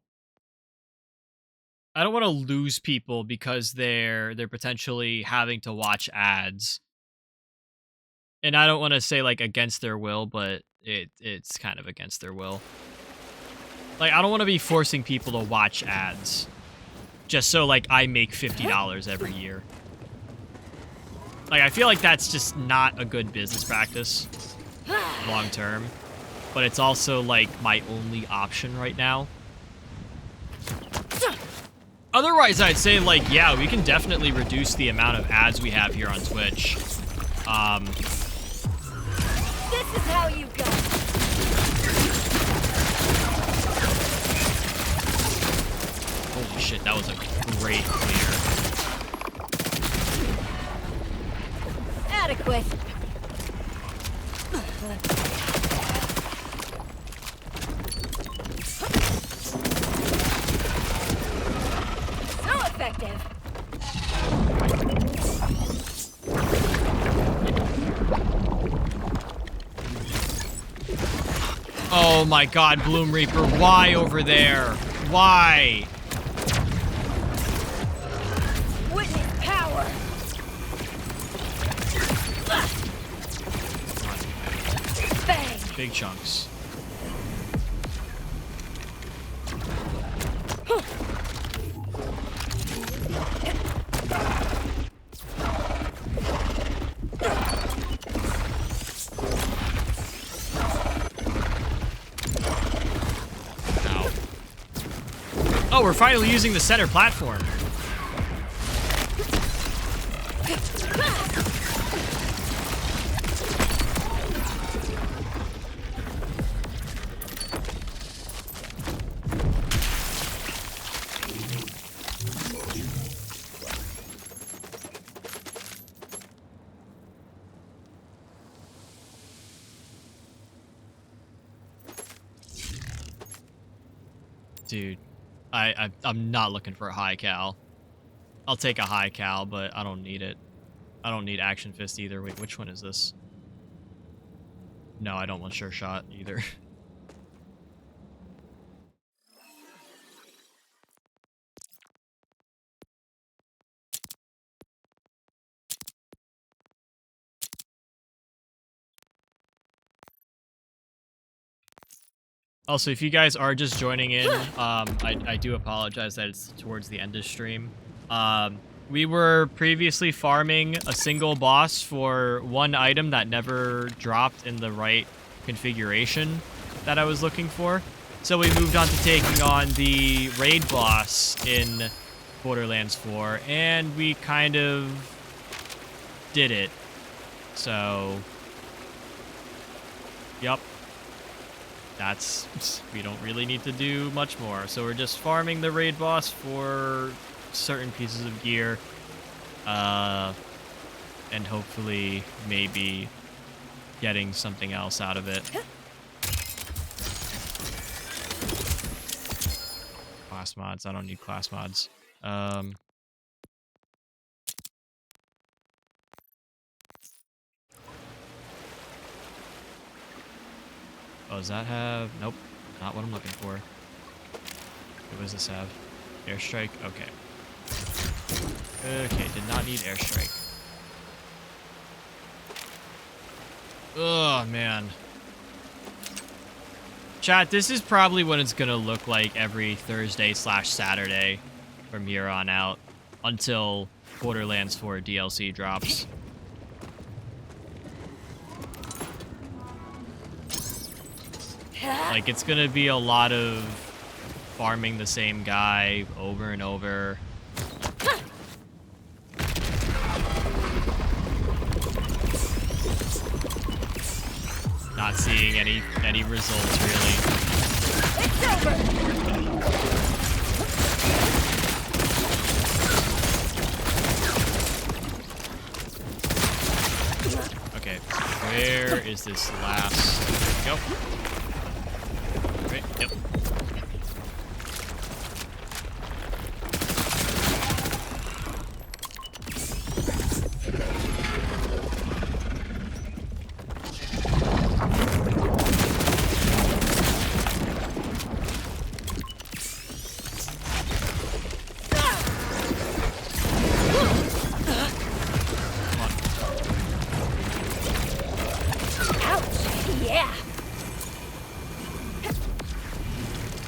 lose people because they're potentially having to watch ads. And I don't want to say, like, against their will, but it's kind of against their will. Like, I don't want to be forcing people to watch ads just so, like, I make $50 every year. Like, I feel like that's just not a good business practice long term. But it's also, like, my only option right now. Otherwise, I'd say, like, yeah, we can definitely reduce the amount of ads we have here on Twitch. This is how you go. Holy shit, that was a great clear. Adequate. So effective. Oh my god, Bloom Reaper, why over there? Why? Witness power. Bang. Big chunks. Ow. Oh, we're finally using the center platform. Dude, I'm not looking for a high cal. I'll take a high cal, but I don't need it. I don't need Action Fist either. Wait, which one is this? No, I don't want Sure Shot either. Also, if you guys are just joining in, I do apologize that it's towards the end of stream. We were previously farming a single boss for one item that never dropped in the right configuration that I was looking for. So we moved on to taking on the raid boss in Borderlands 4, and we kind of did it. So, yep. We don't really need to do much more. So we're just farming the raid boss for certain pieces of gear. And hopefully maybe getting something else out of it. Class mods. I don't need class mods. Oh, does that have... Nope. Not what I'm looking for. What does this have? Airstrike? Okay. Okay, did not need airstrike. Oh, man. Chat, this is probably what it's gonna look like every Thursday/Saturday from here on out until Borderlands 4 DLC drops. Like, it's gonna be a lot of farming the same guy over and over. Not seeing any results, really. It's over. Okay, where is this last... There we go. Right, yep.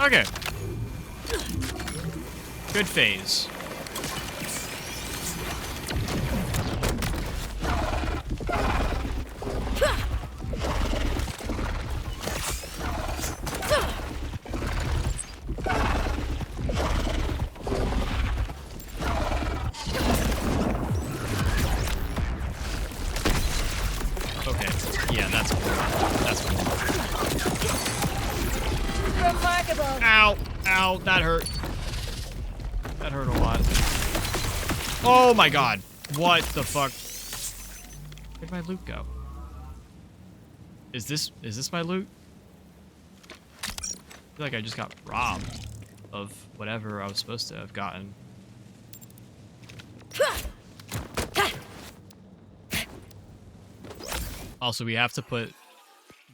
Okay. Good phase. Okay. Yeah, that's cool. That's cool. Remarkable. Ow! Ow! That hurt. That hurt a lot. Oh my god! What the fuck? Where'd my loot go? Is this my loot? I feel like I just got robbed of whatever I was supposed to have gotten. Also, we have to put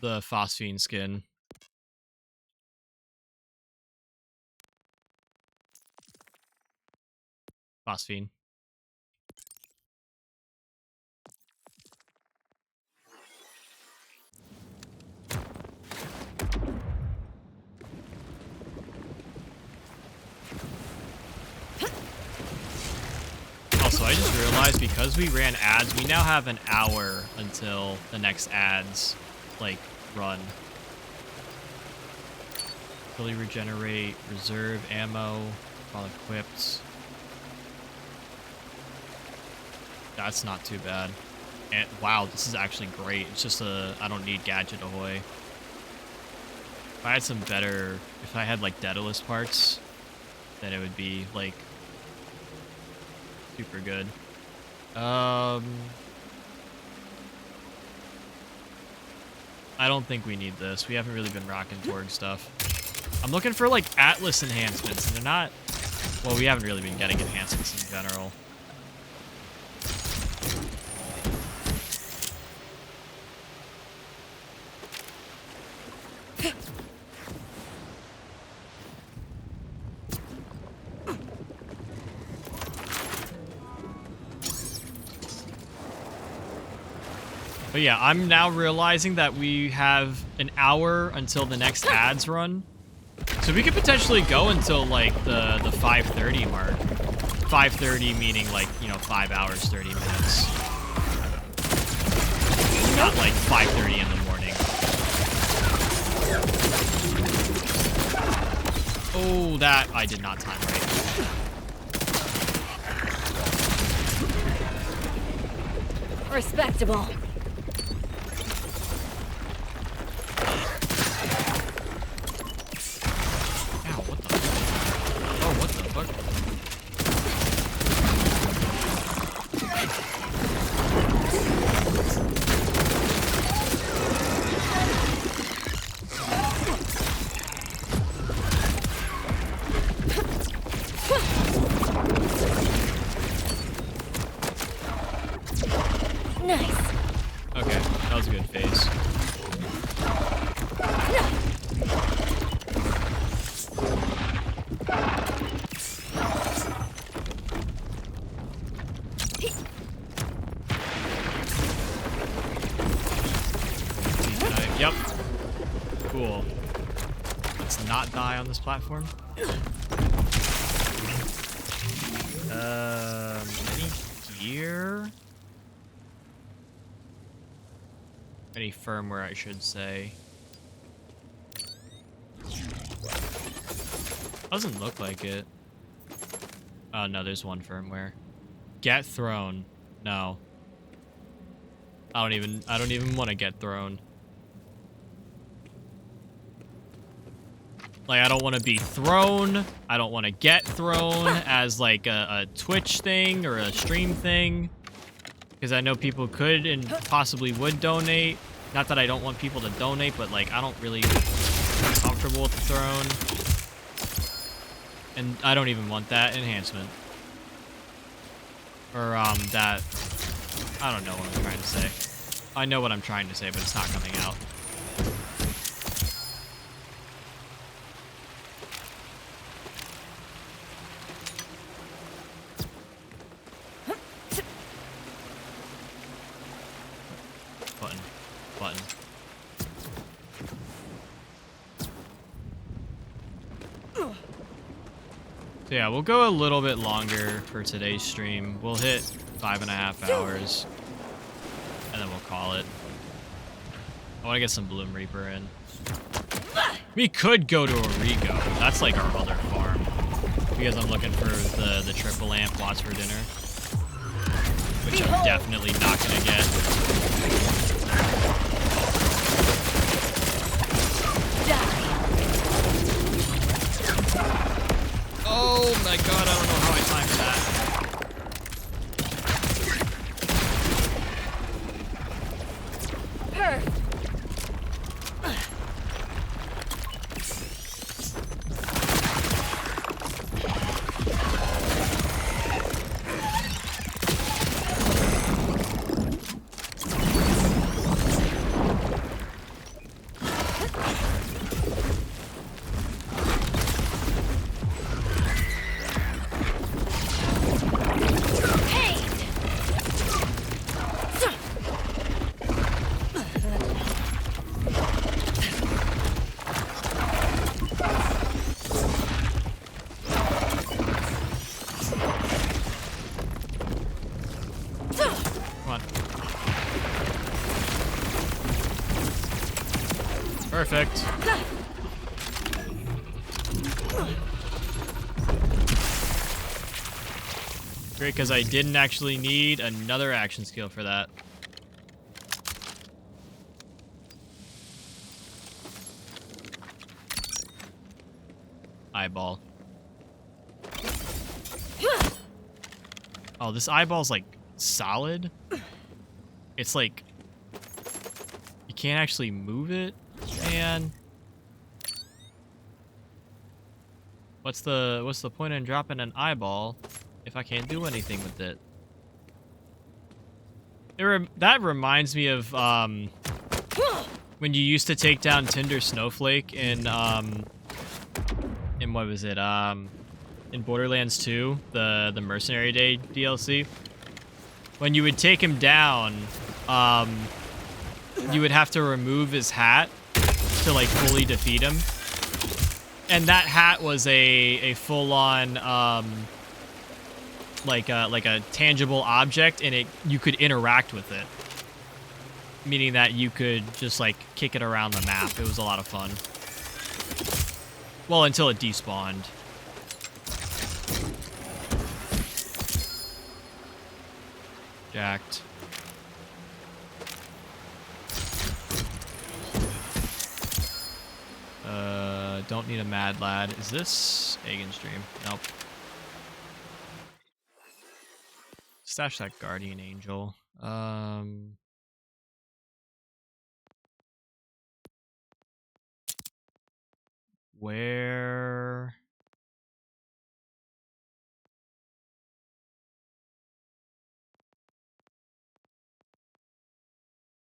the phosphine skin. Phosphine. Also, I just realized because we ran ads, we now have an hour until the next ads, like, run. Fully regenerate, reserve ammo while equipped. That's not too bad. And wow, this is actually great. It's just I don't need Gadget Ahoy. If I had some better, if I had like Daedalus parts, then it would be like super good. I don't think we need this. We haven't really been rocking Torg stuff. I'm looking for like Atlas enhancements, and they're not, well, we haven't really been getting enhancements in general. But yeah, I'm now realizing that we have an hour until the next ads run. So we could potentially go until like the 5:30 mark. 5:30 meaning like, you know, 5 hours, 30 minutes. Not like 5:30 in the morning. Oh, that I did not time right. Respectable. Ow, what the fuck? Oh, what the fuck? Nice. Okay, that was a good phase. Yep. Cool. Let's not die on this platform. Any gear? Any firmware, I should say. Doesn't look like it. Oh no, there's one firmware. Get thrown. No. I don't even want to get thrown. Like, I don't want to be thrown. I don't want to get thrown as like a Twitch thing or a stream thing. Because I know people could and possibly would donate. Not that I don't want people to donate, but like I don't really feel comfortable with the throne. And I don't even want that enhancement. Or that, I don't know what I'm trying to say. I know what I'm trying to say, but it's not coming out. Button. So yeah, we'll go a little bit longer for today's stream. We'll hit 5.5 hours, and then we'll call it. I want to get some Bloom Reaper in. We could go to Origo. That's like our other farm. Because I'm looking for the triple amp watts for dinner. Which I'm definitely not going to get. Oh my god, I don't know how I timed that. Perfect. Perfect. Great, because I didn't actually need another action skill for that. Eyeball. Oh, this eyeball's like solid. It's like you can't actually move it. Man, what's the point in dropping an eyeball if I can't do anything with it? That reminds me of when you used to take down Tinder Snowflake in what was it? In Borderlands 2, the Mercenary Day DLC. When you would take him down, you would have to remove his hat to like fully defeat him, and that hat was a full-on like a tangible object, and you could interact with it. Meaning that you could just like kick it around the map. It was a lot of fun. Well, until it despawned. Jacked. Don't need a mad lad. Is this Agan stream? Nope. Stash that guardian angel. Where?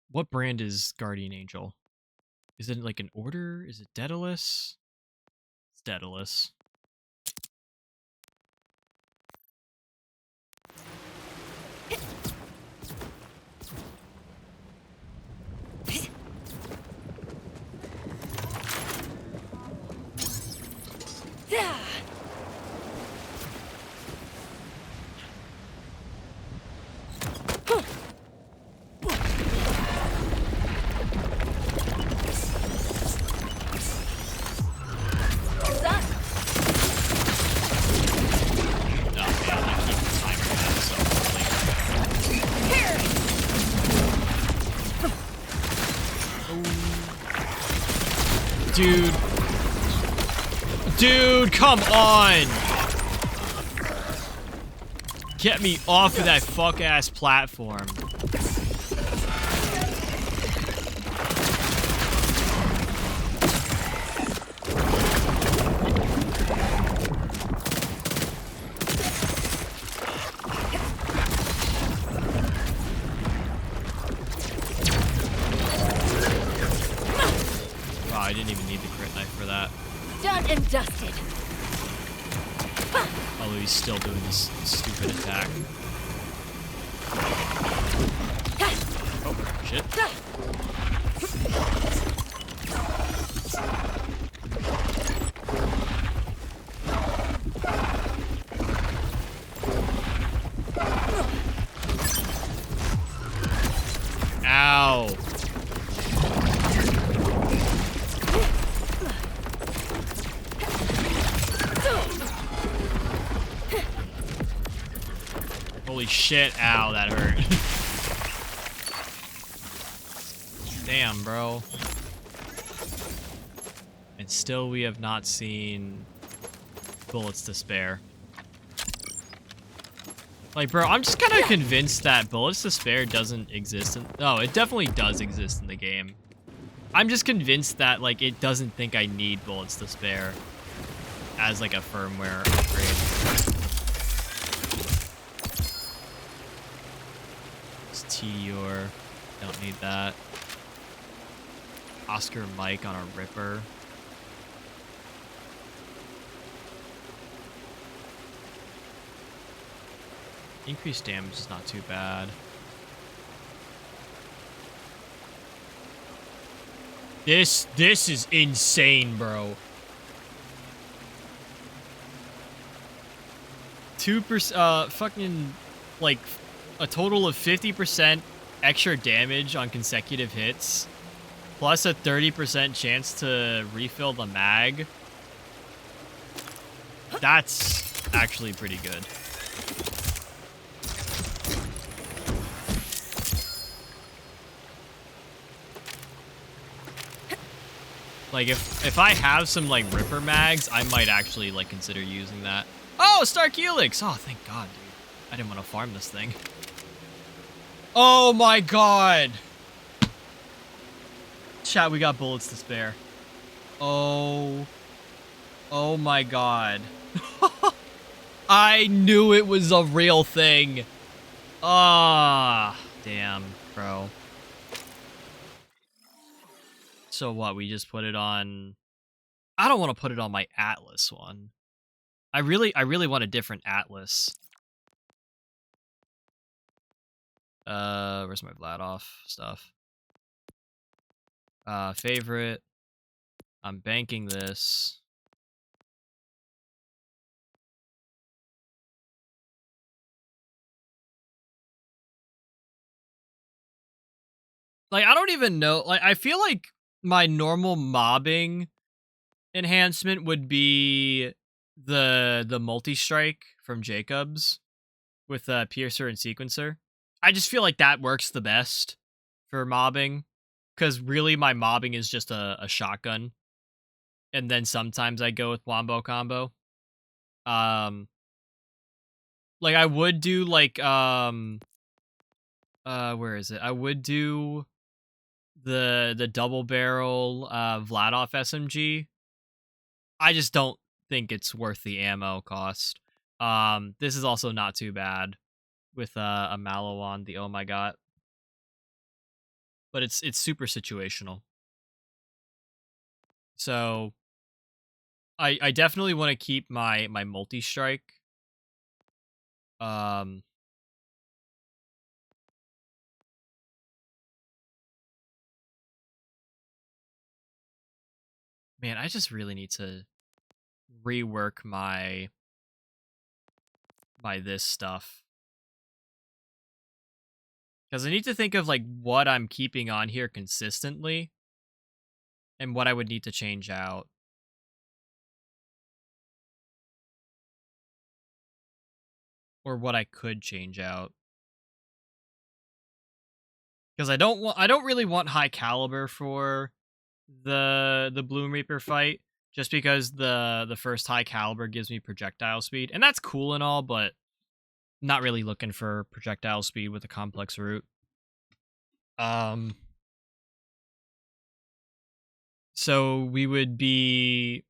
What brand is guardian angel? Is it like an order? Is it Daedalus? It's Daedalus. Dude, come on! Get me off of that fuck-ass platform. Wow, I didn't even need the crit knife for that. Done and dusted. Although he's still doing this stupid attack. Oh, shit. Ow. Holy shit, ow, that hurt. Damn, bro. And still we have not seen bullets to spare. Like, bro, I'm just kind of convinced that bullets to spare doesn't exist in... No, it definitely does exist in the game. I'm just convinced that, like, it doesn't think I need bullets to spare as, like, a firmware upgrade. Meteor. Don't need that. Oscar Mike on a Ripper. Increased damage is not too bad. This is insane, bro. 2%, fucking, like, a total of 50% extra damage on consecutive hits, plus a 30% chance to refill the mag. That's actually pretty good. Like, if I have some, like, Ripper mags, I might actually, like, consider using that. Oh, Stark Helix! Oh, thank God, dude. I didn't want to farm this thing. Oh my God! Chat, we got bullets to spare. Oh. Oh my God. I knew it was a real thing. Ah, damn, bro. So what, we just put it on... I don't want to put it on my Atlas one. I really want a different Atlas. Where's my Vladoff stuff? Favorite. I'm banking this. Like, I don't even know. Like, I feel like my normal mobbing enhancement would be the multi-strike from Jacobs with Piercer and Sequencer. I just feel like that works the best for mobbing, because really my mobbing is just a shotgun, and then sometimes I go with Wombo Combo. Like I would do like where is it? I would do the double barrel Vladoff SMG. I just don't think it's worth the ammo cost. This is also not too bad with a Malawon, the oh my god. But it's super situational. So I definitely want to keep my multi-strike. Man, I just really need to rework my this stuff. Because I need to think of like what I'm keeping on here consistently and what I would need to change out. Or what I could change out. Because I don't really want high caliber for the Bloom Reaper fight, just because the first high caliber gives me projectile speed, and that's cool and all, but not really looking for projectile speed with a complex route. So we would be,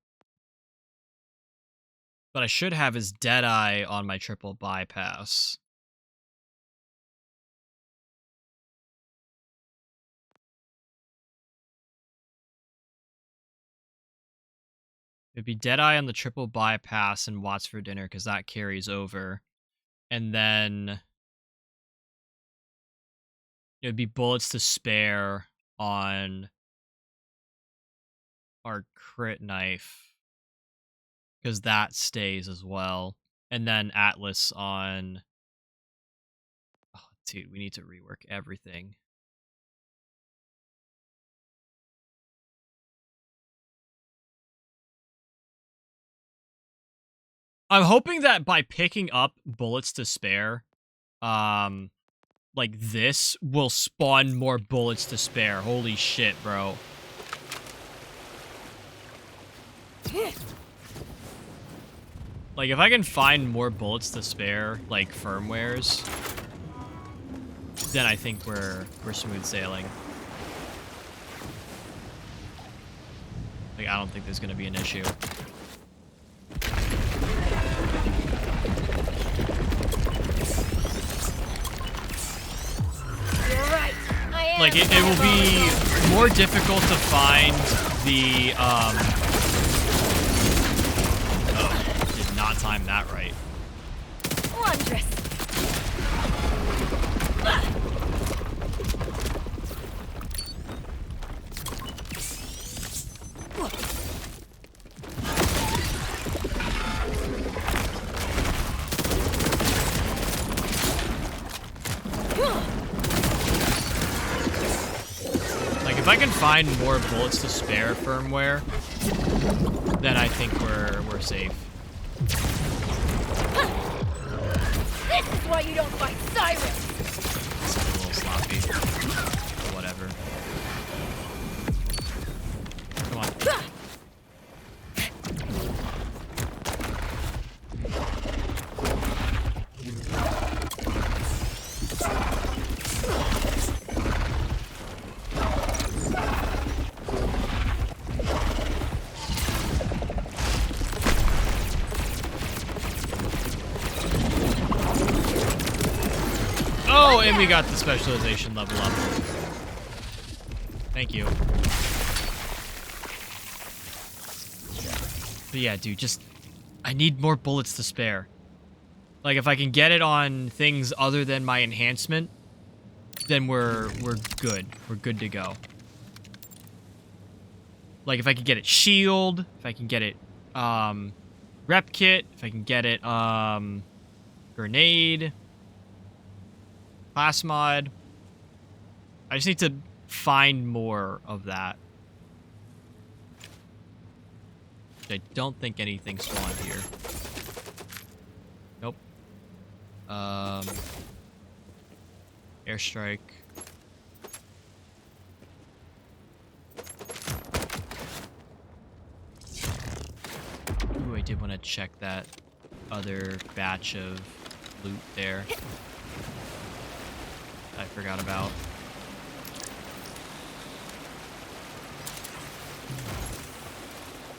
but I should have his Deadeye on my triple bypass. It'd be Deadeye on the triple bypass and Watts for dinner, because that carries over. And then it'd be bullets to spare on our crit knife, because that stays as well. And then Atlas on... Oh, dude, we need to rework everything. I'm hoping that by picking up bullets to spare, like this will spawn more bullets to spare. Holy shit, bro. Like, if I can find more bullets to spare, like firmwares, then I think we're smooth sailing. Like, I don't think there's gonna be an issue. Like, it will be more difficult to find the, Oh, did not time that right. Wondrous. If I can find more bullets to spare firmware, then I think we're safe. This is why you don't fight sirens. This is a little sloppy. But whatever. Come on. Oh, and we got the specialization level up. Thank you. But yeah, dude, just... I need more bullets to spare. Like, if I can get it on things other than my enhancement, then we're good. We're good to go. Like, if I can get it shield, if I can get it, rep kit, if I can get it, grenade... Class mod. I just need to find more of that. I don't think anything spawned here. Nope. Airstrike. Ooh, I did want to check that other batch of loot there. I forgot about.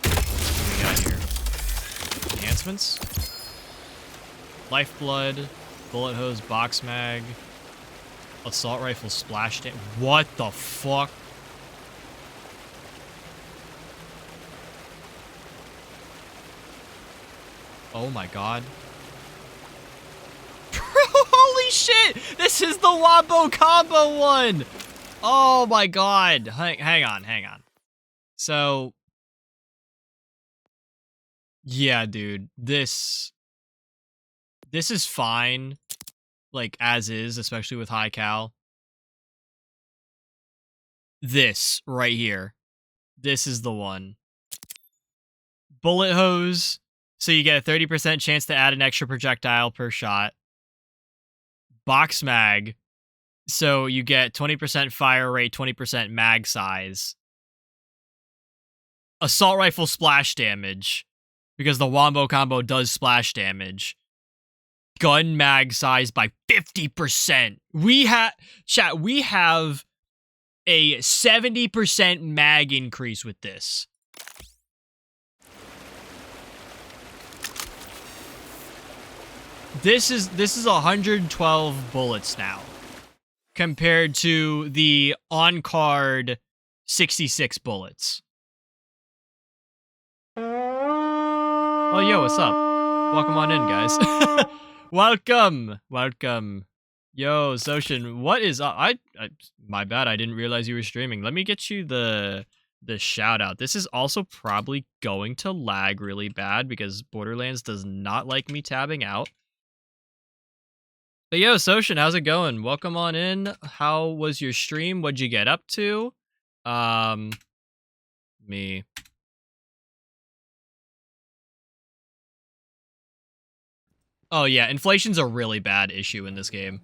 What do we got here? Enhancements? Lifeblood, bullet hose, box mag, assault rifle splash damage. What the fuck? Oh my god. Holy shit! This is the Wombo Combo one! Oh my god. Hang on. So... yeah, dude. This is fine. Like, as is, especially with high cal. This, right here. This is the one. Bullet hose. So you get a 30% chance to add an extra projectile per shot. Box mag. So you get 20% fire rate, 20% mag size. Assault rifle splash damage. Because the Wombo Combo does splash damage. Gun mag size by 50%. We have a 70% mag increase with this. This is 112 bullets now, compared to the on-card 66 bullets. Oh, yo, what's up? Welcome on in, guys. Welcome. Yo, Soshin, what is up? My bad, I didn't realize you were streaming. Let me get you the shout out. This is also probably going to lag really bad because Borderlands does not like me tabbing out. But yo, Soshin, how's it going? Welcome on in. How was your stream? What'd you get up to? Me. Oh yeah, inflation's a really bad issue in this game.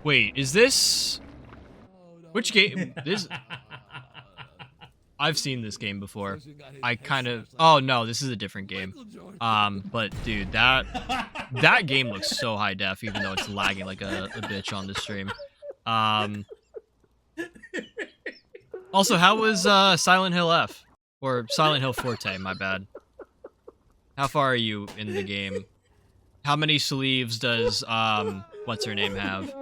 Wait, is this... which game? This... I've seen this game before. I kind of... oh no, this is a different game. But dude, that game looks so high def, even though it's lagging like a bitch on the stream. Also, how was Silent Hill F? Or Silent Hill Forte, my bad. How far are you in the game? How many sleeves does, what's her name have?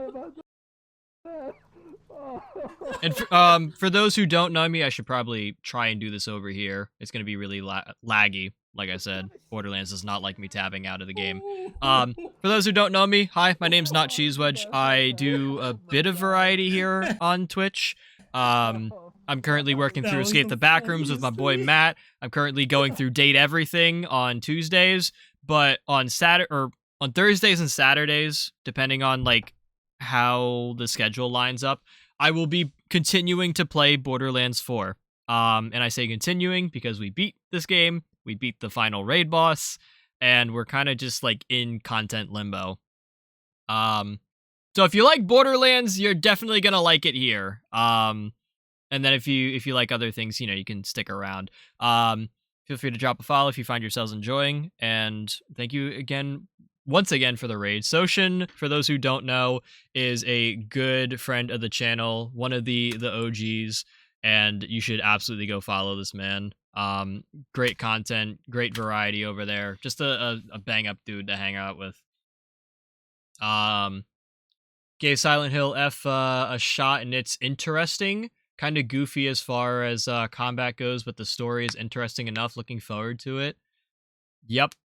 And for those who don't know me, I should probably try and do this over here. It's going to be really laggy. Like I said, Borderlands does not like me tabbing out of the game. For those who don't know me, hi, my name's Not Cheese Wedge. I do a bit of variety here on Twitch. I'm currently working through Escape the Backrooms with my boy Matt. I'm currently going through Date Everything on Tuesdays, but on on Thursdays and Saturdays, depending on like how the schedule lines up, I will be continuing to play Borderlands 4. And I say continuing because we beat this game, we beat the final raid boss, and we're kind of just like in content limbo. So if you like Borderlands, you're definitely gonna like it here. And then if you like other things, you know, you can stick around. Feel free to drop a follow if you find yourselves enjoying. And thank you again, once again, for the raid. Soshin, for those who don't know, is a good friend of the channel, one of the OGs, and you should absolutely go follow this man. Great content, great variety over there. Just a bang up dude to hang out with. Gave Silent Hill F a shot, and it's interesting. Kind of goofy as far as combat goes, but the story is interesting enough. Looking forward to it. Yep.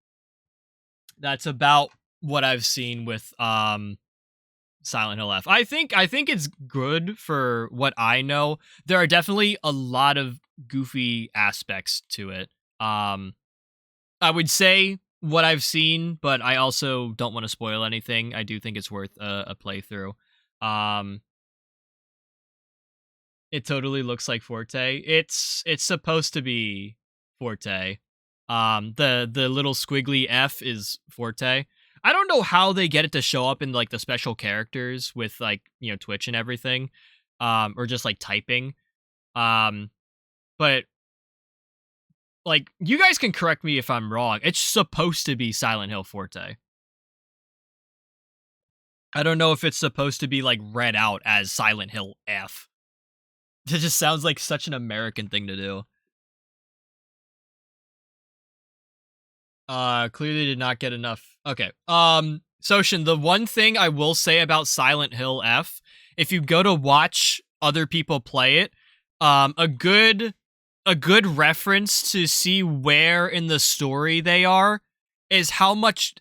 That's about what I've seen with Silent Hill F. I think it's good for what I know. There are definitely a lot of goofy aspects to it. I would say what I've seen, but I also don't want to spoil anything. I do think it's worth a playthrough. Um, it totally looks like Forte. It's supposed to be Forte. The little squiggly F is Forte. I don't know how they get it to show up in like the special characters with like, you know, Twitch and everything. Or just like typing. But like you guys can correct me if I'm wrong. It's supposed to be Silent Hill Forte. I don't know if it's supposed to be like read out as Silent Hill F. It just sounds like such an American thing to do. Clearly did not get enough. Okay. Soshin, the one thing I will say about Silent Hill F, if you go to watch other people play it, a good reference to see where in the story they are is how much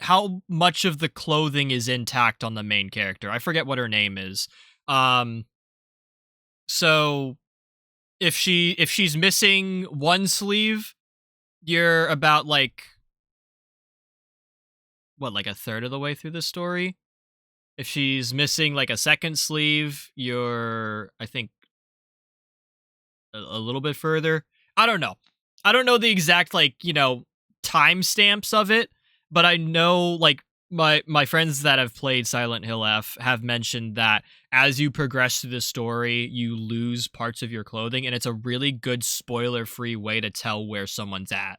of the clothing is intact on the main character. I forget what her name is. So if she's missing one sleeve, you're about like what, like a third of the way through the story. If she's missing like a second sleeve, you're, I think, a little bit further. I don't know. I don't know the exact like, you know, timestamps of it, but I know like my friends that have played Silent Hill F have mentioned that as you progress through the story, you lose parts of your clothing, and it's a really good spoiler-free way to tell where someone's at.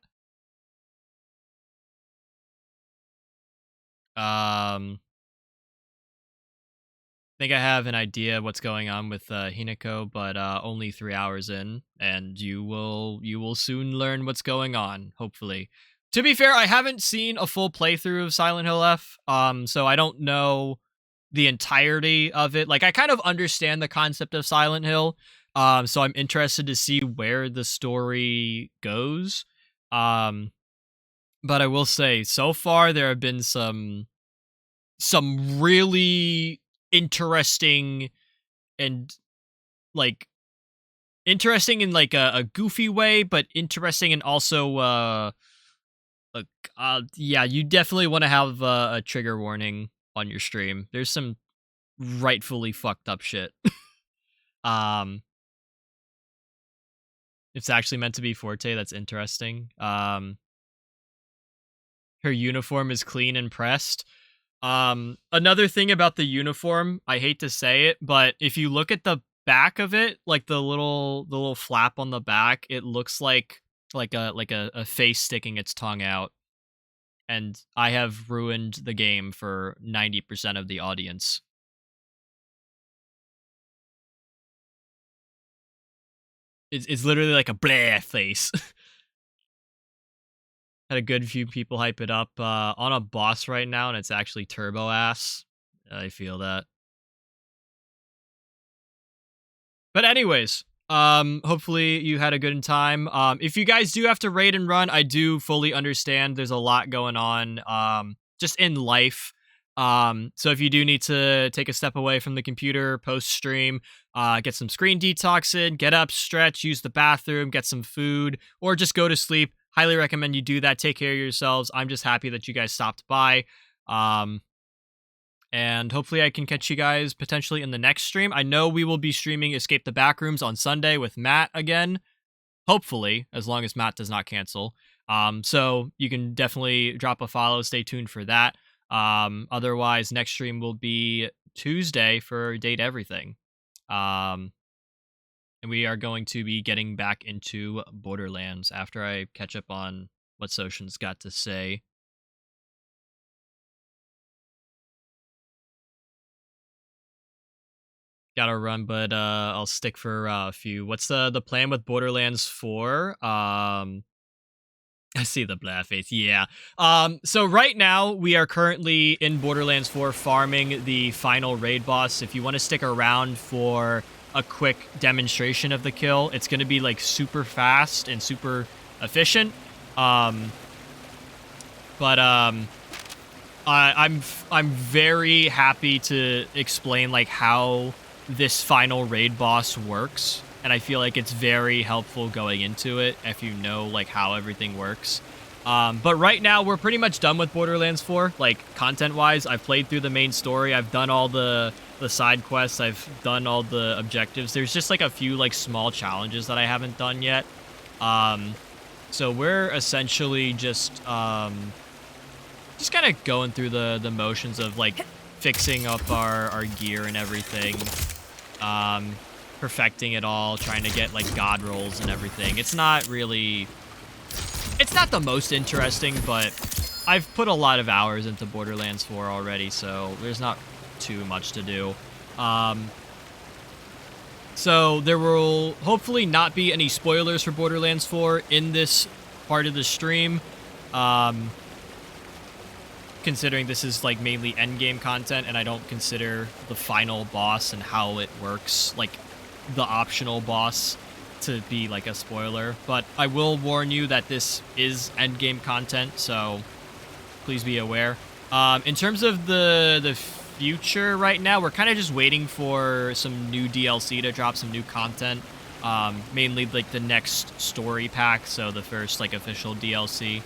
Think I have an idea what's going on with Hinako, but only 3 hours in, and you will soon learn what's going on. Hopefully, to be fair, I haven't seen a full playthrough of Silent Hill F, so I don't know the entirety of it. Like, I kind of understand the concept of Silent Hill, so I'm interested to see where the story goes. But I will say, so far there have been some really interesting and like interesting in like a goofy way, but interesting and also yeah, you definitely want to have a trigger warning on your stream. There's some rightfully fucked up shit. um it's actually meant to be Forte. That's interesting. Her uniform is clean and pressed. Another thing about the uniform, I hate to say it, but if you look at the back of it, like the little flap on the back, it looks like a face sticking its tongue out. And I have ruined the game for 90% of the audience. It's literally like a bleh face. Had a good few people hype it up on a boss right now, and it's actually turbo ass. I feel that. But anyways, hopefully you had a good time. If you guys do have to raid and run, I do fully understand. There's a lot going on, just in life. So if you do need to take a step away from the computer post stream, get some screen detox in, get up, stretch, use the bathroom, get some food, or just go to sleep, highly recommend you do that. Take care of yourselves. I'm just happy that you guys stopped by. And hopefully I can catch you guys potentially in the next stream. I know we will be streaming Escape the Backrooms on Sunday with Matt again. Hopefully, as long as Matt does not cancel. So you can definitely drop a follow. Stay tuned for that. Otherwise, next stream will be Tuesday for Date Everything. And we are going to be getting back into Borderlands after I catch up on what Soshin's got to say. Gotta run, but I'll stick for a few. What's the plan with Borderlands 4? I see the blah face. Yeah. So right now we are currently in Borderlands 4 farming the final raid boss. If you want to stick around for a quick demonstration of the kill, it's going to be like super fast and super efficient. I'm very happy to explain like how this final raid boss works, and I feel like it's very helpful going into it if you know like how everything works. But right now, we're pretty much done with Borderlands 4. Like, content-wise, I've played through the main story. I've done all the side quests. I've done all the objectives. There's just, like, a few, like, small challenges that I haven't done yet. So we're essentially just kind of going through the motions of, like, fixing up our gear and everything. Perfecting it all, trying to get, like, god rolls and everything. It's not really... It's not the most interesting, but I've put a lot of hours into Borderlands 4 already, so there's not too much to do. So there will hopefully not be any spoilers for Borderlands 4 in this part of the stream. Considering this is like mainly endgame content, and I don't consider the final boss and how it works, like the optional boss, to be like a spoiler. But I will warn you that this is endgame content, so please be aware. In terms of the future right now, we're kind of just waiting for some new DLC to drop, some new content. Mainly like the next story pack, so the first like official DLC.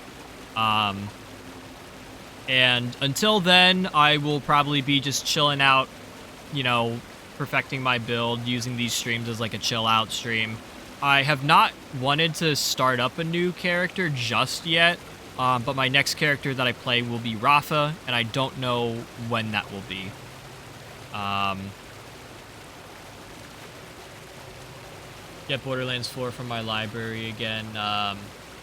And until then, I will probably be just chilling out, you know, perfecting my build, using these streams as like a chill out stream. I have not wanted to start up a new character just yet, but my next character that I play will be Rafa, and I don't know when that will be. Get Borderlands 4 from my library again.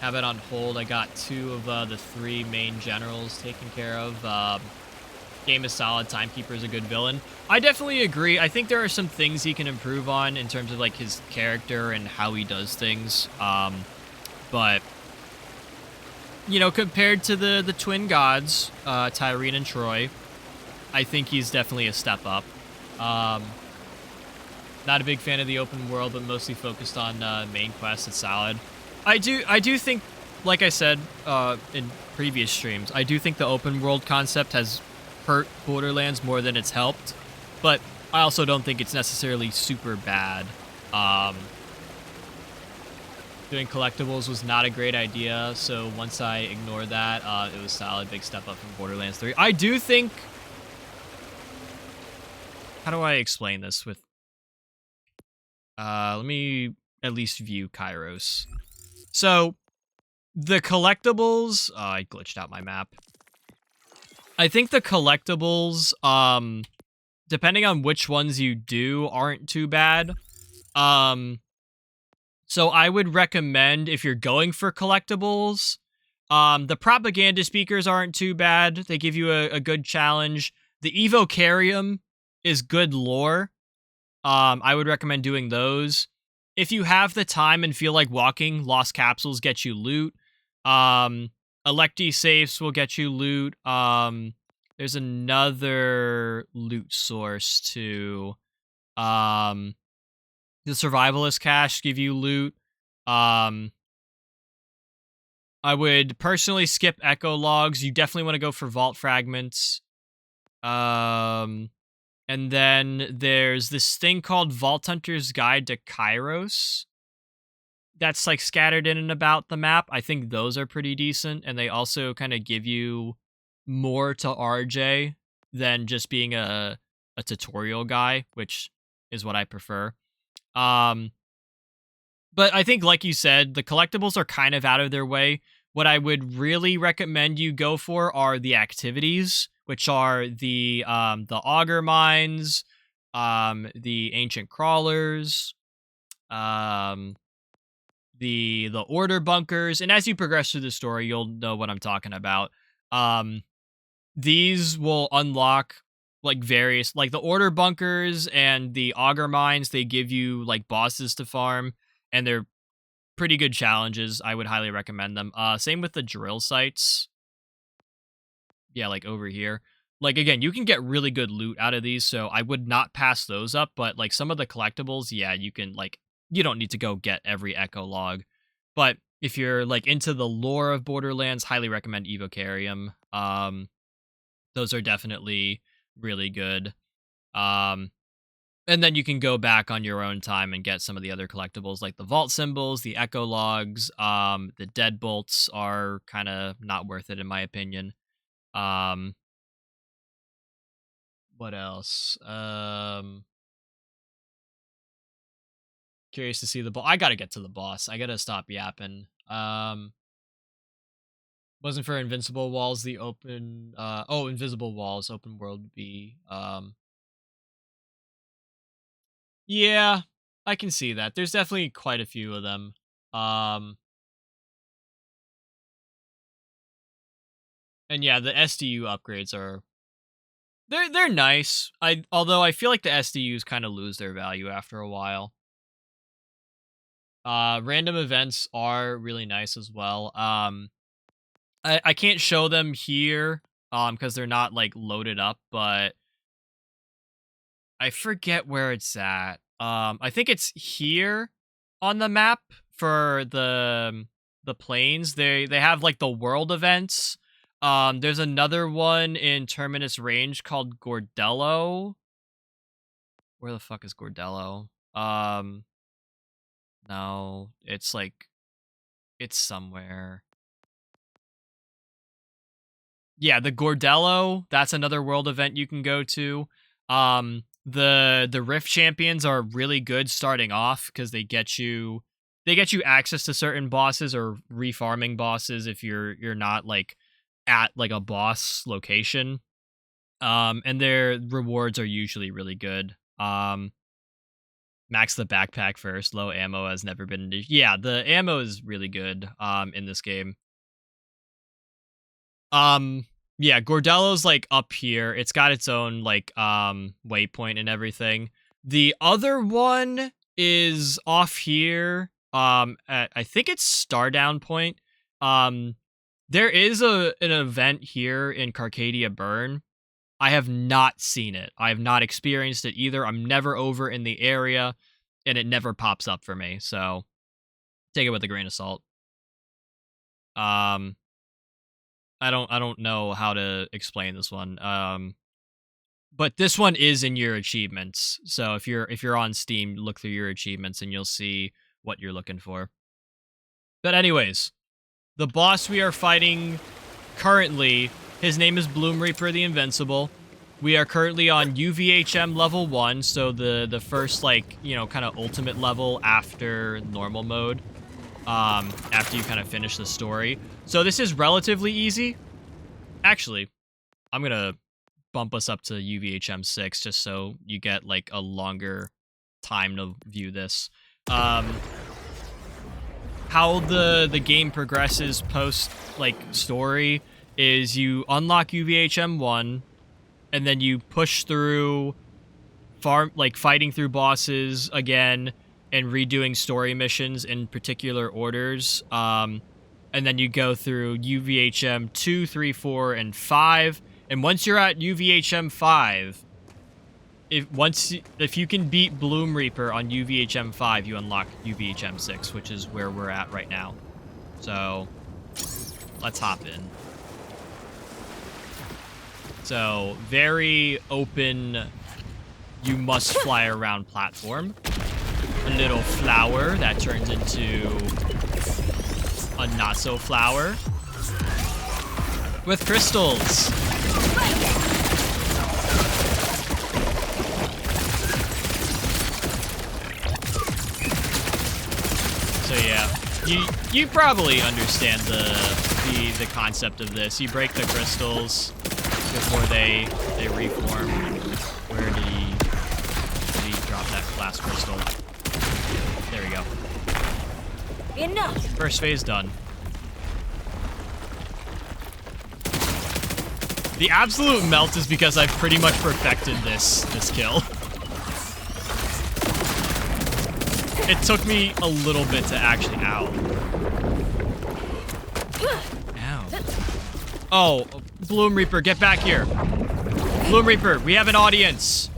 Have it on hold. I got 2 of the 3 main generals taken care of. Game is solid. Timekeeper is a good villain. I definitely agree. I think there are some things he can improve on in terms of like his character and how he does things. But you know, compared to the twin gods, Tyreen and Troy, I think he's definitely a step up. Not a big fan of the open world, but mostly focused on main quests. It's solid. I do think, like I said in previous streams, I do think the open world concept has hurt Borderlands more than it's helped, but I also don't think it's necessarily super bad. Doing collectibles was not a great idea, so once I ignored that, it was solid. Big step up from Borderlands 3. I do think... How do I explain this with... let me at least view Kairos. So, the collectibles... Oh, I glitched out my map. I think the collectibles, depending on which ones you do, aren't too bad. So I would recommend, if you're going for collectibles, the propaganda speakers aren't too bad. They give you a good challenge. The Evocarium is good lore. I would recommend doing those. If you have the time and feel like walking, Lost Capsules get you loot. Electi safes will get you loot. There's another loot source too. The Survivalist cache give you loot. I would personally skip echo logs. You definitely want to go for vault fragments. And then there's this thing called Vault Hunter's Guide to Kairos. That's like scattered in and about the map. I think those are pretty decent, and they also kind of give you more to RJ than just being a tutorial guy, which is what I prefer. But I think, like you said, the collectibles are kind of out of their way. What I would really recommend you go for are the activities, which are the auger mines, the ancient crawlers, the order bunkers, and as you progress through the story, you'll know what I'm talking about. These will unlock like various, like the order bunkers and the auger mines. They give you like bosses to farm, and they're pretty good challenges. I would highly recommend them. Same with the drill sites. Yeah, like over here. Like, again, you can get really good loot out of these, so I would not pass those up, but like some of the collectibles, yeah, you can like, you don't need to go get every echo log. But if you're like into the lore of Borderlands, highly recommend Evocarium. Those are definitely really good. And And then you can go back on your own time and get some of the other collectibles like the vault symbols, the echo logs. The deadbolts are kind of not worth it in my opinion. What else? Curious to see the boss. I gotta get to the boss. I gotta stop yapping. Wasn't for invincible walls the open invisible walls open world would be yeah, I can see that. There's definitely quite a few of them. Um and yeah, the SDU upgrades are they're nice. Although I feel like the SDUs kind of lose their value after a while. Random events are really nice as well. I can't show them here because they're not like loaded up, but I forget where it's at. I think it's here on the map for the planes. They have like the world events. There's another one in Terminus Range called Gordello. Where the fuck is Gordello? No, it's like it's somewhere. Yeah, the Gordello, that's another world event you can go to. The Rift champions are really good starting off because they get you access to certain bosses or refarming bosses if you're not like at like a boss location. And their rewards are usually really good. Max the backpack first. Low ammo has never been. Yeah, the ammo is really good. In this game. Yeah, Gordello's like up here. It's got its own like waypoint and everything. The other one is off here. I think it's Stardown Point. There is an event here in Carcadia Burn. I have not seen it. I have not experienced it either. I'm never over in the area, and it never pops up for me. So take it with a grain of salt. I don't know how to explain this one. But this one is in your achievements. So if you're on Steam, look through your achievements and you'll see what you're looking for. But anyways, the boss we are fighting currently, his name is Bloom Reaper the Invincible. We are currently on UVHM level 1, so the first like, kind of ultimate level after normal mode. After you kind of finish the story. So this is relatively easy. Actually, I'm going to bump us up to UVHM 6 just so you get like a longer time to view this. How the game progresses post like story is you unlock UVHM 1 and then you push through fighting through bosses again and redoing story missions in particular orders. And then you go through UVHM 2, 3, 4, and 5. And once you're at UVHM 5, if you can beat Bloom Reaper on UVHM 5, you unlock UVHM 6, which is where we're at right now. So let's hop in. So very open, you must fly around platform. A little flower that turns into a not-so-flower with crystals. So yeah, you probably understand the concept of this. You break the crystals before they reform. Where did he drop that last crystal? There we go. Enough. First phase done. The absolute melt is because I've pretty much perfected this kill. It took me a little bit to actually... Ow. Ow. Oh, Bloom Reaper, get back here. Bloom Reaper, we have an audience.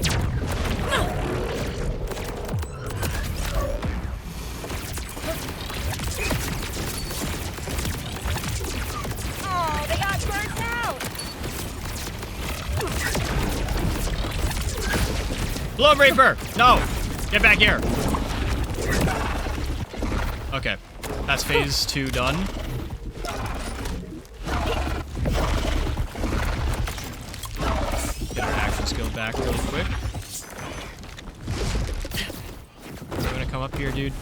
Bloom Reaper! No! Get back here! Okay. That's phase 2 done. Get our action skill back really quick. You gonna come up here, dude?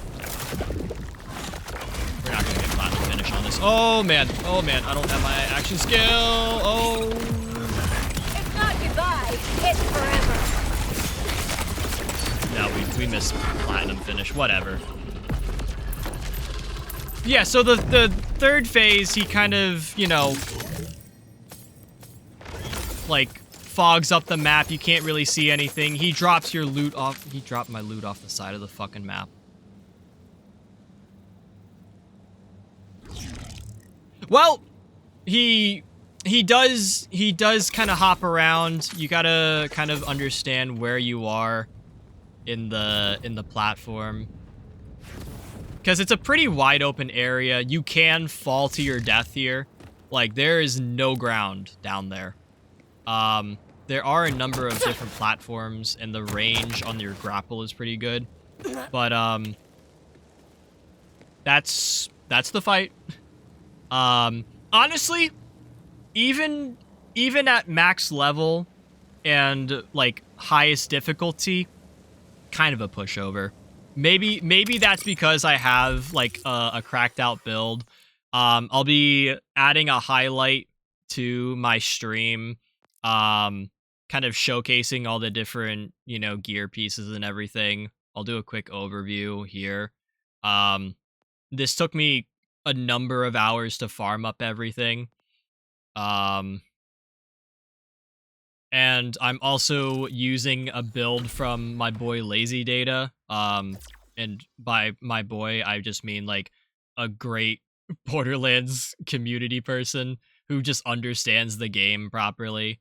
We're not gonna get platinum finish on this. Oh man, I don't have my action skill. Oh. It's not goodbye, it's forever. No, we missed platinum finish. Whatever. Yeah, so the third phase, he kind of, you know, like fogs up the map. You can't really see anything. He drops your loot off. He dropped my loot off the side of the fucking map. Well, he does kind of hop around. You gotta kind of understand where you are in the platform, because it's a pretty wide open area. You can fall to your death here. Like, there is no ground down there. There are a number of different platforms, and the range on your grapple is pretty good. But that's the fight. Honestly, even at max level and like highest difficulty, kind of a pushover. Maybe that's because I have like a cracked out build. I'll be adding a highlight to my stream, kind of showcasing all the different, you know, gear pieces and everything. I'll do a quick overview here. This took me a number of hours to farm up everything. And I'm also using a build from my boy Lazy Data. And by my boy, I just mean like a great Borderlands community person who just understands the game properly.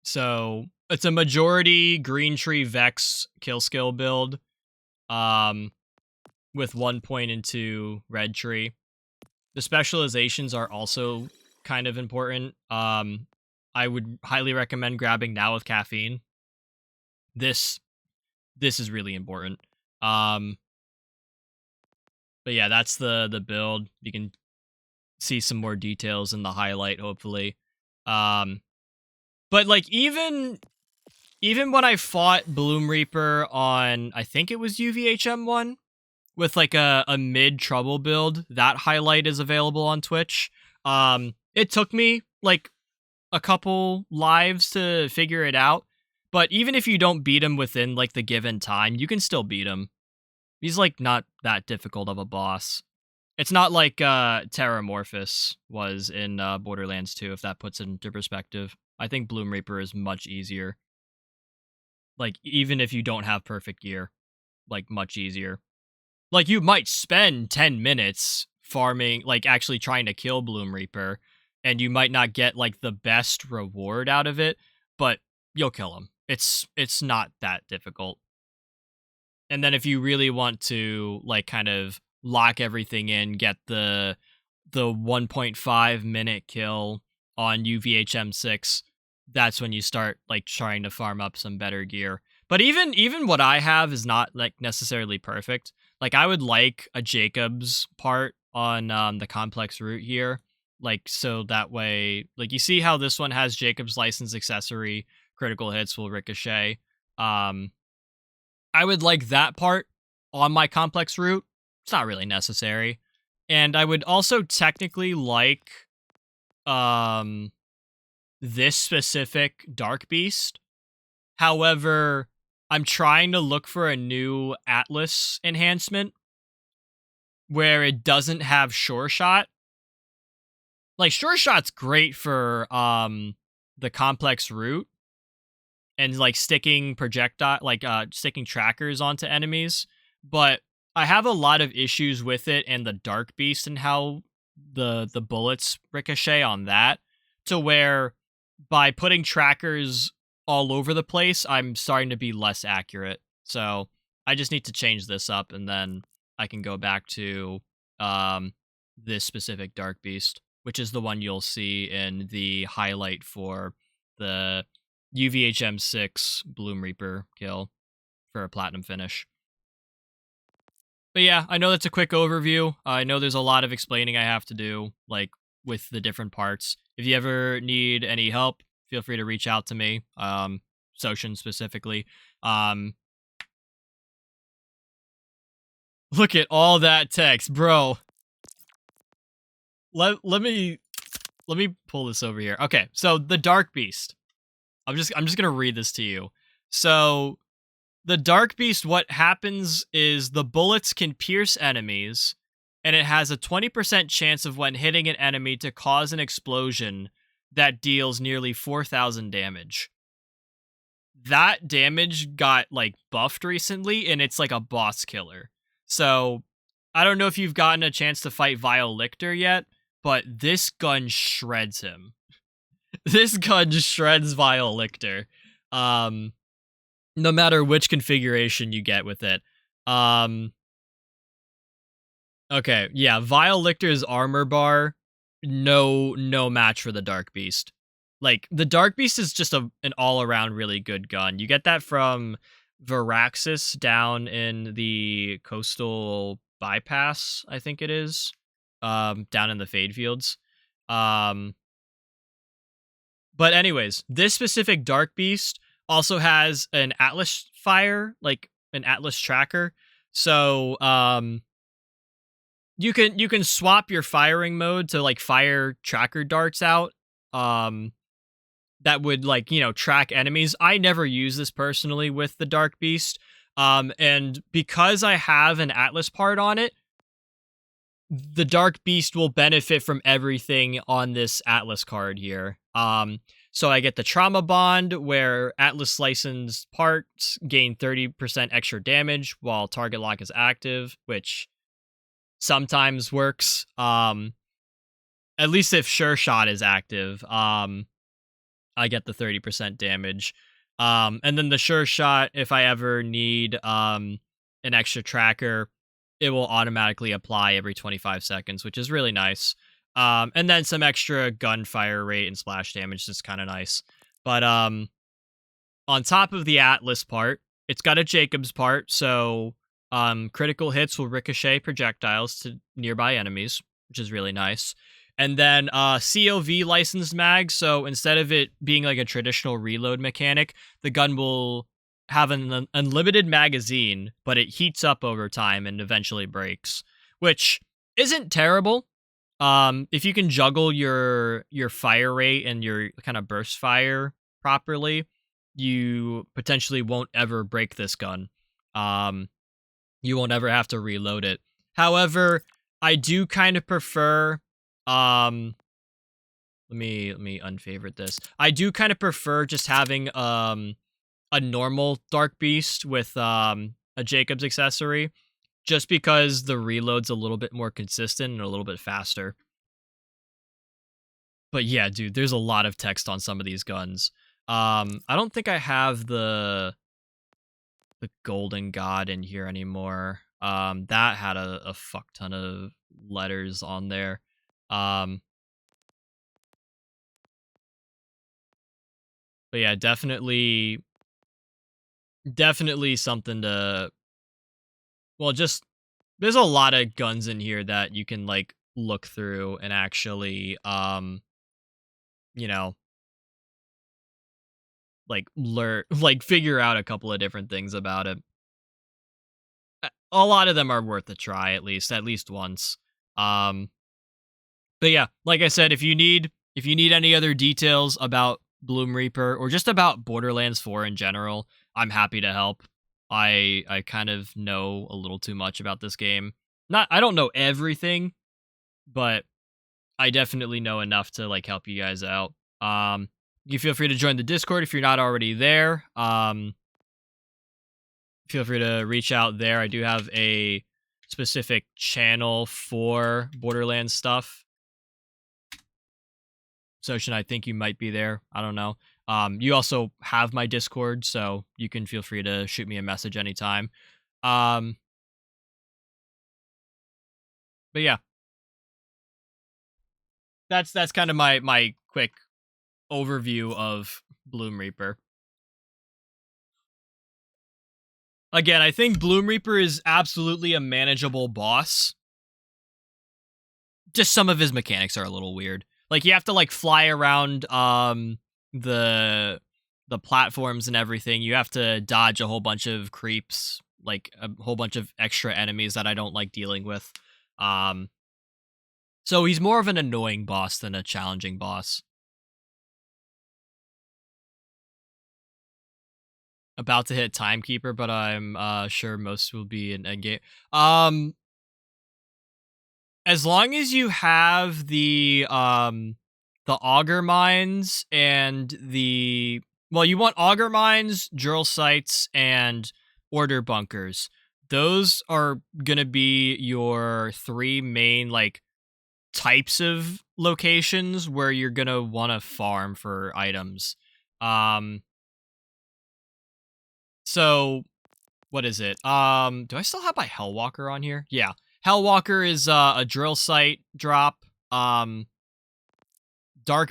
So it's a majority Green Tree Vex kill skill build, with 1 point into Red Tree. The specializations are also kind of important. I would highly recommend grabbing Now with Caffeine. This is really important. But yeah, that's the build. You can see some more details in the highlight, hopefully. But like even when I fought Bloom Reaper on, I think it was UVHM1, with like a mid trouble build, that highlight is available on Twitch. It took me like a couple lives to figure it out, but even if you don't beat him within like the given time, you can still beat him. He's like not that difficult of a boss. It's not like Terramorphous was in Borderlands 2, if that puts it into perspective. I think Bloom Reaper is much easier. Like, even if you don't have perfect gear, like, much easier. Like, you might spend 10 minutes farming, like, actually trying to kill Bloom Reaper, and you might not get, like, the best reward out of it, but you'll kill him. It's not that difficult. And then if you really want to, like, kind of lock everything in, get the 1.5 minute kill on UVHM6, that's when you start, like, trying to farm up some better gear. But even what I have is not, like, necessarily perfect. Like, I would like a Jacobs part on the complex route here. Like, so that way, like, you see how this one has Jacobs license accessory, critical hits will ricochet. I would like that part on my complex route. It's not really necessary. And I would also technically like this specific Dark Beast. However, I'm trying to look for a new Atlas enhancement where it doesn't have Sure Shot. Like, Sure Shot's great for the complex route and like sticking sticking trackers onto enemies, but I have a lot of issues with it and the Dark Beast and how the bullets ricochet on that, to where by putting trackers all over the place, I'm starting to be less accurate. So I just need to change this up, and then I can go back to this specific Dark Beast. which is the one you'll see in the highlight for the UVHM6 Bloom Reaper kill for a platinum finish. But yeah, I know that's a quick overview. I know there's a lot of explaining I have to do, like with the different parts. If you ever need any help, feel free to reach out to me, Soshin specifically. Look at all that text, bro. Let me pull this over here. Okay, so the Dark Beast. I'm just gonna read this to you. So the Dark Beast, what happens is the bullets can pierce enemies, and it has a 20% chance of when hitting an enemy to cause an explosion that deals nearly 4,000 damage. That damage got like buffed recently, and it's like a boss killer. So I don't know if you've gotten a chance to fight Vile Lictor yet, but this gun shreds him. This gun shreds Vile Lictor. No matter which configuration you get with it. Okay, yeah, Vile Lictor's armor bar, no match for the Dark Beast. Like, the Dark Beast is just an all-around really good gun. You get that from Viraxis down in the coastal bypass, I think it is, down in the Fade Fields. But anyways, this specific Dark Beast also has an Atlas fire, like an Atlas tracker. So you can swap your firing mode to like fire tracker darts out. That would like, track enemies. I never use this personally with the Dark Beast. And because I have an Atlas part on it, the Dark Beast will benefit from everything on this Atlas card here. So I get the Trauma Bond, where Atlas licensed parts gain 30% extra damage while target lock is active, which sometimes works. At least if Sure Shot is active, I get the 30% damage. And then the Sure Shot, if I ever need an extra tracker, it will automatically apply every 25 seconds, which is really nice. And then some extra gunfire rate and splash damage is kind of nice. But on top of the Atlas part, it's got a Jacobs part, so critical hits will ricochet projectiles to nearby enemies, which is really nice. And then COV licensed mag, so instead of it being like a traditional reload mechanic, the gun will have an unlimited magazine, but it heats up over time and eventually breaks, which isn't terrible. If you can juggle your fire rate and your kind of burst fire properly, you potentially won't ever break this gun. You won't ever have to reload it. However, I do kind of prefer let me unfavorite this. I do kind of prefer just having a normal Dark Beast with a Jacobs accessory, just because the reload's a little bit more consistent and a little bit faster. But yeah, dude, there's a lot of text on some of these guns. I don't think I have the Golden God in here anymore. That had a fuck ton of letters on there. But yeah, definitely something to, well, just, there's a lot of guns in here that you can like look through and actually like learn, like figure out a couple of different things about it. A lot of them are worth a try, at least once. But yeah, like I said, if you need any other details about Bloom Reaper or just about Borderlands 4 in general, I'm happy to help. I kind of know a little too much about this game. I don't know everything, but I definitely know enough to like help you guys out. You feel free to join the Discord if you're not already there. Feel free to reach out there. I do have a specific channel for Borderlands stuff. Soshin, I think you might be there. I don't know. You also have my Discord, so you can feel free to shoot me a message anytime. But yeah. that's kind of my quick overview of Bloom Reaper. Again, I think Bloom Reaper is absolutely a manageable boss. Just some of his mechanics are a little weird. Like, you have to, like, fly around the platforms and everything. You have to dodge a whole bunch of creeps, like a whole bunch of extra enemies that I don't like dealing with. So he's more of an annoying boss than a challenging boss. About to hit Timekeeper, but I'm sure most will be in endgame. As long as you have the auger mines and you want auger mines, drill sites, and order bunkers. Those are gonna be your 3 main like types of locations where you're gonna want to farm for items. So what is it? Do I still have my Hellwalker on here? Yeah. Hellwalker is a drill site drop. Dark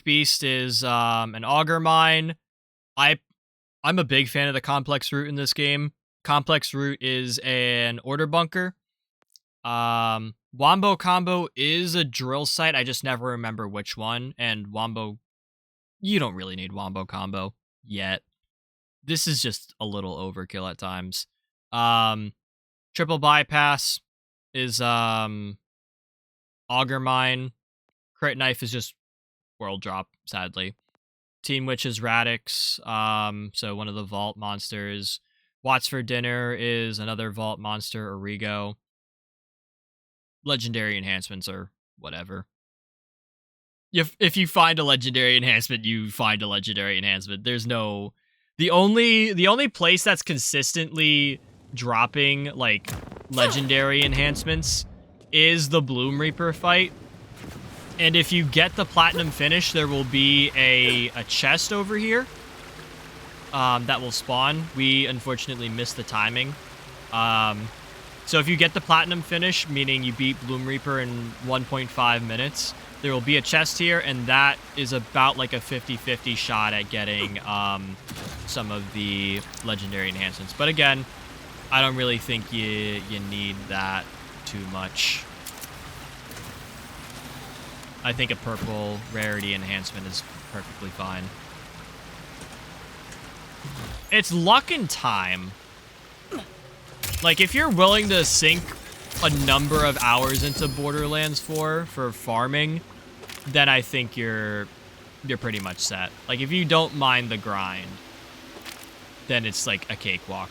Beast is an auger mine. I'm a big fan of the complex route in this game. Complex route is an order bunker. Wombo Combo is a drill site. I just never remember which one. And Wombo, you don't really need Wombo Combo yet. This is just a little overkill at times. Triple Bypass is auger mine. Crit Knife is just world drop, sadly. Teen Witch is Radix, so one of the vault monsters. Watts for Dinner is another vault monster, Origo. Legendary enhancements or whatever. If you find a legendary enhancement, you find a legendary enhancement. There's no... The only place that's consistently dropping, like, legendary enhancements is the Bloom Reaper fight. And if you get the platinum finish, there will be a chest over here that will spawn. We unfortunately missed the timing. So if you get the platinum finish, meaning you beat Bloom Reaper in 1.5 minutes, there will be a chest here, and that is about like a 50-50 shot at getting some of the legendary enhancements. But again, I don't really think you need that too much. I think a purple rarity enhancement is perfectly fine. It's luck and time. Like, if you're willing to sink a number of hours into Borderlands 4 for farming, then I think you're pretty much set. Like, if you don't mind the grind, then it's like a cakewalk.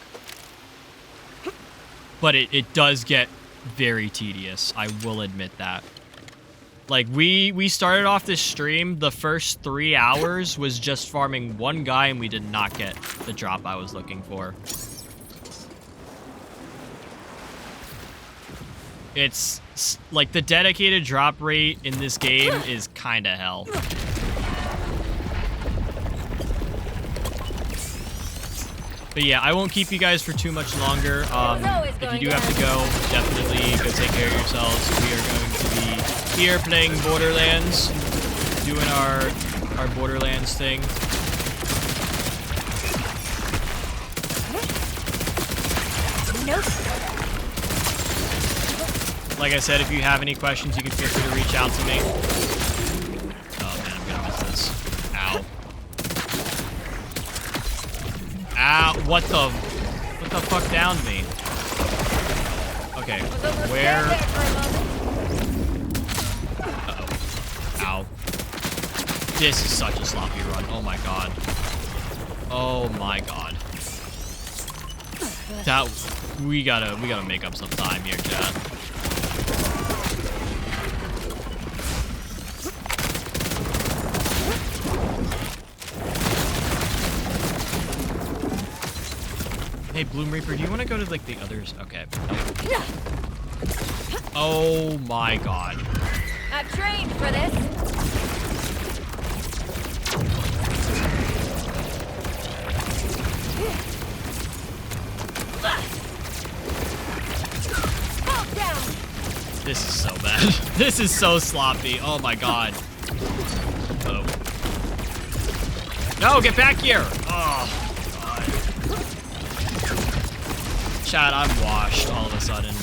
But it does get very tedious. I will admit that. Like, we started off this stream, the first 3 hours was just farming one guy, and we did not get the drop I was looking for. It's, like, the dedicated drop rate in this game is kinda hell. But yeah, I won't keep you guys for too much longer. If you do have to go, definitely go take care of yourselves. We are going to be here playing Borderlands, doing our Borderlands thing. Nope. Like I said, if you have any questions, you can feel free to reach out to me. Oh man, I'm gonna miss this. Ow. Ow, what the fuck downed me? Okay, where? Uh-oh. Ow. This is such a sloppy run. Oh my god. Oh my god. We gotta make up some time here, chat. Hey, Bloom Reaper, do you want to go to, like, the others? Okay. Oh, my God. I've trained for this. This is so bad. This is so sloppy. Oh, my God. No, get back here! Oh, God. Chat, I'm washed all of a sudden.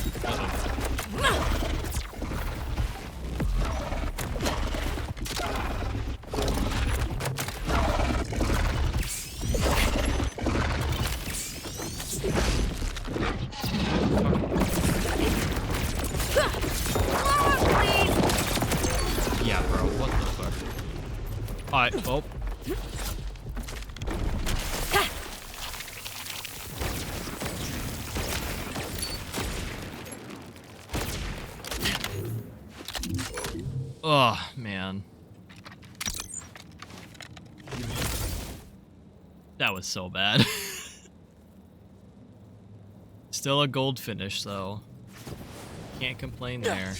Yeah, bro, what the fuck? Alright, oh. Oh, man. That was so bad. Still a gold finish, though. Can't complain there.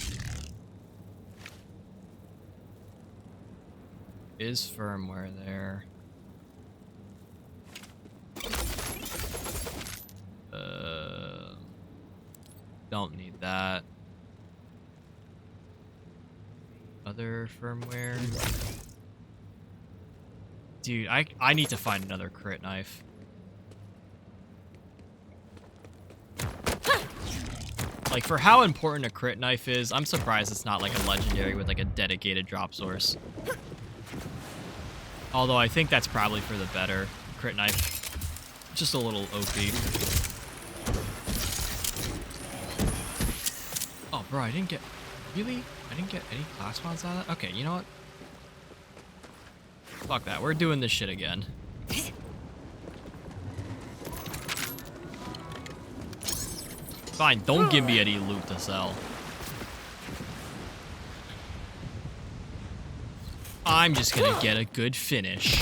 Is firmware there? Don't need that. Other firmware? Dude, I need to find another crit knife. Like, for how important a crit knife is, I'm surprised it's not like a legendary with like a dedicated drop source. Although I think that's probably for the better. Crit knife, just a little OP. Oh, bro, I didn't get... Really? I didn't get any class mods out of that? Okay, you know what? Fuck that. We're doing this shit again. Fine, don't give me any loot to sell. I'm just gonna get a good finish.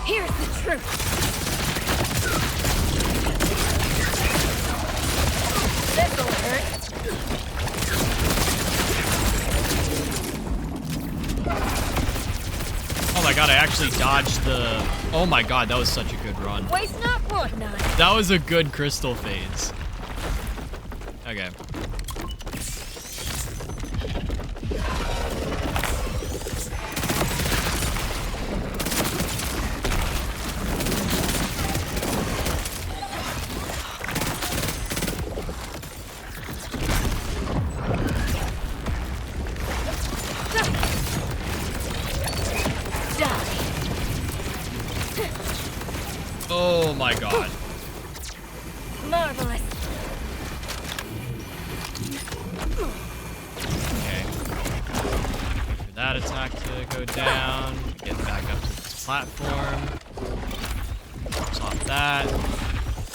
Here's the truth. This'll hurt. Oh my god, I actually dodged the... Oh my god, that was such a good run. Waste not, want not. That was a good crystal phase. Okay. Oh my god. Marvelous. Okay. Wait for that attack to go down. Get back up to this platform. Stop that.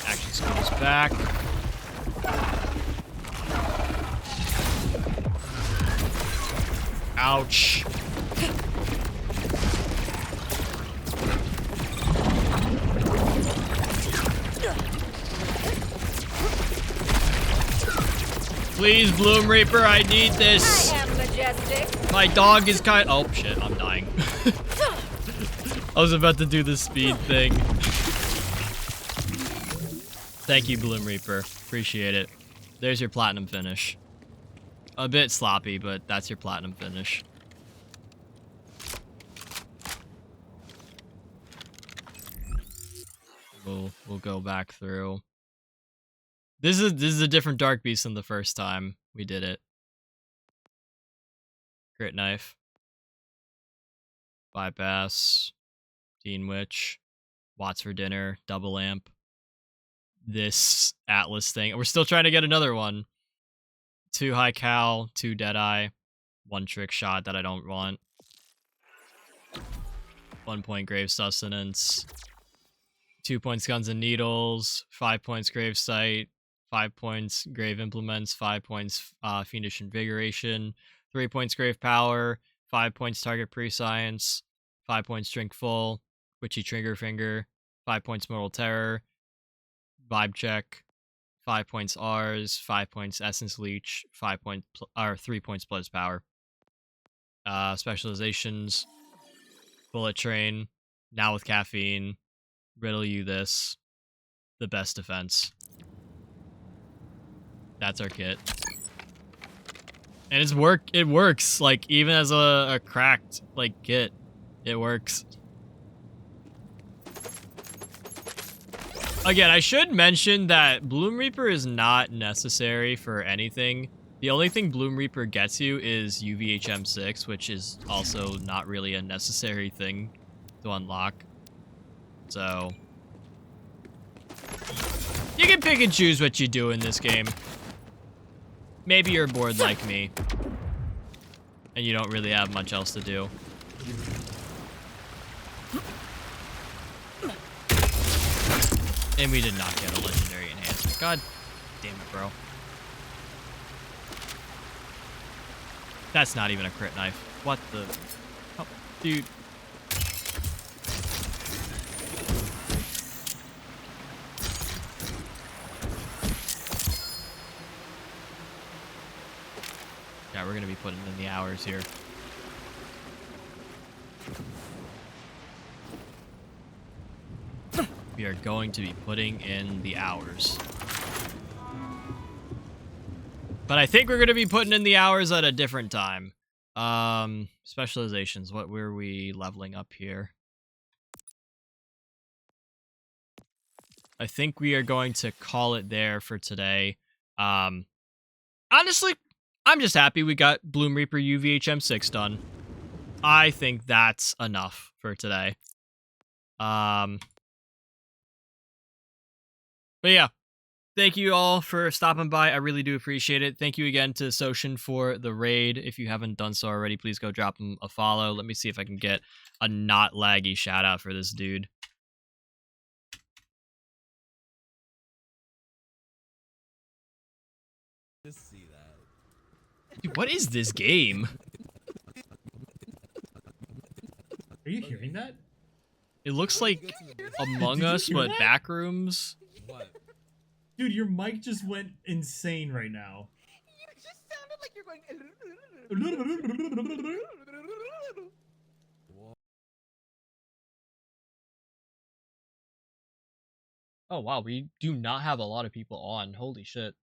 Action scoots back. Ouch. Please, Bloom Reaper, I need this. I am majestic. My dog is kind. Oh shit, I'm dying. I was about to do the speed thing. Thank you, Bloom Reaper. Appreciate it. There's your platinum finish. A bit sloppy, but that's your platinum finish. We'll go back through. This is a different Dark Beast than the first time we did it. Crit knife. Bypass. Dean Witch. Watts for dinner. Double amp. This Atlas thing. We're still trying to get another one. 2 high cal, 2 deadeye, 1 trick shot that I don't want. 1 point grave sustenance. 2 points guns and needles. 5 points grave sight. 5 points grave implements. 5 points fiendish invigoration. 3 points grave power. 5 points target prescience. 5 points drink full. Witchy trigger finger. 5 points mortal terror. Vibe check. 5 points R's, 5 points Essence Leech, 3 points Plus Power. Specializations, Bullet Train, now with Caffeine, Riddle You This, the best defense. That's our kit. And it works, like, even as a cracked, like, kit. It works. Again, I should mention that Bloom Reaper is not necessary for anything. The only thing Bloom Reaper gets you is UVHM6, which is also not really a necessary thing to unlock. So, you can pick and choose what you do in this game. Maybe you're bored like me, and you don't really have much else to do. And we did not get a legendary enhancement. God damn it, bro. That's not even a crit knife. What the... Oh, dude. Yeah, we're gonna be putting in the hours here. We are going to be putting in the hours. But I think we're going to be putting in the hours at a different time. Specializations. What were we leveling up here? I think we are going to call it there for today. Honestly, I'm just happy we got Bloom Reaper UVHM6 done. I think that's enough for today. But yeah, thank you all for stopping by. I really do appreciate it. Thank you again to Soshin for the raid. If you haven't done so already, please go drop him a follow. Let me see if I can get a not laggy shout out for this dude. Just see that. Dude, what is this game? Are you hearing that? It looks like Among Us, but backrooms. What? Dude, your mic just went insane right now. You just sounded like you're going. Oh wow, we do not have a lot of people on. Holy shit.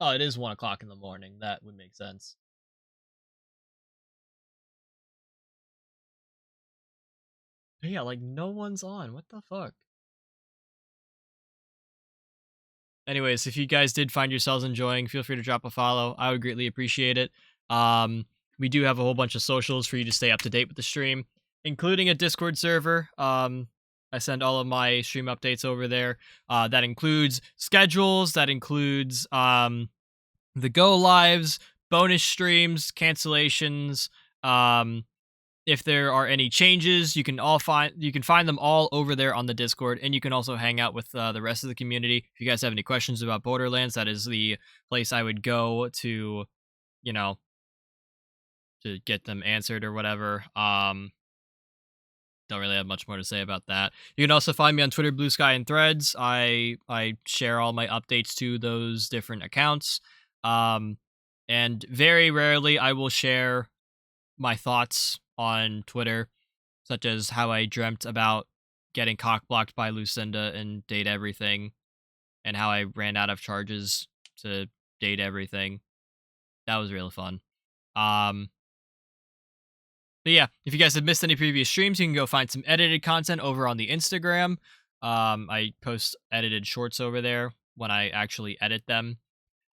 Oh, it is 1 o'clock in the morning. That would make sense. But yeah, like no one's on. What the fuck? Anyways, if you guys did find yourselves enjoying, feel free to drop a follow. I would greatly appreciate it. We do have a whole bunch of socials for you to stay up to date with the stream, including a Discord server. I send all of my stream updates over there. That includes schedules, that includes the go lives, bonus streams, cancellations. If there are any changes, you can find them all over there on the Discord, and you can also hang out with the rest of the community. If you guys have any questions about Borderlands, that is the place I would go to, you know, to get them answered or whatever. Don't really have much more to say about that. You can also find me on Twitter, Blue Sky, and Threads. I share all my updates to those different accounts. And very rarely I will share my thoughts on Twitter, such as how I dreamt about getting cockblocked by Lucinda and date everything, and how I ran out of charges to date everything. That was really fun. But yeah, if you guys have missed any previous streams, you can go find some edited content over on the Instagram. I post edited shorts over there when I actually edit them.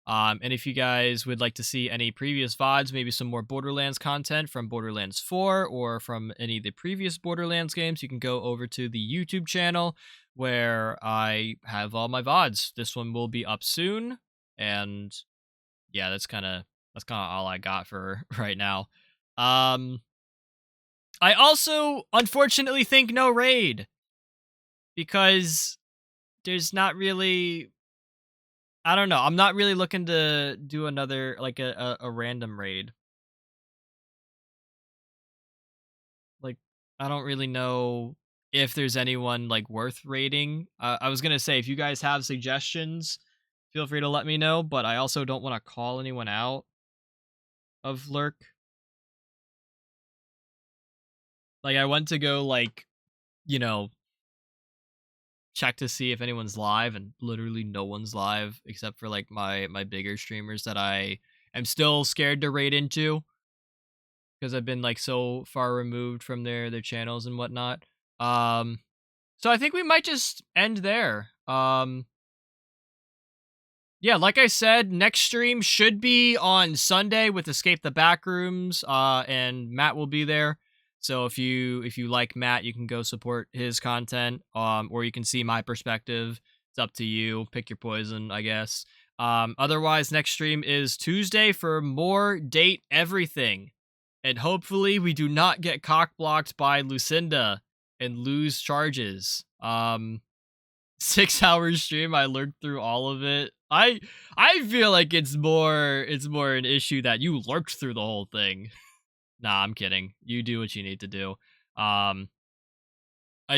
And if you guys would like to see any previous VODs, maybe some more Borderlands content from Borderlands 4 or from any of the previous Borderlands games, you can go over to the YouTube channel where I have all my VODs. This one will be up soon. And yeah, that's kind of all I got for right now. I also unfortunately think no raid, because there's not really, I don't know. I'm not really looking to do another, like, a random raid. Like, I don't really know if there's anyone, like, worth raiding. I was gonna say, if you guys have suggestions, feel free to let me know, but I also don't want to call anyone out of Lurk. Like, I went to go, like, you know, check to see if anyone's live, and literally no one's live except for like my bigger streamers that I am still scared to raid into because I've been like so far removed from their channels and whatnot. So I think we might just end there. Yeah, like I said, next stream should be on Sunday with Escape the Backrooms, and Matt will be there. So if you like Matt, you can go support his content, or you can see my perspective. It's up to you. Pick your poison, I guess. Otherwise, next stream is Tuesday for more Date Everything, and hopefully we do not get cock blocked by Lucinda and lose charges. 6 hours stream, I learned through all of it. I feel like it's more an issue that you lurked through the whole thing. Nah, I'm kidding. You do what you need to do. I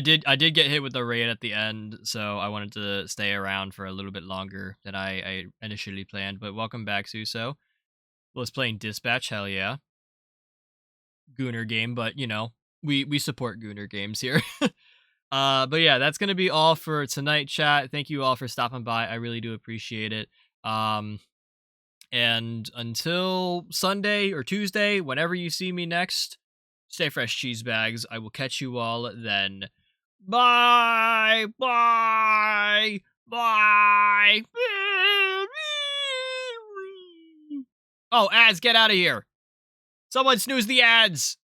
did get hit with the raid at the end, so I wanted to stay around for a little bit longer than I initially planned. But welcome back, Suso. Was playing Dispatch, hell yeah. Gooner game, but you know, we support Gooner games here. But yeah, that's gonna be all for tonight, chat. Thank you all for stopping by. I really do appreciate it. And until Sunday or Tuesday, whenever you see me next, stay fresh, cheese bags. I will catch you all then. Bye, bye, bye. Oh, ads, get out of here. Someone snooze the ads.